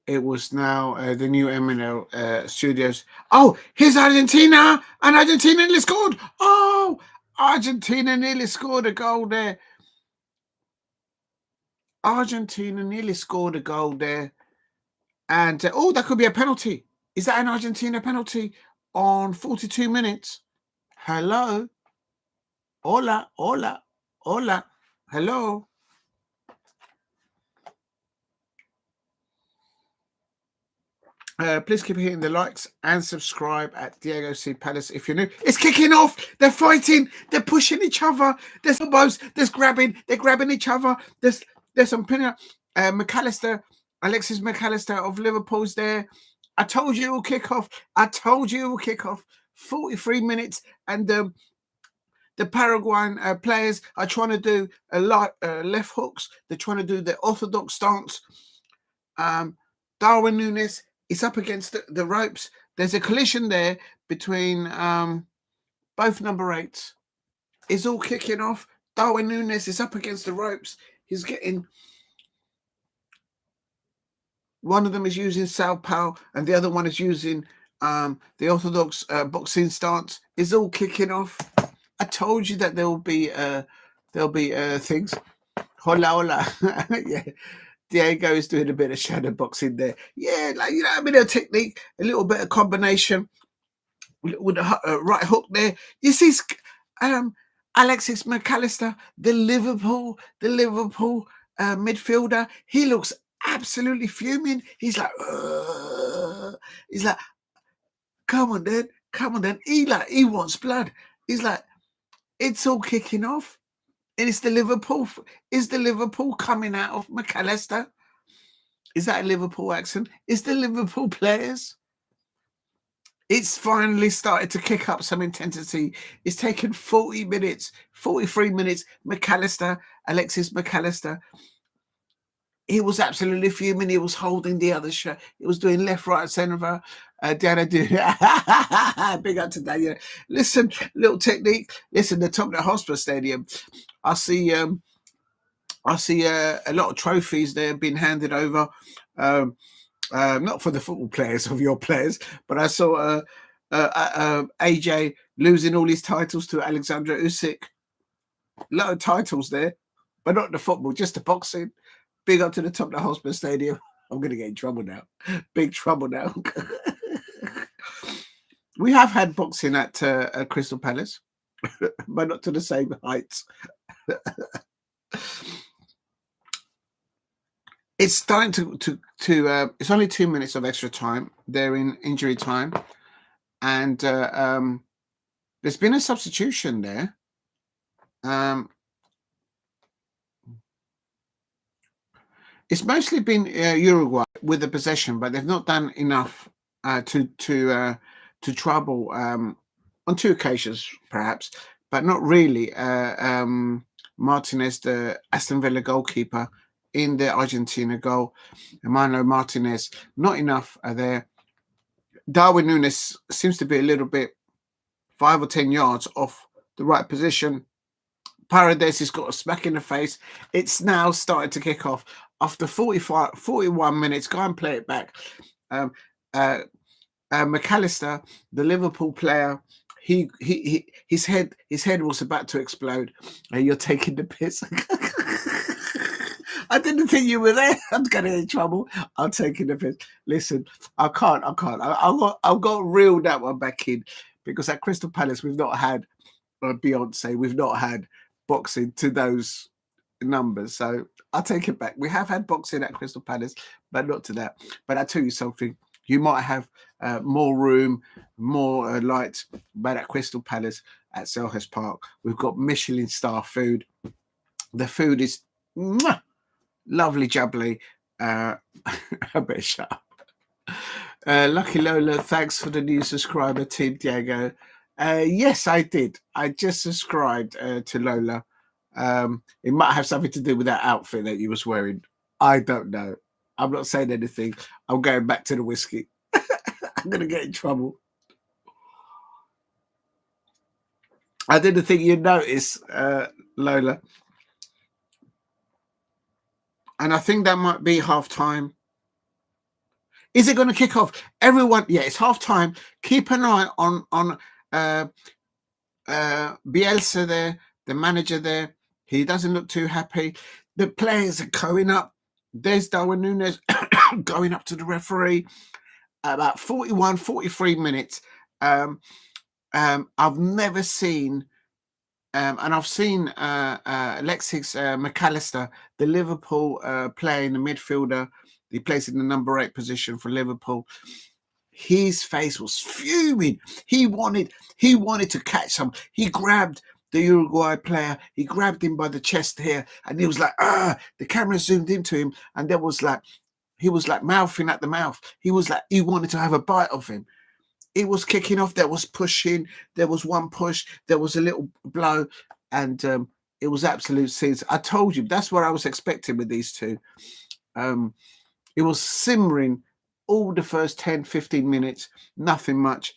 It was now the new MNL studios. Oh, here's Argentina, and Argentina nearly scored. Oh, Argentina nearly scored a goal there. Argentina nearly scored a goal there. And, that could be a penalty. Is that an Argentina penalty on 42 minutes? Hello? Hola, hola, hola. Hello? Please keep hitting the likes and subscribe at Diego C. Palace if you're new. It's kicking off. They're fighting. They're pushing each other. There's elbows. There's grabbing. They're grabbing each other. There's some pinning. McAllister, Alexis McAllister of Liverpool's there. I told you it will kick off. I told you it will kick off. 43 minutes. And the Paraguayan players are trying to do a lot left hooks. They're trying to do the orthodox stance. Darwin Núñez is up against the ropes. There's a collision there between both number 8s. It's all kicking off. Darwin Núñez is up against the ropes. He's getting... One of them is using southpaw and the other one is using the orthodox boxing stance. It's all kicking off. I told you that there'll be things. Hola, hola. Yeah. Diego is doing a bit of shadow boxing there. Yeah, like, you know, a bit of technique, a little bit of combination with the right hook there. You see, Alexis McAllister, the Liverpool midfielder. He looks absolutely fuming. He's like, come on then. He wants blood. He's like, it's all kicking off. And it's the Liverpool. Is the Liverpool coming out of McAllister? Is that a Liverpool accent? Is the Liverpool players? It's finally started to kick up some intensity. It's taken 40 minutes, 43 minutes. Alexis McAllister. He was absolutely fuming. He was holding the other shirt. He was doing left, right, centre. Diana do big up to Daniel. Listen, little technique. Listen, the top of the hospital stadium. I see a lot of trophies there being handed over. Not for the football players of your players, but I saw AJ losing all his titles to Alexander Usyk. A lot of titles there, but not the football, just the boxing. Big up to the top of the hospital stadium. I'm going to get in trouble now. Big trouble now. We have had boxing at Crystal Palace, but not to the same heights. It's starting to it's only 2 minutes of extra time. They're in injury time. And there's been a substitution there. It's mostly been Uruguay with the possession, but they've not done enough to trouble on 2 occasions, perhaps, but not really. Martinez, the Aston Villa goalkeeper, in the Argentina goal. Emmanuel Martinez, not enough there. Darwin Núñez seems to be a little bit 5 or 10 yards off the right position. Paredes has got a smack in the face. It's now started to kick off. After 41 minutes, go and play it back. McAllister, the Liverpool player, his head was about to explode. You're taking the piss. I didn't think you were there. I'm going to get in trouble. I'm taking the piss. Listen, I can't. I've got to reel that one back in, because at Crystal Palace we've not had Beyonce. We've not had boxing to those numbers. So I'll take it back. We have had boxing at Crystal Palace, but not to that. But I tell you something. You might have more room, more lights, but at Crystal Palace at Selhurst Park, we've got Michelin star food. The food is lovely jubbly. I better shut up. Lucky Lola, thanks for the new subscriber, Team Diego. Yes, I did. I just subscribed to Lola. It might have something to do with that outfit that you was wearing. I don't know. I'm not saying anything. I'm going back to the whiskey. I'm going to get in trouble. I didn't think you'd notice, Lola. And I think that might be half-time. Is it going to kick off? Everyone, yeah, it's half-time. Keep an eye on Bielsa there, the manager there. He doesn't look too happy. The players are going up. There's Darwin Núñez going up to the referee. About 41, 43 minutes. I've never seen, and I've seen Alexis McAllister, the Liverpool player in the midfielder. He plays in the number 8 position for Liverpool. His face was fuming. He wanted to catch some. He grabbed the Uruguay player. He grabbed him by the chest here, and he was like, the camera zoomed into him, and there was like, he was like mouthing at the mouth. He was like, he wanted to have a bite of him. It was kicking off. There was pushing. There was one push. There was a little blow, and it was absolute scenes. I told you that's what I was expecting with these two. It was simmering all the first 10, 15 minutes, nothing much.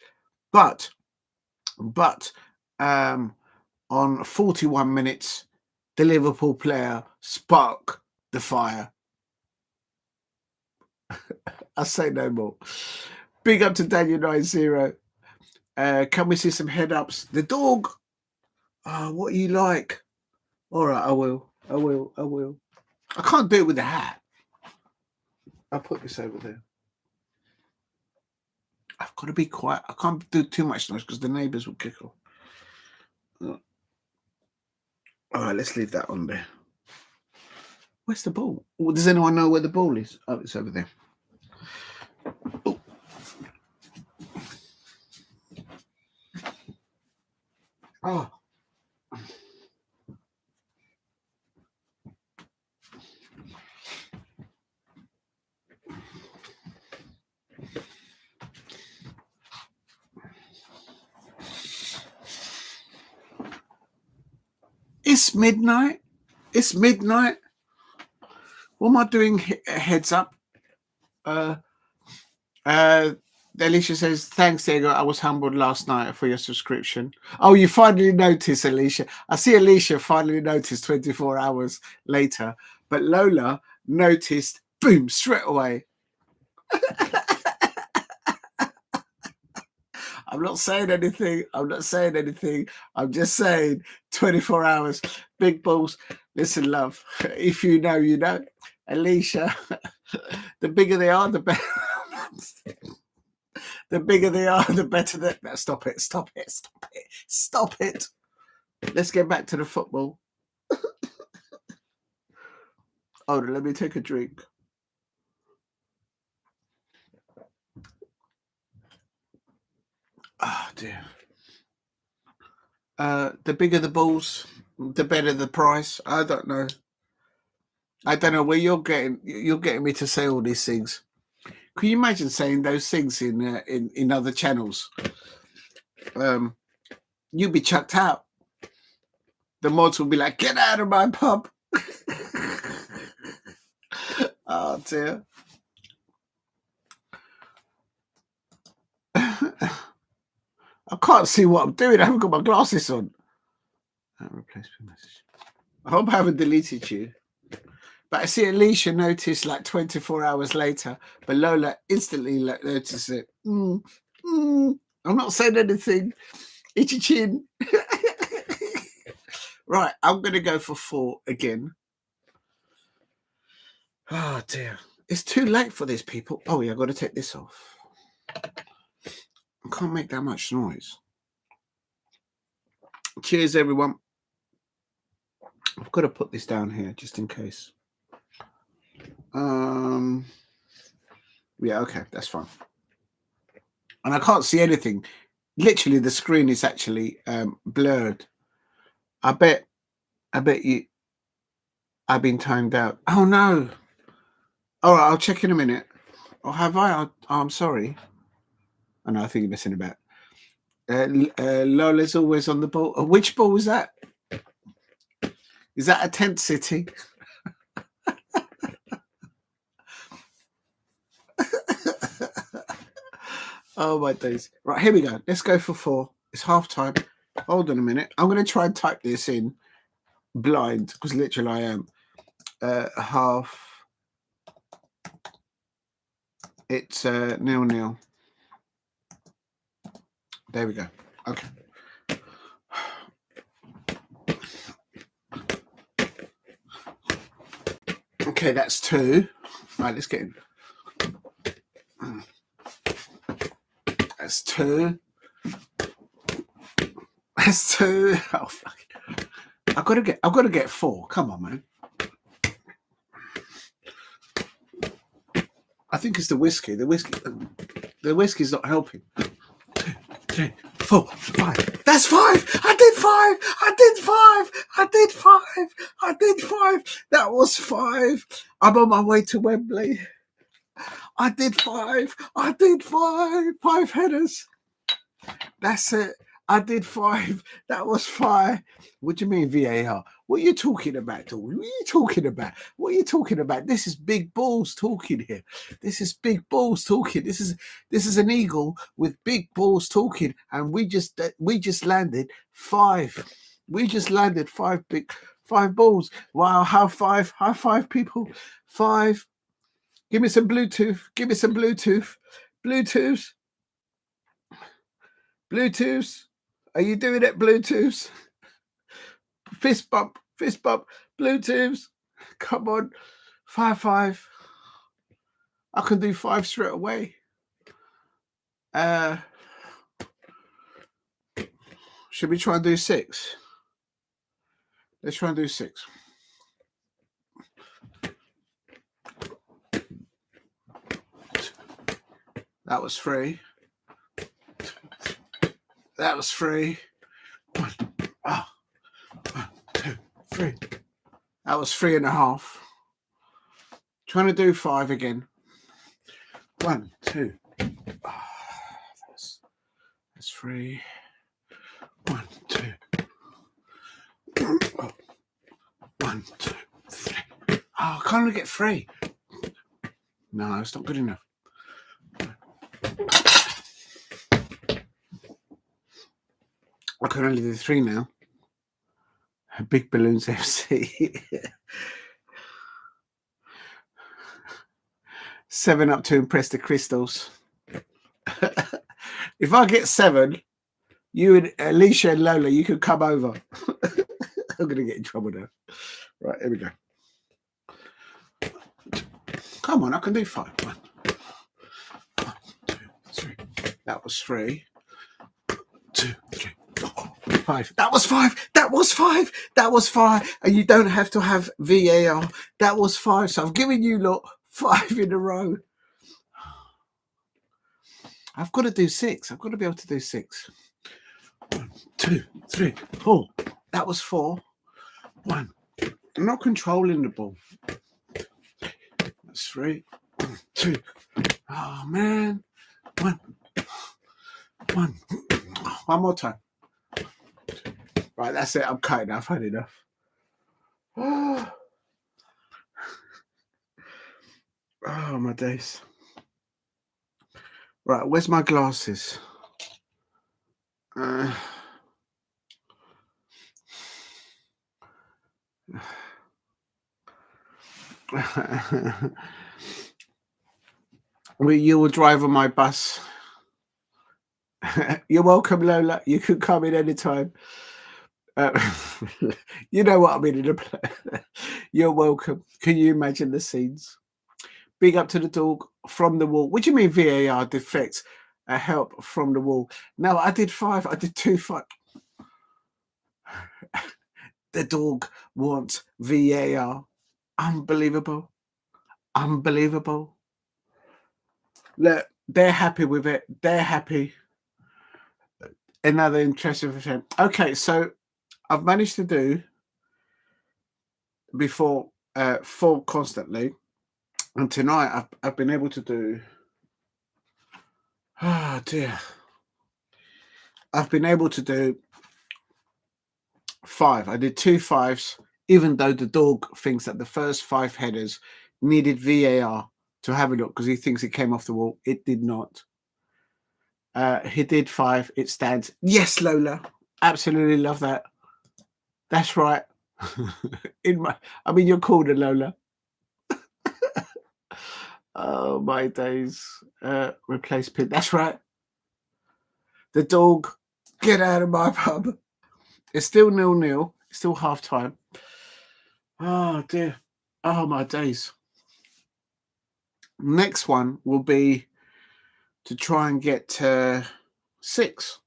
But on 41 minutes, the Liverpool player sparked the fire. I say no more. Big up to Daniel 90. Can we see some head ups? The dog. What are you like? All right, I will. I can't do it with the hat. I'll put this over there. I've got to be quiet. I can't do too much noise because the neighbours will kick off. All right, let's leave that on there. Where's the ball? Does anyone know where the ball is? Oh, it's over there. Oh. Oh. It's midnight. What am I doing? Heads up. Alicia says, thanks, Diego. I was humbled last night for your subscription. Oh, you finally noticed, Alicia. I see Alicia finally noticed 24 hours later. But Lola noticed, boom, straight away. I'm not saying anything. I'm just saying 24 hours. Big balls. Listen, love. If you know, you know. Alicia, the bigger they are, the better. The bigger they are, the better. No, stop it. Let's get back to the football. Hold on, let me take a drink. Oh, dear. The bigger the balls, the better the price. I don't know where you're getting me to say all these things. Can you imagine saying those things in other channels? You'd be chucked out. The mods will be like, get out of my pub. Oh, dear. I can't see what I'm doing. I haven't got my glasses on. Replacement message. I hope I haven't deleted you. But I see Alicia noticed like 24 hours later, but Lola instantly noticed it. I'm not saying anything. Itchy chin. Right, I'm going to go for 4 again. Oh, dear. It's too late for this, people. Oh, yeah, I've got to take this off. I can't make that much noise. Cheers, everyone. I've got to put this down here just in case. Yeah, okay, that's fine. And I can't see anything. Literally, the screen is actually blurred. I bet you I've been timed out. Oh, no. All right, I'll check in a minute. Or have I? I'm sorry. I know, I think you're messing about. Lola's always on the ball. Which ball was that? Is that a tent city? Oh, my days. Right, here we go. Let's go for 4. It's half time. Hold on a minute. I'm going to try and type this in blind because literally I am. Half. It's 0-0. There we go. Okay. Okay, that's 2. Right, let's get in. That's 2. That's 2. Oh fuck! I've got to get 4. Come on, man. I think it's the whiskey. The whiskey's not helping. 2, 3, 4, 5. That's 5. I did 5. I did 5. I did 5. I did 5. That was 5. I'm on my way to Wembley. I did 5. I did 5. 5 headers. That's it. I did 5. That was 5. What do you mean VAR? What are you talking about, Dawn? What are you talking about? What are you talking about? This is big balls talking here. This is big balls talking. This is an eagle with big balls talking, and we just landed 5. We just landed 5 balls. Wow! High five, people. 5. Give me some Bluetooth. Give me some Bluetooth. Bluetooths. Are you doing it, Bluetooths? Fist bump, Bluetooths. Come on. 5. I can do 5 straight away. Should we try and do 6? Let's try and do 6. That was 3. That was 3. 1, 2, 3. That was 3.5. Trying to do 5 again. 1, 2. That's 3. 1, 2. 1, 2, 3. Oh, I can't really get 3. No, it's not good enough. I can only do 3 now. Big Balloons FC. 7 up to impress the Crystals. If I get 7, you and Alicia and Lola, you could come over. I'm going to get in trouble now. Right, here we go. Come on, I can do 5. 1, 2, 3. That was 3. 2, 3. 5. That was 5. That was 5. That was 5. And you don't have to have VAR. That was 5. So I've given you lot 5 in a row. I've got to do 6. I've got to be able to do 6. 1, 2, 3, 4. That was 4. 1. I'm not controlling the ball. That's 3. 2. Oh man. 1. 1. One more time. Right, that's it. I'm cutting. I've had enough. Oh, my days. Right, where's my glasses? You will drive on my bus. You're welcome, Lola. You can come in anytime. You know what I mean in the play. You're welcome. Can you imagine the scenes? Big up to the dog from the wall. What do you mean VAR defects? A help from the wall. No, I did 5. I did 2 5. The dog wants VAR. Unbelievable. Unbelievable. Look, they're happy with it. They're happy. Another interesting thing. Okay, so I've managed to do before 4 constantly, and tonight I've been able to do. Oh dear! I've been able to do 5. I did 2 5s, even though the dog thinks that the first 5 headers needed VAR to have a look because he thinks it came off the wall. It did not. He did 5. It stands. Yes, Lola. Absolutely love that. That's right. You're called a Lola. Oh my days. Replace pin. That's right. The dog. Get out of my pub. It's still 0-0. It's still half time. Oh dear. Oh, my days. Next one will be to try and get 6.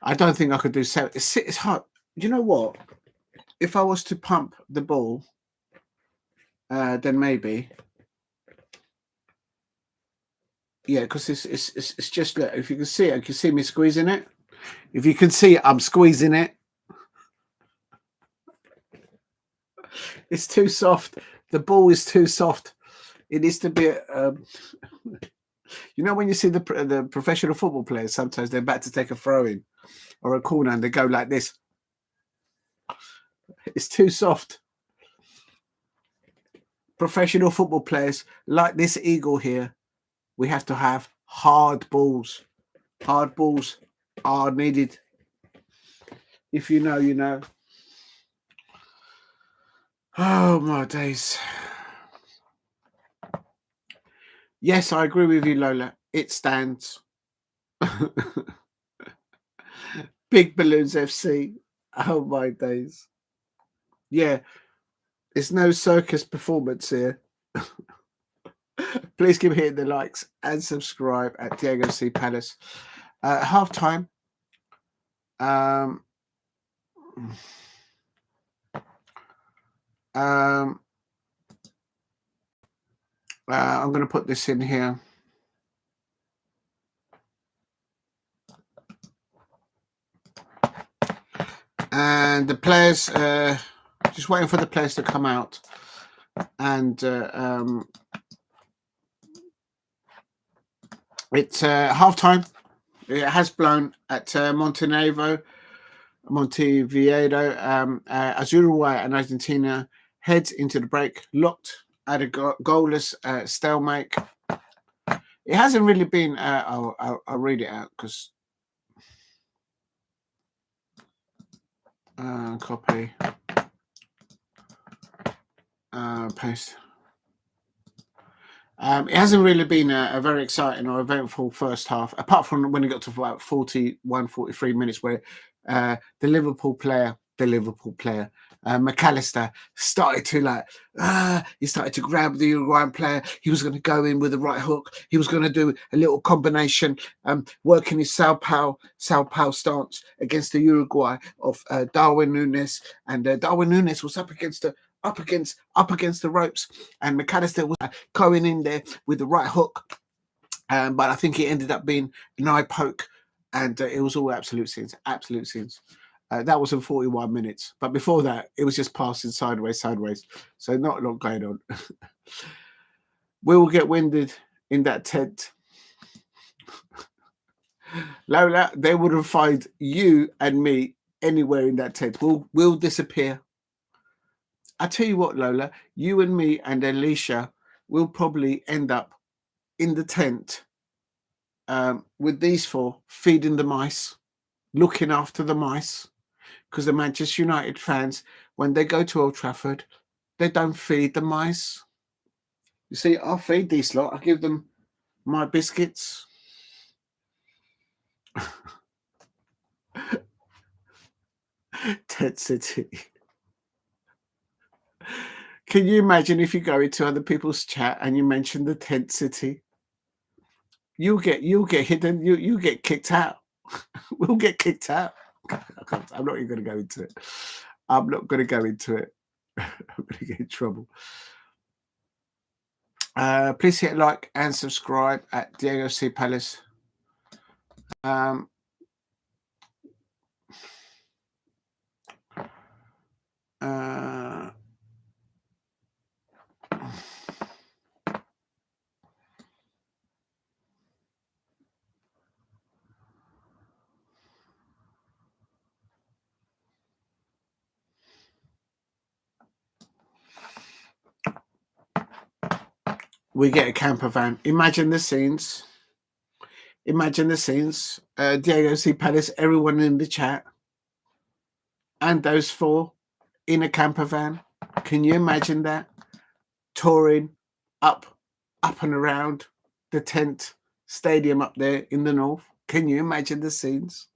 I don't think I could do 7. It's hard. You know what? If I was to pump the ball, then maybe. Yeah, because it's just, look, if you can see it, you can see me squeezing it. If you can see it, I'm squeezing it. It's too soft. The ball is too soft. It needs to be. You know, when you see the professional football players, sometimes they're about to take a throw in or a corner and they go like this. It's too soft. Professional football players, like this eagle here, we have to have hard balls. Hard balls are needed. If you know, you know. Oh, my days. Yes, I agree with you, Lola. It stands. Big Balloons FC. Oh, my days. Yeah, it's no circus performance here. Please keep hitting the likes and subscribe at Diego C. Palace. Half time. I'm going to put this in here. And the players, just waiting for the players to come out. And it's half time. It has blown at Montenegro, as Uruguay and Argentina heads into the break, locked at a goalless stalemate. It hasn't really been. I'll read it out because copy, paste. It hasn't really been a very exciting or eventful first half, apart from when it got to about 41, 43 minutes, where the Liverpool player, McAllister, started to he started to grab the Uruguayan player. He was going to go in with the right hook. He was going to do a little combination, working his Sao Paulo stance against the Uruguay of Darwin Núñez, and Darwin Núñez was up against the ropes, and McAllister was going in there with the right hook, but I think it ended up being an eye poke, and it was all absolute scenes. That was in 41 minutes, but before that, it was just passing sideways, so not a lot going on. We will get winded in that tent. Lola, they wouldn't find you and me anywhere in that tent. We'll disappear. I tell you what, Lola, you and me and Alicia will probably end up in the tent with these 4, feeding the mice, looking after the mice, because the Manchester United fans, when they go to Old Trafford, they don't feed the mice. You see, I'll feed these lot. I'll give them my biscuits. Tent City. Can you imagine if you go into other people's chat and you mention the Tent City? You'll get hidden. You get kicked out. We'll get kicked out. I'm not even going to go into it. I'm not going to go into it. I'm going to get in trouble. Please hit like and subscribe at Diego C. Palace. We get a camper van. Imagine the scenes. Diego C. Palace, everyone in the chat, and those 4 in a camper van. Can you imagine that? Touring up and around the tent stadium up there in the north. Can you imagine the scenes?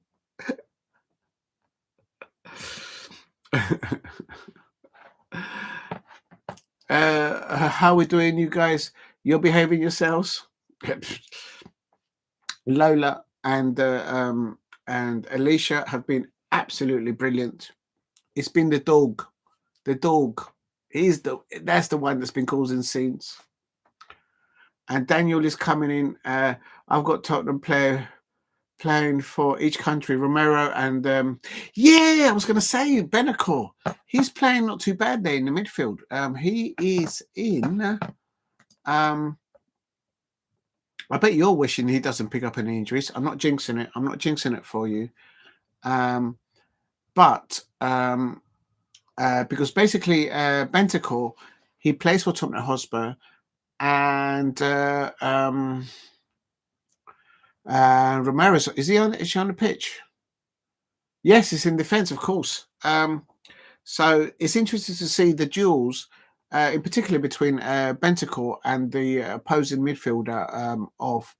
How we doing, you guys? You're behaving yourselves. Lola and Alicia have been absolutely brilliant. It's been the dog. The dog. That's the one that's been causing scenes. And Daniel is coming in. I've got Tottenham playing for each country. Romero and I was going to say Benacore. He's playing not too bad there in the midfield. He is in. I bet you're wishing he doesn't pick up any injuries. I'm not jinxing it. I'm not jinxing it for you. But because basically Bentacore, he plays for Tottenham Hotspur, and Romero, is she on the pitch? Yes, it's in defence, of course. So it's interesting to see the duels, in particular between Bentacore and the opposing midfielder of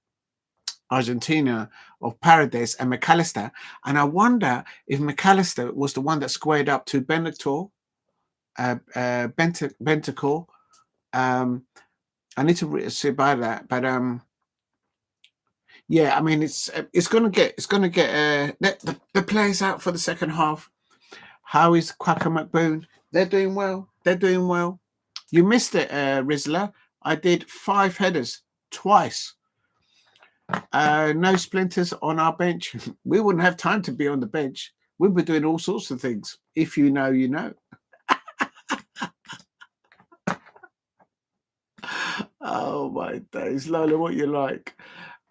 Argentina, of Paredes and McAllister. And I wonder if McAllister was the one that squared up to Bentacore. I need to see by that, but yeah, I mean it's going to get the players out for the second half. How is Quacker McBoone? They're doing well. They're doing well. You missed it, Rizla. I did 5 headers twice. No splinters on our bench. We wouldn't have time to be on the bench. We'd be doing all sorts of things. If you know, you know. Oh my days, Lola, what you like?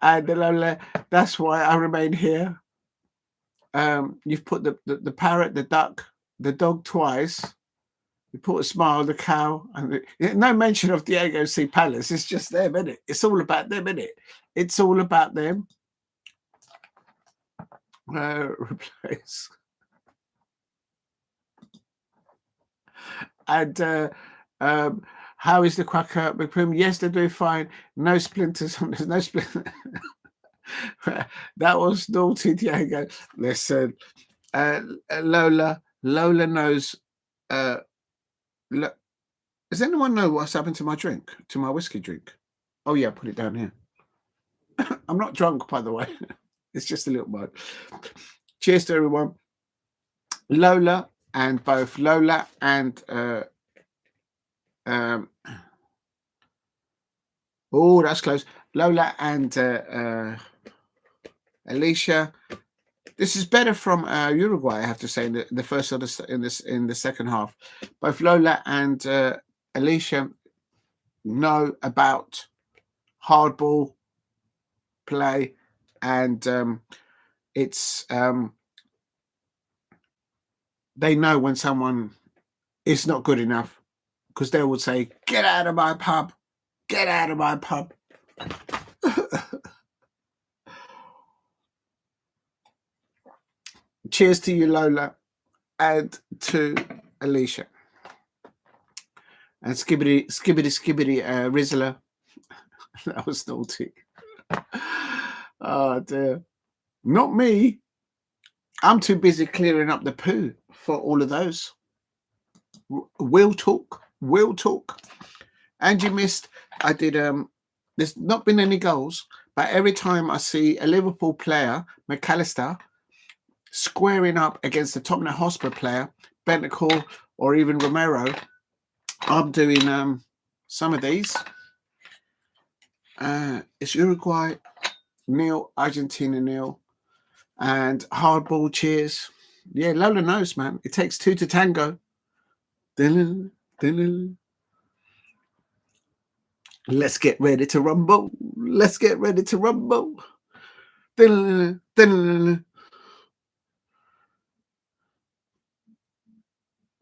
And Lola, that's why I remain here. You've put the parrot, the duck, the dog twice. You put a smile, the cow, and no mention of Diego C. Palace. It's just them, isn't it? It's all about them, isn't it? It's all about them. Replace. And how is the Quacker McPrim? Yes, they're doing fine. No splinters. There's no splinters. That was naughty, Diego. Listen, Lola knows. Does anyone know what's happened to my drink, to my whiskey drink? Oh yeah, put it down here. I'm not drunk, by the way. It's just a little mug. Cheers to everyone. Lola and both Lola and oh, that's close. Lola and Alicia. This is better from Uruguay, I have to say, in the first of in the second half. Both Lola and Alicia know about hardball play, and it's they know when someone is not good enough, because they would say, "Get out of my pub, get out of my pub." Cheers to you, Lola, and to Alicia. And skibbity, Rizla. That was naughty. Oh, dear. Not me. I'm too busy clearing up the poo for all of those. We'll talk. And you missed. I did. There's not been any goals, but every time I see a Liverpool player, McAllister, squaring up against the Tottenham Hotspur player, Bentacore, or even Romero, I'm doing some of these. It's Uruguay 0, Argentina 0, and hardball cheers. Yeah, Lola knows, man. It takes 2 to tango. Let's get ready to rumble. Let's get ready to rumble.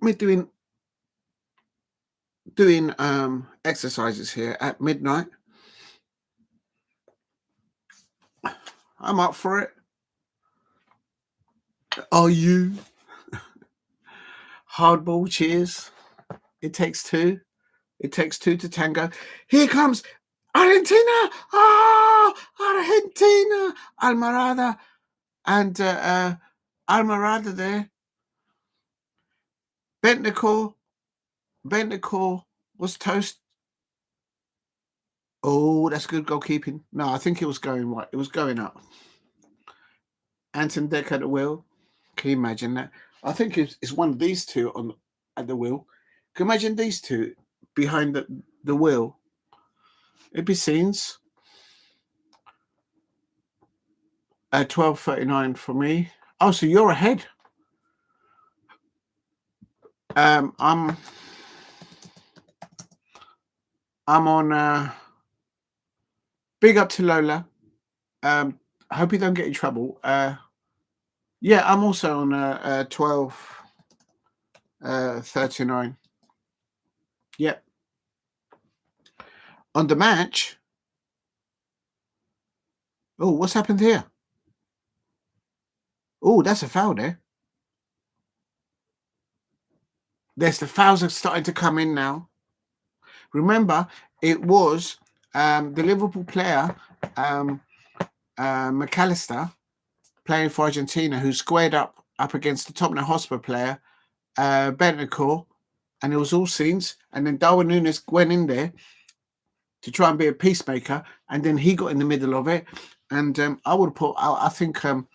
We're doing exercises here at midnight. I'm up for it. Are you? Hardball cheers. It takes 2. It takes 2 to tango. Here comes Argentina. Ah, Argentina. Almarada. And Almarada there. Bentacore. Was Toast? Oh, that's good goalkeeping. No, I think it was going right. It was going up. Anton Deck at the wheel. Can you imagine that? I think it's one of these two at the wheel. Can you imagine these two behind the wheel? It'd be scenes. 12:39 for me. Oh, so you're ahead. I'm on. Big up to Lola. I hope you don't get in trouble. Yeah, I'm also on 12:39. Yep. On the match. Oh, what's happened here? Oh, that's a foul there. There's the fouls are starting to come in now. Remember, it was the Liverpool player, McAllister, playing for Argentina, who squared up against the Tottenham Hotspur player, Bentancur, and it was all scenes. And then Darwin Núñez went in there to try and be a peacemaker, and then he got in the middle of it. And I would put, I think the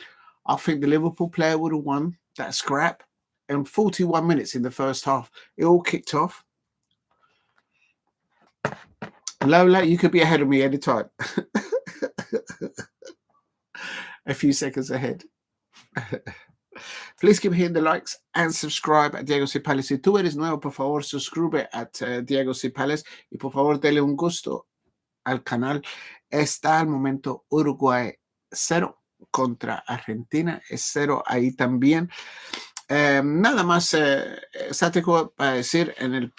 Liverpool player would have won that scrap. And 41 minutes in the first half, it all kicked off. Lola, you could be ahead of me anytime. A few seconds ahead. Please keep hitting the likes and subscribe at Diego C. Palace. Si tú eres nuevo, por favor, suscríbete at Diego C. Palace y por favor, dele un gusto al canal. Está al momento Uruguay 0 contra Argentina. Es 0 ahí también. Nada más estático para decir en el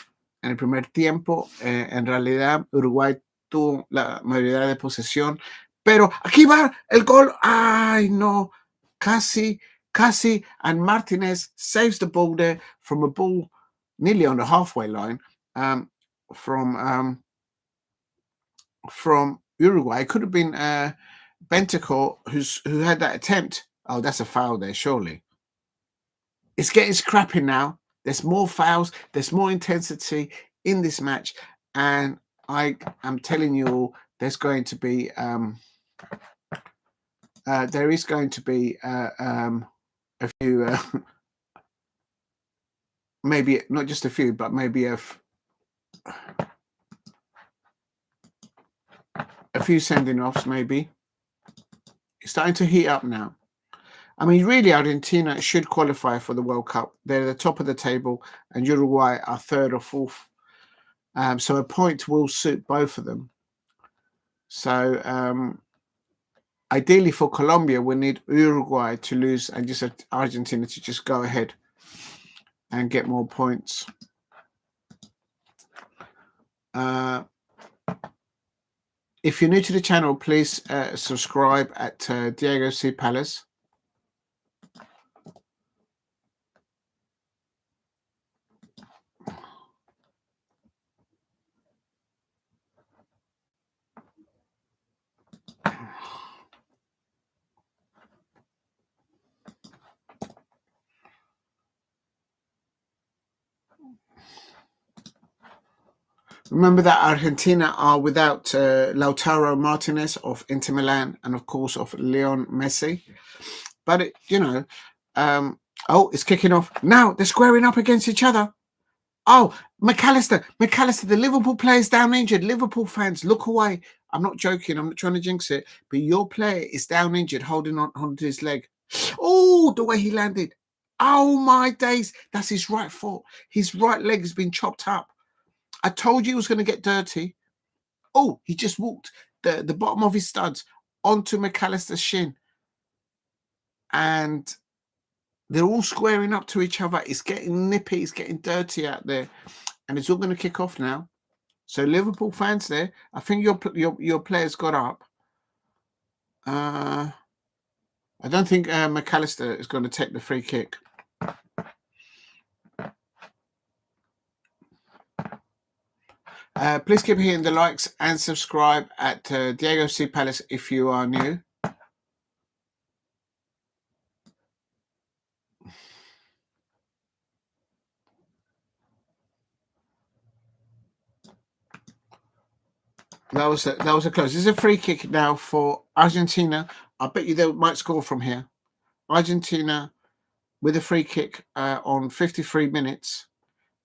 primer tiempo. En realidad, Uruguay tuvo la mayoría de posesión. Pero aquí va el gol. ¡Ay, no! Casi. And Martinez saves the ball there from a ball nearly on the halfway line from Uruguay. It could have been Bentancur who had that attempt. Oh, that's a foul there, surely. It's getting scrappy now. There's more fouls. There's more intensity in this match. And I am telling you all, there's going to be there is going to be a few maybe not just a few, but maybe a few sending offs. Maybe it's starting to heat up now. I mean, really, Argentina should qualify for the World Cup. They're at the top of the table, and Uruguay are third or fourth. So a point will suit both of them. So ideally for Colombia, we need Uruguay to lose and just Argentina to just go ahead and get more points. If you're new to the channel, please subscribe at Diego C. Palace. Remember that Argentina are without Lautaro Martinez of Inter Milan and, of course, of Lionel Messi. But, it's kicking off. Now they're squaring up against each other. Oh, McAllister, the Liverpool player's down injured. Liverpool fans, look away. I'm not joking. I'm not trying to jinx it. But your player is down injured, holding on to his leg. Oh, the way he landed. Oh, my days. That's his right foot. His right leg has been chopped up. I told you he was going to get dirty. Oh, he just walked the bottom of his studs onto McAllister's shin. And they're all squaring up to each other. It's getting nippy. It's getting dirty out there. And it's all going to kick off now. So Liverpool fans there, I think your players got up. I don't think McAllister is going to take the free kick. Please keep hitting the likes and subscribe at Diego C. Palace if you are new. That was a close. This is a free kick now for Argentina. I bet you they might score from here. Argentina with a free kick on 53 minutes.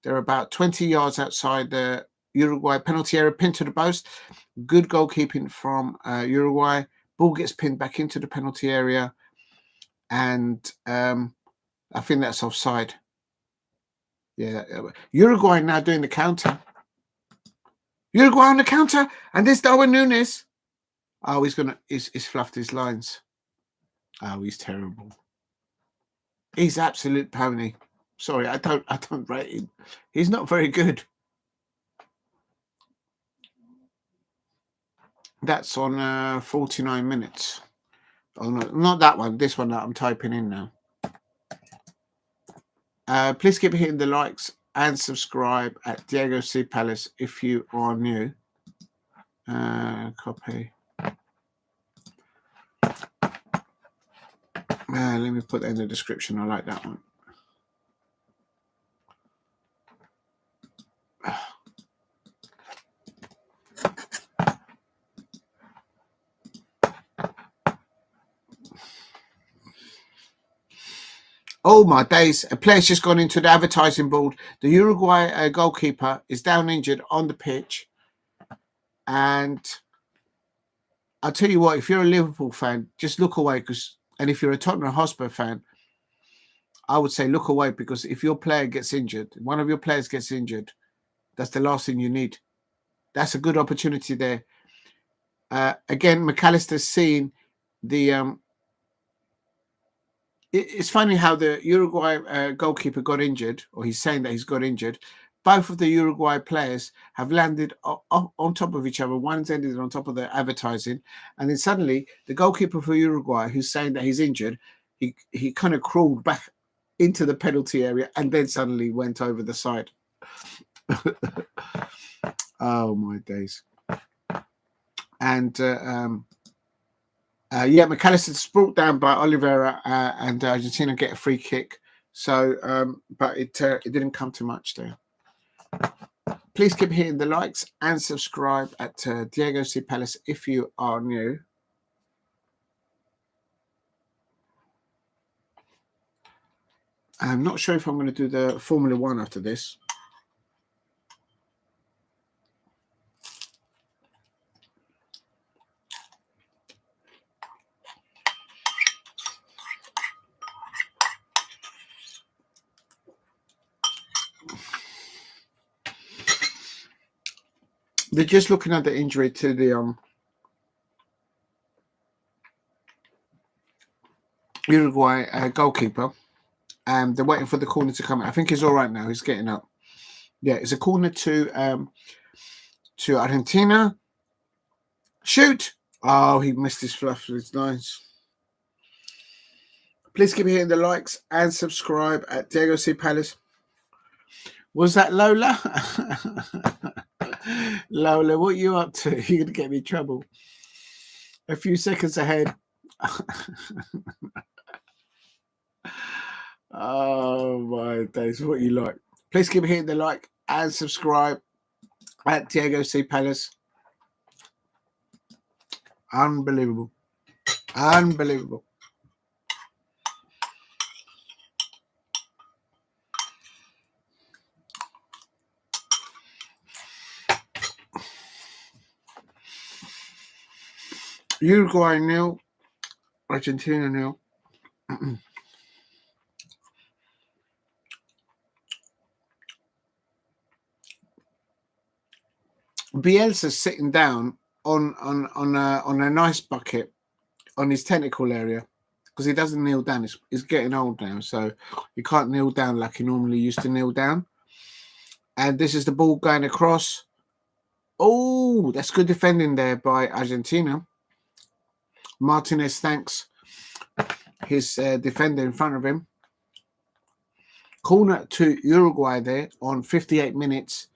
They're about 20 yards outside the Uruguay penalty area, pinned to the post. Good goalkeeping from Uruguay. Ball gets pinned back into the penalty area, and I think that's offside. Yeah, Uruguay now doing the counter. Uruguay on the counter, and this Darwin Núñez. Oh, he's fluffed his lines. Oh, he's terrible. He's absolute pony. Sorry, I don't rate him. He's not very good. That's on 49 minutes. Oh no, not that one. This one that I'm typing in now. Please keep hitting the likes and subscribe at Diego C. Palace if you are new. Copy. Let me put that in the description. I like that one. Oh my days, a player's just gone into the advertising board. The Uruguay goalkeeper is down injured on the pitch. And I'll tell you what, if you're a Liverpool fan, just look away. And if you're a Tottenham Hotspur fan, I would say look away, because if your player gets injured, one of your players gets injured, that's the last thing you need. That's a good opportunity there. Again, McAllister's seen the... It's funny how the Uruguay goalkeeper got injured, or he's saying that he's got injured. Both of the Uruguay players have landed on top of each other. One's ended on top of the advertising. And then suddenly, the goalkeeper for Uruguay, who's saying that he's injured, he kind of crawled back into the penalty area and then suddenly went over the side. Oh, my days. And... McAllister's brought down by Oliveira, and Argentina get a free kick. So, but it didn't come to much there. Please keep hitting the likes and subscribe at Diego C. Palace if you are new. I'm not sure if I'm going to do the Formula One after this. They're just looking at the injury to the Uruguay goalkeeper, and they're waiting for the corner to come out. I think he's all right now. He's getting up. Yeah, it's a corner to Argentina. Shoot! Oh, he missed his fluff. It's nice. Please keep hitting the likes and subscribe at Diego C. Palace. Was that Lola? Lola, what are you up to? You're going to get me in trouble. A few seconds ahead. Oh, my days. What you like? Please keep hitting the like and subscribe at Diego C. Palace. Unbelievable. Unbelievable. Uruguay 0, Argentina 0. Bielsa's sitting down on a nice bucket on his technical area, because he doesn't kneel down. He's getting old now, so he can't kneel down like he normally used to kneel down. And this is the ball going across. Oh, that's good defending there by Argentina. Martinez thanks his defender in front of him. Corner to Uruguay there on 58 minutes.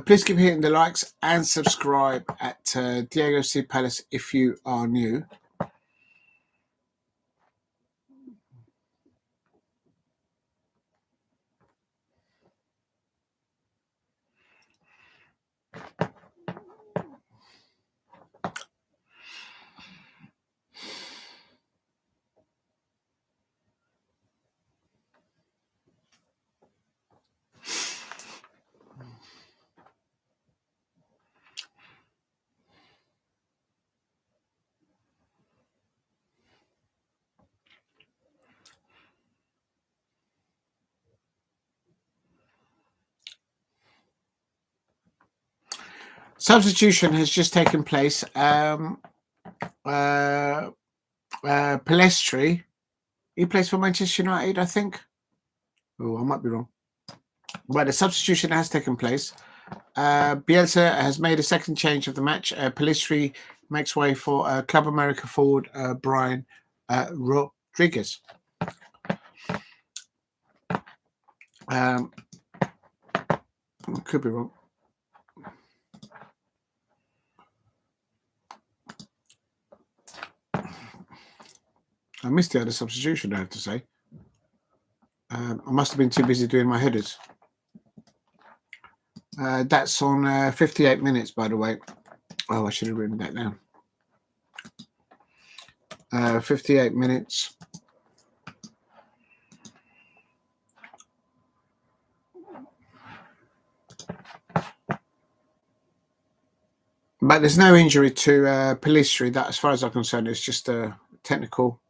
Please keep hitting the likes and subscribe at Diego C. Palace if you are new. Substitution has just taken place. Palestri, he plays for Manchester United, I think. Oh, I might be wrong. But the substitution has taken place. Bielsa has made a second change of the match. Palestri makes way for Club America forward Brian Rodriguez. Could be wrong. I missed the other substitution, I have to say. I must have been too busy doing my headers. That's on 58 minutes, by the way. Oh, I should have written that down. 58 minutes. But there's no injury to Palistri. That, as far as I'm concerned, it's just a technical.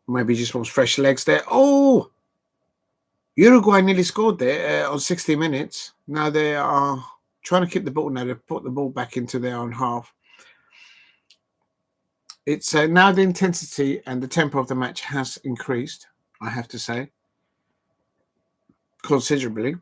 Maybe just wants fresh legs there. Oh! Uruguay nearly scored there on 60 minutes. Now they are trying to keep the ball now. They've put the ball back into their own half. It's now the intensity and the tempo of the match has increased, I have to say, considerably.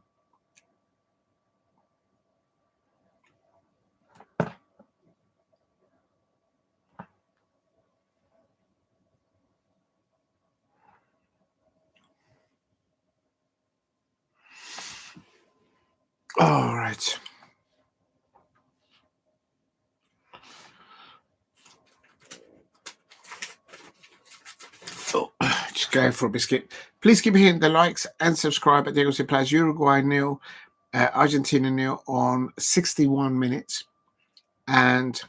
All right. Oh, just going for a biscuit. Please keep hitting the likes and subscribe at Diego Plays. Uruguay 0, Argentina 0 on 61 minutes. And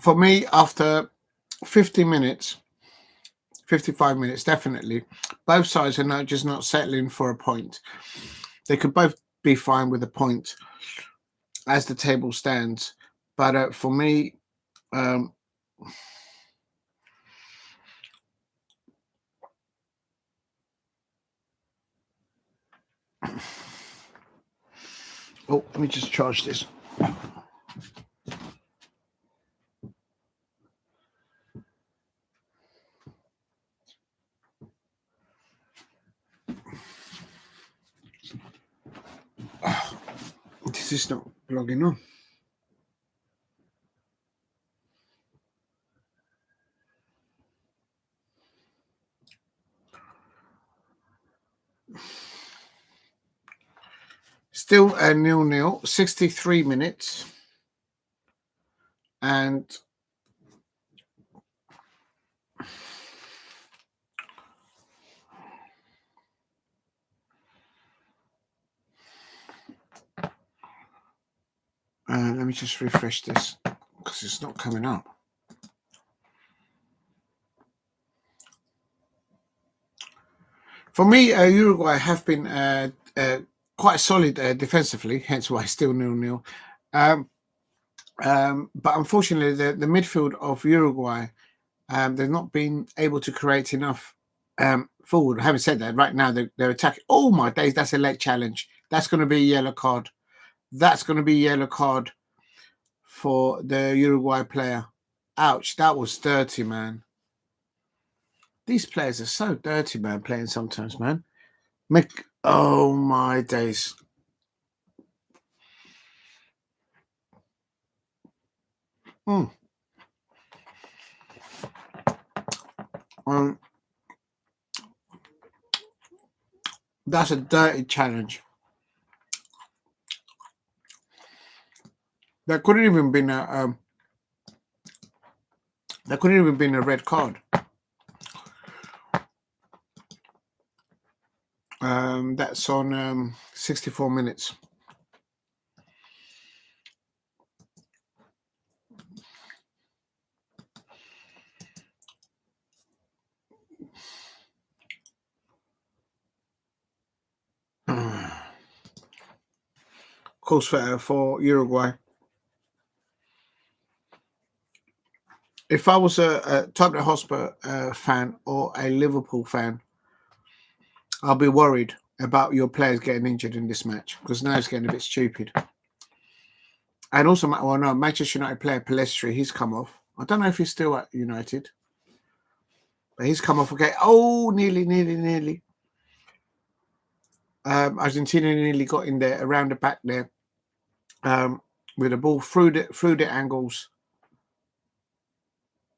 for me, after 50 minutes, 55 minutes, definitely, both sides are now just not settling for a point. They could both be fine with a point as the table stands. But for me, oh, let me just charge this. This is not logging on. Still a 0-0, 63 minutes. And let me just refresh this because it's not coming up. For me, Uruguay have been quite solid defensively, hence why still 0-0. But unfortunately, the midfield of Uruguay, they've not been able to create enough forward. Having said that, right now they're attacking. Oh my days, that's a late challenge. That's going to be a yellow card. That's going to be a yellow card for the Uruguay player. Ouch, that was dirty, man. These players are so dirty, man, playing sometimes, man. Oh my days. That's a dirty challenge. There couldn't even been a red card. That's on 64 minutes. Of course, for Uruguay. If I was a Tottenham Hotspur fan or a Liverpool fan, I'll be worried about your players getting injured in this match, because now it's getting a bit stupid. And also, Manchester United player Pellistri, he's come off. I don't know if he's still at United, but he's come off. Okay. Oh, nearly. Argentina nearly got in there around the back there, with the ball through the angles.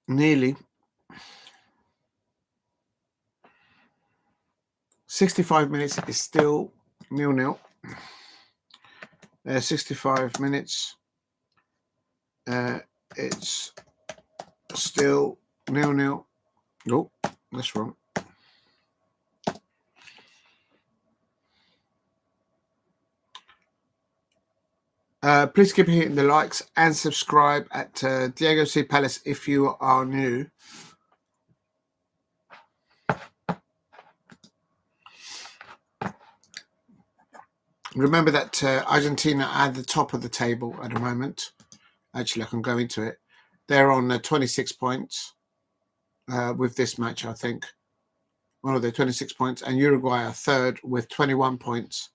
Nearly. 65 minutes is still 0-0. 65 minutes. It's still 0-0. Oh, that's wrong. Please keep hitting the likes and subscribe at Diego C. Palace if you are new. Remember that Argentina are at the top of the table at the moment. Actually, I can go into it. They're on 26 points with this match, I think. Well, they're 26 points. And Uruguay are third with 21 points.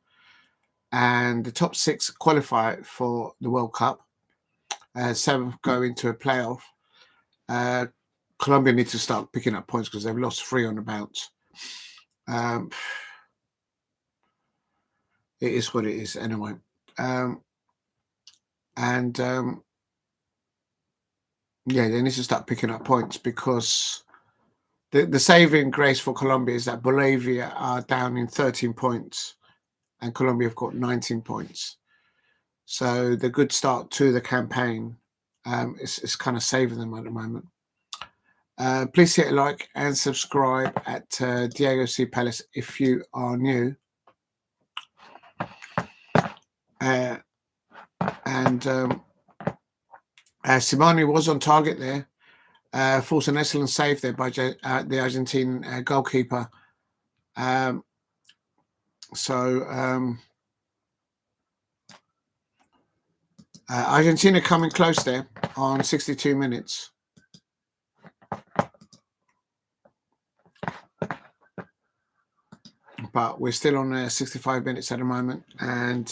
And the top 6 qualify for the World Cup. 7 go into a playoff. Colombia need to start picking up points because they've lost 3 on the bounce. It is what it is anyway. Yeah, they need to start picking up points, because the saving grace for Colombia is that Bolivia are down in 13 points and Colombia have got 19 points. So the good start to the campaign is kind of saving them at the moment. Please hit a like and subscribe at Diego C. Palace if you are new. Simani was on target there. Forced an excellent save there by the Argentine goalkeeper. Argentina coming close there on 62 minutes. But we're still on 65 minutes at the moment. And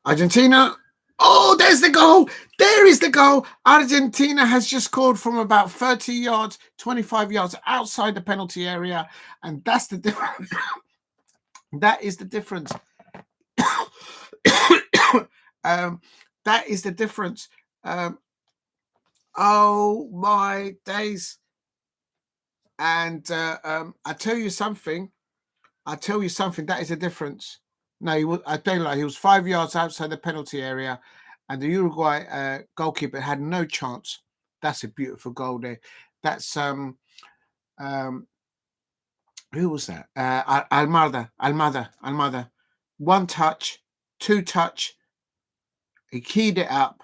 Argentina... Oh, there's the goal. There is the goal. Argentina has just scored from about 30 yards, 25 yards outside the penalty area. And that's the difference. That is the difference. That is the difference. Oh, my days. And I tell you something. That is the difference. No, I don't lie. He was 5 yards outside the penalty area, and the Uruguay goalkeeper had no chance. That's a beautiful goal there. That's who was that? Almada. 1 touch, 2 touch. He keyed it up.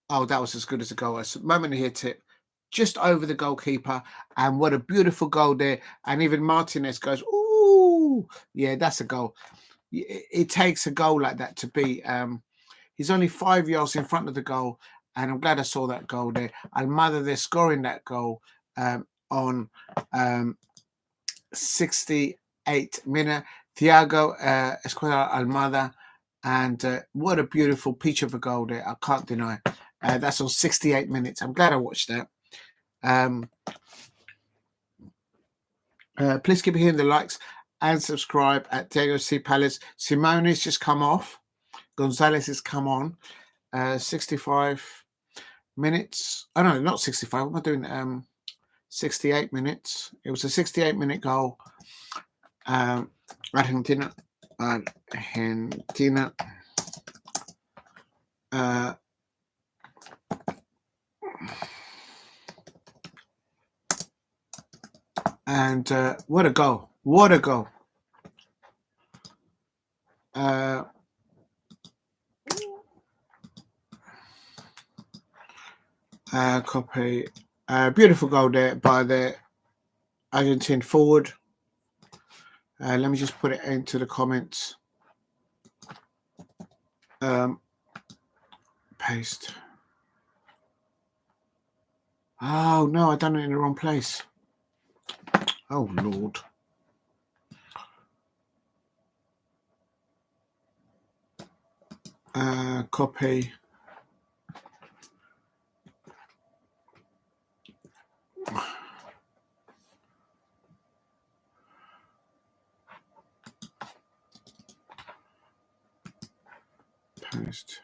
Oh, that was as good as a goal. A moment he hit it just over the goalkeeper, and what a beautiful goal there. And even Martinez goes, "Ooh, yeah, that's a goal." It takes a goal like that to beat. He's only 5 yards in front of the goal, and I'm glad I saw that goal there. Almada, they're scoring that goal on 68 minutes. Thiago Escuela Almada, and what a beautiful peach of a goal there. I can't deny. That's on 68 minutes. I'm glad I watched that. Please keep hitting the likes and subscribe at Diego C. Palace. Simone's just come off. Gonzalez has come on. 65 minutes. Oh, no, not 65. What am I doing? 68 minutes. It was a 68-minute goal. Argentina. And what a goal. What a goal. Copy. Beautiful goal there by the Argentine forward. Let me just put it into the comments. Paste. Oh no, I done it in the wrong place. Oh Lord. Copy. Paste.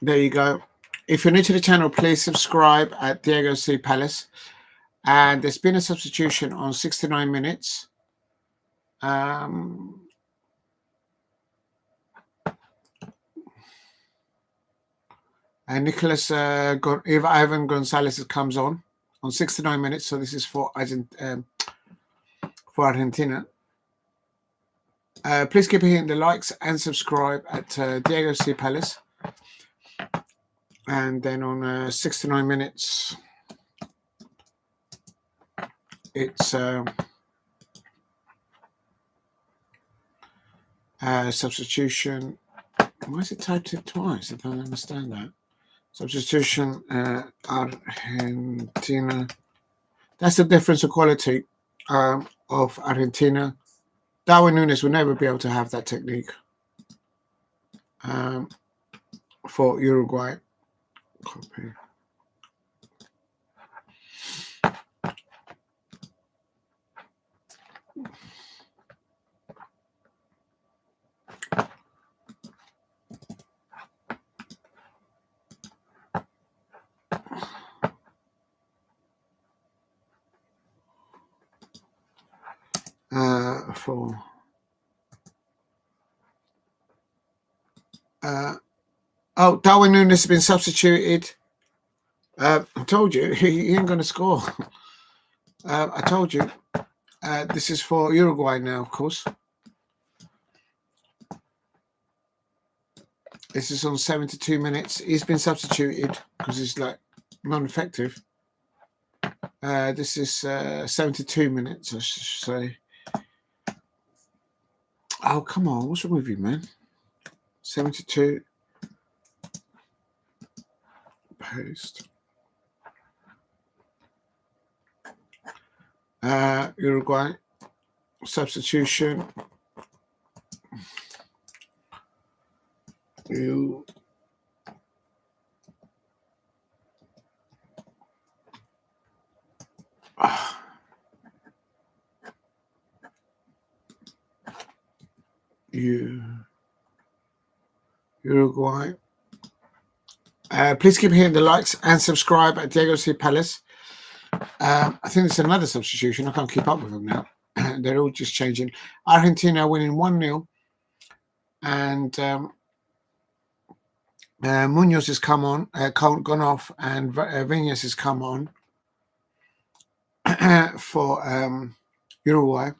There you go. If you're new to the channel, please subscribe at Diego C. Palace. And there's been a substitution on 69 minutes. And Nicholas Ivan Gonzalez comes on 69 minutes. So this is for Argentina. Please keep hitting the likes and subscribe at Diego C. Palace. And then on 69 minutes, it's substitution. Why is it typed in twice? I don't understand that. Substitution, Argentina. That's the difference of quality of Argentina. Darwin Núñez will never be able to have that technique for Uruguay. Copy. Darwin Núñez has been substituted. I told you he ain't going to score. I told you. This is for Uruguay now, of course. This is on 72 minutes. He's been substituted because he's like non-effective. This is 72 minutes, I should say. Oh, come on. What's wrong with you, man? 72. Paste. Uruguay. Substitution. You. Uruguay. Please keep hitting the likes and subscribe at Diego C. Palace. I think it's another substitution. I can't keep up with them now. They're all just changing. Argentina winning 1-0. And Munoz has come on, gone off, and Viñas has come on for Uruguay.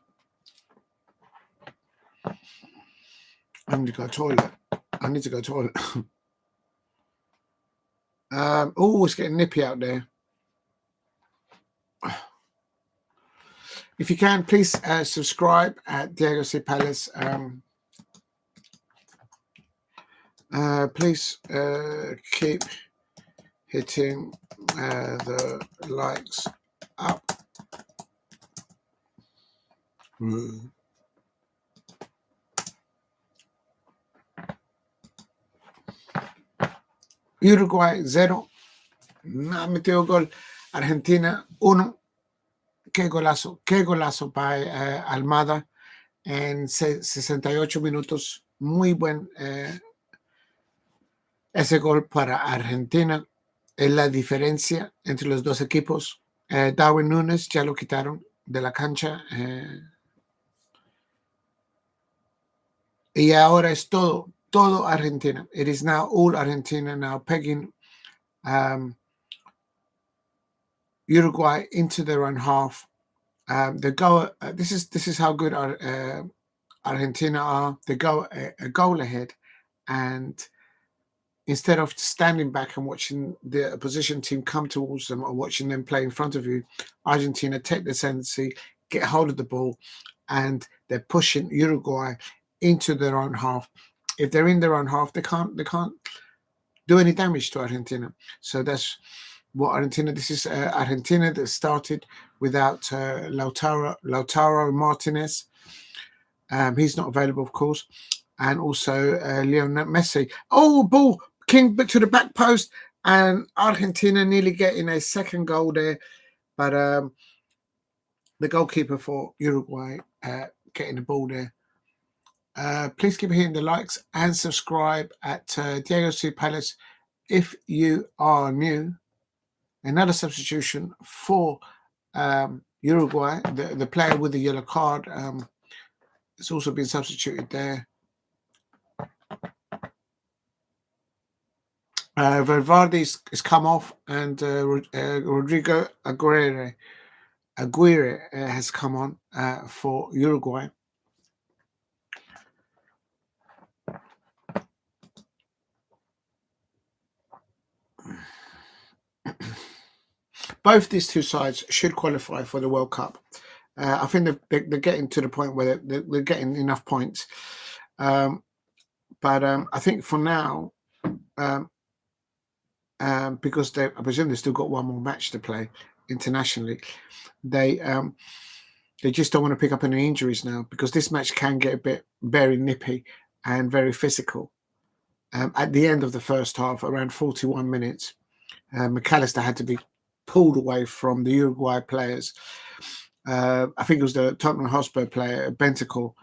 I need to go to the toilet. Oh, it's getting nippy out there. If you can, please subscribe at Diego C. Palace. Please keep hitting the likes up. Uruguay 0. No ha metido gol. Argentina 1. Qué golazo para Almada en 68 minutos. Muy buen Ese gol para Argentina es la diferencia entre los dos equipos. Darwin Núñez ya lo quitaron de la cancha. Y ahora es todo Argentina. It is now all Argentina now pegging Uruguay into their own half. They go. This is how good Argentina are. They go a goal ahead, and instead of standing back and watching the opposition team come towards them or watching them play in front of you, Argentina take the ascendancy, get hold of the ball, and they're pushing Uruguay into their own half. If they're in their own half, they can't do any damage to Argentina. So that's what Argentina. This is Argentina that started without Lautaro Martinez. He's not available, of course, and also Lionel Messi. Oh, ball King to the back post, and Argentina nearly getting a second goal there, but the goalkeeper for Uruguay getting the ball there. Please keep hitting the likes and subscribe at Diego C. Palace if you are new. Another substitution for Uruguay, the player with the yellow card. It's also been substituted there. Valverde has come off, and Rodrigo Aguirre has come on for Uruguay. Both these two sides should qualify for the World Cup. I think they're getting to the point where they're getting enough points. But I think for now, because I presume they've still got one more match to play internationally, they just don't want to pick up any injuries now, because this match can get a bit very nippy and very physical. At the end of the first half, around 41 minutes, McAllister had to be pulled away from the Uruguay players. I think it was the Tottenham Hotspur player, Bentacle.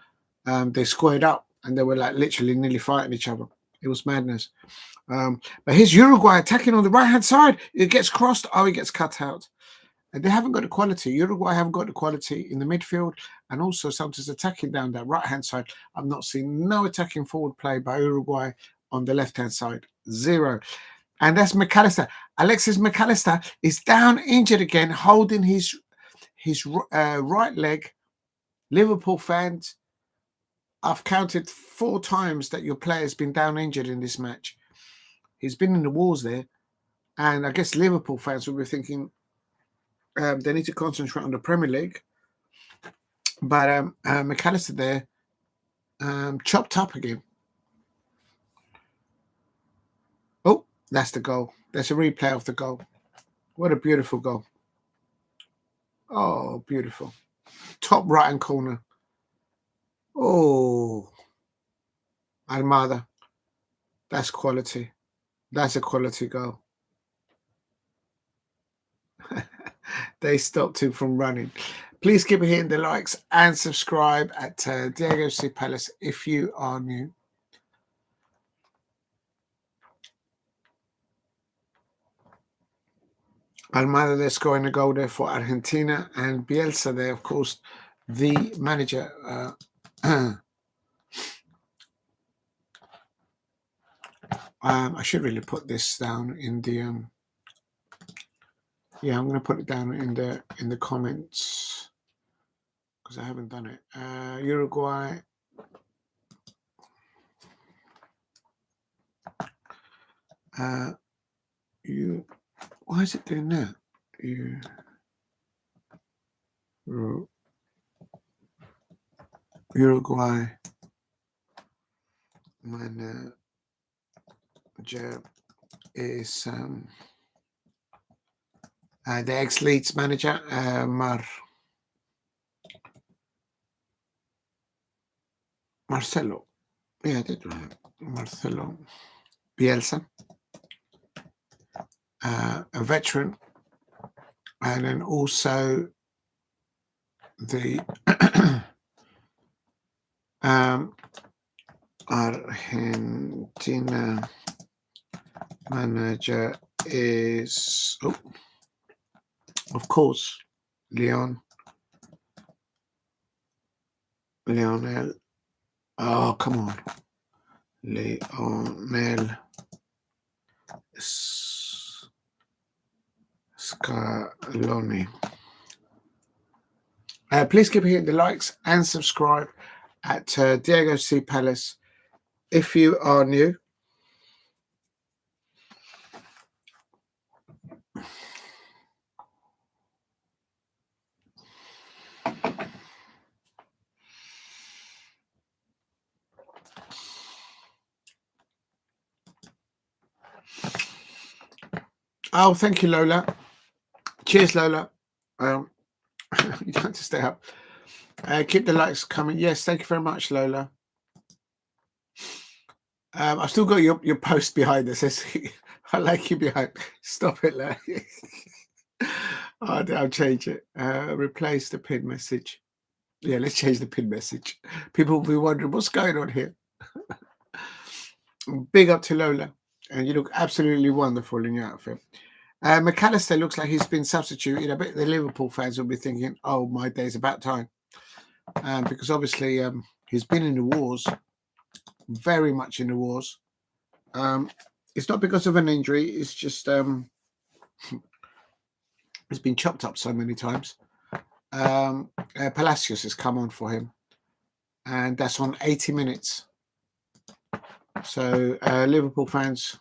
They squared up and they were like literally nearly fighting each other. It was madness. But here's Uruguay attacking on the right-hand side. It gets crossed. Oh, he gets cut out. And they haven't got the quality. Uruguay haven't got the quality in the midfield, and also sometimes attacking down that right-hand side. I've not seen no attacking forward play by Uruguay on the left-hand side. Zero. And that's McAllister. Alexis McAllister is down injured again, holding his right leg. Liverpool fans, I've counted 4 times that your player's been down injured in this match. He's been in the walls there. And I guess Liverpool fans will be thinking they need to concentrate on the Premier League. But McAllister there chopped up again. Oh, that's the goal. That's a replay of the goal. What a beautiful goal. Oh, beautiful. Top right-hand corner. Oh, Almada. That's quality. That's a quality goal. They stopped him from running. Please keep hitting the likes and subscribe at Diego C. Palace if you are new. Almada there scoring a goal there for Argentina, and Bielsa there, of course, the manager. I should really put this down in the yeah, I'm going to put it down in the comments because I haven't done it. Uruguay. Why is it doing that? Uruguay. Manager is the ex-Leeds manager, Marcelo. Yeah, I did right. Marcelo Bielsa, a veteran, and then also the Argentina Manager is, of course, Lionel. Oh, come on. Lionel Scaloni. Please keep hitting the likes and subscribe at Diego C. Palace if you are new. Oh, thank you, Lola. Cheers, Lola. You don't have to stay up. Keep the likes coming. Yes, thank you very much, Lola. I've still got your post behind that says, I like you behind. Stop it, Lola. I'll change it. Replace the pin message. Yeah, let's change the pin message. People will be wondering what's going on here. Big up to Lola. And you look absolutely wonderful in your outfit. McAllister looks like he's been substituted. I bet the Liverpool fans will be thinking, oh, my day's about time. Because obviously he's been in the wars, very much in the wars. It's not because of an injury. It's just he's been chopped up so many times. Palacios has come on for him. And that's on 80 minutes. So Liverpool fans,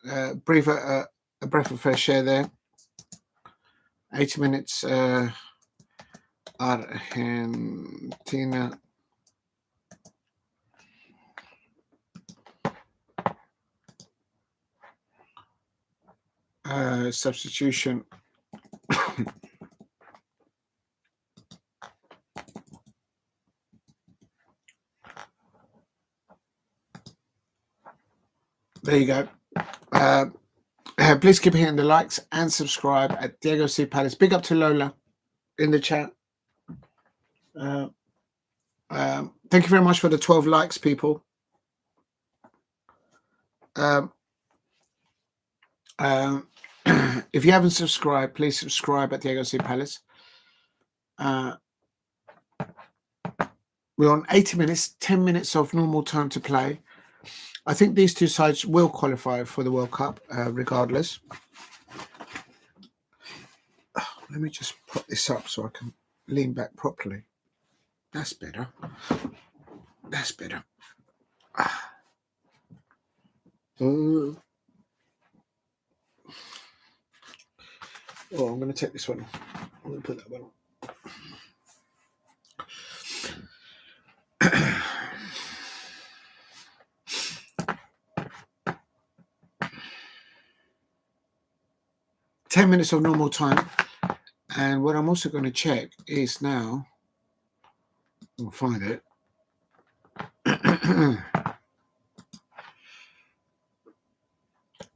a breath of fresh air there. 80 minutes, Argentina. Substitution. There you go. Please keep hitting the likes and subscribe at Diego C. Palace. Big up to Lola in the chat. Thank you very much for the 12 likes, people. If you haven't subscribed, please subscribe at Diego C. Palace. We're on 80 minutes, 10 minutes of normal time to play. I think these two sides will qualify for the World Cup, regardless. Let me just put this up so I can lean back properly. That's better. That's better. Oh, I'm going to take this one off. I'm going to put that one on. 10 minutes of normal time. And what I'm also going to check is now, I'll find it.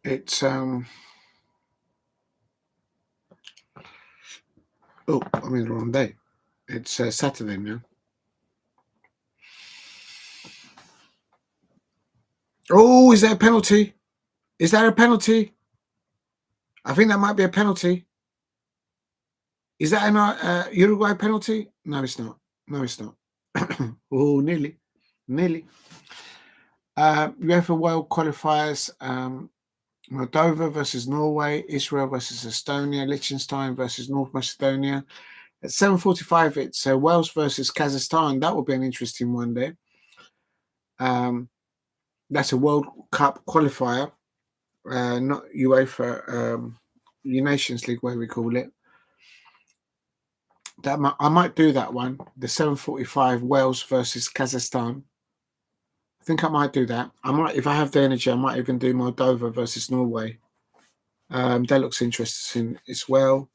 It's, I'm in the wrong day. It's Saturday now. Oh, is that a penalty? Is that a penalty? I think that might be a penalty. Is that an Uruguay penalty? No, it's not. No, it's not. Oh, nearly. UEFA World Qualifiers. Moldova versus Norway. Israel versus Estonia. Liechtenstein versus North Macedonia. At 7:45, it's Wales versus Kazakhstan. That will be an interesting one there. That's a World Cup qualifier. Not UEFA, Nations League, where we call it. I might do that one. The 7:45 Wales versus Kazakhstan. I think I might do that. I might, if I have the energy, I might even do Moldova versus Norway. That looks interesting as well.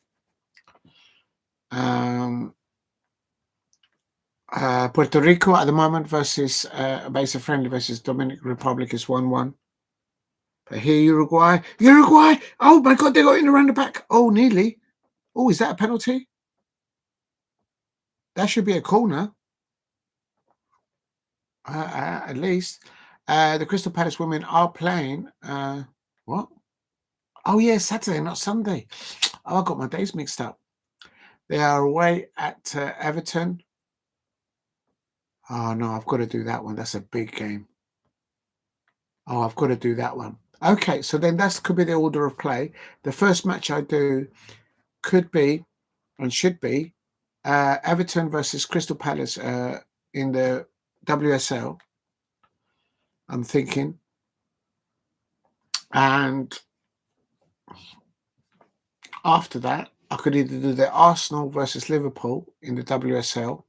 Puerto Rico at the moment versus base of friendly versus Dominican Republic is 1-1. But here Uruguay. Oh my God, they got in around the back. Oh, nearly. Oh, is that a penalty? That should be a corner. At least. The Crystal Palace women are playing. What? Oh, yeah, Saturday, not Sunday. Oh, I got my days mixed up. They are away at Everton. Oh, no, I've got to do that one. That's a big game. Oh, I've got to do that one. Okay, so then that could be the order of play. The first match I do could be and should be Everton versus Crystal Palace in the WSL, I'm thinking. And after that, I could either do the Arsenal versus Liverpool in the WSL,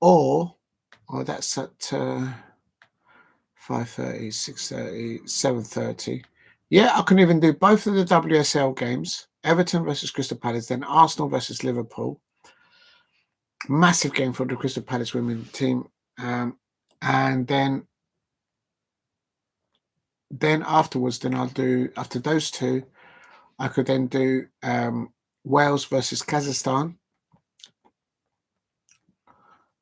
or that's at 5:30, 6:30, 7:30. Yeah, I can even do both of the WSL games, Everton versus Crystal Palace, then Arsenal versus Liverpool. Massive game for the Crystal Palace women team. And then afterwards, then I'll do, after those two, I could then do Wales versus Kazakhstan.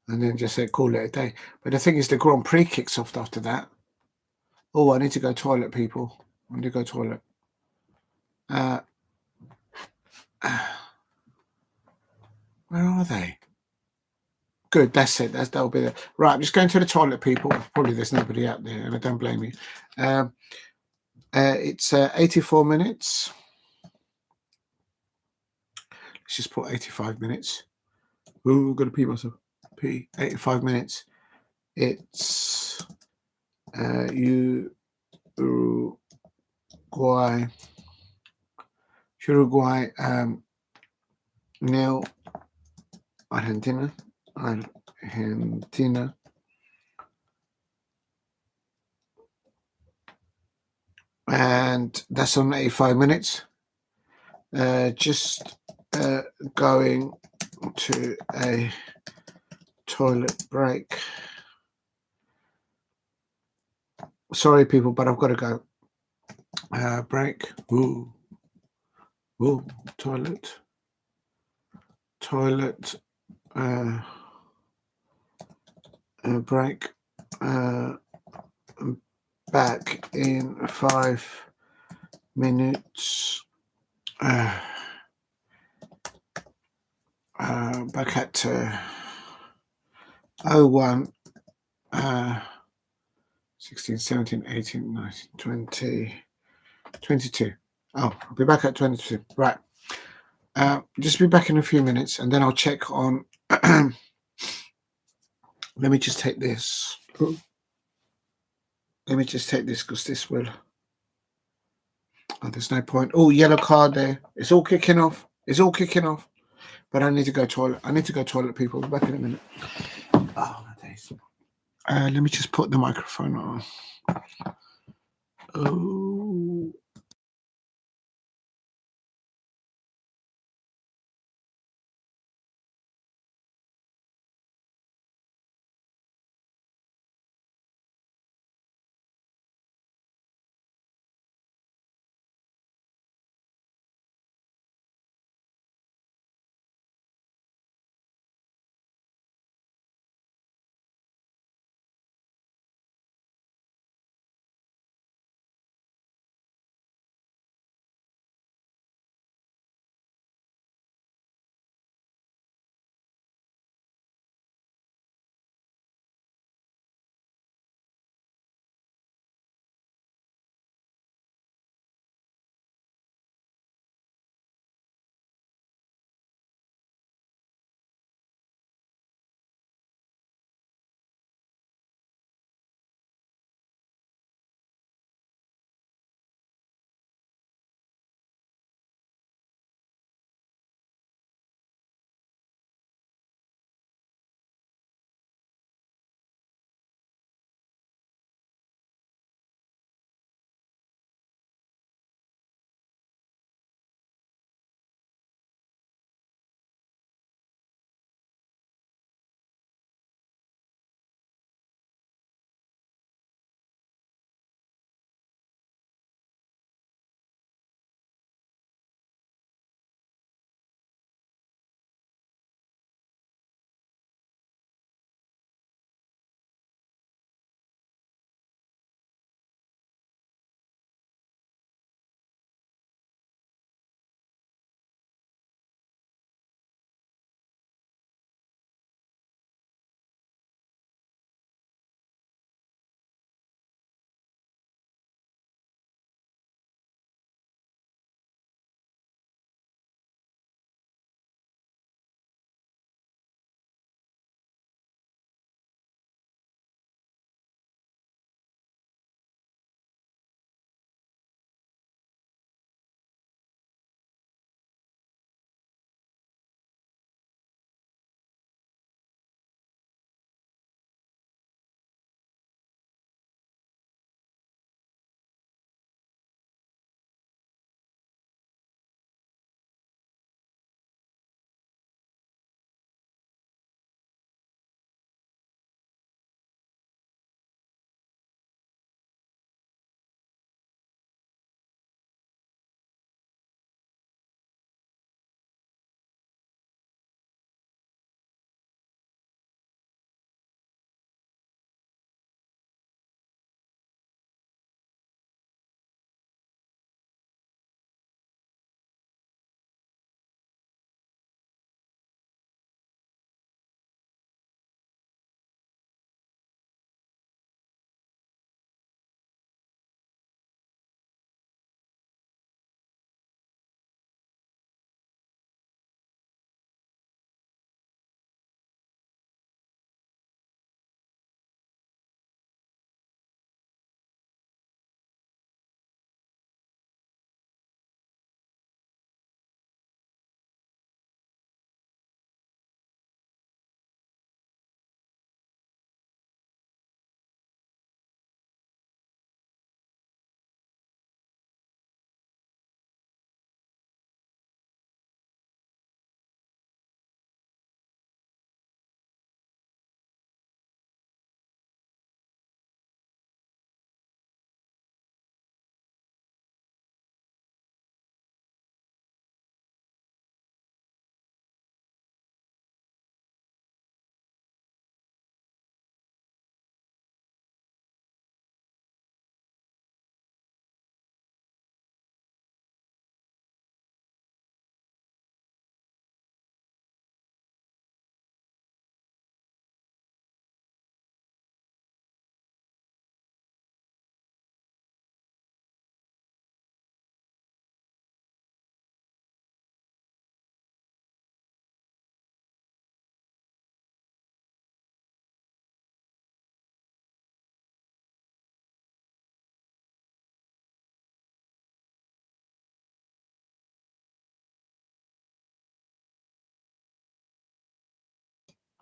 And then just call it a day. But the thing is, the Grand Prix kicks off after that. Oh, I need to go toilet, people. I need to go toilet. Where are they? Good, that's it. That'll be it. Right, I'm just going to the toilet, people. Probably there's nobody out there, and I don't blame you. It's 84 minutes. Let's just put 85 minutes. Ooh, I've got to pee myself. 85 minutes. It's Uruguay. Uruguay nil. Argentina. And that's on 85 minutes. Just going to a toilet break. Sorry, people, but I've got to go. Break. Ooh, toilet. Break. Back in 5 minutes. Back at 01, 16, 17, 18, 19, 20, 22. Oh, I'll be back at 22. Right. Just be back in a few minutes, and then I'll check on. Let me just take this. Let me just take this, because this will. Oh, there's no point. Oh, yellow card there. It's all kicking off. But I need to go toilet. People. I'll be back in a minute. Oh, my days. Let me just put the microphone on. Oh.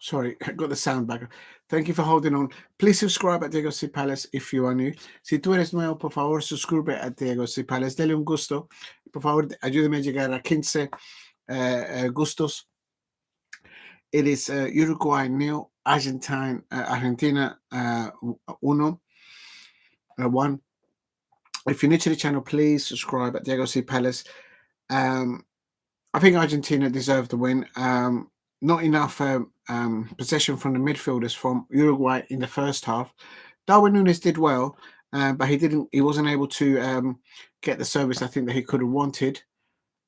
Sorry, I got the sound back. Thank you for holding on. Please subscribe at Diego C. Palace if you are new. Si tú eres nuevo, por favor, suscríbete a Diego C. Palace. Dale un gusto. Por favor, ayúdame a llegar a 15 gustos. It is Uruguay 0, Argentina 1. If you're new to the channel, please subscribe at Diego C. Palace. I think Argentina deserved the win. Not enough possession from the midfielders from Uruguay in the first half. Darwin Núñez did well, but he wasn't able to get the service I think that he could have wanted.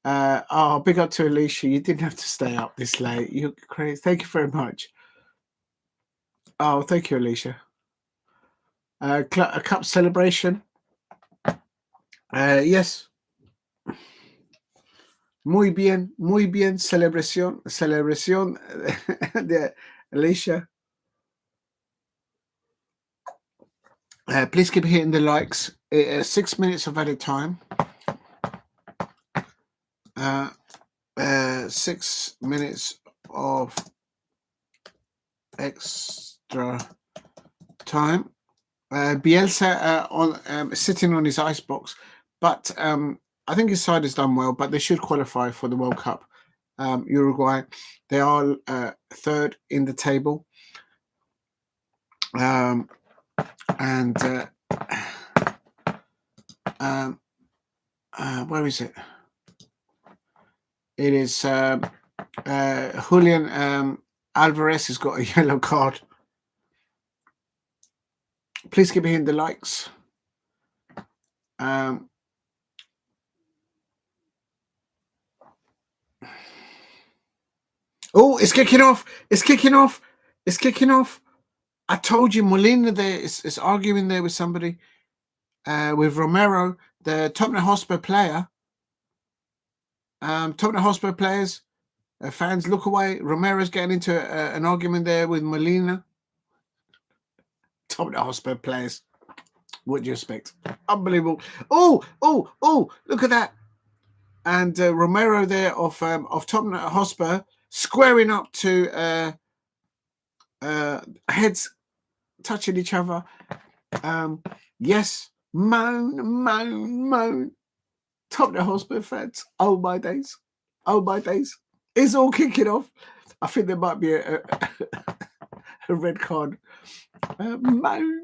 Big up to Alicia. You didn't have to stay up this late. You're crazy. Thank you very much. Oh, thank you, Alicia. A cup celebration. Yes. Muy bien, celebración de Alicia. Please keep hitting the likes. 6 minutes of added time. 6 minutes of extra time. Bielsa sitting on his icebox, but I think his side has done well, but they should qualify for the World Cup. Uruguay, they are third in the table. Where is it? It is Julian Alvarez has got a yellow card. Please keep hitting the likes. Oh, it's kicking off. It's kicking off. It's kicking off. I told you, Molina there is arguing there with somebody, with Romero, the Tottenham Hotspur player. Tottenham Hotspur players, fans look away. Romero's getting into an argument there with Molina. Tottenham Hotspur players. What do you expect? Unbelievable. Oh, look at that. And Romero there of Tottenham Hotspur squaring up to heads touching each other. Yes, moan. Tottenham Hotspur fans. Oh my days. It's all kicking off. I think there might be a red card. Moan.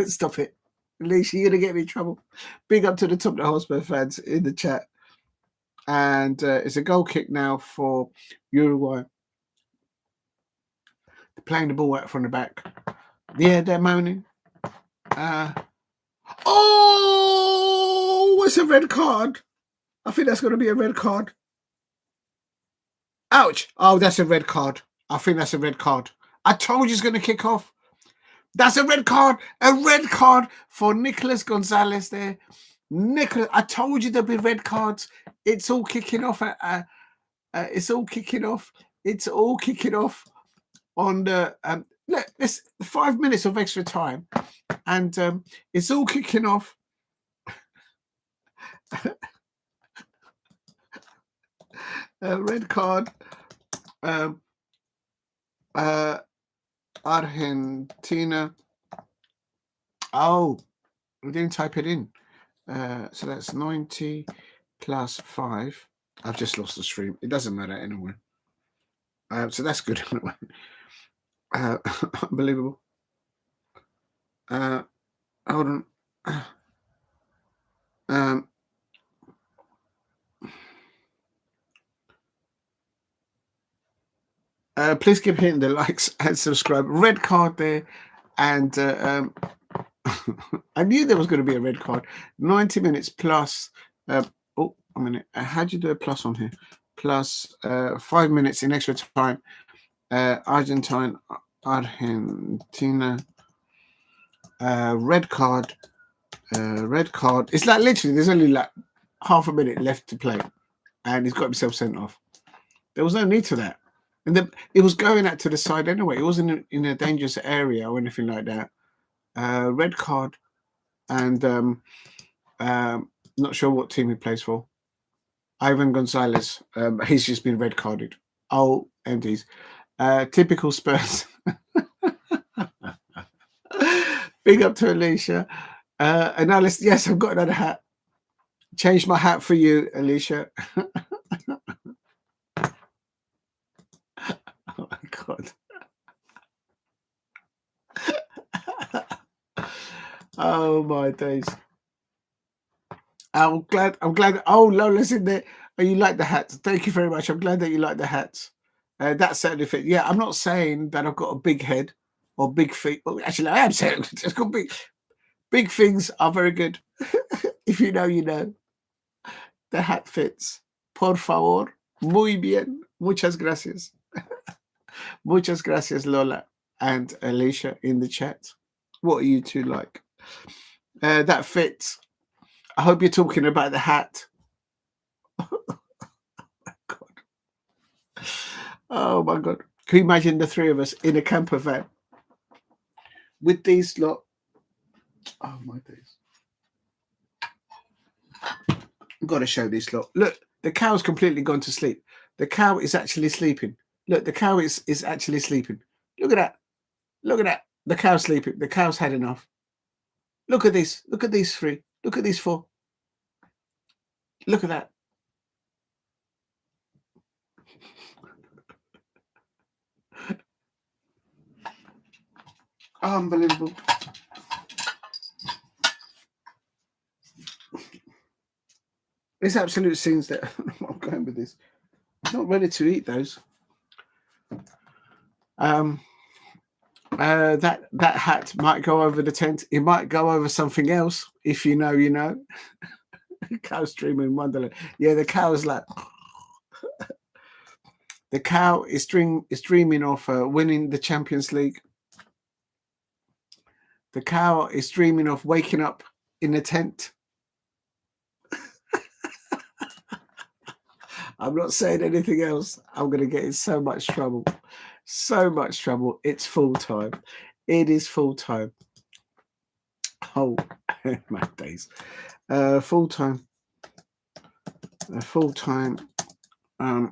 Stop it. Alicia, you're going to get me in trouble. Big up to the Tottenham Hotspur fans in the chat. And it's a goal kick now for Uruguay. They're playing the ball out from the back. Yeah, they're moaning. It's a red card. I think that's going to be a red card. Ouch. Oh, that's a red card. I think that's a red card. I told you it's going to kick off. That's a red card. A red card for Nicolas Gonzalez there. I told you there'll be red cards. It's all kicking off. It's all kicking off. It's all kicking off on the look. This 5 minutes of extra time, and it's all kicking off. Red card. Argentina. Oh, we didn't type it in. So that's 90 plus 5. I've just lost the stream. It doesn't matter anyway. So that's good. Unbelievable. Hold on. Please keep hitting the likes and subscribe. Red card there. And I knew there was going to be a red card. 90 minutes plus. A minute. How do you do a plus on here? Plus 5 minutes in extra time. Argentina. Red card. It's like literally there's only like half a minute left to play. And he's got himself sent off. There was no need to that. And it was going out to the side anyway. It wasn't in a dangerous area or anything like that. Red card. And not sure what team he plays for. Ivan Gonzalez. He's just been red carded. Oh, MDs. Typical Spurs. Big up to Alicia. Analysis. Yes, I've got another hat. Change my hat for you, Alicia. Oh my God. Oh my days. I'm glad. Oh, Lola's in there. Oh, you like the hats. Thank you very much. I'm glad that you like the hats. That certainly fit. Yeah, I'm not saying that I've got a big head or big feet. Well, actually, I am saying it's got big things are very good. If you know, you know. The hat fits. Por favor. Muy bien. Muchas gracias. Muchas gracias, Lola and Alicia in the chat. What are you two like? That fits. I hope you're talking about the hat. Oh my God. Can you imagine the three of us in a camper van with these lot? Oh my days. I've got to show this lot. Look, the cow's completely gone to sleep. The cow is actually sleeping. Look, the cow is actually sleeping. Look at that. Look at that. The cow's sleeping. The cow's had enough. Look at this. Look at these three. Look at these four. Look at that. Unbelievable. There's absolute scenes that I'm going with this. I'm not ready to eat those. That hat might go over the tent. It might go over something else. If you know, you know. Cow's dreaming Wonderland. Yeah, the cow's like. The cow is dreaming of winning the Champions League. The cow is dreaming of waking up in the tent. I'm not saying anything else. I'm going to get in so much trouble. So much trouble. It's full time. It is full time. Oh, my days. Full time. Full time. I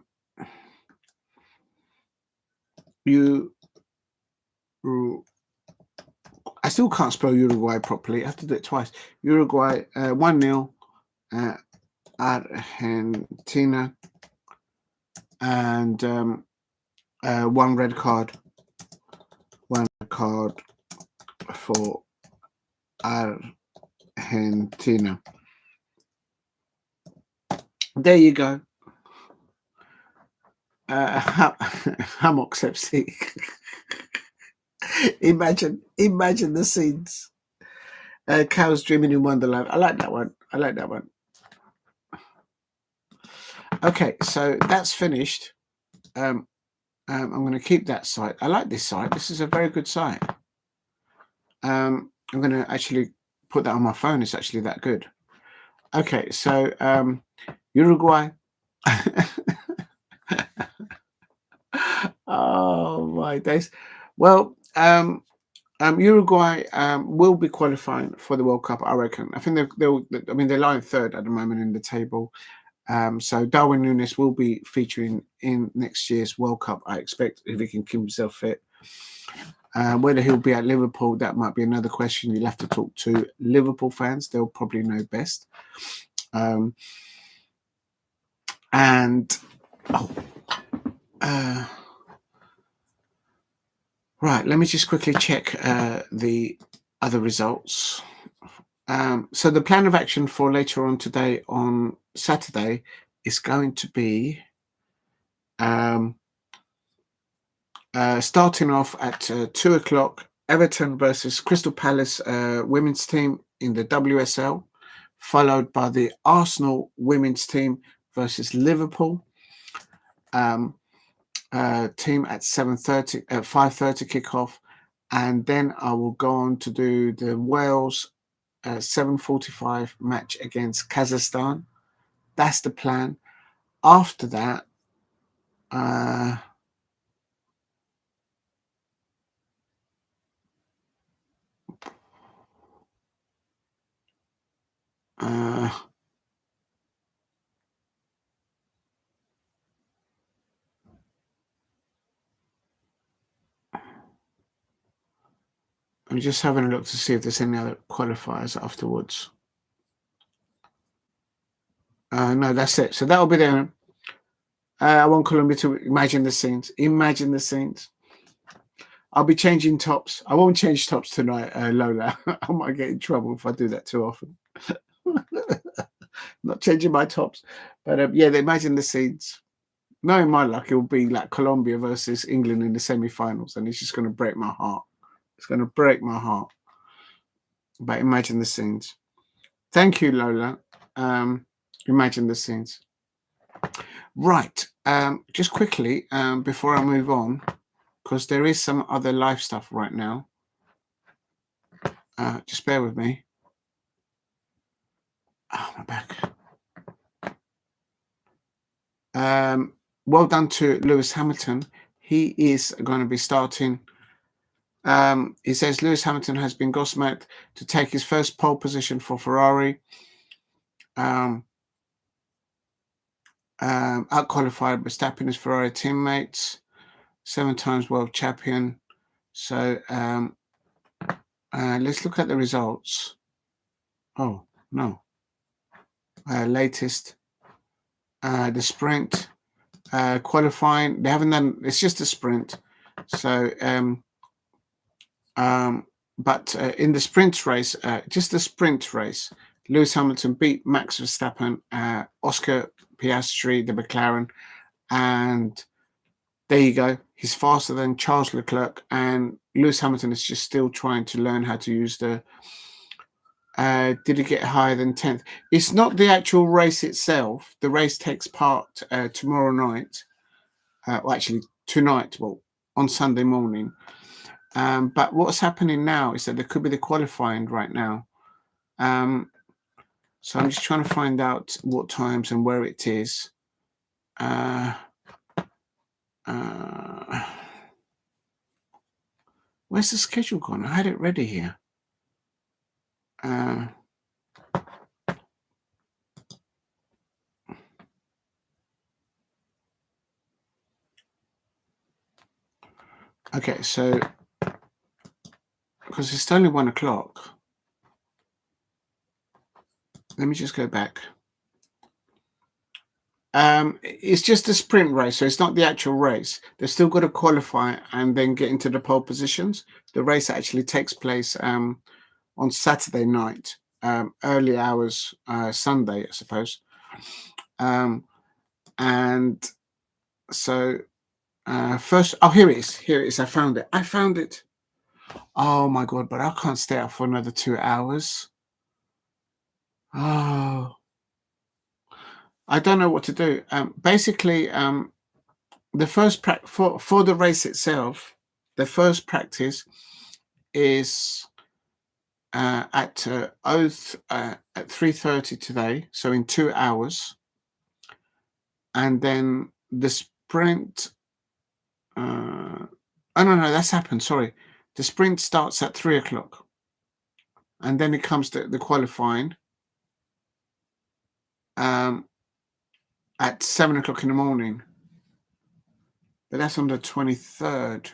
still can't spell Uruguay properly. I have to do it twice. Uruguay 1-0. Argentina. And one red card. One card for Argentina. There you go. Hammock sepsi. Imagine the scenes. Cows dreaming in Wonderland. I like that one. Okay, so that's finished. I'm going to keep that site. I like this site. This is a very good site. I'm going to actually put that on my phone. It's actually that good. Okay, so Uruguay. Oh my days. Well, Uruguay will be qualifying for the World Cup, I reckon. I think they're lying third at the moment in the table. So Darwin Núñez will be featuring in next year's World Cup, I expect, if he can keep himself fit. Whether he'll be at Liverpool, that might be another question. You'll have to talk to Liverpool fans. They'll probably know best. Right, let me just quickly check the other results. So the plan of action for later on today, on Saturday, is going to be starting off at 2 o'clock, Everton versus Crystal Palace women's team in the WSL, followed by the Arsenal women's team versus Liverpool team at 5:30 kickoff, and then I will go on to do the Wales 7:45 match against Kazakhstan. That's the plan. After that, I'm just having a look to see if there's any other qualifiers afterwards. No, that's it. So that'll be there. I want Colombia to imagine the scenes. Imagine the scenes. I'll be changing tops. I won't change tops tonight, Lola. I might get in trouble if I do that too often. Not changing my tops. But yeah, imagine the scenes. Knowing my luck, it will be like Colombia versus England in the semi-finals, and it's just going to break my heart. It's going to break my heart. But imagine the scenes. Thank you, Lola. Imagine the scenes. Right. Just quickly, before I move on, because there is some other live stuff right now. Just bear with me. Oh, my back. Well done to Lewis Hamilton. He is going to be starting. He says Lewis Hamilton has been gossamed to take his first pole position for Ferrari. Out-qualified Verstappen, his Ferrari teammates, 7 times world champion. So let's look at the results. Oh, no. Latest. The sprint. Qualifying. They haven't done, it's just a sprint. So, but in the sprint race, just the sprint race, Lewis Hamilton beat Max Verstappen, Oscar Piastri, the McLaren, and there you go. He's faster than Charles Leclerc, and Lewis Hamilton is just still trying to learn how to use the. Did he get higher than 10th? It's not the actual race itself. The race takes part tomorrow night. Well, actually, tonight. Well, on Sunday morning. But what's happening now is that there could be the qualifying right now. So I'm just trying to find out what times and where it is. Where's the schedule gone? I had it ready here. Okay, so because it's only 1 o'clock. Let me just go back. It's just a sprint race, so it's not the actual race. They've still got to qualify and then get into the pole positions. The race actually takes place on Saturday night, early hours, Sunday, I suppose. And so first, oh, here it is. Here it is. I found it. Oh my God, but I can't stay up for another 2 hours. Oh, I don't know what to do. Basically, the first for the race itself, the first practice is at 3:30 today, so in 2 hours, and then the sprint. Oh no, that's happened. Sorry, the sprint starts at 3 o'clock, and then it comes to the qualifying. At 7 o'clock in the morning, but that's on the 23rd.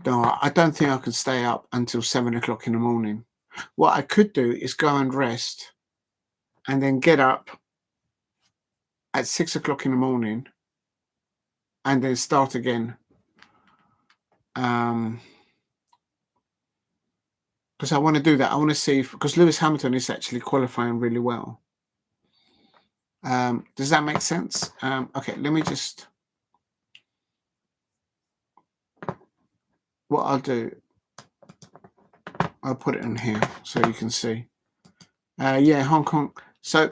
No, I don't think I can stay up until 7 o'clock in the morning. What I could do is go and rest and then get up at 6 o'clock in the morning and then start again. Because I want to do that. I want to see because Lewis Hamilton is actually qualifying really well. Does that make sense? Okay, let me just. What I'll do, I'll put it in here so you can see. Yeah, Hong Kong. So,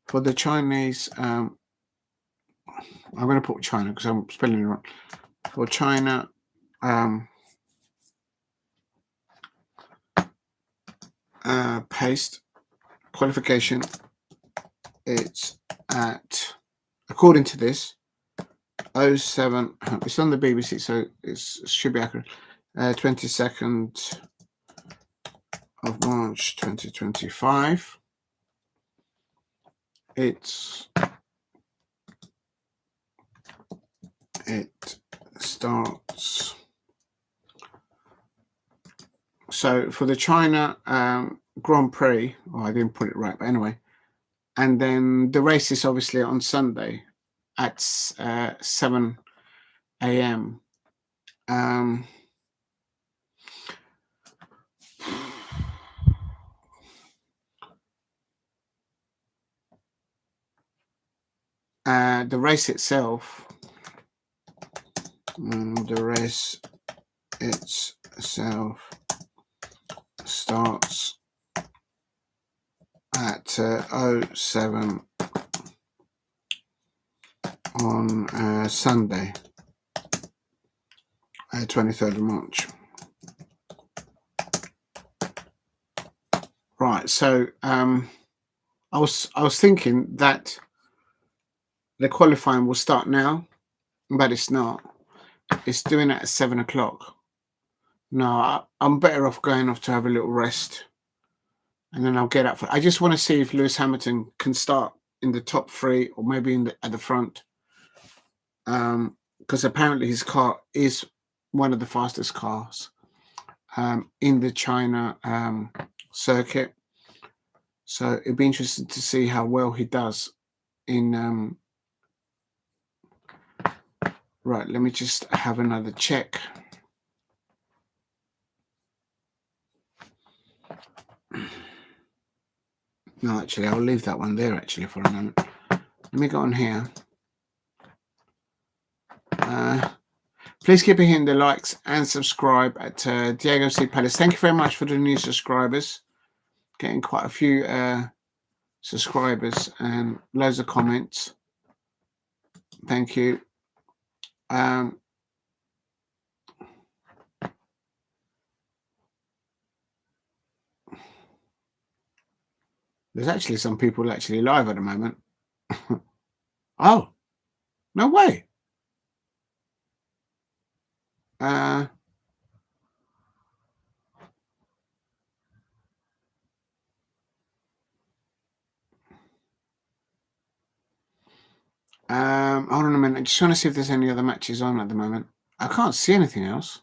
for the Chinese, I'm going to put China because I'm spelling it wrong. For China, paste qualification. It's at, according to this, 07. It's on the BBC, so it should be accurate. 22nd of March 2025. It starts. So for the China Grand Prix, I didn't put it right, but anyway. And then the race is obviously on Sunday at 7 a.m. The race itself starts at 07 on Sunday, 23rd of March. Right, so I was thinking that the qualifying will start now, but it's not. It's doing it at 7 o'clock. No, I'm better off going off to have a little rest, and then I'll get up for. I just want to see if Lewis Hamilton can start in the top three, or maybe at the front, because apparently his car is one of the fastest cars in the China circuit. So it'd be interesting to see how well he does in. Right, let me just have another check. No, actually, I'll leave that one there actually for a moment. Let me go on here. Please keep hitting the likes and subscribe at Diego C. Palace. Thank you very much for the new subscribers. Getting quite a few subscribers and loads of comments. Thank you. There's actually some people actually live at the moment. Oh, no way. Hold on a minute. I just want to see if there's any other matches on at the moment. I can't see anything else.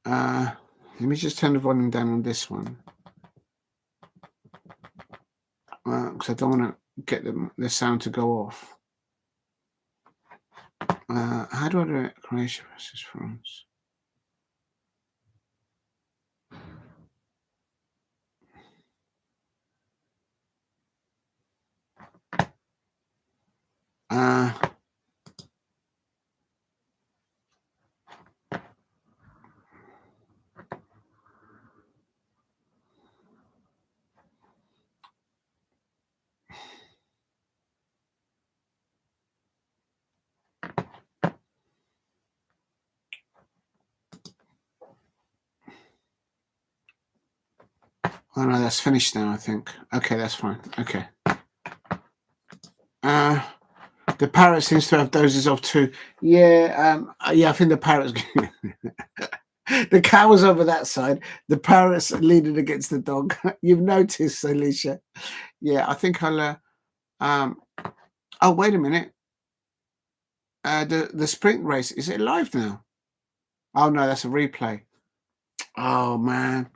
Let me just turn the volume down on this one. Because I don't want to get the sound to go off. How do I do it? Croatia versus France. Oh no, that's finished now, I think. Okay, that's fine. Okay. The parrot seems to have dozes off too. Yeah, I think the parrot's the cow was over that side. The parrot's leaning against the dog. You've noticed, Alicia. Yeah, I think I'll oh, wait a minute. The sprint race, is it live now? Oh no, that's a replay. Oh man.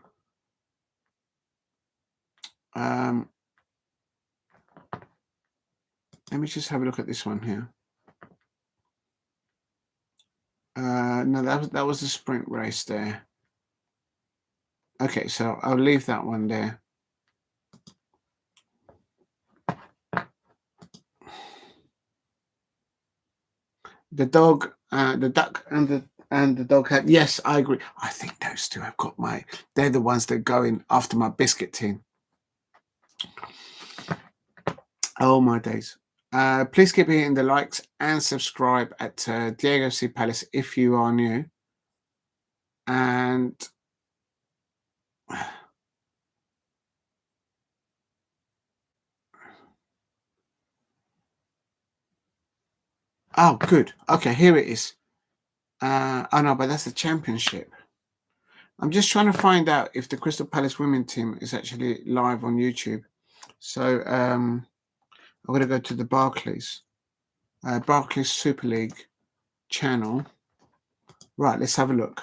Let me just have a look at this one here. No, that was the sprint race there. Okay, so I'll leave that one there. The dog, the duck, and the dog had. Yes, I agree. I think those two have got they're the ones that go in after my biscuit tin. Oh my days. Please keep hitting the likes and subscribe at Diego C. Palace if you are new. And Oh, good. Okay, here it is. Oh no, but that's the championship. I'm just trying to find out if the Crystal Palace women team is actually live on YouTube. So I'm going to go to the Barclays Super League channel. Right, let's have a look.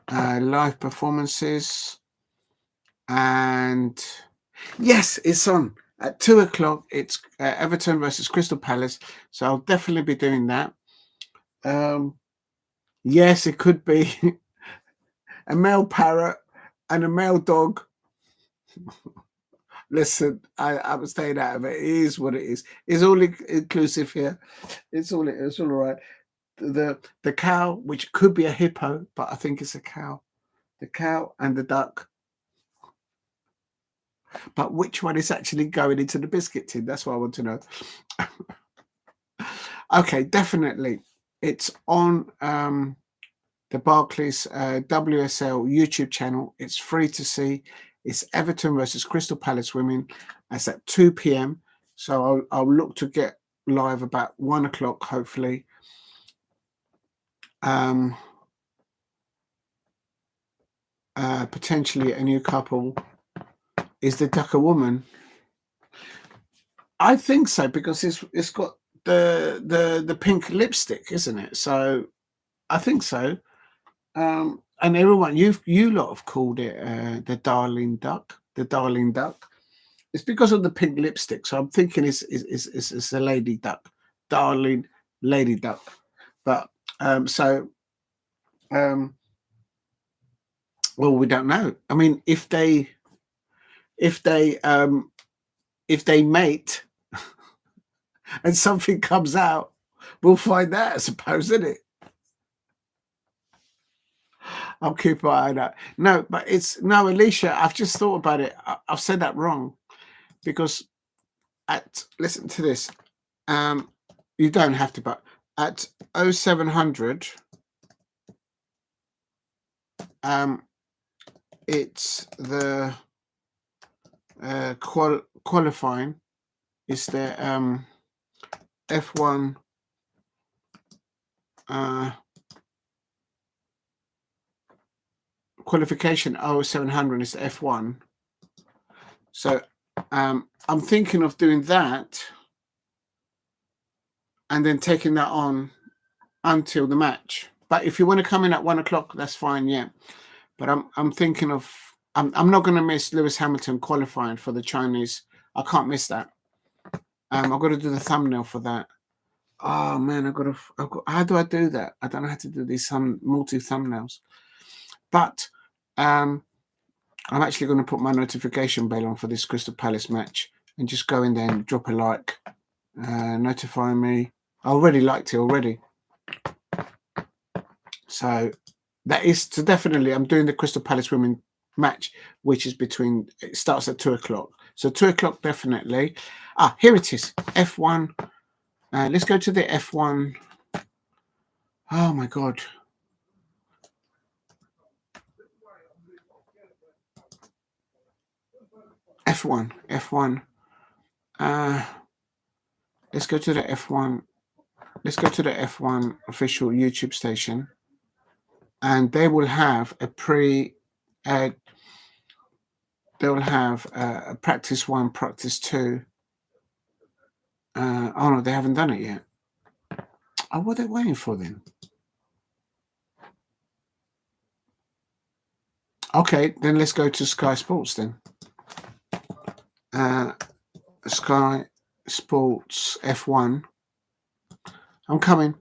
Live performances, and yes, it's on at 2:00. It's Everton versus Crystal Palace. So I'll definitely be doing that. Yes, it could be a male parrot and a male dog. Listen, I'm staying out of it. It is what it is. It's all inclusive here. It's all right. The cow, which could be a hippo, but I think it's a cow. The cow and the duck. But which one is actually going into the biscuit tin? That's what I want to know. Okay, definitely. It's on the Barclays WSL YouTube channel. It's free to see. It's Everton versus Crystal Palace women. That's at 2 p.m. So I'll look to get live about 1:00, hopefully. Potentially a new couple. Is the duck a woman? I think so, because it's got the pink lipstick, isn't it? So I think so. And everyone, you lot have called it the darling duck. The darling duck. It's because of the pink lipstick. So I'm thinking it's a lady duck, darling lady duck. But well, we don't know. I mean, if they mate and something comes out, we'll find out, I suppose, isn't it? I'll keep an eye on that. No, but Alicia, I've just thought about it. I've said that wrong, because listen to this. You don't have to, but at 0700, it's the qualifying. It's the F1 qualification. 0700 is the F1. So I'm thinking of doing that and then taking that on until the match. But if you want to come in at 1:00, that's fine, yeah. But I'm thinking of I'm not going to miss Lewis Hamilton qualifying for the Chinese. I can't miss that. I've got to do the thumbnail for that. Oh man, I've got how do I do that? I don't know how to do these multi thumbnails. But I'm actually going to put my notification bell on for this Crystal Palace match and just go in there and drop a like, notify me. I already liked it already. So that is definitely, I'm doing the Crystal Palace women match, which is it starts at 2:00. So 2:00 definitely. Here it is. F1. Let's go to the F1. Oh my God. F1. Let's go to the F1. Let's go to the F1 official YouTube station, and they will have a they'll have a practice 1, practice 2. Oh no, they haven't done it yet. Oh, what are they waiting for then? Okay, then let's go to Sky Sports then. Sky Sports F1. I'm coming.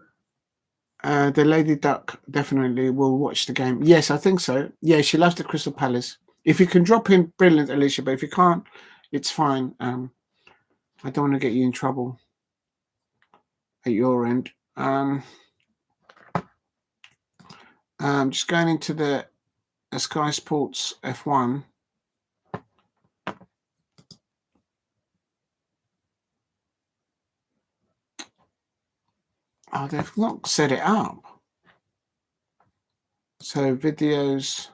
The Lady Duck definitely will watch the game. Yes, I think so. Yeah, she loves the Crystal Palace. If you can drop in, brilliant, Alicia. But if you can't, it's fine. I don't want to get you in trouble at your end. I'm just going into the Sky Sports F1. Oh, they've not set it up. So videos.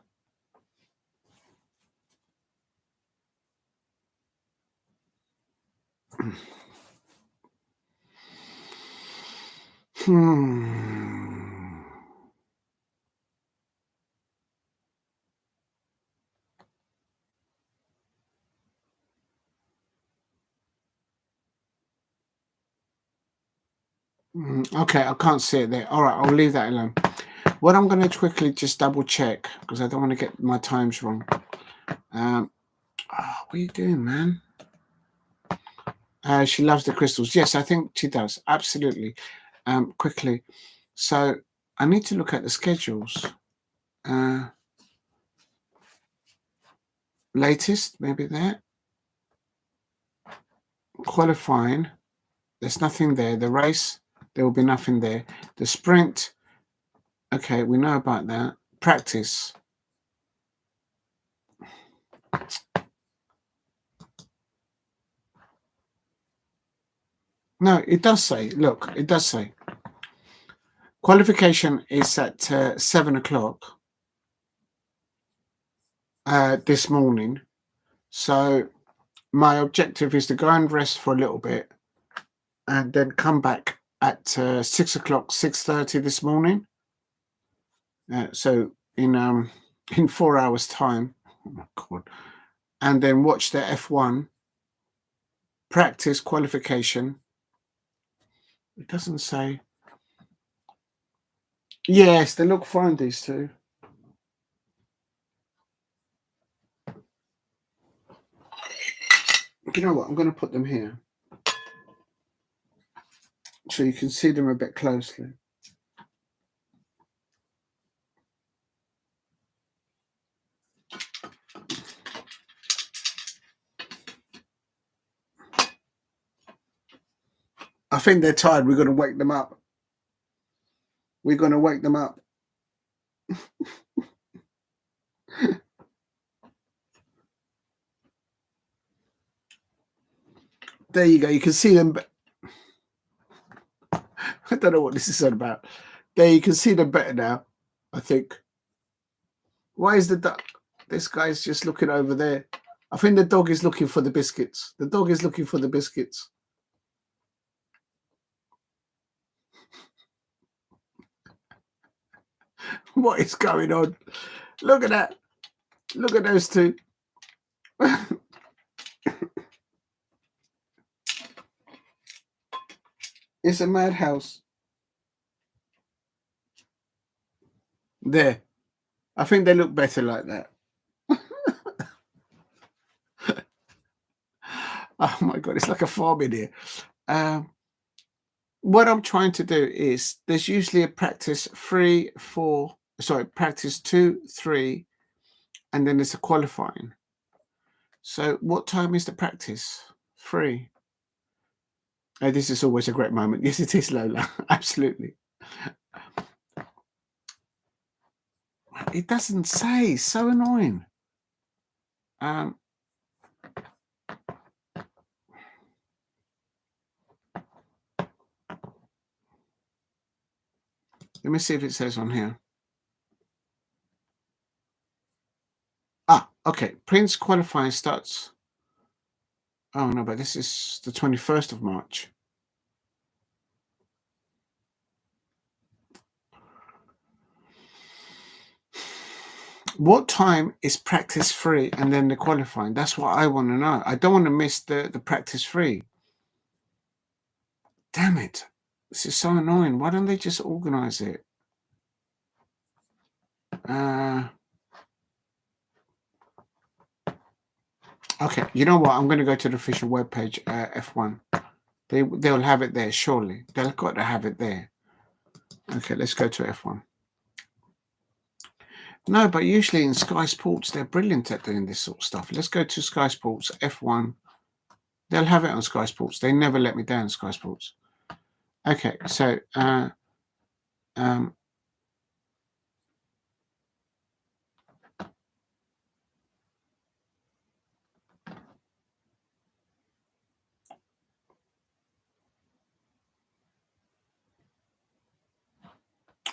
Okay, I can't see it there. All right, I'll leave that alone. What I'm going to quickly just double check, because I don't want to get my times wrong. What are you doing, man? She loves the crystals. Yes, I think she does. Absolutely. Quickly. So I need to look at the schedules. Latest, maybe there. Qualifying, there's nothing there. The race, there will be nothing there. The sprint, okay, we know about that. Practice. No, it does say, look, it does say. Qualification is at 7 o'clock this morning. So my objective is to go and rest for a little bit and then come back at 6 o'clock, 6:30 this morning. So in 4 hours' time. Oh my God. And then watch the F1 practice qualification. It doesn't say. Yes, they look fine, these two. You know what? I'm going to put them here so you can see them a bit closely. I think they're tired. We're going to wake them up. We're going to wake them up. There you go. You can see them. I don't know what this is about. There, you can see them better now, I think. Why is the dog? This guy's just looking over there. I think the dog is looking for the biscuits. The dog is looking for the biscuits. What is going on? Look at that. Look at those two. It's a madhouse. There. I think they look better like that. Oh my God, it's like a farm in here. What I'm trying to do is there's usually a practice practice 2, 3, and then there's a qualifying. So what time is the practice? 3. Oh, this is always a great moment. Yes, it is, Lola. Absolutely. It doesn't say. So annoying. Let me see if it says on here. Okay. Prince qualifying starts. Oh, no, but this is the 21st of March. What time is practice 3 and then the qualifying? That's what I want to know. I don't want to miss the practice 3. Damn it. This is so annoying. Why don't they just organize it? Okay, you know what? I'm going to go to the official webpage, F1. They'll have it there, surely. They've got to have it there. Okay, let's go to F1. No, but usually in Sky Sports, they're brilliant at doing this sort of stuff. Let's go to Sky Sports, F1. They'll have it on Sky Sports. They never let me down, Sky Sports. Okay, so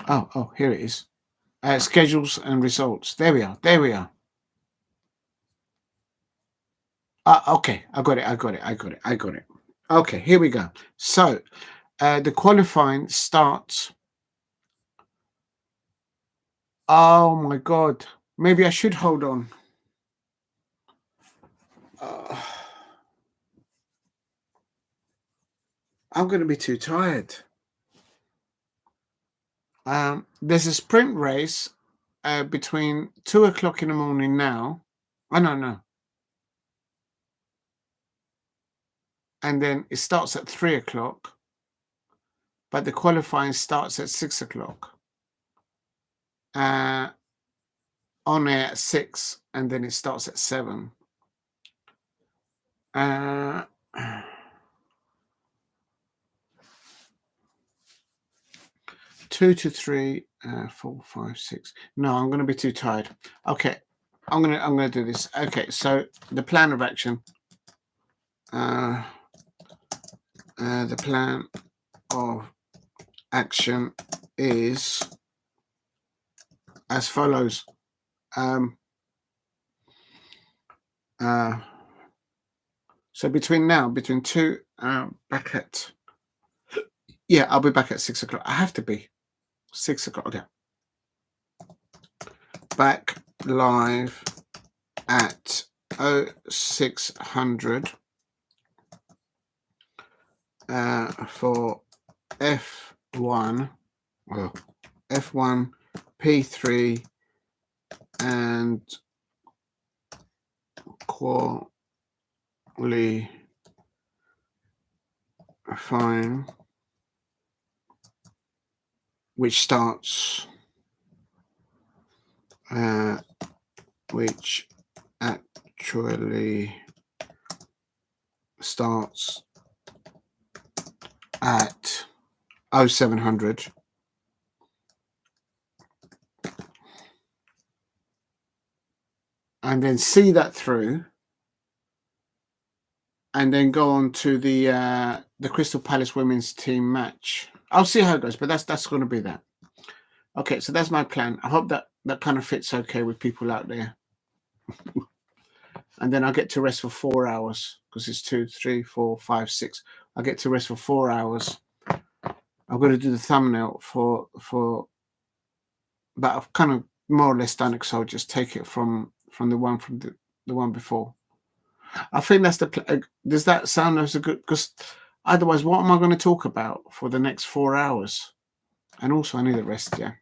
oh, here it is. Schedules and results. There we are. There we are. Okay, I got it. Okay, here we go. So The qualifying starts. Oh my God. Maybe I should hold on. I'm going to be too tired. There's a sprint race between 2 o'clock in the morning now. Oh, no. And then it starts at 3 o'clock. But the qualifying starts at 6 o'clock. On air at 6, and then it starts at 7. 2 to 3, 4, 5, 6. No, I'm going to be too tired. Okay, I'm gonna do this. Okay, so the plan of action. The plan of action is as follows. So between 2, back at. Yeah, I'll be back at 6 o'clock. I have to be 6 o'clock. Okay. Back live at 0600 for F1, F1, P3, and qualifying, which starts which actually starts at 0700. And then see that through, and then go on to the Crystal Palace women's team match. I'll see how it goes, but that's going to be that. Okay, so that's my plan. I hope that kind of fits okay with people out there. And then I'll get to rest for 4 hours because it's 2, 3, 4, 5, 6. I'll get to rest for 4 hours. I'm going to do the thumbnail for, but I've kind of more or less done it, so I'll just take it from the one before. I think that's the. Does that sound as a good? Because otherwise, what am I going to talk about for the next 4 hours? And also, I need a rest. Yeah,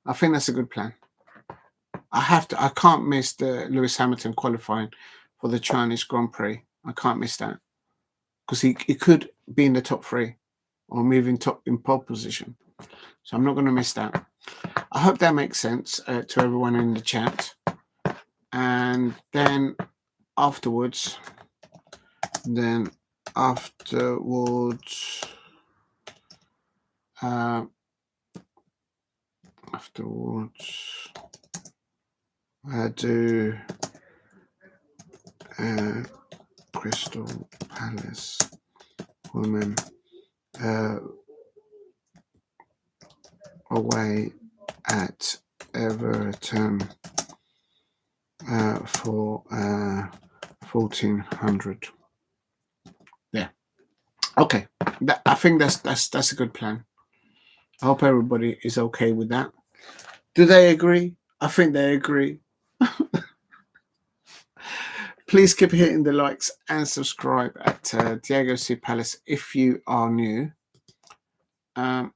I think that's a good plan. I can't miss the Lewis Hamilton qualifying for the Chinese Grand Prix. I can't miss that because he could be in the top 3 or moving top in pole position. So I'm not going to miss that. I hope that makes sense to everyone in the chat. And then afterwards, I do Crystal Palace women away at Everton for 1400. Yeah. Okay. I think that's a good plan. I hope everybody is okay with that. Do they agree? I think they agree. Please keep hitting the likes and subscribe at Diego C. Palace if you are new. One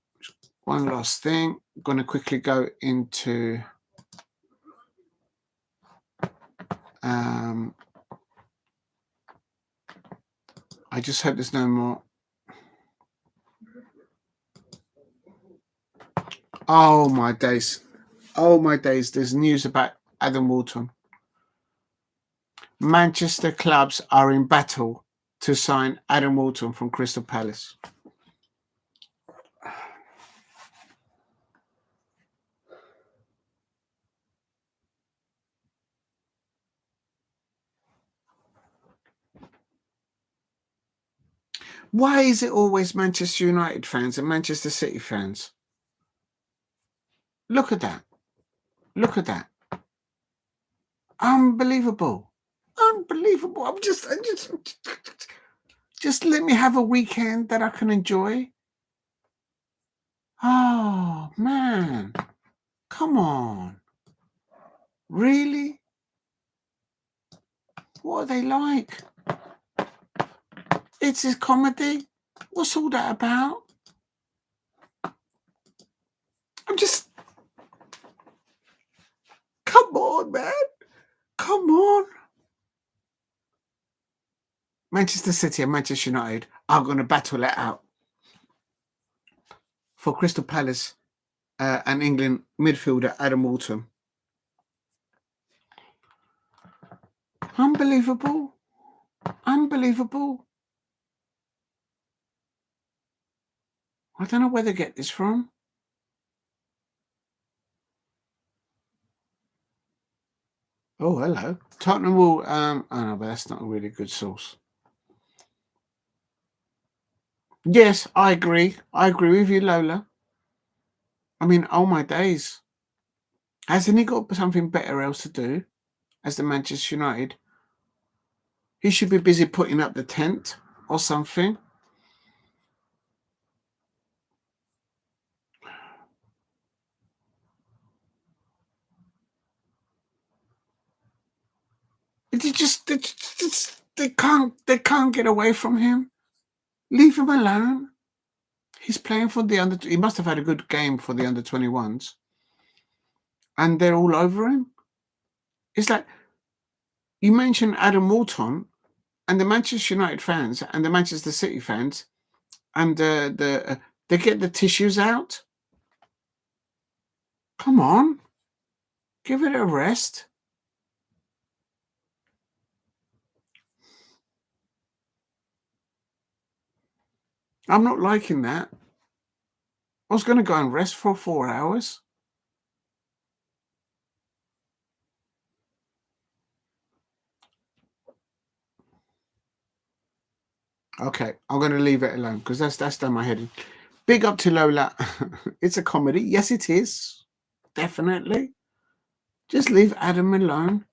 last thing. I'm going to quickly go into I just hope there's no more. Oh my days. There's news about Adam Walton. Manchester clubs are in battle to sign Adam Walton from Crystal Palace. Why is it always Manchester United fans and Manchester City fans? Look at that. Look at that. Unbelievable. I'm just Just let me have a weekend that I can enjoy. Oh, man. Come on. Really? What are they like? It's a comedy. What's all that about? I'm just... Come on, man. Come on. Manchester City and Manchester United are going to battle it out for Crystal Palace and England midfielder Adam Walton. Unbelievable. Unbelievable. I don't know where they get this from. Oh, hello. Tottenham will... oh, no, but that's not a really good source. Yes, I agree. I agree with you, Lola. I mean, oh my days. Hasn't he got something better else to do as the Manchester United? He should be busy putting up the tent or something. They can't get away from him. Leave him alone. He's playing for the under. He must have had a good game for the under-21s, and they're all over him. It's like you mentioned Adam Walton, and the Manchester United fans and the Manchester City fans, and they get the tissues out. Come on, give it a rest. I'm not liking that. I was going to go and rest for 4 hours. Okay, I'm going to leave it alone because that's done my head in. Big up to Lola. It's a comedy. Yes, it is. Definitely. Just leave Adam alone.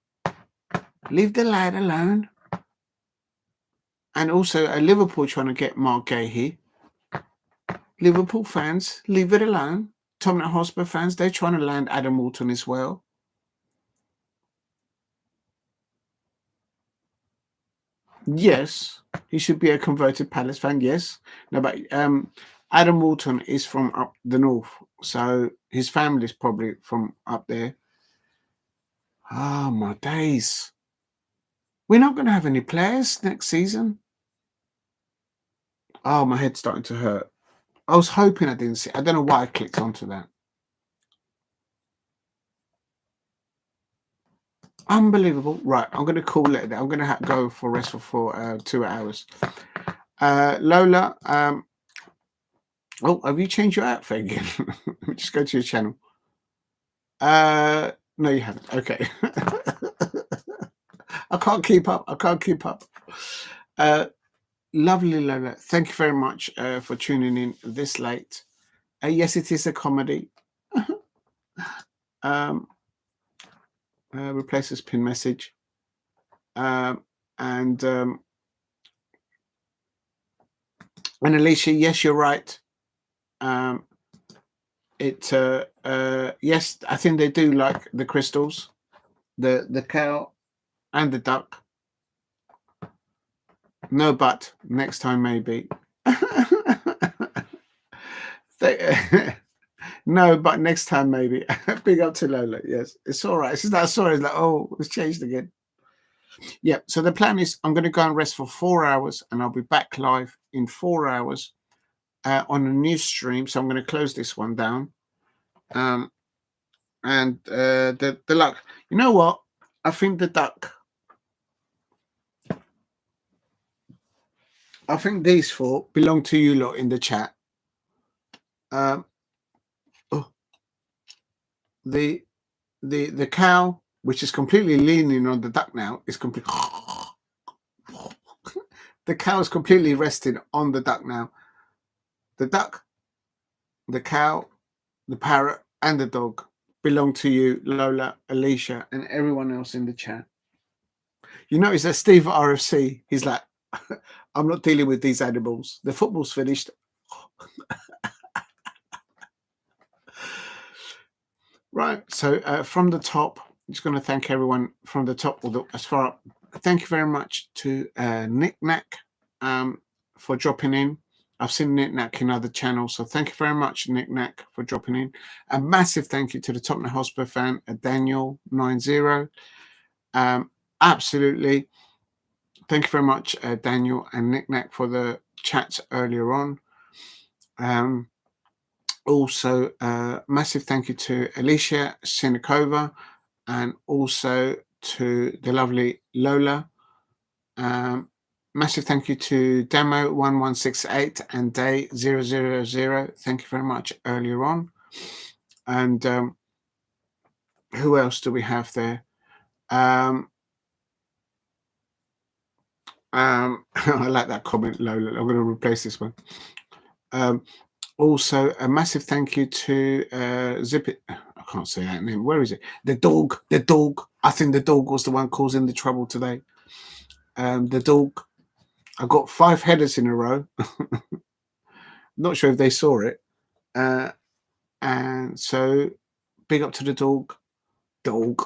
Leave the lad alone. And also, Liverpool trying to get Mark Guehi. Liverpool fans, leave it alone. Tottenham Hotspur fans, they're trying to land Adam Walton as well. Yes, he should be a converted Palace fan. Yes. No, but Adam Walton is from up the north, so his family's probably from up there. Oh, my days. We're not going to have any players next season. Oh, my head's starting to hurt. I was hoping I didn't see. I don't know why I clicked onto that. Unbelievable. Right, I'm going to call it. I'm going to go for rest for 2 hours. Lola, oh, have you changed your outfit again? Just go to your channel. No, you haven't. Okay. I can't keep up. Lovely, Lola. Thank you very much for tuning in this late. Yes, it is a comedy. Replace this pin message. And Alicia, yes, you're right. Yes, I think they do like the crystals, the cow and the duck. No, but next time maybe. No, but next time maybe. Big up to Lola. Yes, it's all right. It's not sorry. It's like, oh, it's changed again. Yeah. So the plan is I'm going to go and rest for 4 hours, and I'll be back live in 4 hours on a new stream. So I'm going to close this one down. And the luck. You know what? I think the duck. I think these four belong to you lot in the chat. The cow, which is completely leaning on the duck now, is complete. The cow is completely resting on the duck now. The duck, the cow, the parrot, and the dog belong to you, Lola, Alicia, and everyone else in the chat. You notice that Steve at RFC, he's like, I'm not dealing with these animals. The football's finished. Right. So from the top, I'm just going to thank everyone from the top. As far up, thank you very much to Nick Knack for dropping in. I've seen Nick Knack in other channels, so thank you very much, Nick Knack, for dropping in. A massive thank you to the Tottenham Hotspur fan, Daniel90. Absolutely. Thank you very much, Daniel and Nick Knack, for the chats earlier on. Also, massive thank you to Alicia Sinikova and also to the lovely Lola. Massive thank you to Demo1168 and Day000. Thank you very much earlier on. And who else do we have there? I like that comment, Lola. I'm going to replace this one. Also, a massive thank you to Zip It. I can't say that name. Where is it? The dog. The dog. I think the dog was the one causing the trouble today. The dog. I got 5 headers in a row. Not sure if they saw it. And so, big up to the dog. Dog.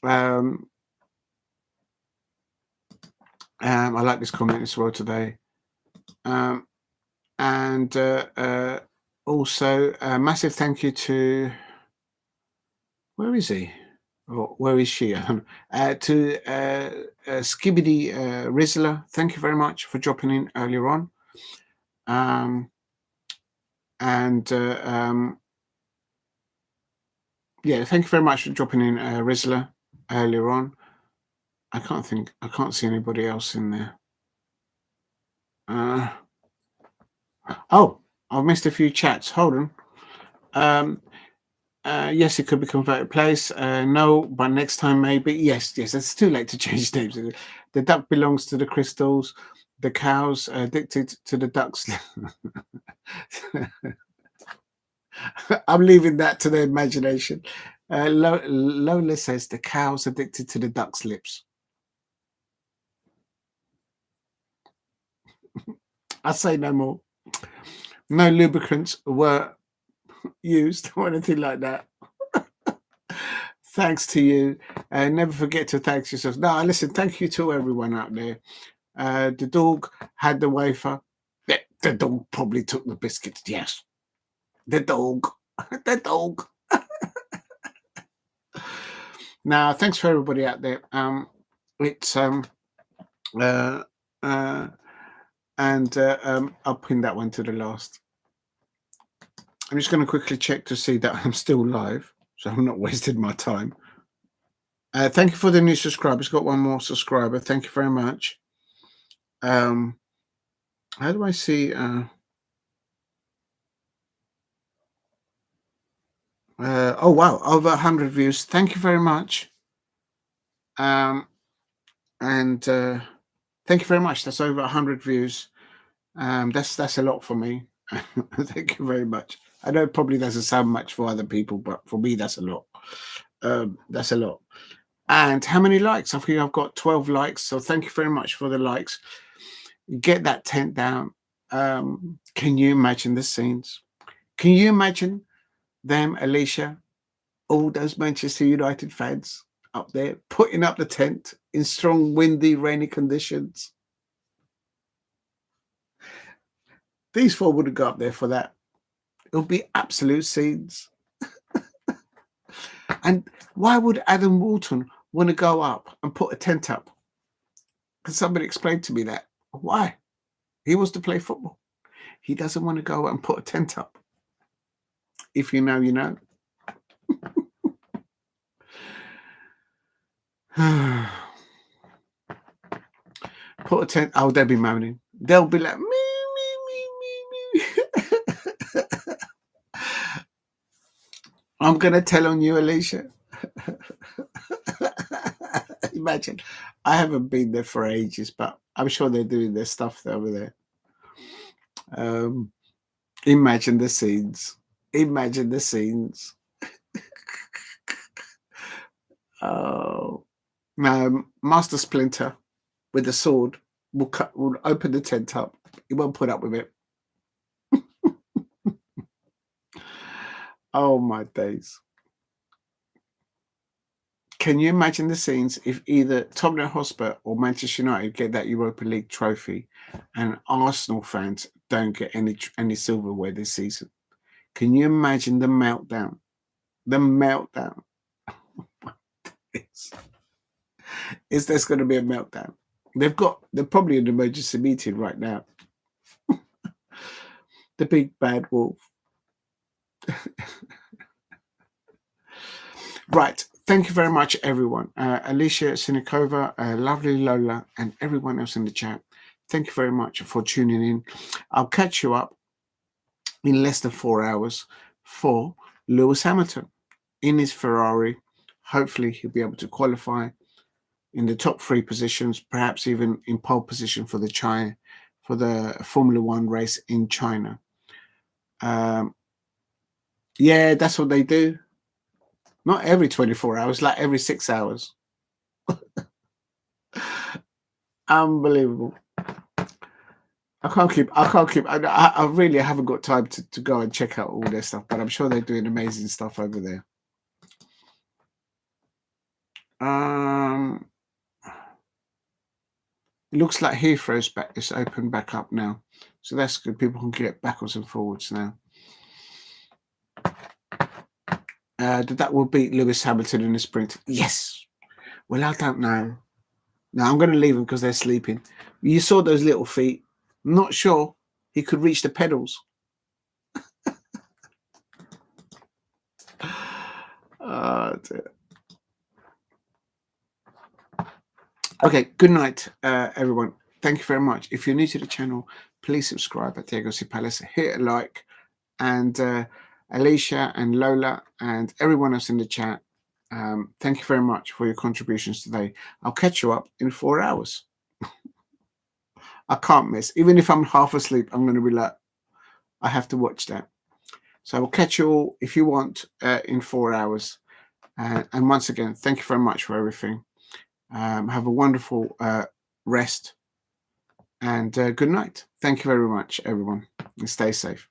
I like this comment as well today. And also a massive thank you to, where is he? Or where is she? To Skibidi Rizla. Thank you very much for dropping in earlier on. Yeah, thank you very much for dropping in, Rizla, earlier on. I can't see anybody else in there. Oh, I've missed a few chats. Hold on. Yes, it could be converted place. No, but next time maybe. Yes, it's too late to change names. The duck belongs to the crystals. The cows are addicted to the ducks. I'm leaving that to the imagination. Lola says the cow's addicted to the duck's lips. I say no more. No lubricants were used or anything like that. Thanks to you. Never forget to thank yourself. No, listen, thank you to everyone out there. The dog had the wafer. The dog probably took the biscuits. Yes. The dog. The dog. Now, thanks for everybody out there. It's I'll pin that one to the last. I'm just going to quickly check to see that I'm still live, so I'm not wasting my time. Thank you for the new subscribers. Got one more subscriber. Thank you very much. How do I see? Oh wow, over 100 views. Thank you very much. And thank you very much. That's over 100 views. That's a lot for me. Thank you very much. I know it probably doesn't sound much for other people, but for me, that's a lot. That's a lot. And how many likes? I think I've got 12 likes. So thank you very much for the likes. Get that tent down. Can you imagine the scenes? Can you imagine them, Alicia, all those Manchester United fans up there putting up the tent in strong, windy, rainy conditions? These 4 wouldn't go up there for that. It would be absolute scenes. And why would Adam Walton want to go up and put a tent up? Can somebody explain to me that? Why? He wants to play football. He doesn't want to go and put a tent up. If you know, you know. Put a tent. Oh, they'll be moaning. They'll be like, me. I'm going to tell on you, Alicia. Imagine. I haven't been there for ages, but I'm sure they're doing their stuff over there. Imagine the scenes. Imagine the scenes. Oh. Now, Master Splinter with the sword We'll open the tent up. He won't put up with it. Oh my days. Can you imagine the scenes if either Tottenham Hotspur or Manchester United get that Europa League trophy and Arsenal fans don't get any silverware this season? Can you imagine the meltdown? The meltdown. Is there's going to be a meltdown? They're probably in an emergency meeting right now. The big bad wolf. Right. Thank you very much, everyone. Alicia Sinikova, lovely Lola, and everyone else in the chat. Thank you very much for tuning in. I'll catch you up in less than 4 hours for Lewis Hamilton in his Ferrari. Hopefully, he'll be able to qualify in the top 3 positions, perhaps even in pole position for the Formula One race in China. Yeah, that's what they do. Not every 24 hours, like every 6 hours. Unbelievable. I really haven't got time to go and check out all their stuff, but I'm sure they're doing amazing stuff over there. It looks like Heathrow's is open back up now. So that's good. People can get backwards and forwards now. That will beat Lewis Hamilton in the sprint. Yes. Well, I don't know. Now I'm going to leave them because they're sleeping. You saw those little feet. I'm not sure he could reach the pedals. Oh, dear. Okay, good night, everyone. Thank you very much. If you're new to the channel, please subscribe at Diego C. Palace. Hit a like. And Alicia and Lola and everyone else in the chat, thank you very much for your contributions today. I'll catch you up in 4 hours. I can't miss. Even if I'm half asleep, I'm going to be like, I have to watch that. So I will catch you all, if you want, in 4 hours. And once again, thank you very much for everything. Have a wonderful rest and good night. Thank you very much, everyone, and stay safe.